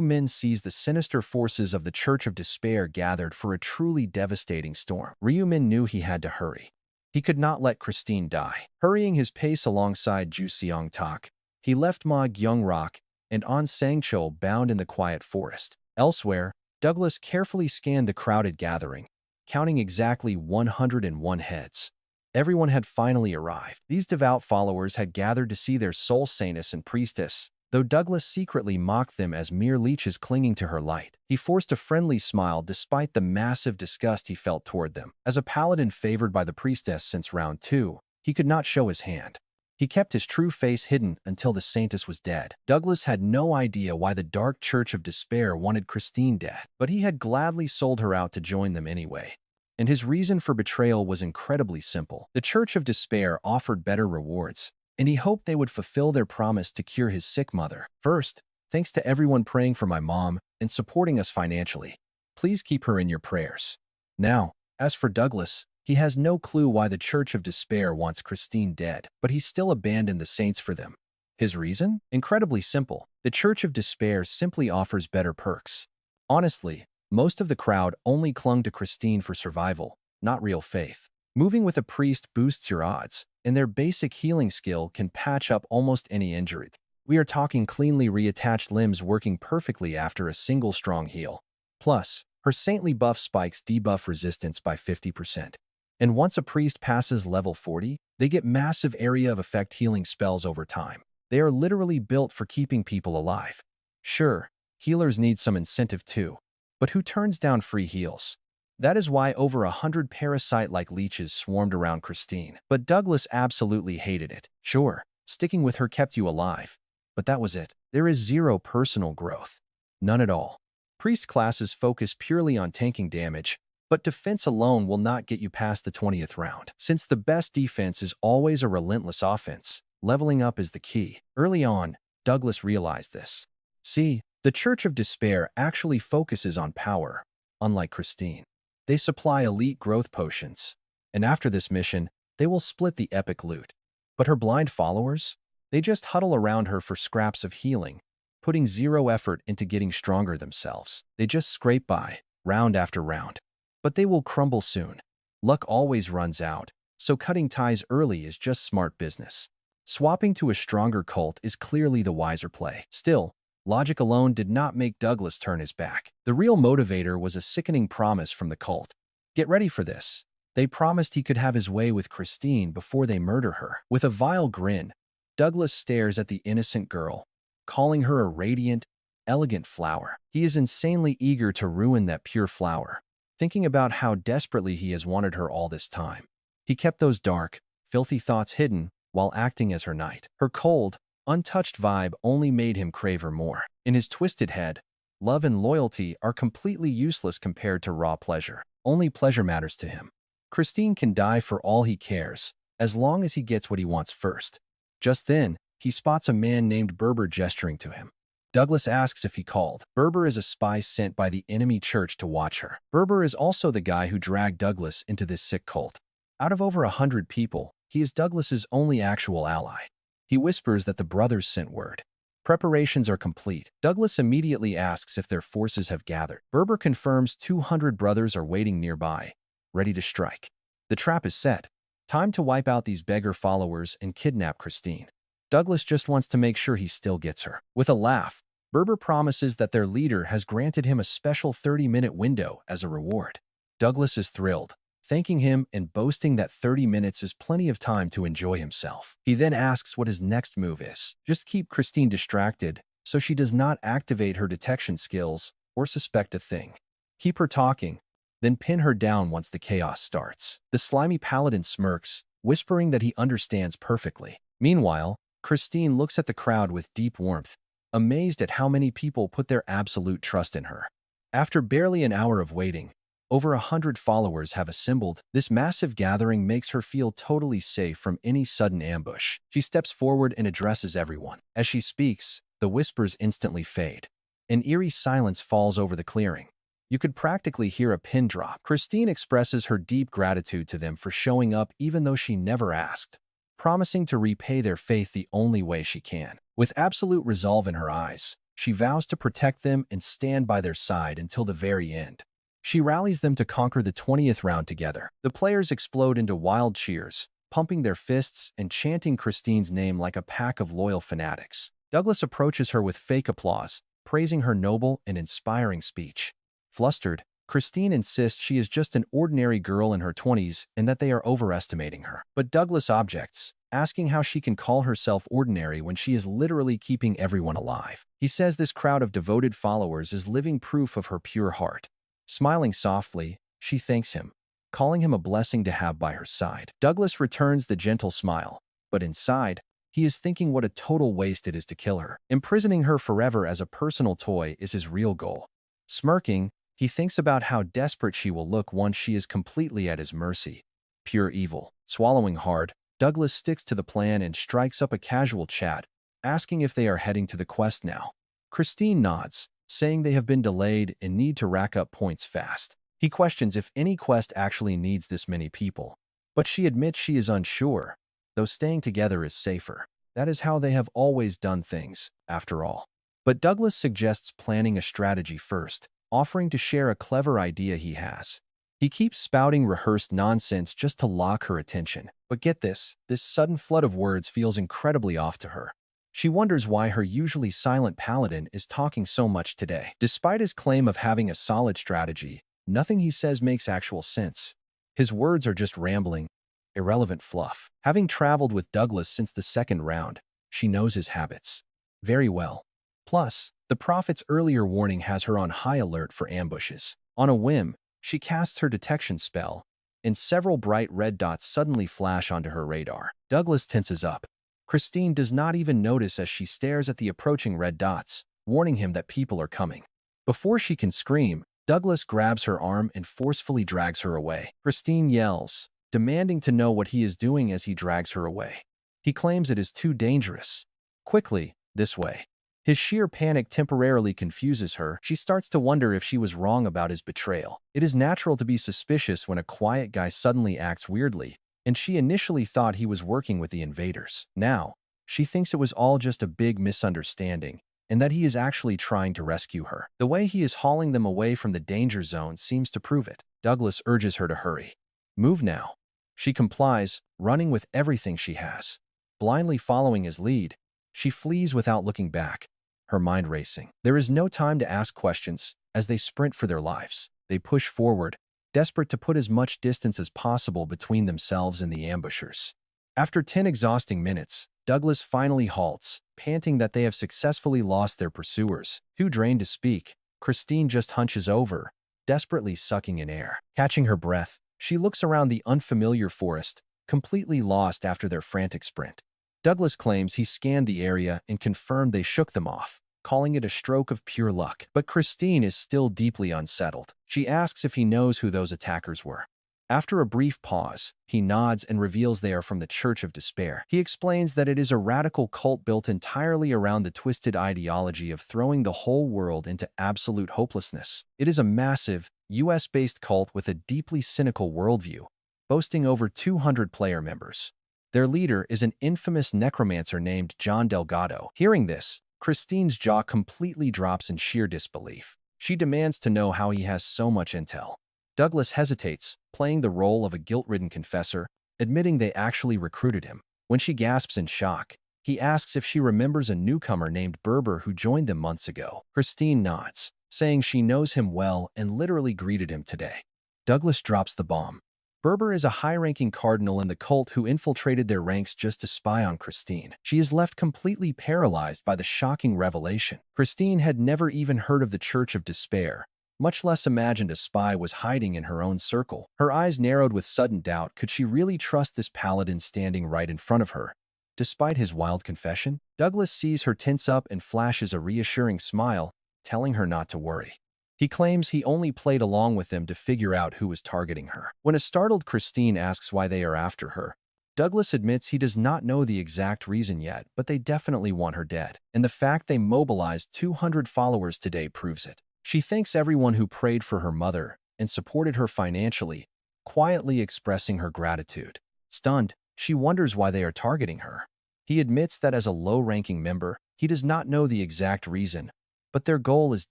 Min sees the sinister forces of the Church of Despair gathered for a truly devastating storm. Ryu Min knew he had to hurry. He could not let Christine die. Hurrying his pace alongside Ju Seong-tak, he left Ma Gyeongrok and On Sang-cheol bound in the quiet forest. Elsewhere, Douglas carefully scanned the crowded gathering, counting exactly 101 heads. Everyone had finally arrived. These devout followers had gathered to see their soul saintess and priestess, though Douglas secretly mocked them as mere leeches clinging to her light. He forced a friendly smile despite the massive disgust he felt toward them. As a paladin favored by the priestess since round 2, he could not show his hand. He kept his true face hidden until the saintess was dead. Douglas had no idea why the Dark Church of Despair wanted Christine dead, but he had gladly sold her out to join them anyway. And his reason for betrayal was incredibly simple. The Church of Despair offered better rewards, and he hoped they would fulfill their promise to cure his sick mother. First, thanks to everyone praying for my mom and supporting us financially. Please keep her in your prayers. Now, as for Douglas, he has no clue why the Church of Despair wants Christine dead, but he still abandoned the saints for them. His reason? Incredibly simple. The Church of Despair simply offers better perks. Honestly, most of the crowd only clung to Christine for survival, not real faith. Moving with a priest boosts your odds, and their basic healing skill can patch up almost any injury. We are talking cleanly reattached limbs working perfectly after a single strong heal. Plus, her saintly buff spikes debuff resistance by 50%. And once a priest passes level 40, they get massive area of effect healing spells over time. They are literally built for keeping people alive. Sure, healers need some incentive too, but who turns down free heals? That is why over 100 parasite-like leeches swarmed around Christine. But Douglas absolutely hated it. Sure, sticking with her kept you alive, but that was it. There is zero personal growth. None at all. Priest classes focus purely on tanking damage, but defense alone will not get you past the 20th round. Since the best defense is always a relentless offense, leveling up is the key. Early on, Douglas realized this. See, the Church of Despair actually focuses on power, unlike Christine. They supply elite growth potions, and after this mission, they will split the epic loot. But her blind followers? They just huddle around her for scraps of healing, putting zero effort into getting stronger themselves. They just scrape by, round after round. But they will crumble soon. Luck always runs out, so cutting ties early is just smart business. Swapping to a stronger cult is clearly the wiser play. Still, logic alone did not make Douglas turn his back. The real motivator was a sickening promise from the cult. Get ready for this. They promised he could have his way with Christine before they murder her. With a vile grin, Douglas stares at the innocent girl, calling her a radiant, elegant flower. He is insanely eager to ruin that pure flower, thinking about how desperately he has wanted her all this time. He kept those dark, filthy thoughts hidden while acting as her knight. Her cold, untouched vibe only made him crave her more. In his twisted head, love and loyalty are completely useless compared to raw pleasure. Only pleasure matters to him. Christine can die for all he cares, as long as he gets what he wants first. Just then, he spots a man named Berber gesturing to him. Douglas asks if he called. Berber is a spy sent by the enemy church to watch her. Berber is also the guy who dragged Douglas into this sick cult. Out of over 100 people, he is Douglas's only actual ally. He whispers that the brothers sent word. Preparations are complete. Douglas immediately asks if their forces have gathered. Berber confirms 200 brothers are waiting nearby, ready to strike. The trap is set. Time to wipe out these beggar followers and kidnap Christine. Douglas just wants to make sure he still gets her. With a laugh, Berber promises that their leader has granted him a special 30-minute window as a reward. Douglas is thrilled, thanking him and boasting that 30 minutes is plenty of time to enjoy himself. He then asks what his next move is. Just keep Christine distracted so she does not activate her detection skills or suspect a thing. Keep her talking, then pin her down once the chaos starts. The slimy paladin smirks, whispering that he understands perfectly. Meanwhile, Christine looks at the crowd with deep warmth, amazed at how many people put their absolute trust in her. After barely an hour of waiting, over 100 followers have assembled. This massive gathering makes her feel totally safe from any sudden ambush. She steps forward and addresses everyone. As she speaks, the whispers instantly fade. An eerie silence falls over the clearing. You could practically hear a pin drop. Christine expresses her deep gratitude to them for showing up even though she never asked, promising to repay their faith the only way she can. With absolute resolve in her eyes, she vows to protect them and stand by their side until the very end. She rallies them to conquer the 20th round together. The players explode into wild cheers, pumping their fists and chanting Christine's name like a pack of loyal fanatics. Douglas approaches her with fake applause, praising her noble and inspiring speech. Flustered, Christine insists she is just an ordinary girl in her 20s and that they are overestimating her. But Douglas objects, asking how she can call herself ordinary when she is literally keeping everyone alive. He says this crowd of devoted followers is living proof of her pure heart. Smiling softly, she thanks him, calling him a blessing to have by her side. Douglas returns the gentle smile, but inside, he is thinking what a total waste it is to kill her. Imprisoning her forever as a personal toy is his real goal. Smirking, he thinks about how desperate she will look once she is completely at his mercy. Pure evil. Swallowing hard, Douglas sticks to the plan and strikes up a casual chat, asking if they are heading to the quest now. Christine nods, saying they have been delayed and need to rack up points fast. He questions if any quest actually needs this many people, but she admits she is unsure, though staying together is safer. That is how they have always done things, after all. But Douglas suggests planning a strategy first, offering to share a clever idea he has. He keeps spouting rehearsed nonsense just to lock her attention. But get this sudden flood of words feels incredibly off to her. She wonders why her usually silent paladin is talking so much today. Despite his claim of having a solid strategy, nothing he says makes actual sense. His words are just rambling, irrelevant fluff. Having traveled with Douglas since the second round, she knows his habits very well. Plus, the Prophet's earlier warning has her on high alert for ambushes. On a whim, she casts her detection spell, and several bright red dots suddenly flash onto her radar. Douglas tenses up. Christine does not even notice as she stares at the approaching red dots, warning him that people are coming. Before she can scream, Douglas grabs her arm and forcefully drags her away. Christine yells, demanding to know what he is doing as he drags her away. He claims it is too dangerous. Quickly, this way. His sheer panic temporarily confuses her. She starts to wonder if she was wrong about his betrayal. It is natural to be suspicious when a quiet guy suddenly acts weirdly, and she initially thought he was working with the invaders. Now, she thinks it was all just a big misunderstanding, and that he is actually trying to rescue her. The way he is hauling them away from the danger zone seems to prove it. Douglas urges her to hurry. Move now. She complies, running with everything she has. Blindly following his lead, she flees without looking back, her mind racing. There is no time to ask questions. As they sprint for their lives, they push forward, desperate to put as much distance as possible between themselves and the ambushers. After 10 exhausting minutes, Douglas finally halts, panting that they have successfully lost their pursuers. Too drained to speak, Christine just hunches over, desperately sucking in air. Catching her breath, she looks around the unfamiliar forest, completely lost after their frantic sprint. Douglas claims he scanned the area and confirmed they shook them off, calling it a stroke of pure luck. But Christine is still deeply unsettled. She asks if he knows who those attackers were. After a brief pause, he nods and reveals they are from the Church of Despair. He explains that it is a radical cult built entirely around the twisted ideology of throwing the whole world into absolute hopelessness. It is a massive, US-based cult with a deeply cynical worldview, boasting over 200 player members. Their leader is an infamous necromancer named John Delgado. Hearing this, Christine's jaw completely drops in sheer disbelief. She demands to know how he has so much intel. Douglas hesitates, playing the role of a guilt-ridden confessor, admitting they actually recruited him. When she gasps in shock, he asks if she remembers a newcomer named Berber who joined them months ago. Christine nods, saying she knows him well and literally greeted him today. Douglas drops the bomb. Berber is a high-ranking cardinal in the cult who infiltrated their ranks just to spy on Christine. She is left completely paralyzed by the shocking revelation. Christine had never even heard of the Church of Despair, much less imagined a spy was hiding in her own circle. Her eyes narrowed with sudden doubt. Could she really trust this paladin standing right in front of her? Despite his wild confession, Douglas sees her tense up and flashes a reassuring smile, telling her not to worry. He claims he only played along with them to figure out who was targeting her. When a startled Christine asks why they are after her, Douglas admits he does not know the exact reason yet, but they definitely want her dead. And the fact they mobilized 200 followers today proves it. She thanks everyone who prayed for her mother and supported her financially, quietly expressing her gratitude. Stunned, she wonders why they are targeting her. He admits that as a low-ranking member, he does not know the exact reason, but their goal is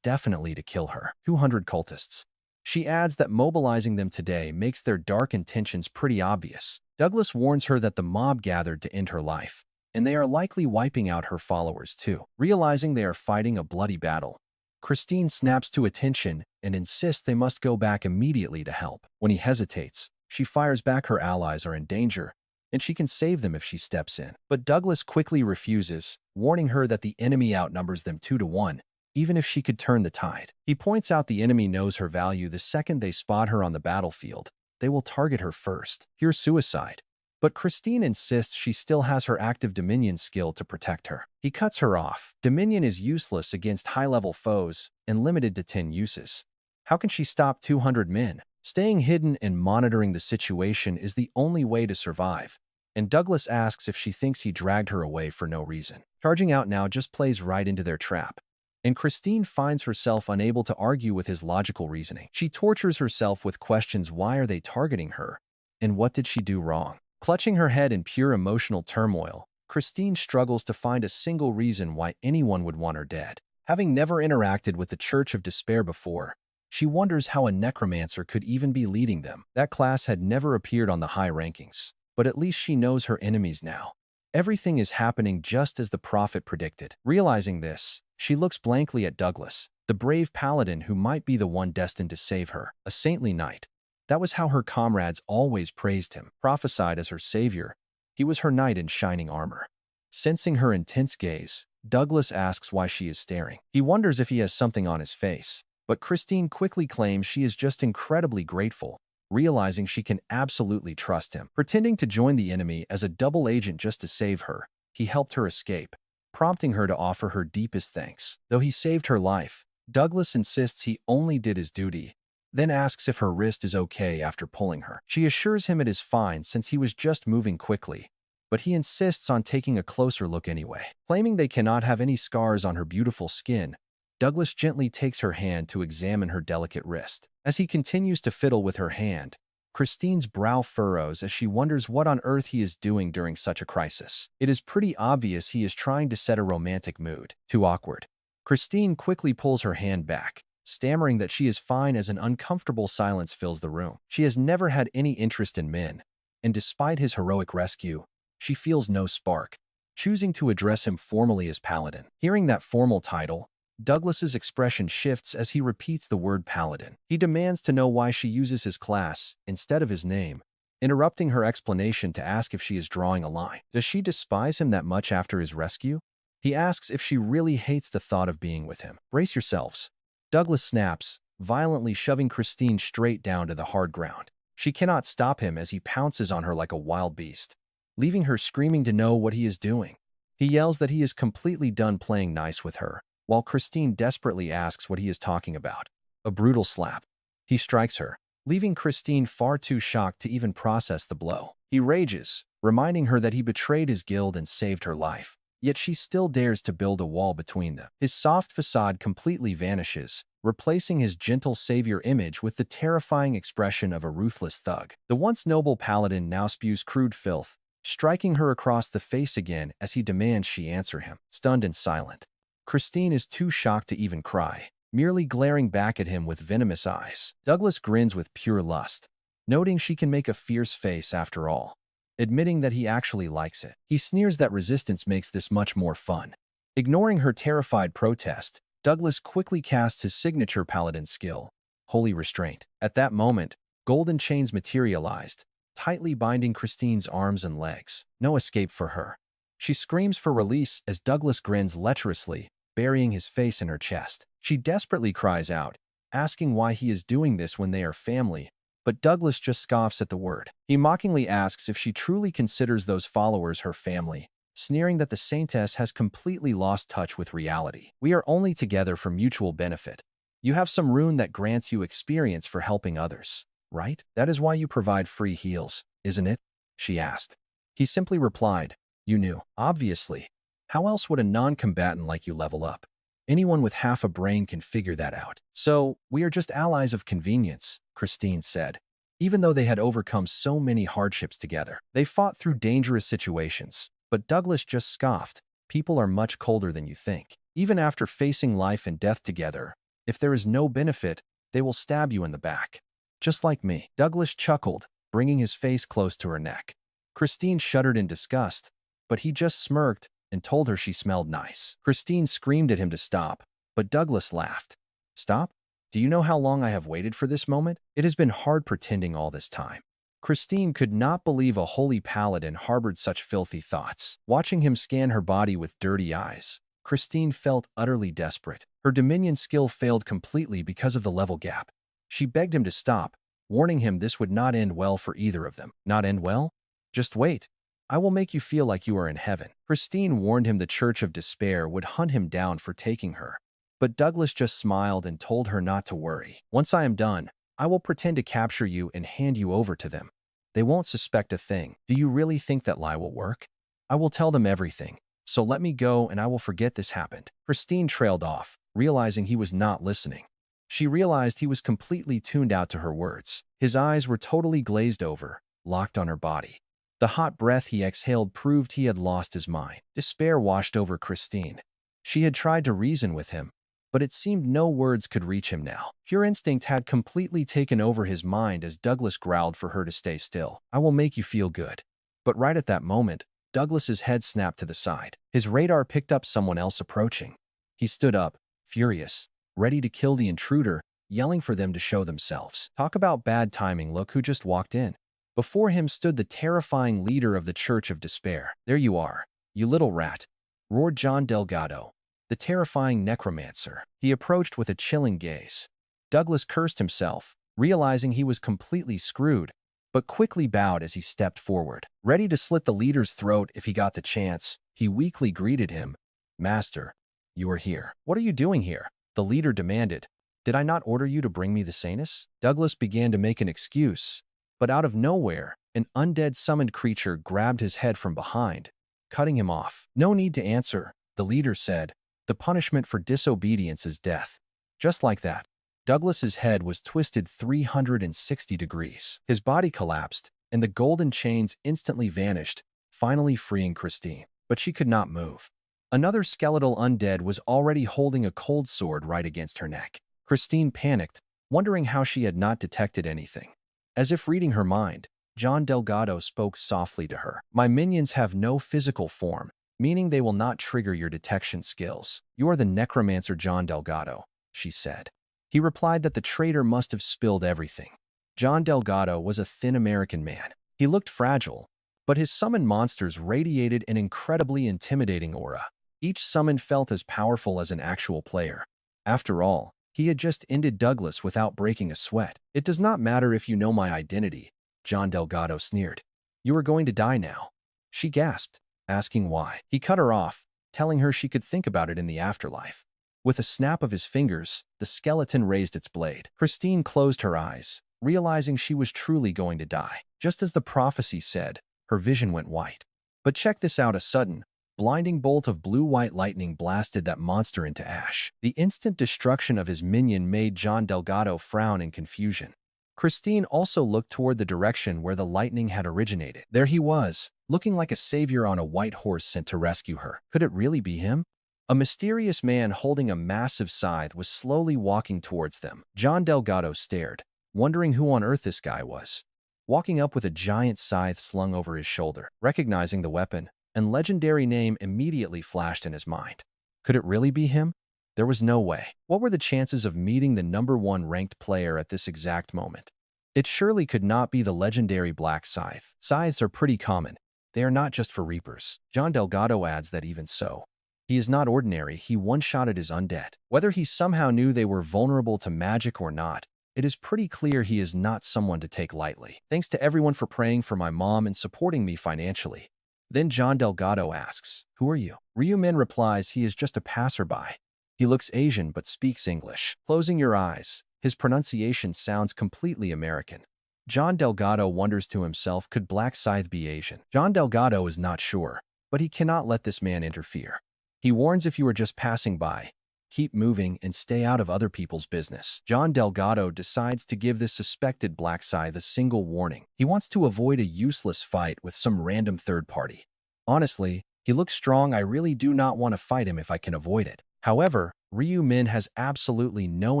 definitely to kill her. 200 cultists. She adds that mobilizing them today makes their dark intentions pretty obvious. Douglas warns her that the mob gathered to end her life, and they are likely wiping out her followers too. Realizing they are fighting a bloody battle, Christine snaps to attention and insists they must go back immediately to help. When he hesitates, she fires back her allies are in danger, and she can save them if she steps in. But Douglas quickly refuses, warning her that the enemy outnumbers them 2-1, even if she could turn the tide. He points out the enemy knows her value the second they spot her on the battlefield. They will target her first. Pure suicide. But Christine insists she still has her active Dominion skill to protect her. He cuts her off. Dominion is useless against high-level foes and limited to 10 uses. How can she stop 200 men? Staying hidden and monitoring the situation is the only way to survive, and Douglas asks if she thinks he dragged her away for no reason. Charging out now just plays right into their trap, and Christine finds herself unable to argue with his logical reasoning. She tortures herself with questions: why are they targeting her? And what did she do wrong? Clutching her head in pure emotional turmoil, Christine struggles to find a single reason why anyone would want her dead. Having never interacted with the Church of Despair before, she wonders how a necromancer could even be leading them. That class had never appeared on the high rankings, but at least she knows her enemies now. Everything is happening just as the prophet predicted. Realizing this, she looks blankly at Douglas, the brave paladin who might be the one destined to save her, a saintly knight. That was how her comrades always praised him, prophesied as her savior. He was her knight in shining armor. Sensing her intense gaze, Douglas asks why she is staring. He wonders if he has something on his face, but Christine quickly claims she is just incredibly grateful, realizing she can absolutely trust him. Pretending to join the enemy as a double agent just to save her, he helped her escape, prompting her to offer her deepest thanks. Though he saved her life, Douglas insists he only did his duty, then asks if her wrist is okay after pulling her. She assures him it is fine since he was just moving quickly, but he insists on taking a closer look anyway. Claiming they cannot have any scars on her beautiful skin, Douglas gently takes her hand to examine her delicate wrist. As he continues to fiddle with her hand, Christine's brow furrows as she wonders what on earth he is doing during such a crisis. It is pretty obvious he is trying to set a romantic mood. Too awkward. Christine quickly pulls her hand back, stammering that she is fine as an uncomfortable silence fills the room. She has never had any interest in men, and despite his heroic rescue, she feels no spark, choosing to address him formally as Paladin. Hearing that formal title, Douglas's expression shifts as he repeats the word paladin. He demands to know why she uses his class instead of his name, interrupting her explanation to ask if she is drawing a line. Does she despise him that much after his rescue? He asks if she really hates the thought of being with him. Brace yourselves. Douglas snaps, violently shoving Christine straight down to the hard ground. She cannot stop him as he pounces on her like a wild beast, leaving her screaming to know what he is doing. He yells that he is completely done playing nice with her, while Christine desperately asks what he is talking about. A brutal slap. He strikes her, leaving Christine far too shocked to even process the blow. He rages, reminding her that he betrayed his guild and saved her life, yet she still dares to build a wall between them. His soft facade completely vanishes, replacing his gentle savior image with the terrifying expression of a ruthless thug. The once noble paladin now spews crude filth, striking her across the face again as he demands she answer him. Stunned and silent, Christine is too shocked to even cry, merely glaring back at him with venomous eyes. Douglas grins with pure lust, noting she can make a fierce face after all, admitting that he actually likes it. He sneers that resistance makes this much more fun. Ignoring her terrified protest, Douglas quickly casts his signature paladin skill, Holy Restraint. At that moment, golden chains materialized, tightly binding Christine's arms and legs. No escape for her. She screams for release as Douglas grins lecherously, burying his face in her chest. She desperately cries out, asking why he is doing this when they are family, but Douglas just scoffs at the word. He mockingly asks if she truly considers those followers her family, sneering that the saintess has completely lost touch with reality. We are only together for mutual benefit. You have some rune that grants you experience for helping others, right? That is why you provide free heals, isn't it? She asked. He simply replied, you knew. Obviously. How else would a non-combatant like you level up? Anyone with half a brain can figure that out. So, we are just allies of convenience, Christine said. Even though they had overcome so many hardships together, they fought through dangerous situations. But Douglas just scoffed. People are much colder than you think. Even after facing life and death together, if there is no benefit, they will stab you in the back. Just like me. Douglas chuckled, bringing his face close to her neck. Christine shuddered in disgust, but he just smirked and told her she smelled nice. Christine screamed at him to stop, but Douglas laughed. Stop? Do you know how long I have waited for this moment? It has been hard pretending all this time. Christine could not believe a holy paladin harbored such filthy thoughts. Watching him scan her body with dirty eyes, Christine felt utterly desperate. Her Dominion skill failed completely because of the level gap. She begged him to stop, warning him this would not end well for either of them. Not end well? Just wait. I will make you feel like you are in heaven. Christine warned him the Church of Despair would hunt him down for taking her. But Douglas just smiled and told her not to worry. Once I am done, I will pretend to capture you and hand you over to them. They won't suspect a thing. Do you really think that lie will work? I will tell them everything. So let me go and I will forget this happened. Christine trailed off, realizing he was not listening. She realized he was completely tuned out to her words. His eyes were totally glazed over, locked on her body. The hot breath he exhaled proved he had lost his mind. Despair washed over Christine. She had tried to reason with him, but it seemed no words could reach him now. Pure instinct had completely taken over his mind as Douglas growled for her to stay still. I will make you feel good. But right at that moment, Douglas's head snapped to the side. His radar picked up someone else approaching. He stood up, furious, ready to kill the intruder, yelling for them to show themselves. Talk about bad timing, look who just walked in. Before him stood the terrifying leader of the Church of Despair. There you are, you little rat, roared John Delgado, the terrifying necromancer. He approached with a chilling gaze. Douglas cursed himself, realizing he was completely screwed, but quickly bowed as he stepped forward. Ready to slit the leader's throat if he got the chance, he weakly greeted him. Master, you are here. What are you doing here? The leader demanded. Did I not order you to bring me the Sanus? Douglas began to make an excuse, but out of nowhere, an undead summoned creature grabbed his head from behind, cutting him off. No need to answer, the leader said. The punishment for disobedience is death. Just like that, Douglas's head was twisted 360 degrees. His body collapsed, and the golden chains instantly vanished, finally freeing Christine. But she could not move. Another skeletal undead was already holding a cold sword right against her neck. Christine panicked, wondering how she had not detected anything. As if reading her mind, John Delgado spoke softly to her. My minions have no physical form, meaning they will not trigger your detection skills. You are the necromancer John Delgado, she said. He replied that the traitor must have spilled everything. John Delgado was a thin American man. He looked fragile, but his summoned monsters radiated an incredibly intimidating aura. Each summon felt as powerful as an actual player. After all, he had just ended Douglas without breaking a sweat. It does not matter if you know my identity, John Delgado sneered. You are going to die now. She gasped, asking why. He cut her off, telling her she could think about it in the afterlife. With a snap of his fingers, the skeleton raised its blade. Christine closed her eyes, realizing she was truly going to die. Just as the prophecy said, her vision went white. But check this out, a sudden, blinding bolt of blue-white lightning blasted that monster into ash. The instant destruction of his minion made John Delgado frown in confusion. Christine also looked toward the direction where the lightning had originated. There he was, looking like a savior on a white horse sent to rescue her. Could it really be him? A mysterious man holding a massive scythe was slowly walking towards them. John Delgado stared, wondering who on earth this guy was. Walking up with a giant scythe slung over his shoulder. Recognizing the weapon, and legendary name immediately flashed in his mind. Could it really be him? There was no way. What were the chances of meeting the #1 ranked player at this exact moment? It surely could not be the legendary Black Scythe. Scythes are pretty common. They are not just for reapers. John Delgado adds that even so, he is not ordinary. He one-shotted his undead. Whether he somehow knew they were vulnerable to magic or not, it is pretty clear he is not someone to take lightly. Thanks to everyone for praying for my mom and supporting me financially. Then John Delgado asks, who are you? Ryu Min replies he is just a passerby. He looks Asian but speaks English. Closing your eyes, his pronunciation sounds completely American. John Delgado wonders to himself, could Black Scythe be Asian? John Delgado is not sure, but he cannot let this man interfere. He warns, if you are just passing by, keep moving and stay out of other people's business. John Delgado decides to give this suspected Black Scythe a single warning. He wants to avoid a useless fight with some random third party. Honestly, he looks strong. I really do not want to fight him if I can avoid it. However, Ryu Min has absolutely no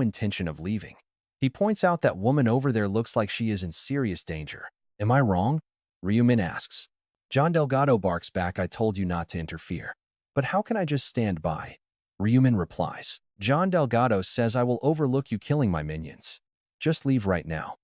intention of leaving. He points out that woman over there looks like she is in serious danger. Am I wrong? Ryu Min asks. John Delgado barks back, I told you not to interfere. But how can I just stand by? Ryu Min replies. John Delgado says, I will overlook you killing my minions. Just leave right now.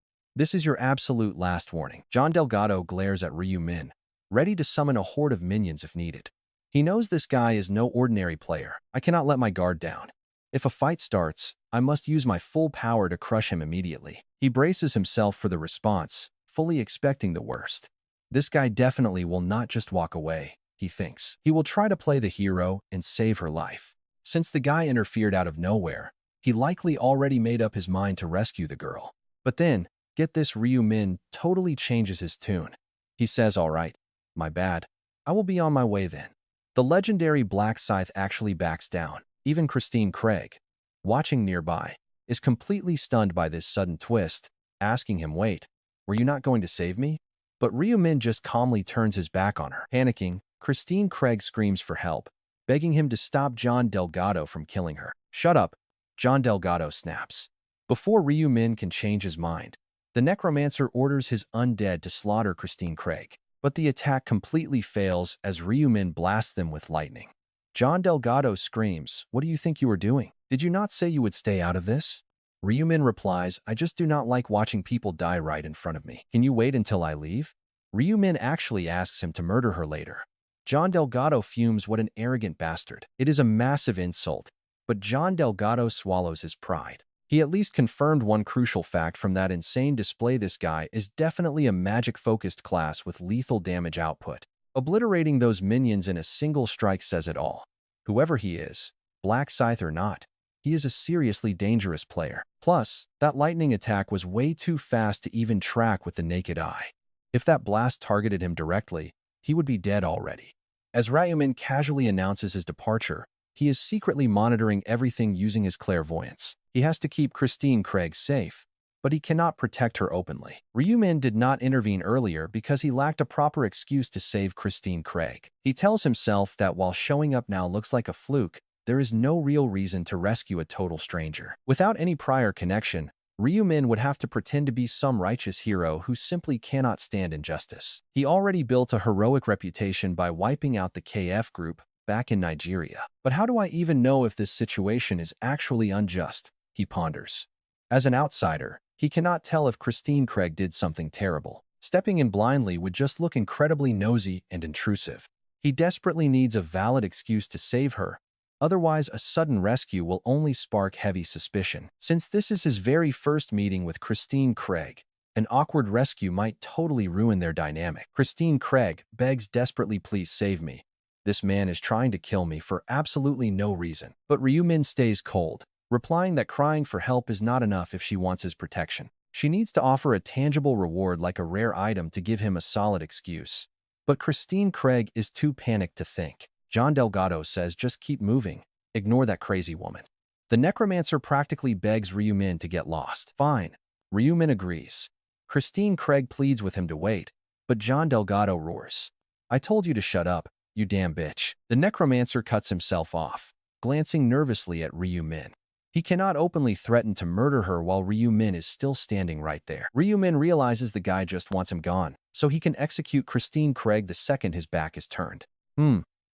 This is your absolute last warning. John Delgado glares at Ryu Min, ready to summon a horde of minions if needed. He knows this guy is no ordinary player. I cannot let my guard down. If a fight starts, I must use my full power to crush him immediately. He braces himself for the response, fully expecting the worst. This guy definitely will not just walk away, he thinks. He will try to play the hero and save her life. Since the guy interfered out of nowhere, he likely already made up his mind to rescue the girl. But then, get this, Ryu Min totally changes his tune. He says, "All right, my bad. I will be on my way then." The legendary Black Scythe actually backs down. Even Christine Craig, watching nearby, is completely stunned by this sudden twist, asking him, "Wait, were you not going to save me?" But Ryu Min just calmly turns his back on her. Panicking, Christine Craig screams for help, begging him to stop John Delgado from killing her. "Shut up," John Delgado snaps. Before Ryu Min can change his mind, the necromancer orders his undead to slaughter Christine Craig. But the attack completely fails as Ryu Min blasts them with lightning. John Delgado screams, "What do you think you are doing? Did you not say you would stay out of this?" Ryu Min replies, "I just do not like watching people die right in front of me. Can you wait until I leave?" Ryu Min actually asks him to murder her later. John Delgado fumes, "What an arrogant bastard." It is a massive insult, but John Delgado swallows his pride. He at least confirmed one crucial fact from that insane display: this guy is definitely a magic-focused class with lethal damage output. Obliterating those minions in a single strike says it all. Whoever he is, Black Scythe or not, he is a seriously dangerous player. Plus, that lightning attack was way too fast to even track with the naked eye. If that blast targeted him directly, he would be dead already. As Ryu Min casually announces his departure, he is secretly monitoring everything using his clairvoyance. He has to keep Christine Craig safe, but he cannot protect her openly. Ryu Min did not intervene earlier because he lacked a proper excuse to save Christine Craig. He tells himself that while showing up now looks like a fluke, there is no real reason to rescue a total stranger. Without any prior connection, Ryu Min would have to pretend to be some righteous hero who simply cannot stand injustice. He already built a heroic reputation by wiping out the KF group back in Nigeria. But how do I even know if this situation is actually unjust? He ponders. As an outsider, he cannot tell if Christine Craig did something terrible. Stepping in blindly would just look incredibly nosy and intrusive. He desperately needs a valid excuse to save her. Otherwise, a sudden rescue will only spark heavy suspicion. Since this is his very first meeting with Christine Craig, an awkward rescue might totally ruin their dynamic. Christine Craig begs desperately, "Please save me. This man is trying to kill me for absolutely no reason." But Ryu Min stays cold, replying that crying for help is not enough if she wants his protection. She needs to offer a tangible reward like a rare item to give him a solid excuse. But Christine Craig is too panicked to think. John Delgado says, "Just keep moving. Ignore that crazy woman." The necromancer practically begs Ryu Min to get lost. Fine. Ryu Min agrees. Christine Craig pleads with him to wait, but John Delgado roars, "I told you to shut up, you damn bitch." The necromancer cuts himself off, glancing nervously at Ryu Min. He cannot openly threaten to murder her while Ryu Min is still standing right there. Ryu Min realizes the guy just wants him gone, so he can execute Christine Craig the second his back is turned.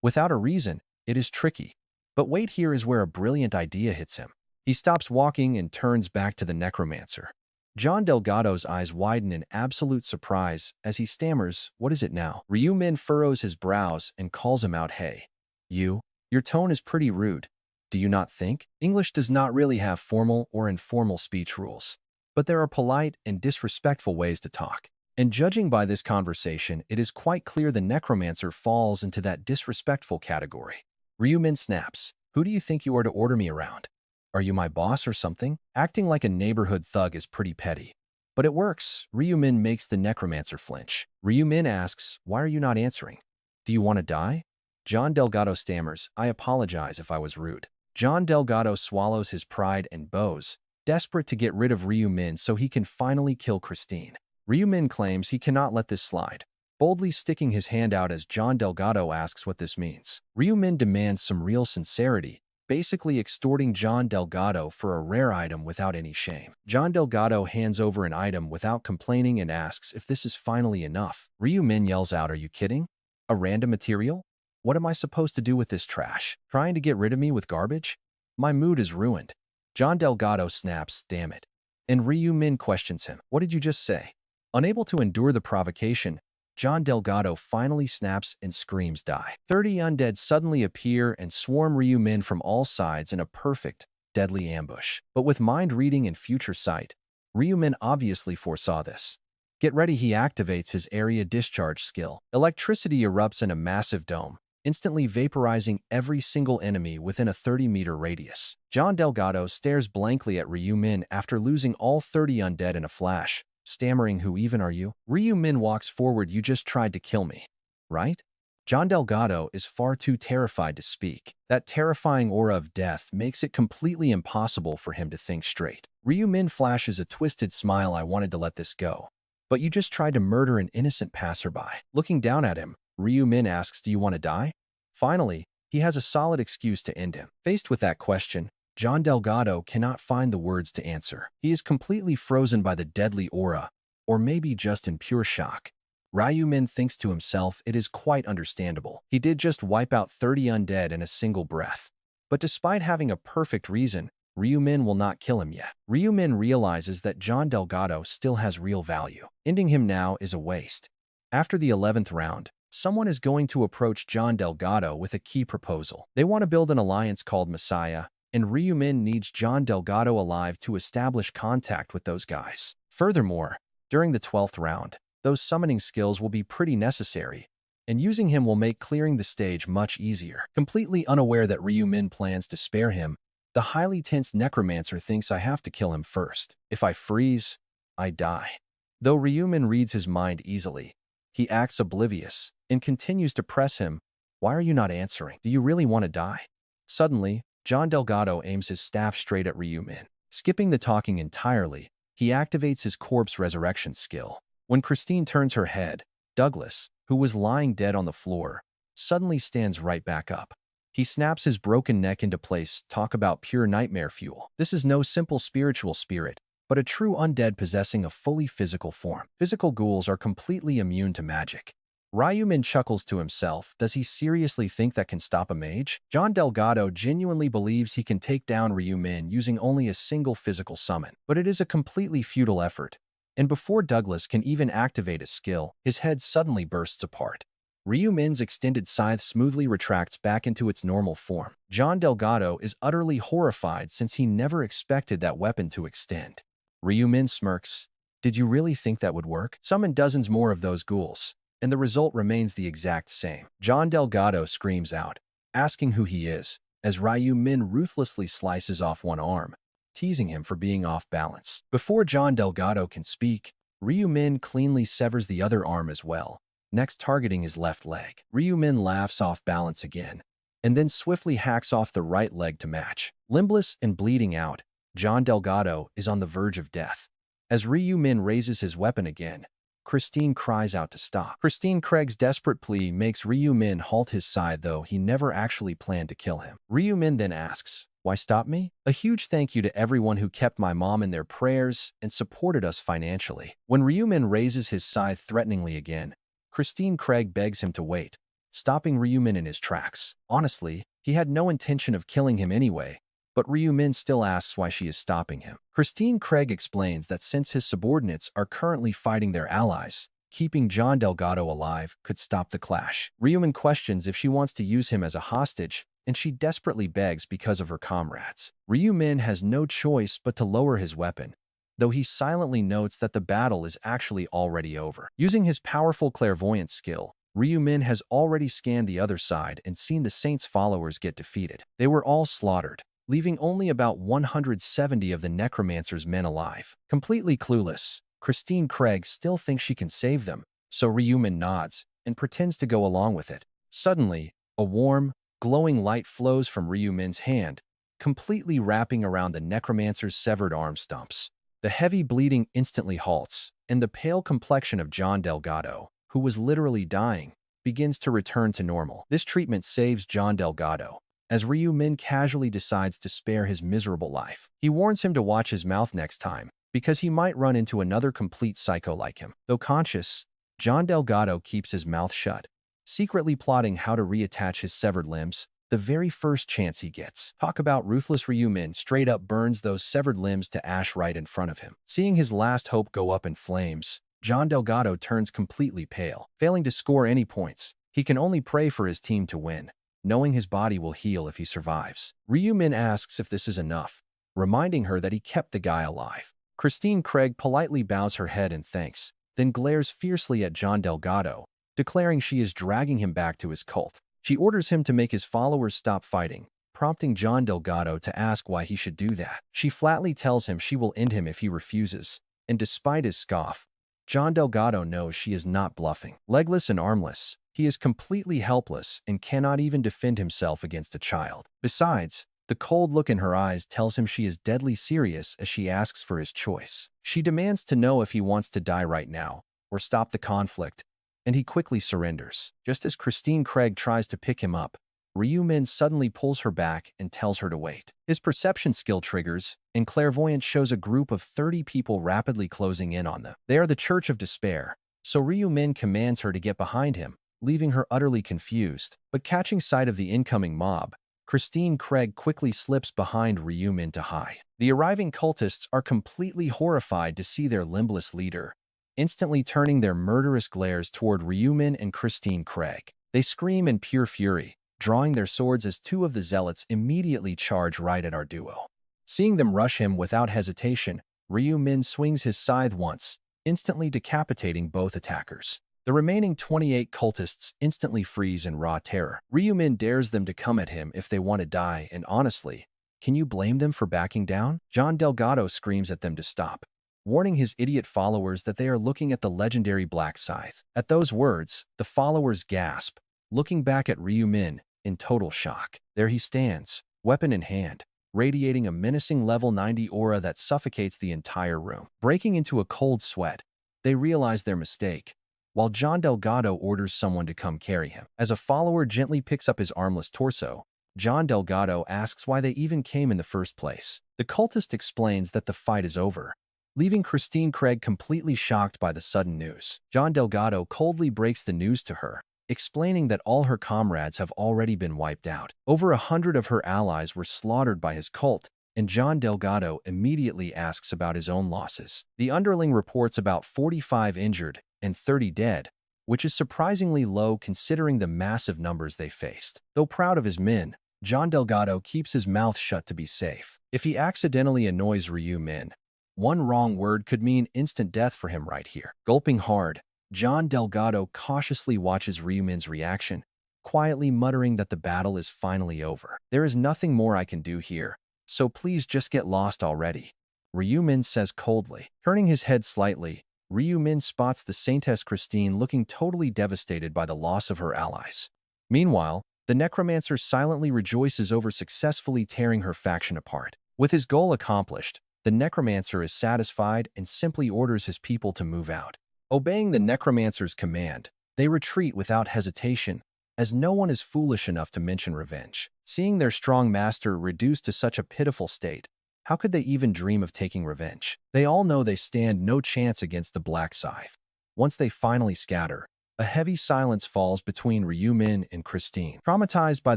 Without a reason, it is tricky. But wait, here is where a brilliant idea hits him. He stops walking and turns back to the necromancer. John Delgado's eyes widen in absolute surprise as he stammers, "What is it now?" Ryu Min furrows his brows and calls him out, "Hey, your tone is pretty rude. Do you not think?" English does not really have formal or informal speech rules, but there are polite and disrespectful ways to talk. And judging by this conversation, it is quite clear the necromancer falls into that disrespectful category. Ryu Min snaps, "Who do you think you are to order me around? Are you my boss or something?" Acting like a neighborhood thug is pretty petty. But it works. Ryu Min makes the necromancer flinch. Ryu Min asks, "Why are you not answering? Do you want to die?" John Delgado stammers, "I apologize if I was rude." John Delgado swallows his pride and bows, desperate to get rid of Ryu Min so he can finally kill Christine. Ryu Min claims he cannot let this slide, boldly sticking his hand out as John Delgado asks what this means. Ryu Min demands some real sincerity, basically extorting John Delgado for a rare item without any shame. John Delgado hands over an item without complaining and asks if this is finally enough. Ryu Min yells out, "Are you kidding? A random material? What am I supposed to do with this trash? Trying to get rid of me with garbage? My mood is ruined." John Delgado snaps, "Damn it. and Ryu Min questions him. What did you just say? Unable to endure the provocation, John Delgado finally snaps and screams die. 30 undead suddenly appear and swarm Ryu Min from all sides in a perfect, deadly ambush. But with mind reading and future sight, Ryu Min obviously foresaw this. Get ready, he activates his area discharge skill. Electricity erupts in a massive dome, instantly vaporizing every single enemy within a 30-meter radius. John Delgado stares blankly at Ryu Min after losing all 30 undead in a flash, stammering, "Who even are you?" Ryu Min walks forward. "You just tried to kill me, right?" John Delgado is far too terrified to speak. That terrifying aura of death makes it completely impossible for him to think straight. Ryu Min flashes a twisted smile. "I wanted to let this go, but you just tried to murder an innocent passerby." Looking down at him, Ryu Min asks, "Do you want to die?" Finally, he has a solid excuse to end him. Faced with that question, John Delgado cannot find the words to answer. He is completely frozen by the deadly aura, or maybe just in pure shock. Ryu Min thinks to himself, it is quite understandable. He did just wipe out 30 undead in a single breath. But despite having a perfect reason, Ryu Min will not kill him yet. Ryu Min realizes that John Delgado still has real value. Ending him now is a waste. After the 11th round, someone is going to approach John Delgado with a key proposal. They want to build an alliance called Messiah, and Ryu Min needs John Delgado alive to establish contact with those guys. Furthermore, during the 12th round, those summoning skills will be pretty necessary, and using him will make clearing the stage much easier. Completely unaware that Ryu Min plans to spare him, the highly tense necromancer thinks, "I have to kill him first. If I freeze, I die." Though Ryu Min reads his mind easily, he acts oblivious and continues to press him. "Why are you not answering? Do you really want to die?" Suddenly, John Delgado aims his staff straight at Ryu Min. Skipping the talking entirely, he activates his corpse resurrection skill. When Christine turns her head, Douglas, who was lying dead on the floor, suddenly stands right back up. He snaps his broken neck into place. Talk about pure nightmare fuel. This is no simple spiritual spirit, but a true undead possessing a fully physical form. Physical ghouls are completely immune to magic. Ryu Min chuckles to himself. Does he seriously think that can stop a mage? John Delgado genuinely believes he can take down Ryu Min using only a single physical summon, but it is a completely futile effort. And before Douglas can even activate a skill, his head suddenly bursts apart. Ryu Min's extended scythe smoothly retracts back into its normal form. John Delgado is utterly horrified since he never expected that weapon to extend. Ryu Min smirks. "Did you really think that would work? Summon dozens more of those ghouls, and the result remains the exact same." John Delgado screams out, asking who he is, as Ryu Min ruthlessly slices off one arm, teasing him for being off balance. Before John Delgado can speak, Ryu Min cleanly severs the other arm as well, next targeting his left leg. Ryu Min laughs off balance again, and then swiftly hacks off the right leg to match. Limbless and bleeding out, John Delgado is on the verge of death. As Ryu Min raises his weapon again, Christine cries out to stop. Christine Craig's desperate plea makes Ryu Min halt his side, though he never actually planned to kill him. Ryu Min then asks, "Why stop me?" A huge thank you to everyone who kept my mom in their prayers and supported us financially. When Ryu Min raises his scythe threateningly again, Christine Craig begs him to wait, stopping Ryu Min in his tracks. Honestly, he had no intention of killing him anyway, but Ryu Min still asks why she is stopping him. Christine Craig explains that since his subordinates are currently fighting their allies, keeping John Delgado alive could stop the clash. Ryu Min questions if she wants to use him as a hostage, and she desperately begs because of her comrades. Ryu Min has no choice but to lower his weapon, though he silently notes that the battle is actually already over. Using his powerful clairvoyance skill, Ryu Min has already scanned the other side and seen the Saint's followers get defeated. They were all slaughtered, leaving only about 170 of the Necromancer's men alive. Completely clueless, Christine Craig still thinks she can save them, so Ryu Min nods and pretends to go along with it. Suddenly, a warm, glowing light flows from Ryu Min's hand, completely wrapping around the Necromancer's severed arm stumps. The heavy bleeding instantly halts, and the pale complexion of John Delgado, who was literally dying, begins to return to normal. This treatment saves John Delgado, as Ryu Min casually decides to spare his miserable life. He warns him to watch his mouth next time, because he might run into another complete psycho like him. Though conscious, John Delgado keeps his mouth shut, secretly plotting how to reattach his severed limbs. the very first chance he gets. Talk about ruthless. Ryumin straight up burns those severed limbs to ash right in front of him. Seeing his last hope go up in flames, John Delgado turns completely pale. Failing to score any points, he can only pray for his team to win, knowing his body will heal if he survives. Ryumin asks if this is enough, reminding her that he kept the guy alive. Christine Craig politely bows her head in thanks, then glares fiercely at John Delgado, declaring she is dragging him back to his cult. She orders him to make his followers stop fighting, prompting John Delgado to ask why he should do that. She flatly tells him she will end him if he refuses, and despite his scoff, John Delgado knows she is not bluffing. Legless and armless, he is completely helpless and cannot even defend himself against a child. Besides, the cold look in her eyes tells him she is deadly serious as she asks for his choice. She demands to know if he wants to die right now or stop the conflict, and he quickly surrenders. Just as Christine Craig tries to pick him up, Ryumin suddenly pulls her back and tells her to wait. His perception skill triggers, and clairvoyance shows a group of 30 people rapidly closing in on them. They are the Church of Despair, so Ryumin commands her to get behind him, leaving her utterly confused. But catching sight of the incoming mob, Christine Craig quickly slips behind Ryumin to hide. The arriving cultists are completely horrified to see their limbless leader, instantly turning their murderous glares toward Ryumin and Christine Craig. They scream in pure fury, drawing their swords as two of the zealots immediately charge right at our duo. Seeing them rush him without hesitation, Ryumin swings his scythe once, instantly decapitating both attackers. The remaining 28 cultists instantly freeze in raw terror. Ryumin dares them to come at him if they want to die, and honestly, can you blame them for backing down? John Delgado screams at them to stop, warning his idiot followers that they are looking at the legendary Black Scythe. At those words, the followers gasp, looking back at Ryumin in total shock. There he stands, weapon in hand, radiating a menacing level 90 aura that suffocates the entire room. Breaking into a cold sweat, they realize their mistake, while John Delgado orders someone to come carry him. As a follower gently picks up his armless torso, John Delgado asks why they even came in the first place. The cultist explains that the fight is over, leaving Christine Craig completely shocked by the sudden news. John Delgado coldly breaks the news to her, explaining that all her comrades have already been wiped out. Over 100 of her allies were slaughtered by his cult, and John Delgado immediately asks about his own losses. The underling reports about 45 injured and 30 dead, which is surprisingly low considering the massive numbers they faced. Though proud of his men, John Delgado keeps his mouth shut to be safe. If he accidentally annoys Ryumin, one wrong word could mean instant death for him right here. Gulping hard, John Delgado cautiously watches Ryumin's reaction, quietly muttering that the battle is finally over. There is nothing more I can do here, so please just get lost already, Ryumin says coldly. Turning his head slightly, Ryumin spots the Saintess Christine looking totally devastated by the loss of her allies. Meanwhile, the necromancer silently rejoices over successfully tearing her faction apart. With his goal accomplished, the necromancer is satisfied and simply orders his people to move out. Obeying the necromancer's command, they retreat without hesitation, as no one is foolish enough to mention revenge. Seeing their strong master reduced to such a pitiful state, how could they even dream of taking revenge? They all know they stand no chance against the Black Scythe. Once they finally scatter, a heavy silence falls between Ryumin and Christine. Traumatized by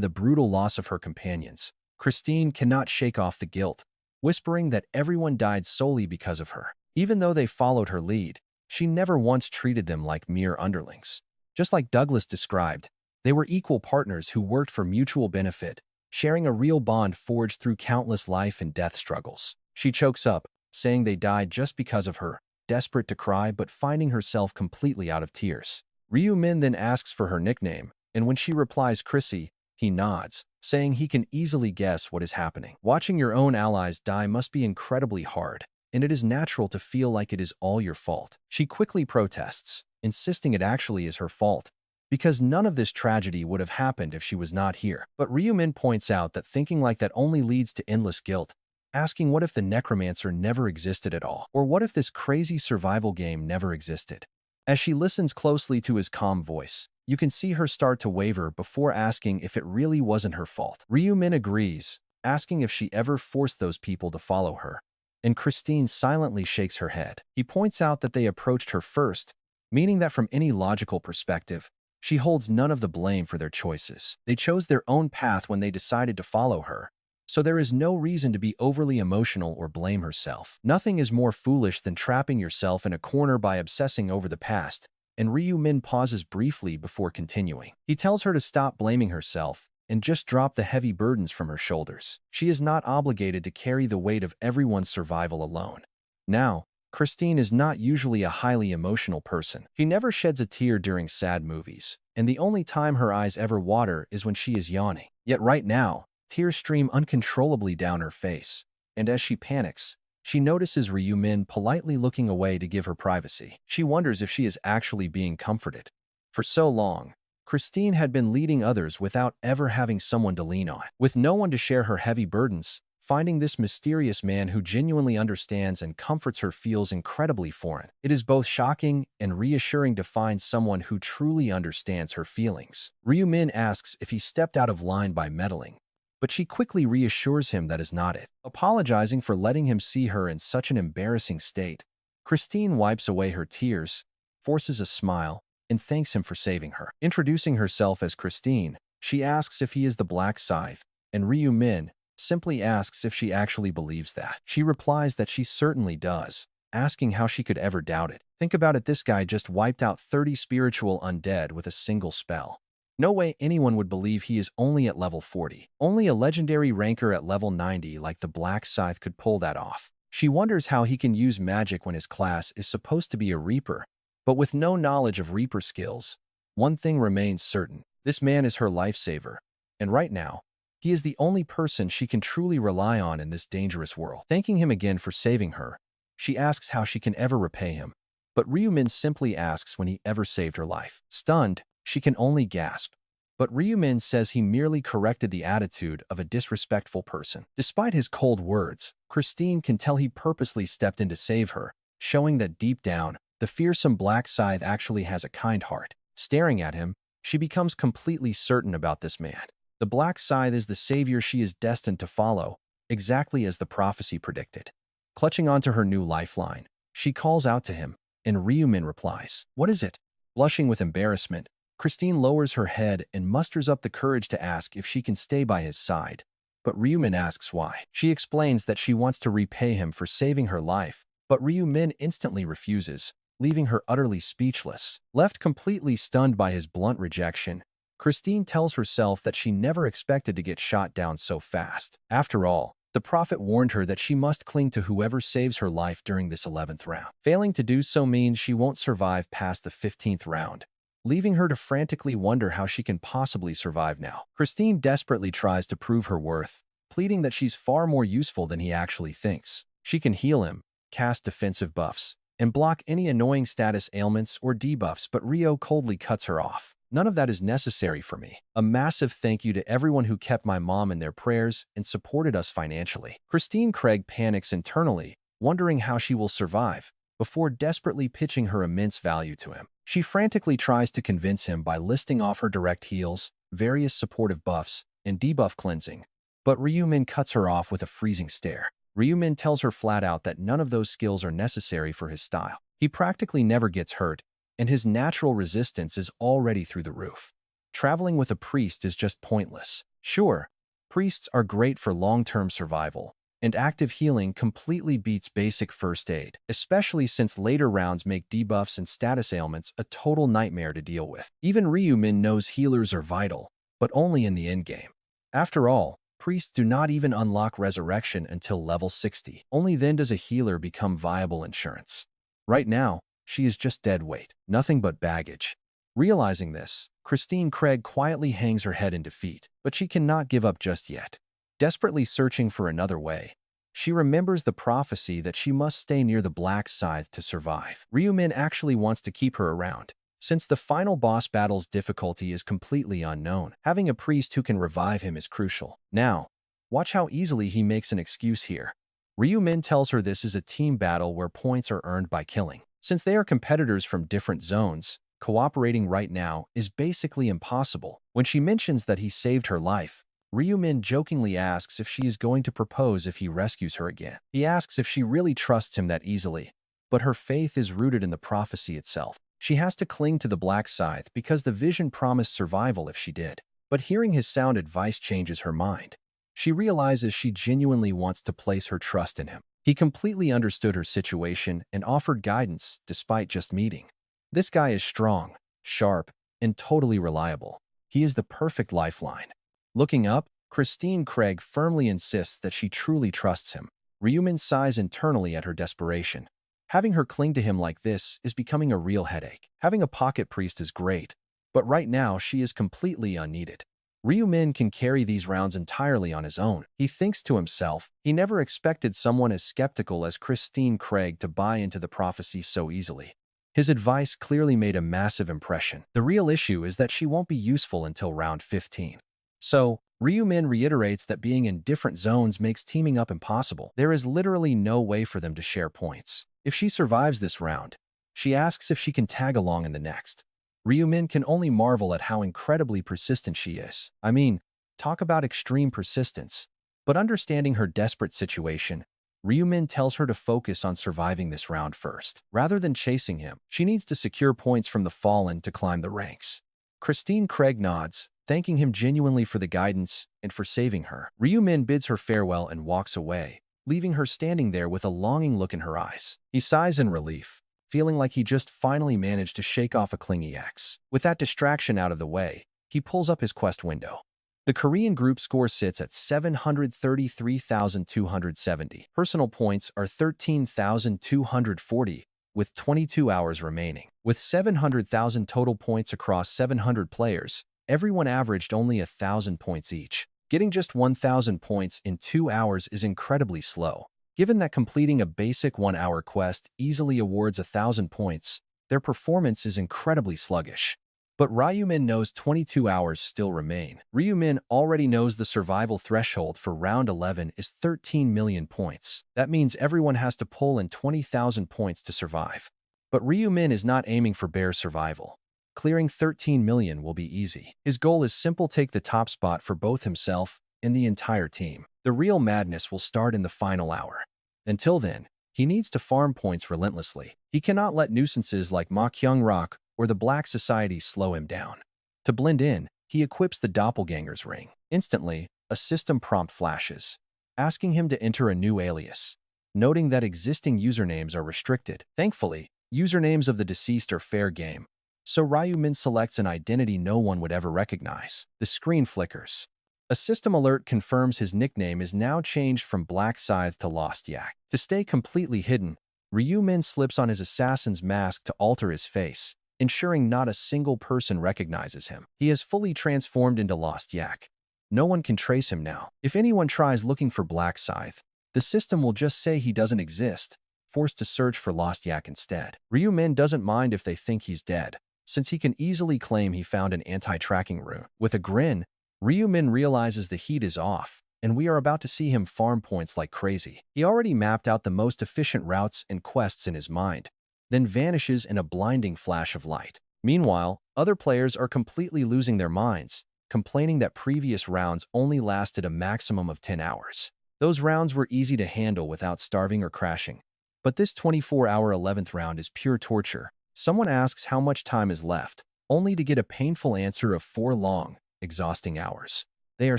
the brutal loss of her companions, Christine cannot shake off the guilt, whispering that everyone died solely because of her. Even though they followed her lead, she never once treated them like mere underlings. Just like Douglas described, they were equal partners who worked for mutual benefit, sharing a real bond forged through countless life and death struggles. She chokes up, saying they died just because of her, desperate to cry but finding herself completely out of tears. Ryumin then asks for her nickname, and when she replies Chrissy, he nods, saying he can easily guess what is happening. Watching your own allies die must be incredibly hard, and it is natural to feel like it is all your fault. She quickly protests, insisting it actually is her fault, because none of this tragedy would have happened if she was not here. But Ryumin points out that thinking like that only leads to endless guilt, asking what if the necromancer never existed at all, or what if this crazy survival game never existed. As she listens closely to his calm voice, you can see her start to waver before asking if it really wasn't her fault. Ryumin agrees, asking if she ever forced those people to follow her, and Christine silently shakes her head. He points out that they approached her first, meaning that from any logical perspective, She holds none of the blame for their choices. They chose their own path when they decided to follow her, so there is no reason to be overly emotional or blame herself. Nothing is more foolish than trapping yourself in a corner by obsessing over the past, and Ryu Min pauses briefly before continuing. He tells her to stop blaming herself and just drop the heavy burdens from her shoulders. She is not obligated to carry the weight of everyone's survival alone. Now, Christine is not usually a highly emotional person. She never sheds a tear during sad movies, and the only time her eyes ever water is when she is yawning. Yet right now, tears stream uncontrollably down her face, and as she panics, she notices Ryu Min politely looking away to give her privacy. She wonders if she is actually being comforted. For so long, Christine had been leading others without ever having someone to lean on. With no one to share her heavy burdens, finding this mysterious man who genuinely understands and comforts her feels incredibly foreign. It is both shocking and reassuring to find someone who truly understands her feelings. Ryu Min asks if he stepped out of line by meddling, but she quickly reassures him that is not it. Apologizing for letting him see her in such an embarrassing state, Christine wipes away her tears, forces a smile, and thanks him for saving her. Introducing herself as Christine, she asks if he is the Black Scythe, and Ryu Min simply asks if she actually believes that. She replies that she certainly does, asking how she could ever doubt it. Think about it, this guy just wiped out 30 spiritual undead with a single spell. No way anyone would believe he is only at level 40. Only a legendary ranker at level 90 like the Black Scythe could pull that off. She wonders how he can use magic when his class is supposed to be a Reaper, but with no knowledge of Reaper skills, one thing remains certain. This man is her lifesaver, and right now, he is the only person she can truly rely on in this dangerous world. Thanking him again for saving her, she asks how she can ever repay him, but Ryu Min simply asks when he ever saved her life. Stunned, she can only gasp, but Ryu Min says he merely corrected the attitude of a disrespectful person. Despite his cold words, Christine can tell he purposely stepped in to save her, showing that deep down, the fearsome Black Scythe actually has a kind heart. Staring at him, she becomes completely certain about this man. The Black Scythe is the savior she is destined to follow, exactly as the prophecy predicted. Clutching onto her new lifeline, she calls out to him, and Ryu Min replies, "What is it?" Blushing with embarrassment, Christine lowers her head and musters up the courage to ask if she can stay by his side. But Ryu Min asks why. She explains that she wants to repay him for saving her life, but Ryu Min instantly refuses, leaving her utterly speechless. Left completely stunned by his blunt rejection, Christine tells herself that she never expected to get shot down so fast. After all, the prophet warned her that she must cling to whoever saves her life during this 11th round. Failing to do so means she won't survive past the 15th round, leaving her to frantically wonder how she can possibly survive now. Christine desperately tries to prove her worth, pleading that she's far more useful than he actually thinks. She can heal him, cast defensive buffs, and block any annoying status ailments or debuffs, but Rio coldly cuts her off. None of that is necessary for me. A massive thank you to everyone who kept my mom in their prayers and supported us financially. Christine Craig panics internally, wondering how she will survive, before desperately pitching her immense value to him. She frantically tries to convince him by listing off her direct heals, various supportive buffs, and debuff cleansing, but Ryu Min cuts her off with a freezing stare. Ryu Min tells her flat out that none of those skills are necessary for his style. He practically never gets hurt, and his natural resistance is already through the roof. Traveling with a priest is just pointless. Sure, priests are great for long-term survival, and active healing completely beats basic first aid, especially since later rounds make debuffs and status ailments a total nightmare to deal with. Even Ryu Min knows healers are vital, but only in the endgame. After all, priests do not even unlock resurrection until level 60. Only then does a healer become viable insurance. Right now, she is just dead weight, nothing but baggage. Realizing this, Christine Craig quietly hangs her head in defeat, but she cannot give up just yet. Desperately searching for another way, she remembers the prophecy that she must stay near the Black Scythe to survive. Ryu Min actually wants to keep her around, since the final boss battle's difficulty is completely unknown. Having a priest who can revive him is crucial. Now, watch how easily he makes an excuse here. Ryu Min tells her this is a team battle where points are earned by killing. Since they are competitors from different zones, cooperating right now is basically impossible. When she mentions that he saved her life, Ryu Min jokingly asks if she is going to propose if he rescues her again. He asks if she really trusts him that easily, but her faith is rooted in the prophecy itself. She has to cling to the black scythe because the vision promised survival if she did. But hearing his sound advice changes her mind. She realizes she genuinely wants to place her trust in him. He completely understood her situation and offered guidance despite just meeting. This guy is strong, sharp, and totally reliable. He is the perfect lifeline. Looking up, Christine Craig firmly insists that she truly trusts him. Ryumin sighs internally at her desperation. Having her cling to him like this is becoming a real headache. Having a pocket priest is great, but right now she is completely unneeded. Ryumin can carry these rounds entirely on his own. He thinks to himself, he never expected someone as skeptical as Christine Craig to buy into the prophecy so easily. His advice clearly made a massive impression. The real issue is that she won't be useful until round 15. So, Ryumin reiterates that being in different zones makes teaming up impossible. There is literally no way for them to share points. If she survives this round, she asks if she can tag along in the next. Ryumin can only marvel at how incredibly persistent she is. I mean, talk about extreme persistence. But understanding her desperate situation, Ryumin tells her to focus on surviving this round first. Rather than chasing him, she needs to secure points from the fallen to climb the ranks. Christine Craig nods, thanking him genuinely for the guidance and for saving her. Ryumin bids her farewell and walks away, leaving her standing there with a longing look in her eyes. He sighs in relief, feeling like he just finally managed to shake off a clingy ex. With that distraction out of the way, he pulls up his quest window. The Korean group score sits at 733,270. Personal points are 13,240, with 22 hours remaining. With 700,000 total points across 700 players, everyone averaged only 1,000 points each. Getting just 1,000 points in 2 hours is incredibly slow. Given that completing a basic 1-hour quest easily awards 1,000 points, their performance is incredibly sluggish. But Ryumin knows 22 hours still remain. Ryumin already knows the survival threshold for round 11 is 13 million points. That means everyone has to pull in 20,000 points to survive. But Ryumin is not aiming for bare survival. Clearing 13 million will be easy. His goal is simple: take the top spot for both himself and the entire team. The real madness will start in the final hour. Until then, he needs to farm points relentlessly. He cannot let nuisances like Ma Kyung-rock or the Black Society slow him down. To blend in, he equips the Doppelganger's ring. Instantly, a system prompt flashes, asking him to enter a new alias, noting that existing usernames are restricted. Thankfully, usernames of the deceased are fair game, so Ryumin selects an identity no one would ever recognize. The screen flickers. A system alert confirms his nickname is now changed from Black Scythe to Lost Yak. To stay completely hidden, Ryumin slips on his assassin's mask to alter his face, ensuring not a single person recognizes him. He has fully transformed into Lost Yak. No one can trace him now. If anyone tries looking for Black Scythe, the system will just say he doesn't exist, forced to search for Lost Yak instead. Ryumin doesn't mind if they think he's dead, since he can easily claim he found an anti-tracking rune. With a grin, Ryumin realizes the heat is off, and we are about to see him farm points like crazy. He already mapped out the most efficient routes and quests in his mind, then vanishes in a blinding flash of light. Meanwhile, other players are completely losing their minds, complaining that previous rounds only lasted a maximum of 10 hours. Those rounds were easy to handle without starving or crashing. But this 24-hour 11th round is pure torture. Someone asks how much time is left, only to get a painful answer of 4 long, exhausting hours. They are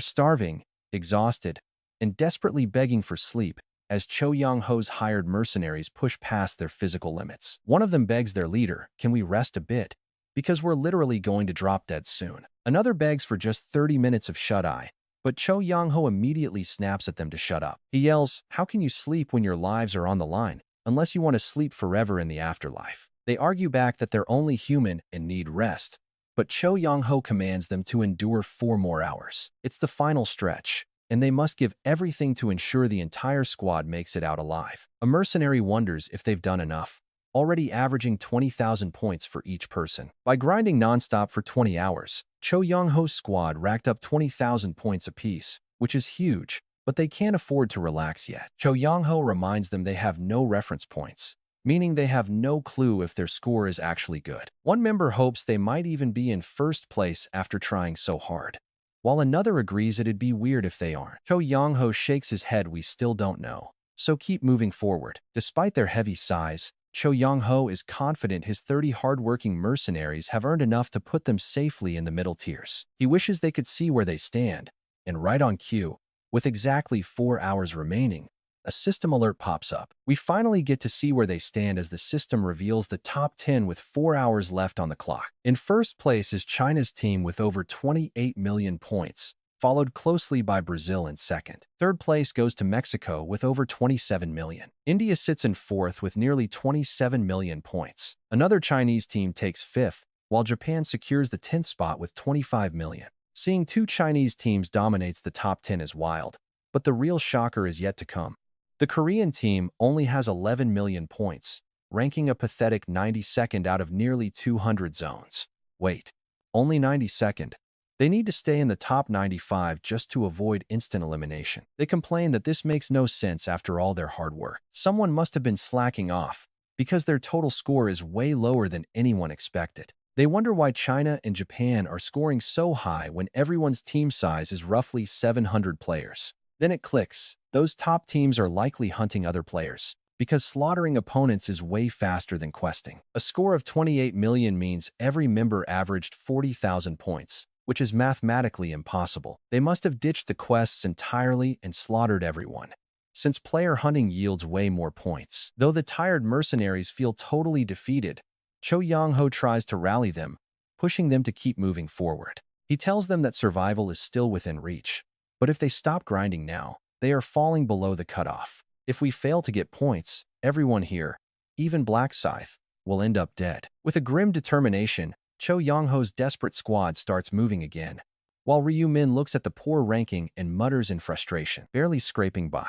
starving, exhausted, and desperately begging for sleep as Cho Young-ho's hired mercenaries push past their physical limits. One of them begs their leader, "Can we rest a bit? Because we're literally going to drop dead soon." Another begs for just 30 minutes of shut-eye, but Cho Young-ho immediately snaps at them to shut up. He yells, "How can you sleep when your lives are on the line, unless you want to sleep forever in the afterlife?" They argue back that they're only human and need rest, but Cho Young-ho commands them to endure 4 more hours. It's the final stretch, and they must give everything to ensure the entire squad makes it out alive. A mercenary wonders if they've done enough, already averaging 20,000 points for each person. By grinding nonstop for 20 hours, Cho Young-ho's squad racked up 20,000 points apiece, which is huge, but they can't afford to relax yet. Cho Young-ho reminds them they have no reference points, meaning they have no clue if their score is actually good. One member hopes they might even be in first place after trying so hard, while another agrees it'd be weird if they aren't. Cho Young-ho shakes his head. "We still don't know, so keep moving forward." Despite their heavy sighs, Cho Yong-ho is confident his 30 hardworking mercenaries have earned enough to put them safely in the middle tiers. He wishes they could see where they stand, and right on cue, with exactly 4 hours remaining, a system alert pops up. We finally get to see where they stand as the system reveals the top 10 with 4 hours left on the clock. In first place is China's team with over 28 million points, followed closely by Brazil in second. Third place goes to Mexico with over 27 million. India sits in fourth with nearly 27 million points. Another Chinese team takes fifth, while Japan secures the 10th spot with 25 million. Seeing two Chinese teams dominates the top 10 is wild, but the real shocker is yet to come. The Korean team only has 11 million points, ranking a pathetic 92nd out of nearly 200 zones. Wait, only 92nd? They need to stay in the top 95 just to avoid instant elimination. They complain that this makes no sense after all their hard work. Someone must have been slacking off, because their total score is way lower than anyone expected. They wonder why China and Japan are scoring so high when everyone's team size is roughly 700 players. Then it clicks. Those top teams are likely hunting other players, because slaughtering opponents is way faster than questing. A score of 28 million means every member averaged 40,000 points, which is mathematically impossible. They must have ditched the quests entirely and slaughtered everyone, since player hunting yields way more points. Though the tired mercenaries feel totally defeated, Cho Yong-ho tries to rally them, pushing them to keep moving forward. He tells them that survival is still within reach, but if they stop grinding now, they are falling below the cutoff. If we fail to get points, everyone here, even Black Scythe, will end up dead. With a grim determination, Cho Yong-ho's desperate squad starts moving again, while Ryu Min looks at the poor ranking and mutters in frustration, barely scraping by.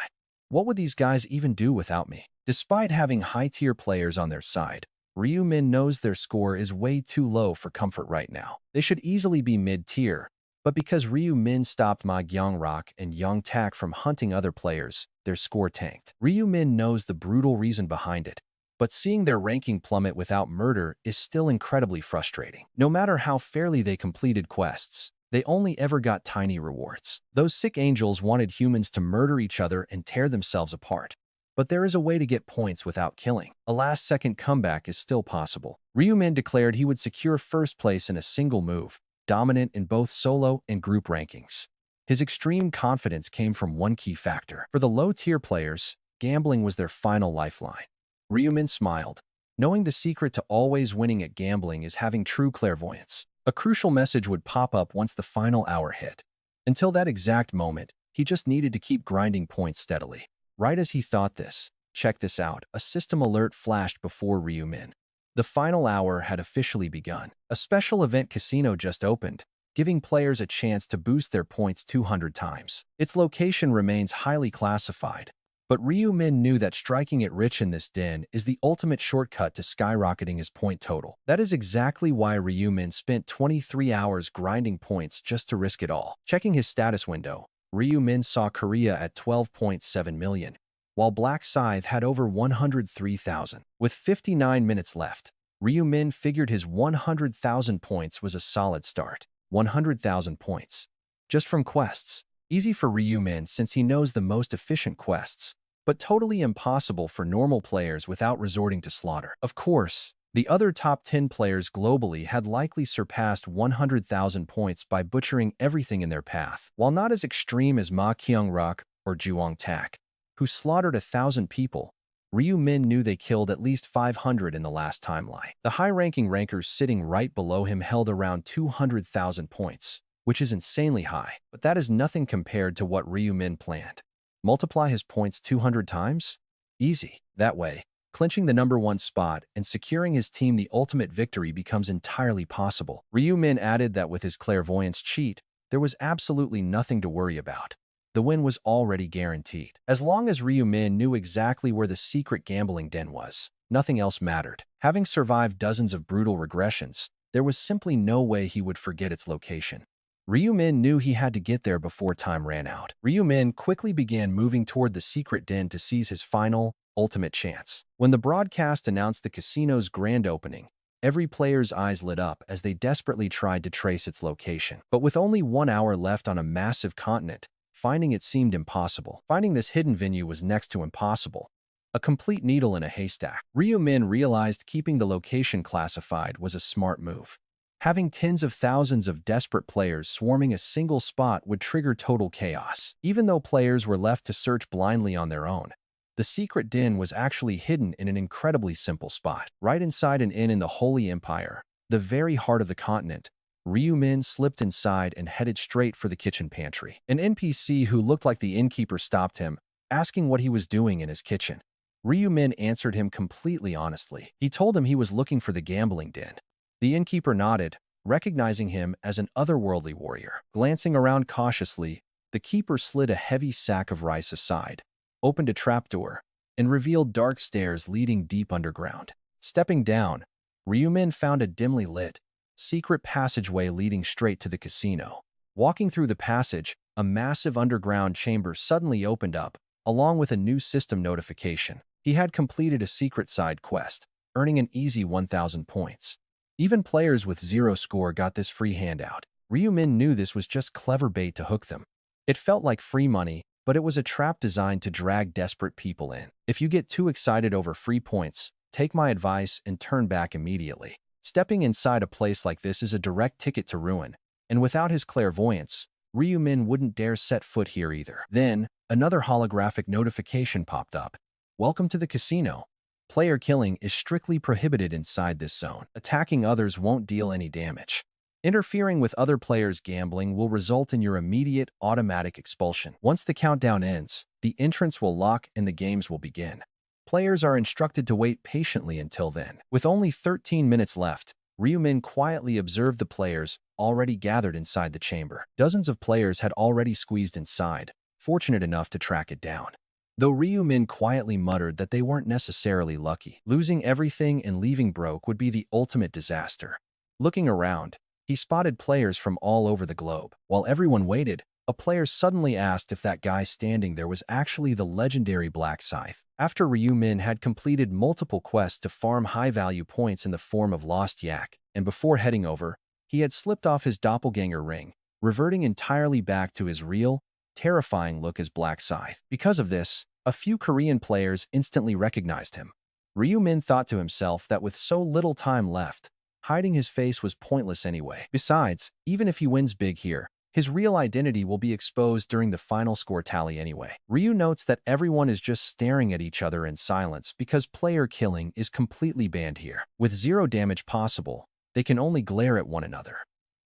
What would these guys even do without me? Despite having high-tier players on their side, Ryu Min knows their score is way too low for comfort right now. They should easily be mid-tier, but because Ryu Min stopped Ma Gyeongrok and Yang Tak from hunting other players, their score tanked. Ryu Min knows the brutal reason behind it, but seeing their ranking plummet without murder is still incredibly frustrating. No matter how fairly they completed quests, they only ever got tiny rewards. Those sick angels wanted humans to murder each other and tear themselves apart. But there is a way to get points without killing. A last-second comeback is still possible. Ryu Min declared he would secure first place in a single move, dominant in both solo and group rankings. His extreme confidence came from one key factor. For the low-tier players, gambling was their final lifeline. Ryu Min smiled, knowing the secret to always winning at gambling is having true clairvoyance. A crucial message would pop up once the final hour hit. Until that exact moment, he just needed to keep grinding points steadily. Right as he thought this, check this out, a system alert flashed before Ryu Min. The final hour had officially begun. A special event casino just opened, giving players a chance to boost their points 200 times. Its location remains highly classified, but Ryu Min knew that striking it rich in this den is the ultimate shortcut to skyrocketing his point total. That is exactly why Ryu Min spent 23 hours grinding points just to risk it all. Checking his status window, Ryu Min saw Korea at 12.7 million, while Black Scythe had over 103,000. With 59 minutes left, Ryu Min figured his 100,000 points was a solid start. 100,000 points. Just from quests. Easy for Ryu Min since he knows the most efficient quests, but totally impossible for normal players without resorting to slaughter. Of course, the other top 10 players globally had likely surpassed 100,000 points by butchering everything in their path. While not as extreme as Ma Kyung-rok or Juong Tak, who slaughtered 1,000 people, Ryu Min knew they killed at least 500 in the last timeline. The high-ranking rankers sitting right below him held around 200,000 points, which is insanely high, but that is nothing compared to what Ryu Min planned. Multiply his points 200 times? Easy. That way, clinching the #1 spot and securing his team the ultimate victory becomes entirely possible. Ryu Min added that with his clairvoyance cheat, there was absolutely nothing to worry about. The win was already guaranteed. As long as Ryu Min knew exactly where the secret gambling den was, nothing else mattered. Having survived dozens of brutal regressions, there was simply no way he would forget its location. Ryu Min knew he had to get there before time ran out. Ryu Min quickly began moving toward the secret den to seize his final, ultimate chance. When the broadcast announced the casino's grand opening, every player's eyes lit up as they desperately tried to trace its location. But with only 1 hour left on a massive continent, finding it seemed impossible. Finding this hidden venue was next to impossible, a complete needle in a haystack. Ryu Min realized keeping the location classified was a smart move. Having tens of thousands of desperate players swarming a single spot would trigger total chaos. Even though players were left to search blindly on their own, the secret den was actually hidden in an incredibly simple spot. Right inside an inn in the Holy Empire, the very heart of the continent, Ryu Min slipped inside and headed straight for the kitchen pantry. An NPC who looked like the innkeeper stopped him, asking what he was doing in his kitchen. Ryu Min answered him completely honestly. He told him he was looking for the gambling den. The innkeeper nodded, recognizing him as an otherworldly warrior. Glancing around cautiously, the keeper slid a heavy sack of rice aside, opened a trapdoor, and revealed dark stairs leading deep underground. Stepping down, Ryu Min found a dimly lit, secret passageway leading straight to the casino. Walking through the passage, a massive underground chamber suddenly opened up, along with a new system notification. He had completed a secret side quest, earning an easy 1,000 points. Even players with 0 score got this free handout. Ryu Min knew this was just clever bait to hook them. It felt like free money, but it was a trap designed to drag desperate people in. If you get too excited over free points, take my advice and turn back immediately. Stepping inside a place like this is a direct ticket to ruin, and without his clairvoyance, Ryu Min wouldn't dare set foot here either. Then, another holographic notification popped up. Welcome to the casino. Player killing is strictly prohibited inside this zone. Attacking others won't deal any damage. Interfering with other players' gambling will result in your immediate, automatic expulsion. Once the countdown ends, the entrance will lock and the games will begin. Players are instructed to wait patiently until then. With only 13 minutes left, Ryu Min quietly observed the players already gathered inside the chamber. Dozens of players had already squeezed inside, fortunate enough to track it down. Though Ryu Min quietly muttered that they weren't necessarily lucky. Losing everything and leaving broke would be the ultimate disaster. Looking around, he spotted players from all over the globe. While everyone waited, a player suddenly asked if that guy standing there was actually the legendary Black Scythe. After Ryu Min had completed multiple quests to farm high-value points in the form of Lost Yak, and before heading over, he had slipped off his doppelganger ring, reverting entirely back to his real, terrifying look as Black Scythe. Because of this, a few Korean players instantly recognized him. Ryu Min thought to himself that with so little time left, hiding his face was pointless anyway. Besides, even if he wins big here, his real identity will be exposed during the final score tally anyway. Ryu notes that everyone is just staring at each other in silence because player killing is completely banned here. With 0 damage possible, they can only glare at one another.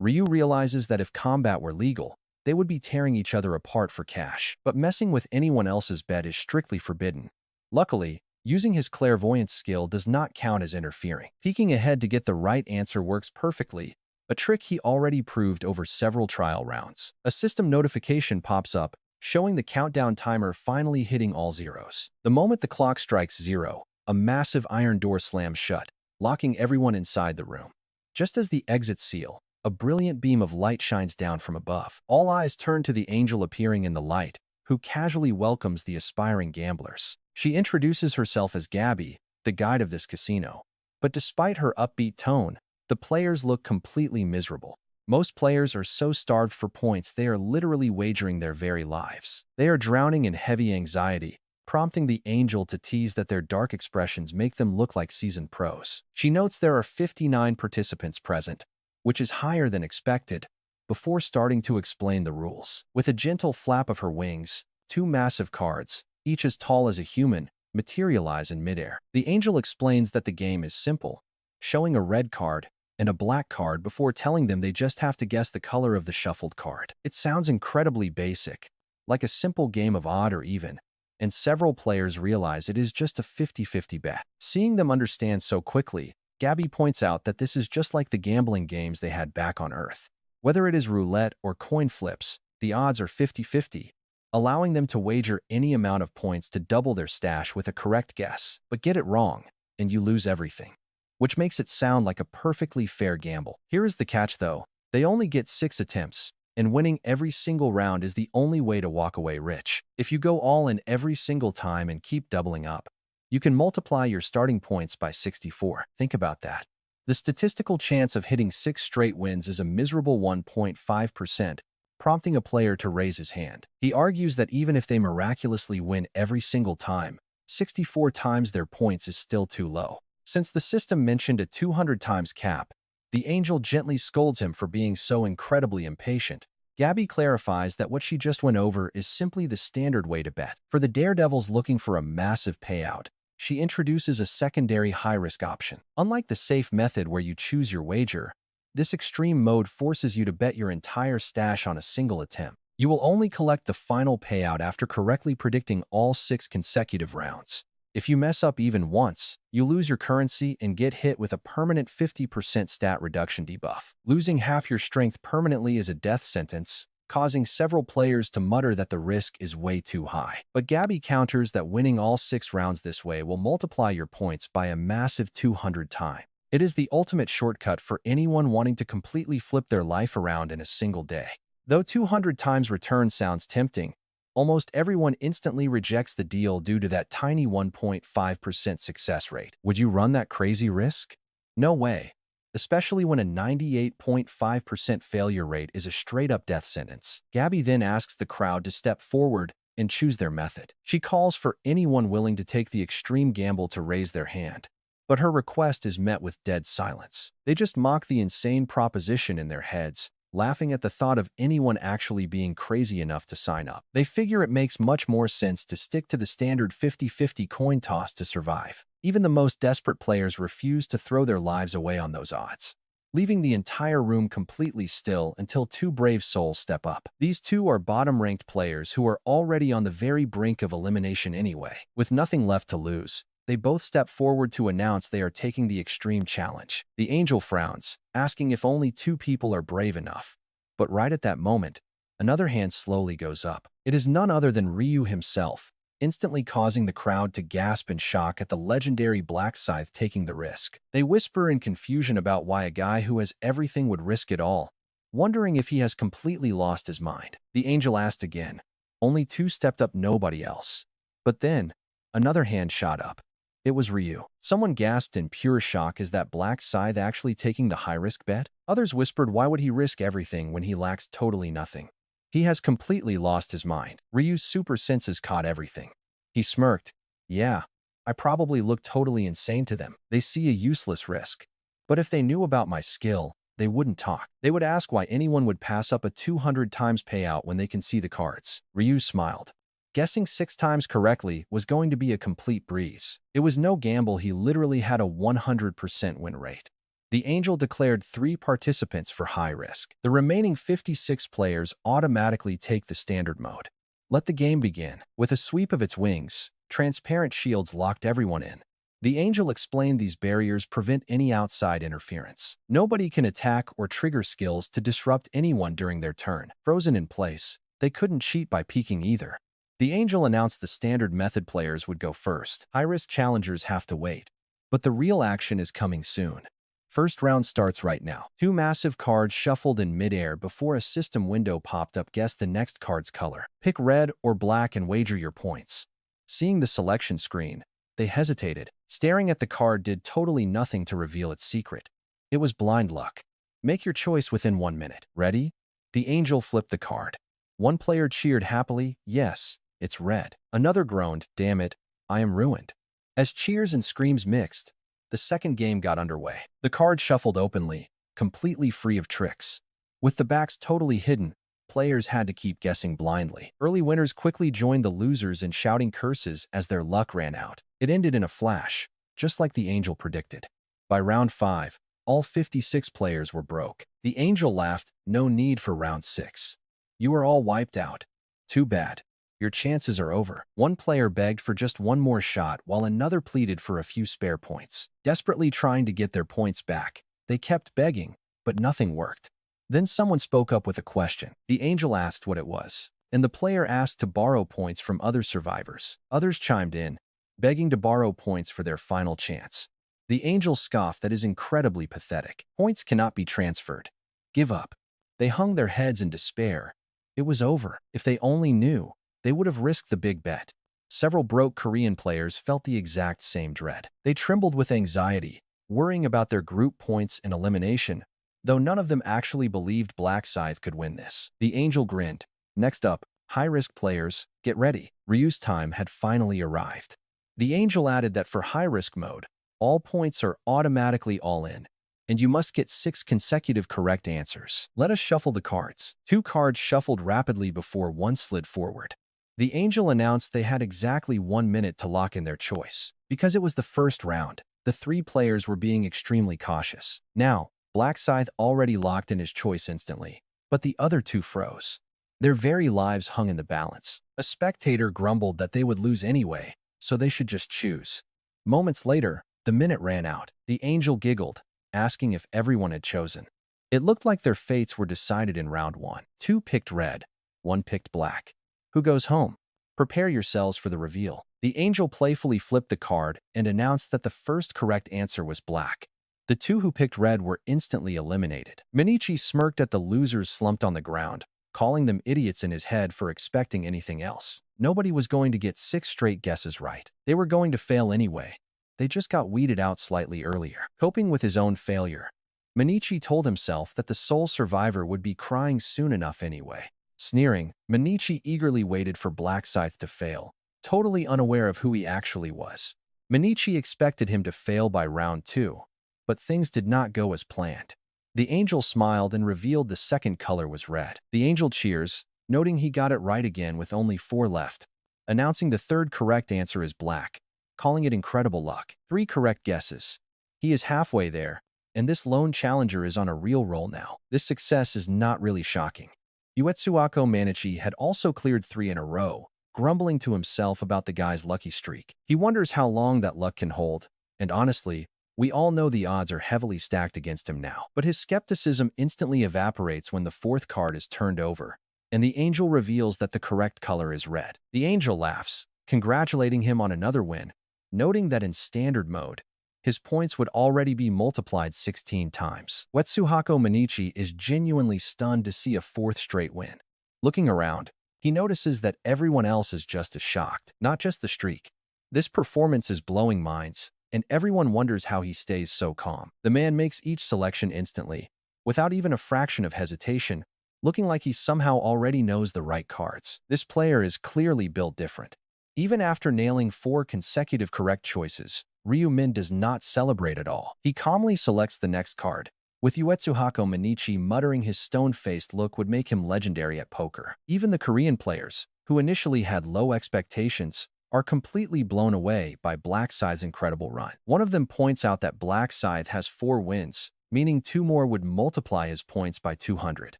Ryu realizes that if combat were legal, they would be tearing each other apart for cash, but messing with anyone else's bet is strictly forbidden. Luckily, using his clairvoyance skill does not count as interfering. Peeking ahead to get the right answer works perfectly, a trick he already proved over several trial rounds. A system notification pops up, showing the countdown timer finally hitting all zeros. The moment the clock strikes 0, a massive iron door slams shut, locking everyone inside the room. Just as the exit seal, a brilliant beam of light shines down from above. All eyes turn to the angel appearing in the light, who casually welcomes the aspiring gamblers. She introduces herself as Gabby, the guide of this casino. But despite her upbeat tone, the players look completely miserable. Most players are so starved for points they are literally wagering their very lives. They are drowning in heavy anxiety, prompting the angel to tease that their dark expressions make them look like seasoned pros. She notes there are 59 participants present, which is higher than expected, before starting to explain the rules. With a gentle flap of her wings, 2 massive cards, each as tall as a human, materialize in midair. The angel explains that the game is simple, showing a red card and a black card before telling them they just have to guess the color of the shuffled card. It sounds incredibly basic, like a simple game of odd or even, and several players realize it is just a 50-50 bet. Seeing them understand so quickly, Gabby points out that this is just like the gambling games they had back on Earth. Whether it is roulette or coin flips, the odds are 50-50, allowing them to wager any amount of points to double their stash with a correct guess. But get it wrong, and you lose everything, which makes it sound like a perfectly fair gamble. Here is the catch though, they only get 6 attempts, and winning every single round is the only way to walk away rich. If you go all in every single time and keep doubling up, you can multiply your starting points by 64. Think about that. The statistical chance of hitting 6 straight wins is a miserable 1.5%, prompting a player to raise his hand. He argues that even if they miraculously win every single time, 64 times their points is still too low. Since the system mentioned a 200 times cap, the angel gently scolds him for being so incredibly impatient. Gabby clarifies that what she just went over is simply the standard way to bet. For the daredevils looking for a massive payout, she introduces a secondary high-risk option. Unlike the safe method where you choose your wager, this extreme mode forces you to bet your entire stash on a single attempt. You will only collect the final payout after correctly predicting all 6 consecutive rounds. If you mess up even once, you lose your currency and get hit with a permanent 50% stat reduction debuff. Losing half your strength permanently is a death sentence, causing several players to mutter that the risk is way too high. But Gabby counters that winning all 6 rounds this way will multiply your points by a massive 200 times. It is the ultimate shortcut for anyone wanting to completely flip their life around in a single day. Though 200 times return sounds tempting, almost everyone instantly rejects the deal due to that tiny 1.5% success rate. Would you run that crazy risk? No way, especially when a 98.5% failure rate is a straight-up death sentence. Gabby then asks the crowd to step forward and choose their method. She calls for anyone willing to take the extreme gamble to raise their hand. But her request is met with dead silence. They just mock the insane proposition in their heads, laughing at the thought of anyone actually being crazy enough to sign up. They figure it makes much more sense to stick to the standard 50-50 coin toss to survive. Even the most desperate players refuse to throw their lives away on those odds, leaving the entire room completely still until 2 brave souls step up. These 2 are bottom-ranked players who are already on the very brink of elimination anyway. With nothing left to lose, they both step forward to announce they are taking the extreme challenge. The angel frowns, asking if only 2 people are brave enough. But right at that moment, another hand slowly goes up. It is none other than Ryu himself, instantly causing the crowd to gasp in shock at the legendary Black Scythe taking the risk. They whisper in confusion about why a guy who has everything would risk it all, wondering if he has completely lost his mind. The angel asked again. Only 2 stepped up, nobody else. But then, another hand shot up. It was Ryu. Someone gasped in pure shock. Is that Black Scythe actually taking the high-risk bet? Others whispered, why would he risk everything when he lacks totally nothing? He has completely lost his mind. Ryu's super senses caught everything. He smirked. Yeah, I probably look totally insane to them. They see a useless risk. But if they knew about my skill, they wouldn't talk. They would ask why anyone would pass up a 200 times payout when they can see the cards. Ryu smiled. Guessing 6 times correctly was going to be a complete breeze. It was no gamble. He literally had a 100% win rate. The angel declared 3 participants for high risk. The remaining 56 players automatically take the standard mode. Let the game begin. With a sweep of its wings, transparent shields locked everyone in. The angel explained these barriers prevent any outside interference. Nobody can attack or trigger skills to disrupt anyone during their turn. Frozen in place, they couldn't cheat by peeking either. The angel announced the standard method players would go first. High-risk challengers have to wait. But the real action is coming soon. First round starts right now. 2 massive cards shuffled in midair before a system window popped up. Guess the next card's color. Pick red or black and wager your points. Seeing the selection screen, they hesitated. Staring at the card did totally nothing to reveal its secret. It was blind luck. Make your choice within 1 minute. Ready? The angel flipped the card. One player cheered happily, yes, it's red. Another groaned, damn it, I am ruined. As cheers and screams mixed, the second game got underway. The card shuffled openly, completely free of tricks. With the backs totally hidden, players had to keep guessing blindly. Early winners quickly joined the losers in shouting curses as their luck ran out. It ended in a flash, just like the angel predicted. By round 5, all 56 players were broke. The angel laughed, no need for round 6. You are all wiped out. Too bad. Your chances are over. One player begged for just one more shot while another pleaded for a few spare points. Desperately trying to get their points back, they kept begging, but nothing worked. Then someone spoke up with a question. The angel asked what it was, and the player asked to borrow points from other survivors. Others chimed in, begging to borrow points for their final chance. The angel scoffed, that is incredibly pathetic. Points cannot be transferred. Give up. They hung their heads in despair. It was over. If they only knew, they would have risked the big bet. Several broke Korean players felt the exact same dread. They trembled with anxiety, worrying about their group points and elimination, though none of them actually believed Black Scythe could win this. The angel grinned. Next up, high-risk players, get ready. Ryu's time had finally arrived. The angel added that for high-risk mode, all points are automatically all in, and you must get 6 consecutive correct answers. Let us shuffle the cards. 2 cards shuffled rapidly before one slid forward. The angel announced they had exactly 1 minute to lock in their choice. Because it was the first round, the 3 players were being extremely cautious. Now, Black Scythe already locked in his choice instantly, but the other 2 froze. Their very lives hung in the balance. A spectator grumbled that they would lose anyway, so they should just choose. Moments later, the minute ran out. The angel giggled, asking if everyone had chosen. It looked like their fates were decided in round 1. 2 picked red, 1 picked black. Who goes home? Prepare yourselves for the reveal. The angel playfully flipped the card and announced that the first correct answer was black. The 2 who picked red were instantly eliminated. Minichi smirked at the losers slumped on the ground, calling them idiots in his head for expecting anything else. Nobody was going to get 6 straight guesses right. They were going to fail anyway. They just got weeded out slightly earlier. Coping with his own failure, Minichi told himself that the sole survivor would be crying soon enough anyway. Sneering, Minichi eagerly waited for Black Scythe to fail, totally unaware of who he actually was. Minichi expected him to fail by round 2, but things did not go as planned. The angel smiled and revealed the second color was red. The angel cheers, noting he got it right again with only 4 left, announcing the third correct answer is black, calling it incredible luck. 3 correct guesses. He is halfway there, and this lone challenger is on a real roll now. This success is not really shocking. Uetsuako Manichi had also cleared 3 in a row, grumbling to himself about the guy's lucky streak. He wonders how long that luck can hold, and honestly, we all know the odds are heavily stacked against him now. But his skepticism instantly evaporates when the 4th card is turned over, and the angel reveals that the correct color is red. The angel laughs, congratulating him on another win, noting that in standard mode, his points would already be multiplied 16 times. Uetsuhako Manichi is genuinely stunned to see a 4th straight win. Looking around, he notices that everyone else is just as shocked, not just the streak. This performance is blowing minds, and everyone wonders how he stays so calm. The man makes each selection instantly, without even a fraction of hesitation, looking like he somehow already knows the right cards. This player is clearly built different. Even after nailing 4 consecutive correct choices, Ryu Min does not celebrate at all. He calmly selects the next card, with Uetsuhako Manichi muttering his stone-faced look would make him legendary at poker. Even the Korean players, who initially had low expectations, are completely blown away by Black Scythe's incredible run. One of them points out that Black Scythe has 4 wins, meaning 2 more would multiply his points by 200.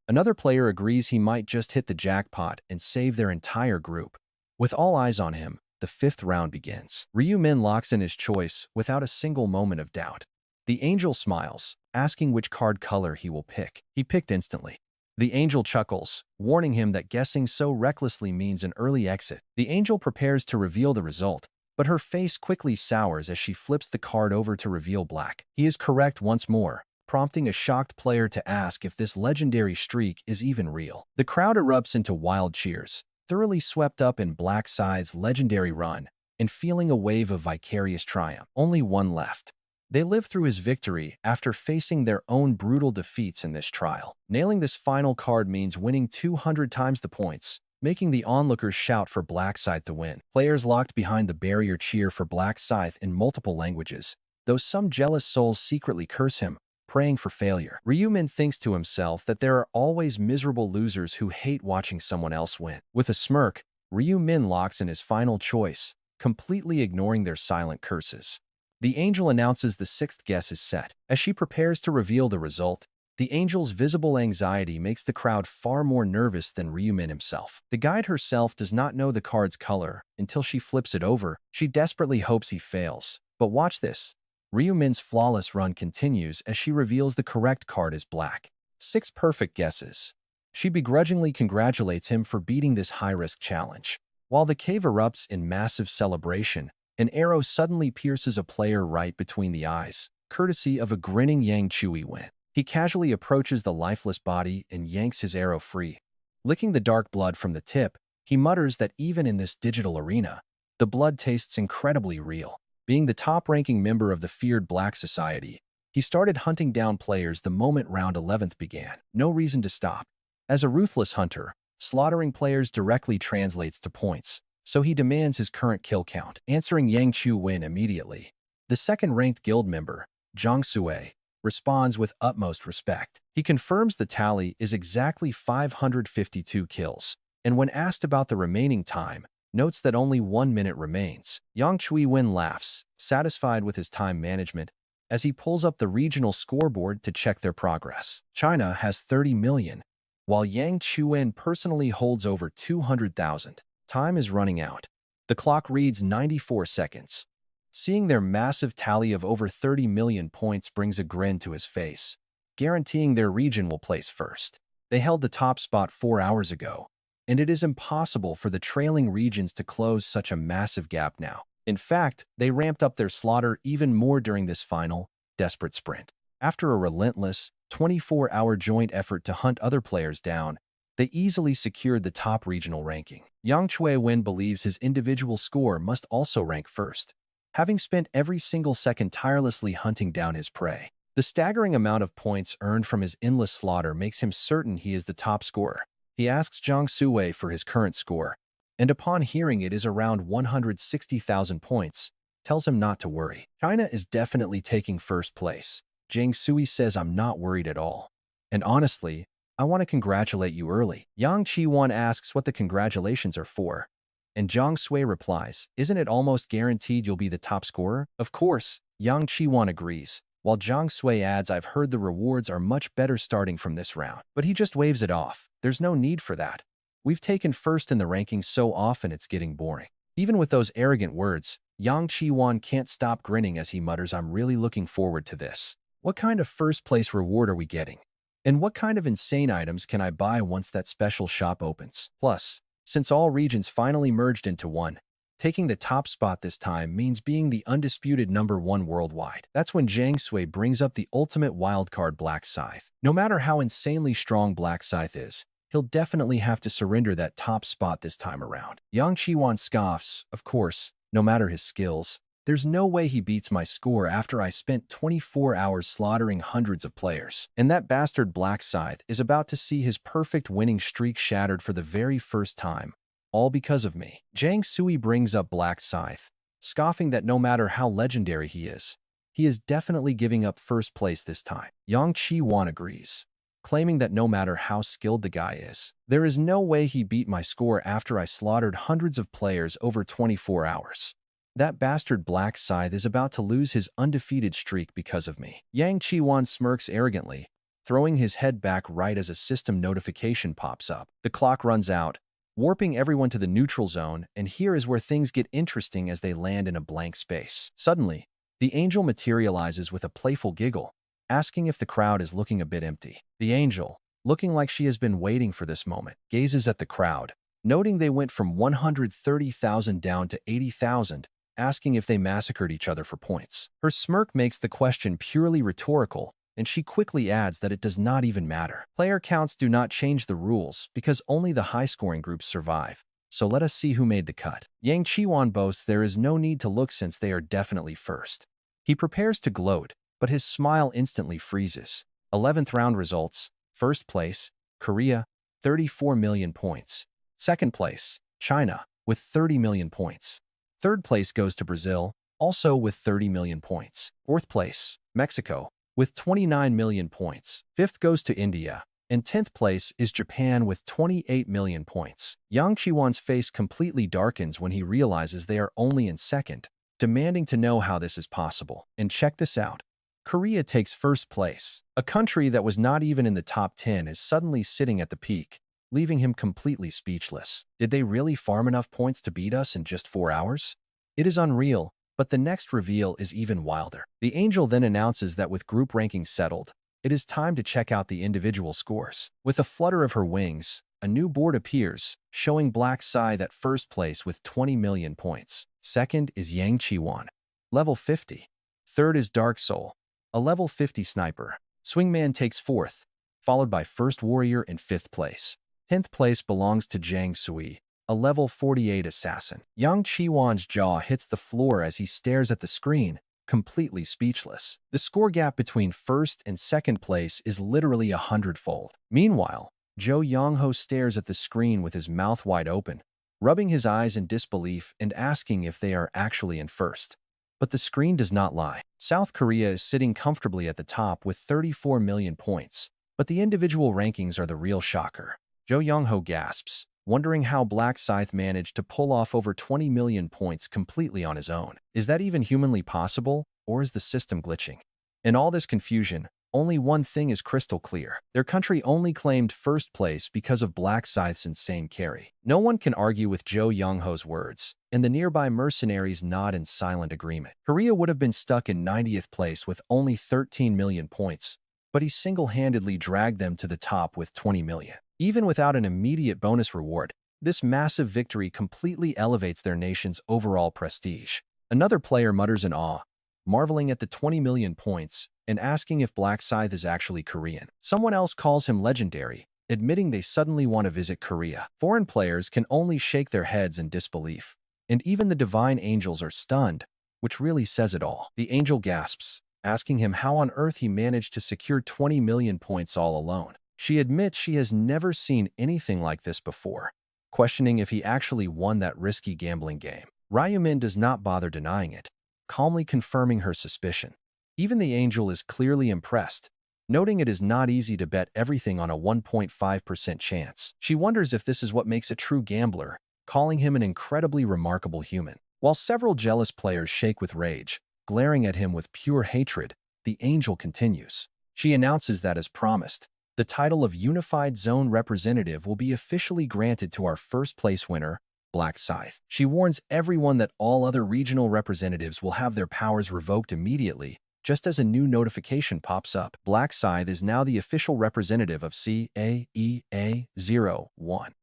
Another player agrees he might just hit the jackpot and save their entire group. With all eyes on him, the 5th round begins. Ryu Min locks in his choice without a single moment of doubt. The angel smiles, asking which card color he will pick. He picked instantly. The angel chuckles, warning him that guessing so recklessly means an early exit. The angel prepares to reveal the result, but her face quickly sours as she flips the card over to reveal black. He is correct once more, prompting a shocked player to ask if this legendary streak is even real. The crowd erupts into wild cheers, thoroughly swept up in Black Scythe's legendary run and feeling a wave of vicarious triumph. Only one left. They live through his victory after facing their own brutal defeats in this trial. Nailing this final card means winning 200 times the points, making the onlookers shout for Black Scythe to win. Players locked behind the barrier cheer for Black Scythe in multiple languages, though some jealous souls secretly curse him, praying for failure. Ryu Min thinks to himself that there are always miserable losers who hate watching someone else win. With a smirk, Ryu Min locks in his final choice, completely ignoring their silent curses. The angel announces the 6th guess is set. As she prepares to reveal the result, the angel's visible anxiety makes the crowd far more nervous than Ryu Min himself. The guide herself does not know the card's color until she flips it over. She desperately hopes he fails. But watch this. Ryu Min's flawless run continues as she reveals the correct card is black. 6 perfect guesses. She begrudgingly congratulates him for beating this high-risk challenge. While the cave erupts in massive celebration, an arrow suddenly pierces a player right between the eyes, courtesy of a grinning Yang Chui win. He casually approaches the lifeless body and yanks his arrow free. Licking the dark blood from the tip, he mutters that even in this digital arena, the blood tastes incredibly real. Being the top-ranking member of the feared Black Society, he started hunting down players the moment round 11th began. No reason to stop. As a ruthless hunter, slaughtering players directly translates to points, so he demands his current kill count, answering Yang Chu-win immediately. The second-ranked guild member, Zhang Sui, responds with utmost respect. He confirms the tally is exactly 552 kills, and when asked about the remaining time, notes that only 1 minute remains. Yang Chui-win laughs, satisfied with his time management, as he pulls up the regional scoreboard to check their progress. China has 30 million, while Yang Chu-win personally holds over 200,000. Time is running out. The clock reads 94 seconds. Seeing their massive tally of over 30 million points brings a grin to his face, guaranteeing their region will place first. They held the top spot 4 hours ago, and it is impossible for the trailing regions to close such a massive gap now. In fact, they ramped up their slaughter even more during this final, desperate sprint. After a relentless, 24-hour joint effort to hunt other players down, they easily secured the top regional ranking. Yang Chui-win believes his individual score must also rank first, having spent every single second tirelessly hunting down his prey. The staggering amount of points earned from his endless slaughter makes him certain he is the top scorer. He asks Zhang Sui for his current score, and upon hearing it is around 160,000 points, tells him not to worry. China is definitely taking first place. Zhang Sui says, "I'm not worried at all. And honestly, I want to congratulate you early." Yang Chi-won asks what the congratulations are for, and Zhang Sui replies, "Isn't it almost guaranteed you'll be the top scorer?" Of course, Yang Chi-won agrees, while Zhang Sui adds, "I've heard the rewards are much better starting from this round." But he just waves it off. There's no need for that. We've taken first in the rankings so often it's getting boring. Even with those arrogant words, Yang Chi-won can't stop grinning as he mutters, "I'm really looking forward to this. What kind of first-place reward are we getting? And what kind of insane items can I buy once that special shop opens?" Plus, since all regions finally merged into one, taking the top spot this time means being the undisputed #1 worldwide. That's when Zhang Sui brings up the ultimate wildcard Black Scythe. No matter how insanely strong Black Scythe is, he'll definitely have to surrender that top spot this time around. Yang Chi-won scoffs, "Of course, no matter his skills, there's no way he beats my score after I spent 24 hours slaughtering hundreds of players." And that bastard Black Scythe is about to see his perfect winning streak shattered for the very first time. All because of me. Zhang Sui brings up Black Scythe, scoffing that no matter how legendary he is definitely giving up first place this time. Yang Chi-won agrees, claiming that no matter how skilled the guy is, there is no way he beat my score after I slaughtered hundreds of players over 24 hours. That bastard Black Scythe is about to lose his undefeated streak because of me. Yang Chi-won smirks arrogantly, throwing his head back right as a system notification pops up. The clock runs out, warping everyone to the neutral zone, and here is where things get interesting as they land in a blank space. Suddenly, the angel materializes with a playful giggle, asking if the crowd is looking a bit empty. The angel, looking like she has been waiting for this moment, gazes at the crowd, noting they went from 130,000 down to 80,000, asking if they massacred each other for points. Her smirk makes the question purely rhetorical, and she quickly adds that it does not even matter. Player counts do not change the rules because only the high-scoring groups survive. So let us see who made the cut. Yang Chi-won boasts there is no need to look since they are definitely first. He prepares to gloat, but his smile instantly freezes. 11th round results: first place, Korea, 34 million points. Second place, China, with 30 million points. Third place goes to Brazil, also with 30 million points. Fourth place, Mexico, with 29 million points. Fifth goes to India, and 10th place is Japan with 28 million points. Yang Chi-won's face completely darkens when he realizes they are only in second, demanding to know how this is possible. And check this out. Korea takes first place. A country that was not even in the top 10 is suddenly sitting at the peak, leaving him completely speechless. Did they really farm enough points to beat us in just 4 hours? It is unreal. But the next reveal is even wilder. The angel then announces that with group rankings settled, it is time to check out the individual scores. With a flutter of her wings, a new board appears, showing Black Scythe at first place with 20 million points. Second is Yang Chi-won, level 50. Third is Dark Soul, a level 50 sniper. Swingman takes fourth, followed by First Warrior in 5th place. 10th place belongs to Zhang Sui, a level 48 assassin. Yang Chi-won's jaw hits the floor as he stares at the screen, completely speechless. The score gap between first and second place is literally 100-fold. Meanwhile, Zhou Yongho stares at the screen with his mouth wide open, rubbing his eyes in disbelief and asking if they are actually in first. But the screen does not lie. South Korea is sitting comfortably at the top with 34 million points, but the individual rankings are the real shocker. Jo Young-ho gasps, wondering how Black Scythe managed to pull off over 20 million points completely on his own. Is that even humanly possible, or is the system glitching? In all this confusion, only one thing is crystal clear. Their country only claimed first place because of Black Scythe's insane carry. No one can argue with Jo Young-ho's words, and the nearby mercenaries nod in silent agreement. Korea would have been stuck in 90th place with only 13 million points, but he single-handedly dragged them to the top with 20 million. Even without an immediate bonus reward, this massive victory completely elevates their nation's overall prestige. Another player mutters in awe, marveling at the 20 million points and asking if Black Scythe is actually Korean. Someone else calls him legendary, admitting they suddenly want to visit Korea. Foreign players can only shake their heads in disbelief, and even the divine angels are stunned, which really says it all. The angel gasps, asking him how on earth he managed to secure 20 million points all alone. She admits she has never seen anything like this before, questioning if he actually won that risky gambling game. Ryumin does not bother denying it, calmly confirming her suspicion. Even the angel is clearly impressed, noting it is not easy to bet everything on a 1.5% chance. She wonders if this is what makes a true gambler, calling him an incredibly remarkable human. While several jealous players shake with rage, glaring at him with pure hatred, the angel continues. She announces that, as promised, the title of Unified Zone Representative will be officially granted to our first-place winner, Black Scythe. She warns everyone that all other regional representatives will have their powers revoked immediately, just as a new notification pops up. Black Scythe is now the official representative of CAEA-01.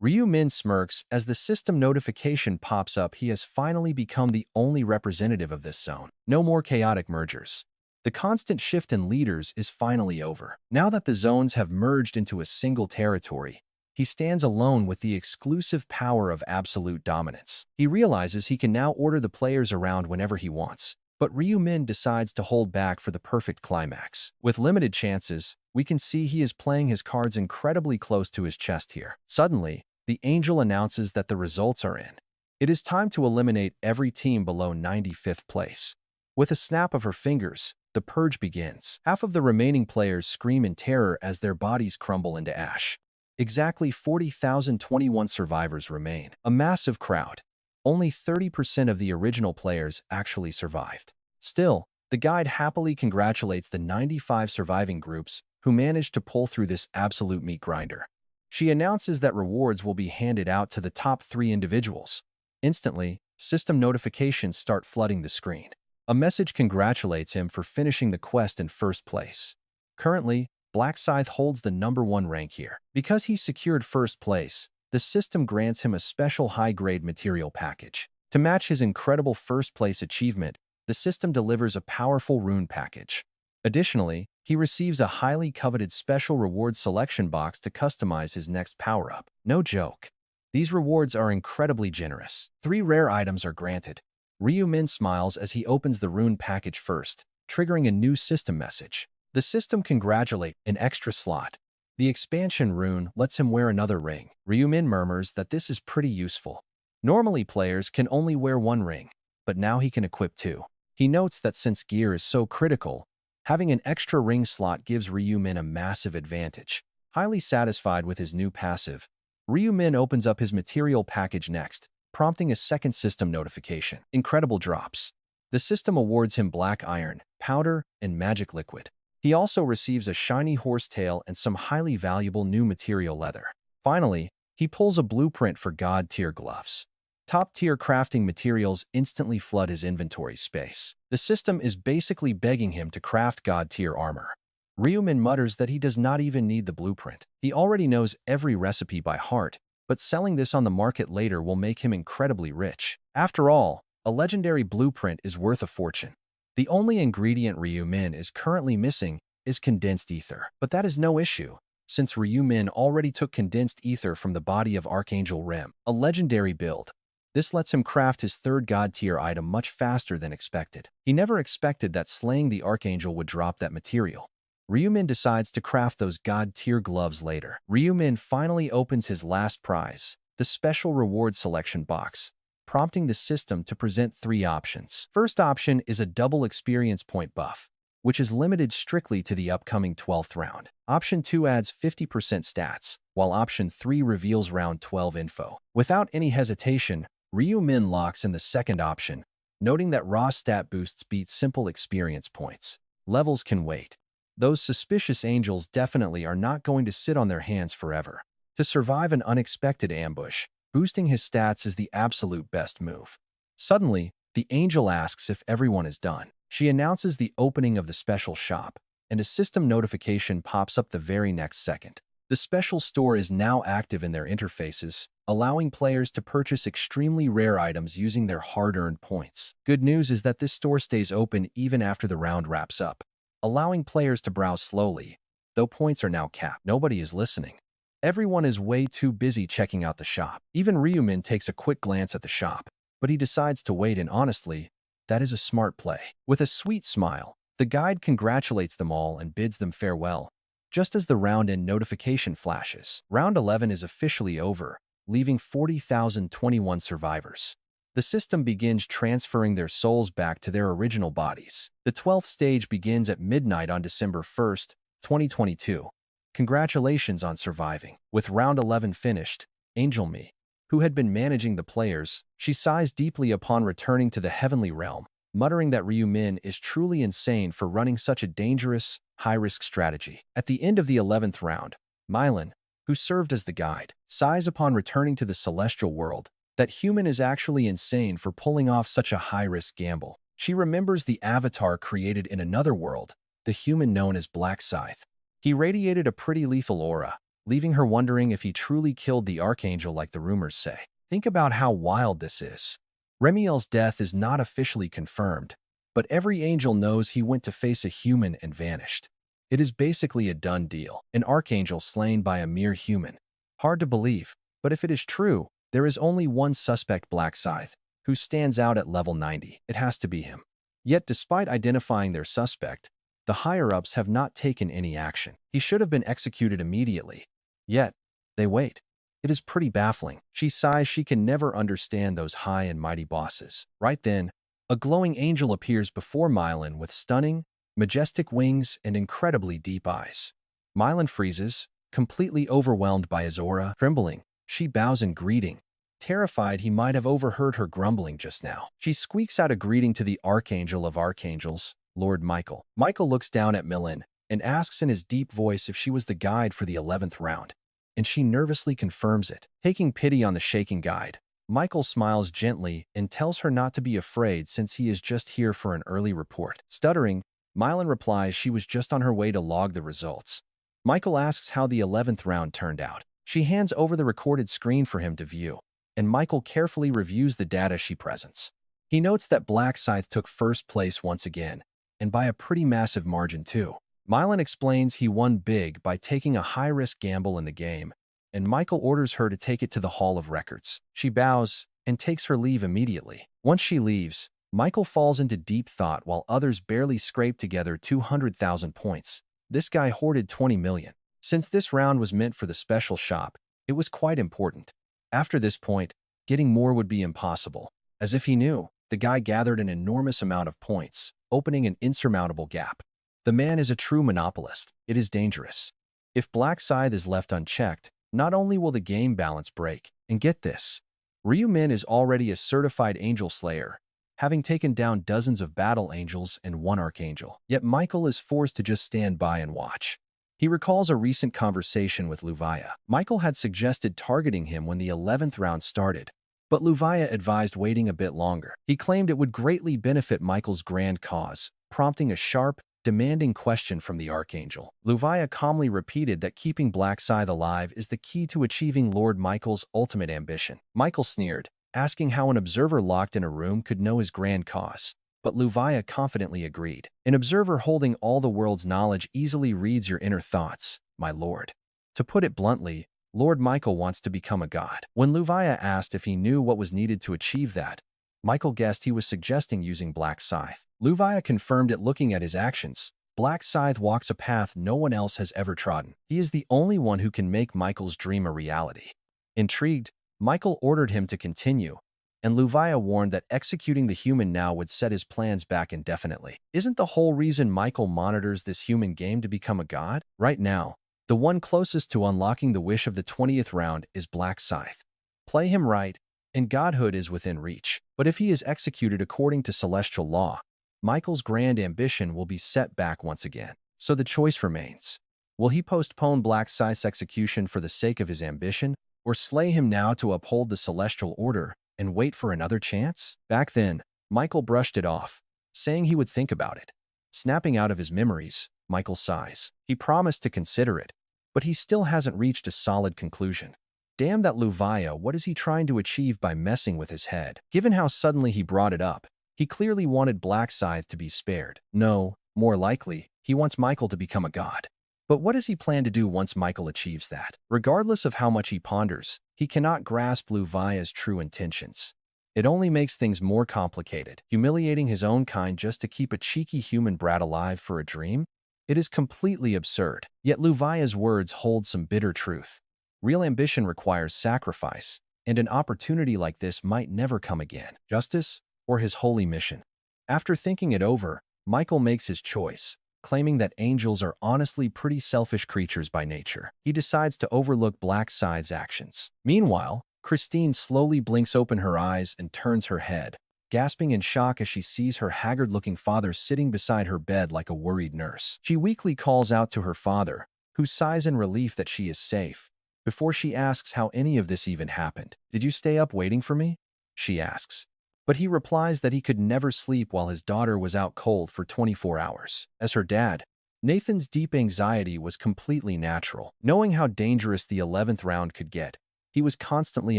Ryu Min smirks as the system notification pops up. He has finally become the only representative of this zone. No more chaotic mergers. The constant shift in leaders is finally over. Now that the zones have merged into a single territory, he stands alone with the exclusive power of absolute dominance. He realizes he can now order the players around whenever he wants. But Ryu Min decides to hold back for the perfect climax. With limited chances, we can see he is playing his cards incredibly close to his chest here. Suddenly, the angel announces that the results are in. It is time to eliminate every team below 95th place. With a snap of her fingers, the purge begins. Half of the remaining players scream in terror as their bodies crumble into ash. Exactly 40,021 survivors remain. A massive crowd. Only 30% of the original players actually survived. Still, the guide happily congratulates the 95 surviving groups who managed to pull through this absolute meat grinder. She announces that rewards will be handed out to the top 3 individuals. Instantly, system notifications start flooding the screen. A message congratulates him for finishing the quest in first place. Currently, Black Scythe holds the #1 rank here. Because he secured first place, the system grants him a special high-grade material package. To match his incredible first-place achievement, the system delivers a powerful rune package. Additionally, he receives a highly coveted special reward selection box to customize his next power-up. No joke. These rewards are incredibly generous. 3 rare items are granted. Ryu Min smiles as he opens the rune package first, triggering a new system message. The system congratulates an extra slot. The expansion rune lets him wear another ring. Ryu Min murmurs that this is pretty useful. Normally players can only wear 1 ring, but now he can equip 2. He notes that since gear is so critical, having an extra ring slot gives Ryu Min a massive advantage. Highly satisfied with his new passive, Ryu Min opens up his material package next, prompting a second system notification. Incredible drops. The system awards him black iron, powder, and magic liquid. He also receives a shiny horsetail and some highly valuable new material leather. Finally, he pulls a blueprint for God-tier gloves. Top-tier crafting materials instantly flood his inventory space. The system is basically begging him to craft God-tier armor. Ryumin mutters that he does not even need the blueprint. He already knows every recipe by heart, but selling this on the market later will make him incredibly rich. After all, a legendary blueprint is worth a fortune. The only ingredient Ryumin is currently missing is condensed ether. But that is no issue, since Ryumin already took condensed ether from the body of Archangel Rem, a legendary build. This lets him craft his third god-tier item much faster than expected. He never expected that slaying the Archangel would drop that material. Ryumin decides to craft those god-tier gloves later. Ryumin finally opens his last prize, the special reward selection box, prompting the system to present three options. First option is a double experience point buff, which is limited strictly to the upcoming 12th round. Option 2 adds 50% stats, while Option 3 reveals round 12 info. Without any hesitation, Ryu Min locks in the second option, noting that raw stat boosts beat simple experience points. Levels can wait. Those suspicious angels definitely are not going to sit on their hands forever. To survive an unexpected ambush, boosting his stats is the absolute best move. Suddenly, the angel asks if everyone is done. She announces the opening of the special shop, and a system notification pops up the very next second. The special store is now active in their interfaces, allowing players to purchase extremely rare items using their hard-earned points. Good news is that this store stays open even after the round wraps up, allowing players to browse slowly, though points are now capped. Nobody is listening. Everyone is way too busy checking out the shop. Even Ryumin takes a quick glance at the shop, but he decides to wait, and honestly, that is a smart play. With a sweet smile, the guide congratulates them all and bids them farewell, just as the round-end notification flashes. Round 11 is officially over, leaving 40,021 survivors. The system begins transferring their souls back to their original bodies. The 12th stage begins at midnight on December 1st, 2022. Congratulations on surviving. With round 11 finished, Angel Mi, who had been managing the players, she sighs deeply upon returning to the heavenly realm, muttering that Ryu Min is truly insane for running such a dangerous, high-risk strategy. At the end of the 11th round, Mylan, who served as the guide, sighs upon returning to the celestial world that human is actually insane for pulling off such a high-risk gamble. She remembers the avatar created in another world, the human known as Black Scythe. He radiated a pretty lethal aura, leaving her wondering if he truly killed the Archangel like the rumors say. Think about how wild this is. Remiel's death is not officially confirmed, but every angel knows he went to face a human and vanished. It is basically a done deal. An Archangel slain by a mere human. Hard to believe, but if it is true, there is only one suspect, Black Scythe, who stands out at level 90. It has to be him. Yet despite identifying their suspect, the higher-ups have not taken any action. He should have been executed immediately. Yet, they wait. It is pretty baffling. She sighs she can never understand those high and mighty bosses. Right then, a glowing angel appears before Mylan with stunning, majestic wings and incredibly deep eyes. Mylan freezes, completely overwhelmed by his aura. Trembling, she bows in greeting, terrified he might have overheard her grumbling just now. She squeaks out a greeting to the Archangel of Archangels, Lord Michael. Michael looks down at Mylan and asks in his deep voice if she was the guide for the 11th round, and she nervously confirms it. Taking pity on the shaking guide, Michael smiles gently and tells her not to be afraid since he is just here for an early report. Stuttering, Mylan replies she was just on her way to log the results. Michael asks how the 11th round turned out. She hands over the recorded screen for him to view, and Michael carefully reviews the data she presents. He notes that Black Scythe took first place once again, and by a pretty massive margin too. Mylan explains he won big by taking a high-risk gamble in the game, and Michael orders her to take it to the Hall of Records. She bows and takes her leave immediately. Once she leaves, Michael falls into deep thought while others barely scrape together 200,000 points. This guy hoarded 20 million. Since this round was meant for the special shop, it was quite important. After this point, getting more would be impossible. As if he knew, the guy gathered an enormous amount of points, opening an insurmountable gap. The man is a true monopolist. It is dangerous. If Black Scythe is left unchecked, not only will the game balance break, and get this, Ryu Min is already a certified angel slayer, having taken down dozens of battle angels and one archangel. Yet Michael is forced to just stand by and watch. He recalls a recent conversation with Luvaya. Michael had suggested targeting him when the 11th round started, but Luvaya advised waiting a bit longer. He claimed it would greatly benefit Michael's grand cause, prompting a sharp, demanding question from the Archangel. Luvaya calmly repeated that keeping Black Scythe alive is the key to achieving Lord Michael's ultimate ambition. Michael sneered, asking how an observer locked in a room could know his grand cause, but Luvaya confidently agreed. An observer holding all the world's knowledge easily reads your inner thoughts, my lord. To put it bluntly, Lord Michael wants to become a god. When Luvaya asked if he knew what was needed to achieve that, Michael guessed he was suggesting using Black Scythe. Luvaya confirmed it looking at his actions. Black Scythe walks a path no one else has ever trodden. He is the only one who can make Michael's dream a reality. Intrigued, Michael ordered him to continue, and Luvia warned that executing the human now would set his plans back indefinitely. Isn't the whole reason Michael monitors this human game to become a god? Right now, the one closest to unlocking the wish of the 20th round is Black Scythe. Play him right, and godhood is within reach. But if he is executed according to celestial law, Michael's grand ambition will be set back once again. So the choice remains. Will he postpone Black Scythe's execution for the sake of his ambition, or slay him now to uphold the celestial order and wait for another chance? Back then, Michael brushed it off, saying he would think about it. Snapping out of his memories, Michael sighs. He promised to consider it, but he still hasn't reached a solid conclusion. Damn that Luvia, what is he trying to achieve by messing with his head? Given how suddenly he brought it up, he clearly wanted Black Scythe to be spared. No, more likely, he wants Michael to become a god. But what does he plan to do once Michael achieves that? Regardless of how much he ponders, he cannot grasp Luvia's true intentions. It only makes things more complicated, humiliating his own kind just to keep a cheeky human brat alive for a dream? It is completely absurd. Yet Luvia's words hold some bitter truth. Real ambition requires sacrifice, and an opportunity like this might never come again. Justice or his holy mission? After thinking it over, Michael makes his choice, claiming that angels are honestly pretty selfish creatures by nature. He decides to overlook Black Scythe's actions. Meanwhile, Christine slowly blinks open her eyes and turns her head, gasping in shock as she sees her haggard-looking father sitting beside her bed like a worried nurse. She weakly calls out to her father, who sighs in relief that she is safe, before she asks how any of this even happened. "Did you stay up waiting for me?" she asks. But he replies that he could never sleep while his daughter was out cold for 24 hours. As her dad, Nathan's deep anxiety was completely natural. Knowing how dangerous the 11th round could get, he was constantly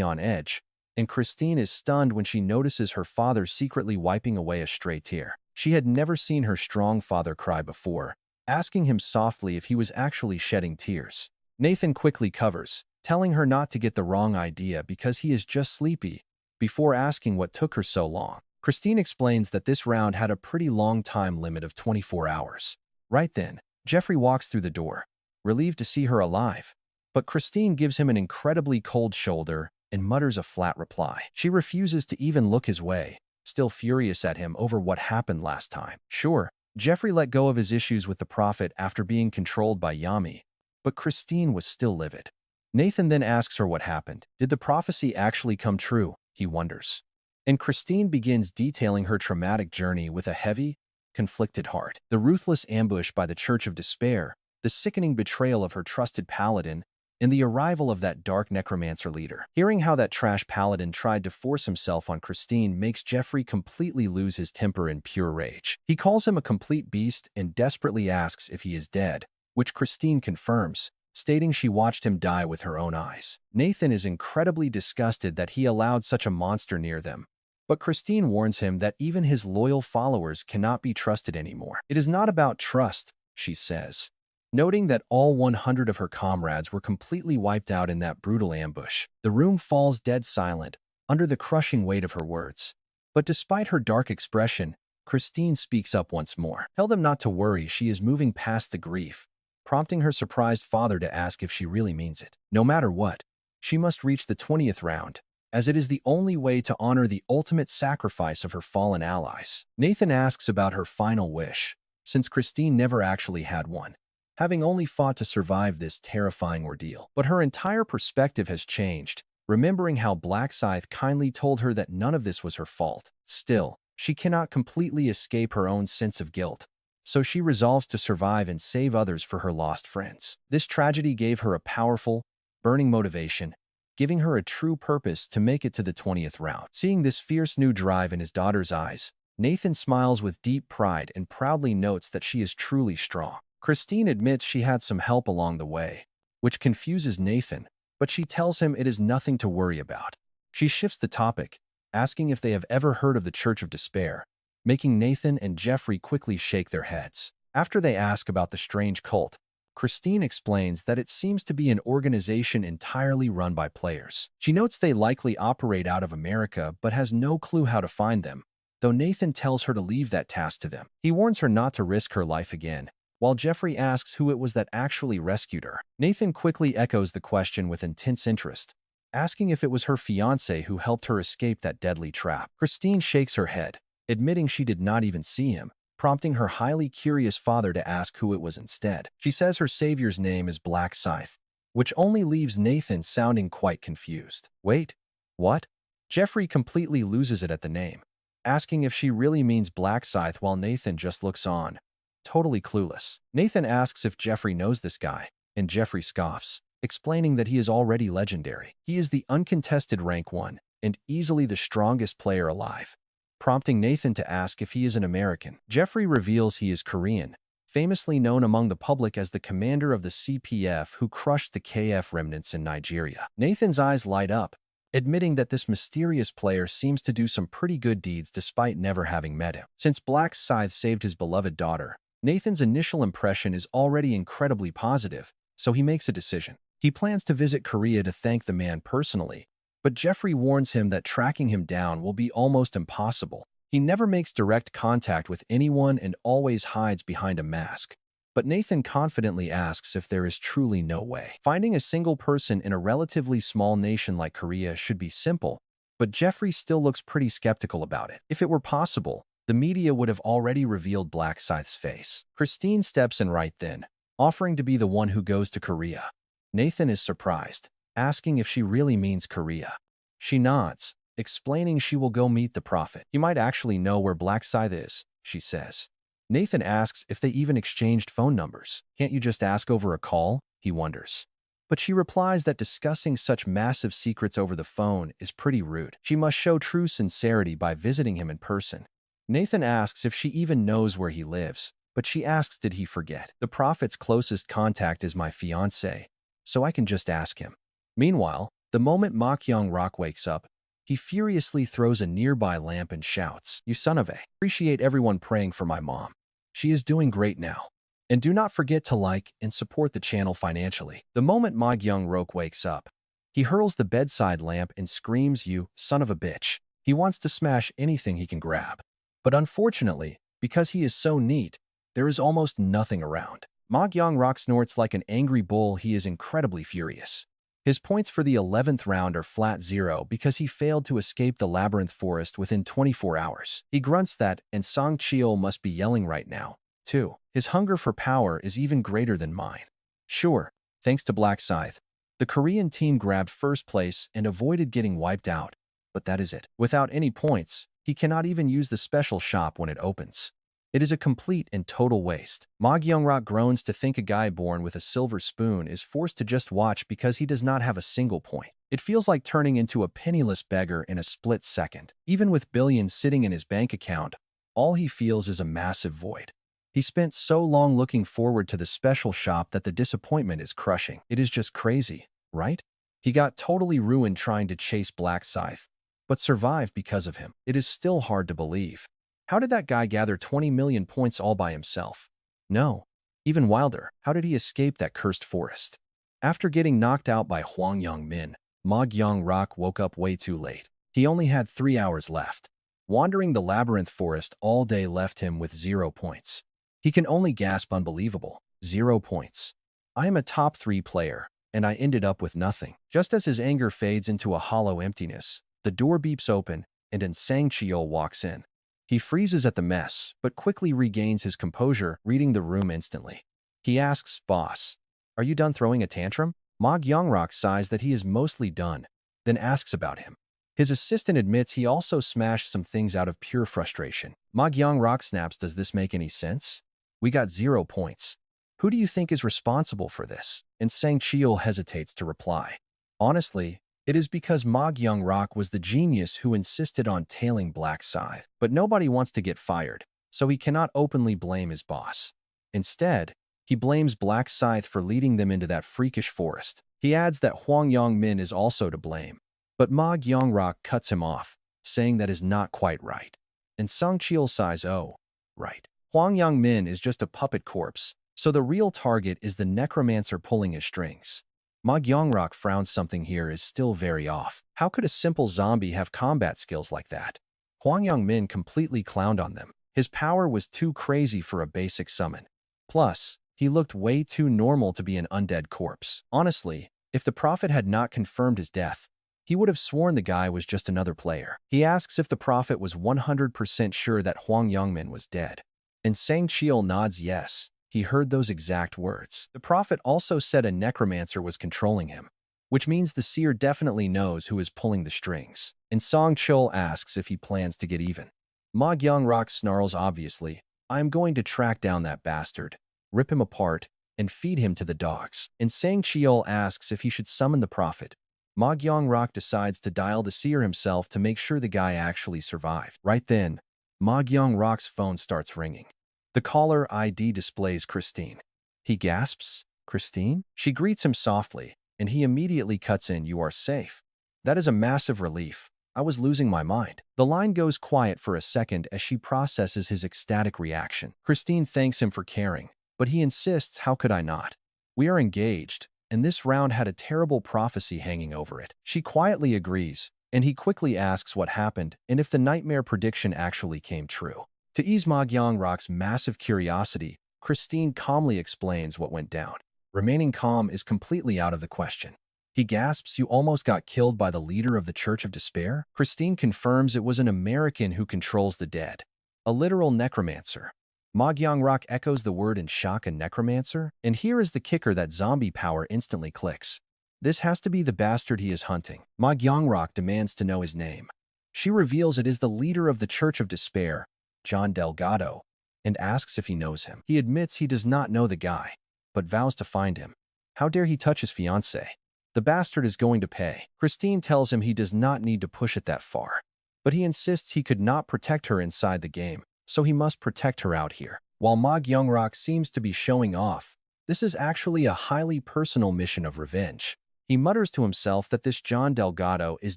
on edge, and Christine is stunned when she notices her father secretly wiping away a stray tear. She had never seen her strong father cry before, asking him softly if he was actually shedding tears. Nathan quickly covers, telling her not to get the wrong idea because he is just sleepy, before asking what took her so long. Christine explains that this round had a pretty long time limit of 24 hours. Right then, Jeffrey walks through the door, relieved to see her alive, but Christine gives him an incredibly cold shoulder and mutters a flat reply. She refuses to even look his way, still furious at him over what happened last time. Sure, Jeffrey let go of his issues with the prophet after being controlled by Yami, but Christine was still livid. Nathan then asks her what happened. Did the prophecy actually come true? He wonders. And Christine begins detailing her traumatic journey with a heavy, conflicted heart. The ruthless ambush by the Church of Despair, the sickening betrayal of her trusted paladin, and the arrival of that dark necromancer leader. Hearing how that trash paladin tried to force himself on Christine makes Jeffrey completely lose his temper in pure rage. He calls him a complete beast and desperately asks if he is dead, which Christine confirms, stating she watched him die with her own eyes. Nathan is incredibly disgusted that he allowed such a monster near them, but Christine warns him that even his loyal followers cannot be trusted anymore. It is not about trust, she says, noting that all 100 of her comrades were completely wiped out in that brutal ambush. The room falls dead silent under the crushing weight of her words. But despite her dark expression, Christine speaks up once more. Tell them not to worry, she is moving past the grief, prompting her surprised father to ask if she really means it. No matter what, she must reach the 20th round, as it is the only way to honor the ultimate sacrifice of her fallen allies. Nathan asks about her final wish, since Christine never actually had one, having only fought to survive this terrifying ordeal. But her entire perspective has changed, remembering how Black Scythe kindly told her that none of this was her fault. Still, she cannot completely escape her own sense of guilt, so she resolves to survive and save others for her lost friends. This tragedy gave her a powerful, burning motivation, giving her a true purpose to make it to the 20th round. Seeing this fierce new drive in his daughter's eyes, Nathan smiles with deep pride and proudly notes that she is truly strong. Christine admits she had some help along the way, which confuses Nathan, but she tells him it is nothing to worry about. She shifts the topic, asking if they have ever heard of the Church of Despair, making Nathan and Jeffrey quickly shake their heads. After they ask about the strange cult, Christine explains that it seems to be an organization entirely run by players. She notes they likely operate out of America but has no clue how to find them, though Nathan tells her to leave that task to them. He warns her not to risk her life again, while Jeffrey asks who it was that actually rescued her. Nathan quickly echoes the question with intense interest, asking if it was her fiancé who helped her escape that deadly trap. Christine shakes her head, admitting she did not even see him, prompting her highly curious father to ask who it was instead. She says her savior's name is Black Scythe, which only leaves Nathan sounding quite confused. Wait, what? Jeffrey completely loses it at the name, asking if she really means Black Scythe while Nathan just looks on, totally clueless. Nathan asks if Jeffrey knows this guy, and Jeffrey scoffs, explaining that he is already legendary. He is the uncontested rank 1 and easily the strongest player alive, prompting Nathan to ask if he is an American. Jeffrey reveals he is Korean, famously known among the public as the commander of the CPF who crushed the KF remnants in Nigeria. Nathan's eyes light up, admitting that this mysterious player seems to do some pretty good deeds despite never having met him. Since Black Scythe saved his beloved daughter, Nathan's initial impression is already incredibly positive, so he makes a decision. He plans to visit Korea to thank the man personally, but Jeffrey warns him that tracking him down will be almost impossible. He never makes direct contact with anyone and always hides behind a mask. But Nathan confidently asks if there is truly no way. Finding a single person in a relatively small nation like Korea should be simple, but Jeffrey still looks pretty skeptical about it. If it were possible, the media would have already revealed Black Scythe's face. Christine steps in right then, offering to be the one who goes to Korea. Nathan is surprised, asking if she really means Korea. She nods, explaining she will go meet the prophet. He might actually know where Black Scythe is, she says. Nathan asks if they even exchanged phone numbers. Can't you just ask over a call? He wonders. But she replies that discussing such massive secrets over the phone is pretty rude. She must show true sincerity by visiting him in person. Nathan asks if she even knows where he lives, but she asks did he forget. The prophet's closest contact is my fiancé, so I can just ask him. Meanwhile, the moment Ma Kyung-rok wakes up, he furiously throws a nearby lamp and shouts, "You son of a! Appreciate everyone praying for my mom. She is doing great now. And do not forget to like and support the channel financially." The moment Ma Kyung-rok wakes up, he hurls the bedside lamp and screams, "You son of a bitch." He wants to smash anything he can grab. But unfortunately, because he is so neat, there is almost nothing around. Ma Kyung-rok snorts like an angry bull. He is incredibly furious. His points for the 11th round are flat 0 because he failed to escape the labyrinth forest within 24 hours. He grunts that, and Song Cheol must be yelling right now, too. His hunger for power is even greater than mine. Sure, thanks to Black Scythe, the Korean team grabbed first place and avoided getting wiped out, but that is it. Without any points, he cannot even use the special shop when it opens. It is a complete and total waste. Ma Kyung-rok groans to think a guy born with a silver spoon is forced to just watch because he does not have a single point. It feels like turning into a penniless beggar in a split second. Even with billions sitting in his bank account, all he feels is a massive void. He spent so long looking forward to the special shop that the disappointment is crushing. It is just crazy, right? He got totally ruined trying to chase Black Scythe, but survived because of him. It is still hard to believe. How did that guy gather 20 million points all by himself? No. Even wilder, how did he escape that cursed forest? After getting knocked out by Hwang Young-min, Ma Kyung-rok woke up way too late. He only had 3 hours left. Wandering the labyrinth forest all day left him with 0 points. He can only gasp unbelievable. 0 points. I am a top 3 player, and I ended up with nothing. Just as his anger fades into a hollow emptiness, the door beeps open, and Sang Cheol walks in. He freezes at the mess, but quickly regains his composure, reading the room instantly. He asks, "Boss, are you done throwing a tantrum?" Ma Kyung-rok sighs that he is mostly done, then asks about him. His assistant admits he also smashed some things out of pure frustration. Ma Kyung-rok snaps, "Does this make any sense? We got 0 points. Who do you think is responsible for this?" And Sang Cheol hesitates to reply. Honestly, it is because Ma Kyung-rok was the genius who insisted on tailing Black Scythe. But nobody wants to get fired, so he cannot openly blame his boss. Instead, he blames Black Scythe for leading them into that freakish forest. He adds that Hwang Young-min is also to blame. But Ma Kyung-rok cuts him off, saying that is not quite right. And Sung Cheol sighs, "Oh, right. Hwang Young-min is just a puppet corpse, so the real target is the necromancer pulling his strings." Ma Kyung-rok frowns. Something here is still very off. How could a simple zombie have combat skills like that? Hwang Young-min completely clowned on them. His power was too crazy for a basic summon. Plus, he looked way too normal to be an undead corpse. Honestly, if the prophet had not confirmed his death, He would have sworn the guy was just another player. He asks if the prophet was 100% sure that Huang Yongmin was dead. And Sang Chiel nods yes. He heard those exact words. The prophet also said a necromancer was controlling him, which means the seer definitely knows who is pulling the strings. And Song Chul asks if he plans to get even. Ma Gyongrok snarls obviously, "I am going to track down that bastard, rip him apart, and feed him to the dogs." And Sang Chiol asks if he should summon the prophet. Ma Gyongrok decides to dial the seer himself to make sure the guy actually survived. Right then, Ma Gyongrok's phone starts ringing. The caller ID displays Christine. He gasps, "Christine?" She greets him softly, and he immediately cuts in, "You are safe." That is a massive relief. I was losing my mind. The line goes quiet for a second as she processes his ecstatic reaction. Christine thanks him for caring, but he insists, "How could I not? We are engaged, and this round had a terrible prophecy hanging over it." She quietly agrees, and he quickly asks what happened and if the nightmare prediction actually came true. To ease Ma Gyongrok's massive curiosity, Christine calmly explains what went down. Remaining calm is completely out of the question. He gasps, "You almost got killed by the leader of the Church of Despair?" Christine confirms it was an American who controls the dead. A literal necromancer. Ma Gyongrok echoes the word in shock, "A necromancer?" And here is the kicker that zombie power instantly clicks. This has to be the bastard he is hunting. Ma Gyongrok demands to know his name. She reveals it is the leader of the Church of Despair, John Delgado, and asks if he knows him. He admits he does not know the guy, but vows to find him. How dare he touch his fiancée? The bastard is going to pay. Christine tells him he does not need to push it that far, but he insists he could not protect her inside the game, so he must protect her out here. While Ma Gyongrok seems to be showing off, this is actually a highly personal mission of revenge. He mutters to himself that this John Delgado is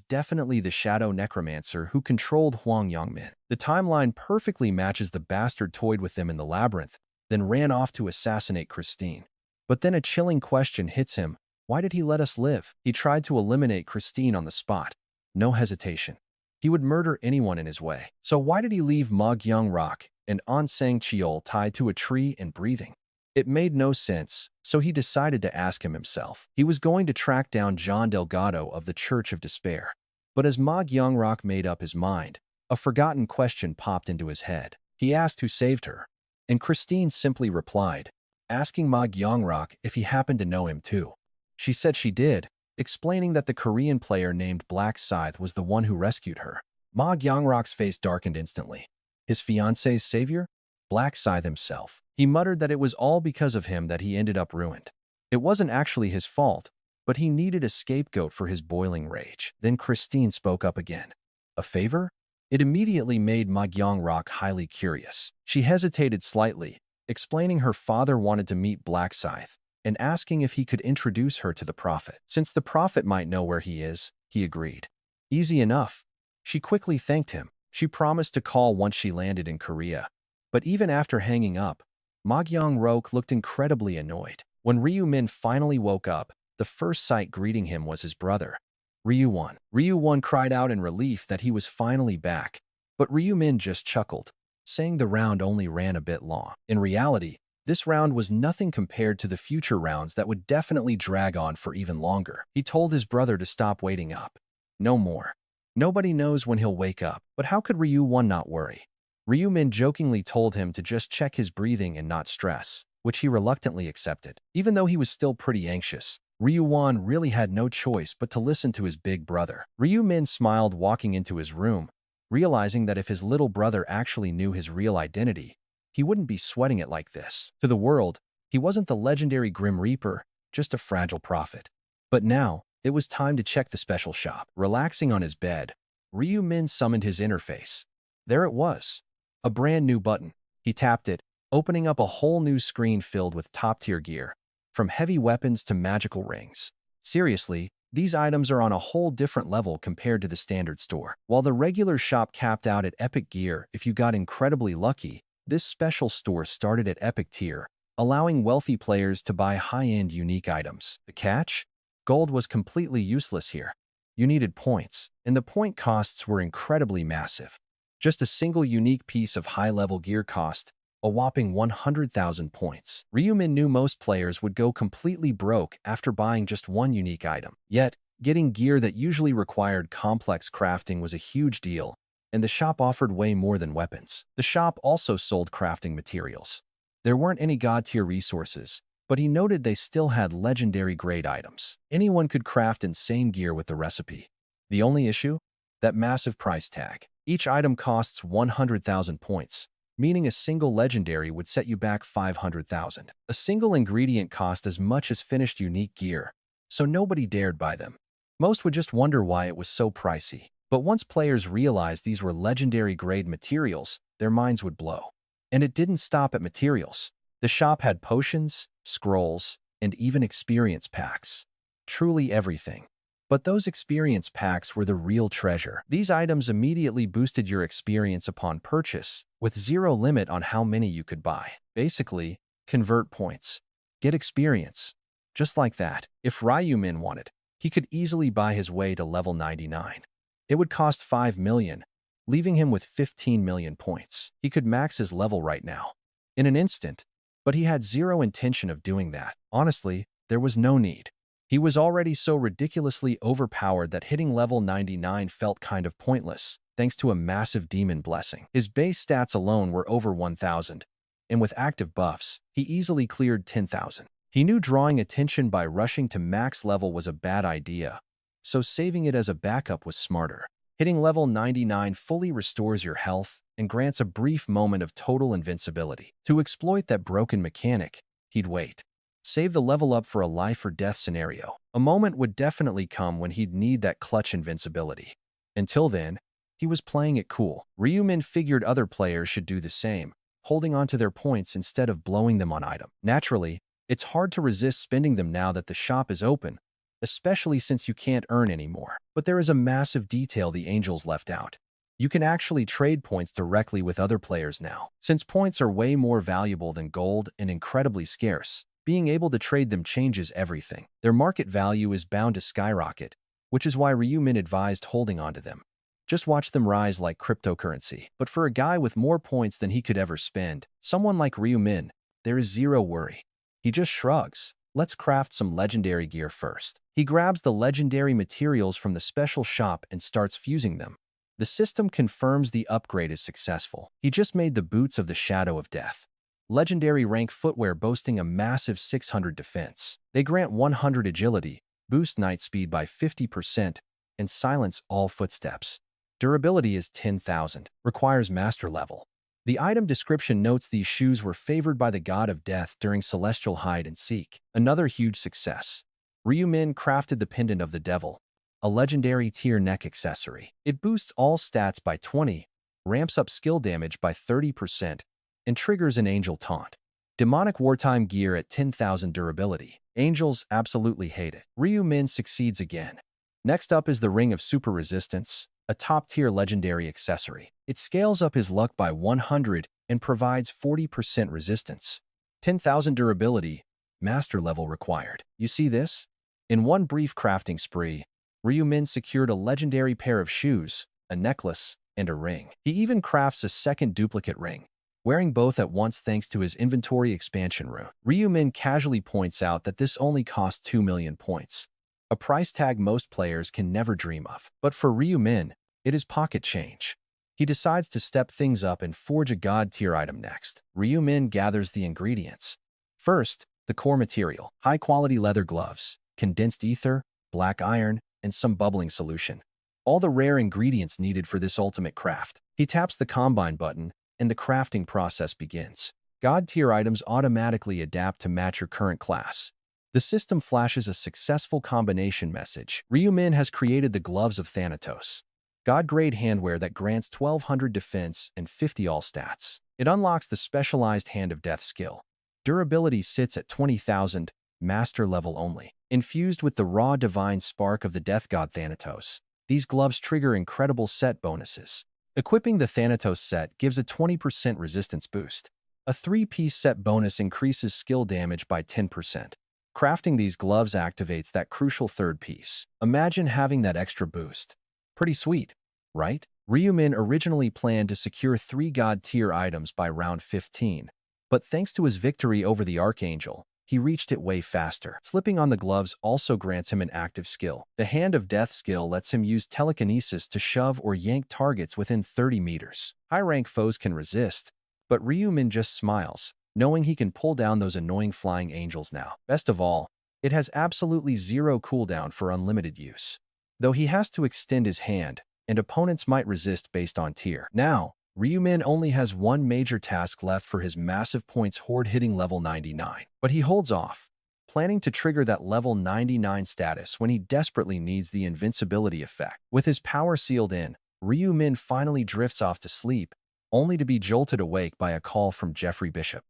definitely the shadow necromancer who controlled Huang Yongmin. The timeline perfectly matches the bastard toyed with them in the labyrinth, then ran off to assassinate Christine. But then a chilling question hits him. Why did he let us live? He tried to eliminate Christine on the spot. No hesitation. He would murder anyone in his way. So why did he leave Ma Gyongrok and An Sang Chiol tied to a tree and breathing? It made no sense, so he decided to ask him himself. He was going to track down John Delgado of the Church of Despair. But as Ma Gyongrok made up his mind, a forgotten question popped into his head. He asked who saved her, and Christine simply replied, asking Ma Gyongrok if he happened to know him too. She said she did, explaining that the Korean player named Black Scythe was the one who rescued her. Ma Gyongrok's face darkened instantly. His fiancé's savior? Black Scythe himself. He muttered that it was all because of him that he ended up ruined. It wasn't actually his fault, but he needed a scapegoat for his boiling rage. Then Christine spoke up again. A favor? It immediately made Ma Gyongrok highly curious. She hesitated slightly, explaining her father wanted to meet Black Scythe and asking if he could introduce her to the prophet. Since the prophet might know where he is, he agreed. Easy enough. She quickly thanked him. She promised to call once she landed in Korea. But even after hanging up, Ma Gyongrok looked incredibly annoyed. When Ryu Min finally woke up, the first sight greeting him was his brother, Ryu Won. Ryu Won cried out in relief that he was finally back, but Ryu Min just chuckled, saying the round only ran a bit long. In reality, this round was nothing compared to the future rounds that would definitely drag on for even longer. He told his brother to stop waiting up. No more. Nobody knows when he'll wake up, but how could Ryu Won not worry? Ryu Min jokingly told him to just check his breathing and not stress, which he reluctantly accepted. Even though he was still pretty anxious, Ryu Won really had no choice but to listen to his big brother. Ryu Min smiled walking into his room, realizing that if his little brother actually knew his real identity, he wouldn't be sweating it like this. To the world, he wasn't the legendary Grim Reaper, just a fragile prophet. But now, it was time to check the special shop. Relaxing on his bed, Ryu Min summoned his interface. There it was. A brand new button. He tapped it, opening up a whole new screen filled with top-tier gear, from heavy weapons to magical rings. Seriously, these items are on a whole different level compared to the standard store. While the regular shop capped out at epic gear if you got incredibly lucky, this special store started at epic tier, allowing wealthy players to buy high-end unique items. The catch? Gold was completely useless here. You needed points, and the point costs were incredibly massive. Just a single unique piece of high-level gear cost a whopping 100,000 points. Ryu Min knew most players would go completely broke after buying just one unique item. Yet, Getting gear that usually required complex crafting was a huge deal, and the shop offered way more than weapons. The shop also sold crafting materials. There weren't any god-tier resources, but he noted they still had legendary-grade items. Anyone could craft insane gear with the recipe. The only issue? That massive price tag. Each item costs 100,000 points, meaning a single legendary would set you back 500,000. A single ingredient cost as much as finished unique gear, so nobody dared buy them. Most would just wonder why it was so pricey. But once players realized these were legendary-grade materials, their minds would blow. And it didn't stop at materials. The shop had potions, scrolls, and even experience packs. Truly everything. But those experience packs were the real treasure. These items immediately boosted your experience upon purchase, with zero limit on how many you could buy. Basically, convert points. Get experience. Just like that. If Ryumin wanted, he could easily buy his way to level 99. It would cost 5 million, leaving him with 15 million points. He could max his level right now, in an instant, but he had zero intention of doing that. Honestly, there was no need. He was already so ridiculously overpowered that hitting level 99 felt kind of pointless, thanks to a massive demon blessing. His base stats alone were over 1,000, and with active buffs, he easily cleared 10,000. He knew drawing attention by rushing to max level was a bad idea, so saving it as a backup was smarter. Hitting level 99 fully restores your health and grants a brief moment of total invincibility. To exploit that broken mechanic, he'd wait. Save the level up for a life or death scenario. A moment would definitely come when he'd need that clutch invincibility. Until then, he was playing it cool. Ryumin figured other players should do the same, holding onto their points instead of blowing them on item. Naturally, it's hard to resist spending them now that the shop is open, especially since you can't earn anymore. But there is a massive detail the angels left out. You can actually trade points directly with other players now. Since points are way more valuable than gold and incredibly scarce, being able to trade them changes everything. Their market value is bound to skyrocket, which is why Ryumin advised holding onto them. Just watch them rise like cryptocurrency. But for a guy with more points than he could ever spend, someone like Ryumin, there is zero worry. He just shrugs. Let's craft some legendary gear first. He grabs the legendary materials from the special shop and starts fusing them. The system confirms the upgrade is successful. He just made the boots of the Shadow of Death. Legendary rank footwear boasting a massive 600 defense. They grant 100 agility, boost night speed by 50%, and silence all footsteps. Durability is 10,000, requires master level. The item description notes these shoes were favored by the god of death during celestial hide and seek. Another huge success. Ryumin crafted the pendant of the devil, a legendary tier neck accessory. It boosts all stats by 20, ramps up skill damage by 30%, and triggers an angel taunt. Demonic wartime gear at 10,000 durability. Angels absolutely hate it. Ryumin succeeds again. Next up is the Ring of Super Resistance, a top-tier legendary accessory. It scales up his luck by 100 and provides 40% resistance. 10,000 durability, master level required. You see this? In one brief crafting spree, Ryumin secured a legendary pair of shoes, a necklace, and a ring. He even crafts a second duplicate ring, wearing both at once thanks to his inventory expansion rune. Ryumin casually points out that this only costs 2 million points, a price tag most players can never dream of. But for Ryumin, it is pocket change. He decides to step things up and forge a god-tier item next. Ryumin gathers the ingredients. First, the core material, high-quality leather gloves, condensed ether, black iron, and some bubbling solution. All the rare ingredients needed for this ultimate craft. He taps the combine button, and the crafting process begins. God-tier items automatically adapt to match your current class. The system flashes a successful combination message. Ryumin has created the Gloves of Thanatos, God-grade handwear that grants 1200 defense and 50 all stats. It unlocks the specialized Hand of Death skill. Durability sits at 20,000, master level only. Infused with the raw divine spark of the death god Thanatos, these gloves trigger incredible set bonuses. Equipping the Thanatos set gives a 20% resistance boost. A 3-piece set bonus increases skill damage by 10%. Crafting these gloves activates that crucial third piece. Imagine having that extra boost. Pretty sweet, right? Ryumin originally planned to secure 3 god-tier items by round 15, but thanks to his victory over the Archangel, he reached it way faster. Slipping on the gloves also grants him an active skill. The Hand of Death skill lets him use telekinesis to shove or yank targets within 30 meters. High-rank foes can resist, but Ryu-min just smiles, knowing he can pull down those annoying flying angels now. Best of all, it has absolutely zero cooldown for unlimited use, though he has to extend his hand, and opponents might resist based on tier. Now, Ryu-min only has one major task left for his massive points hoard hitting level 99. But he holds off, planning to trigger that level 99 status when he desperately needs the invincibility effect. With his power sealed in, Ryu-min finally drifts off to sleep, only to be jolted awake by a call from Jeffrey Bishop.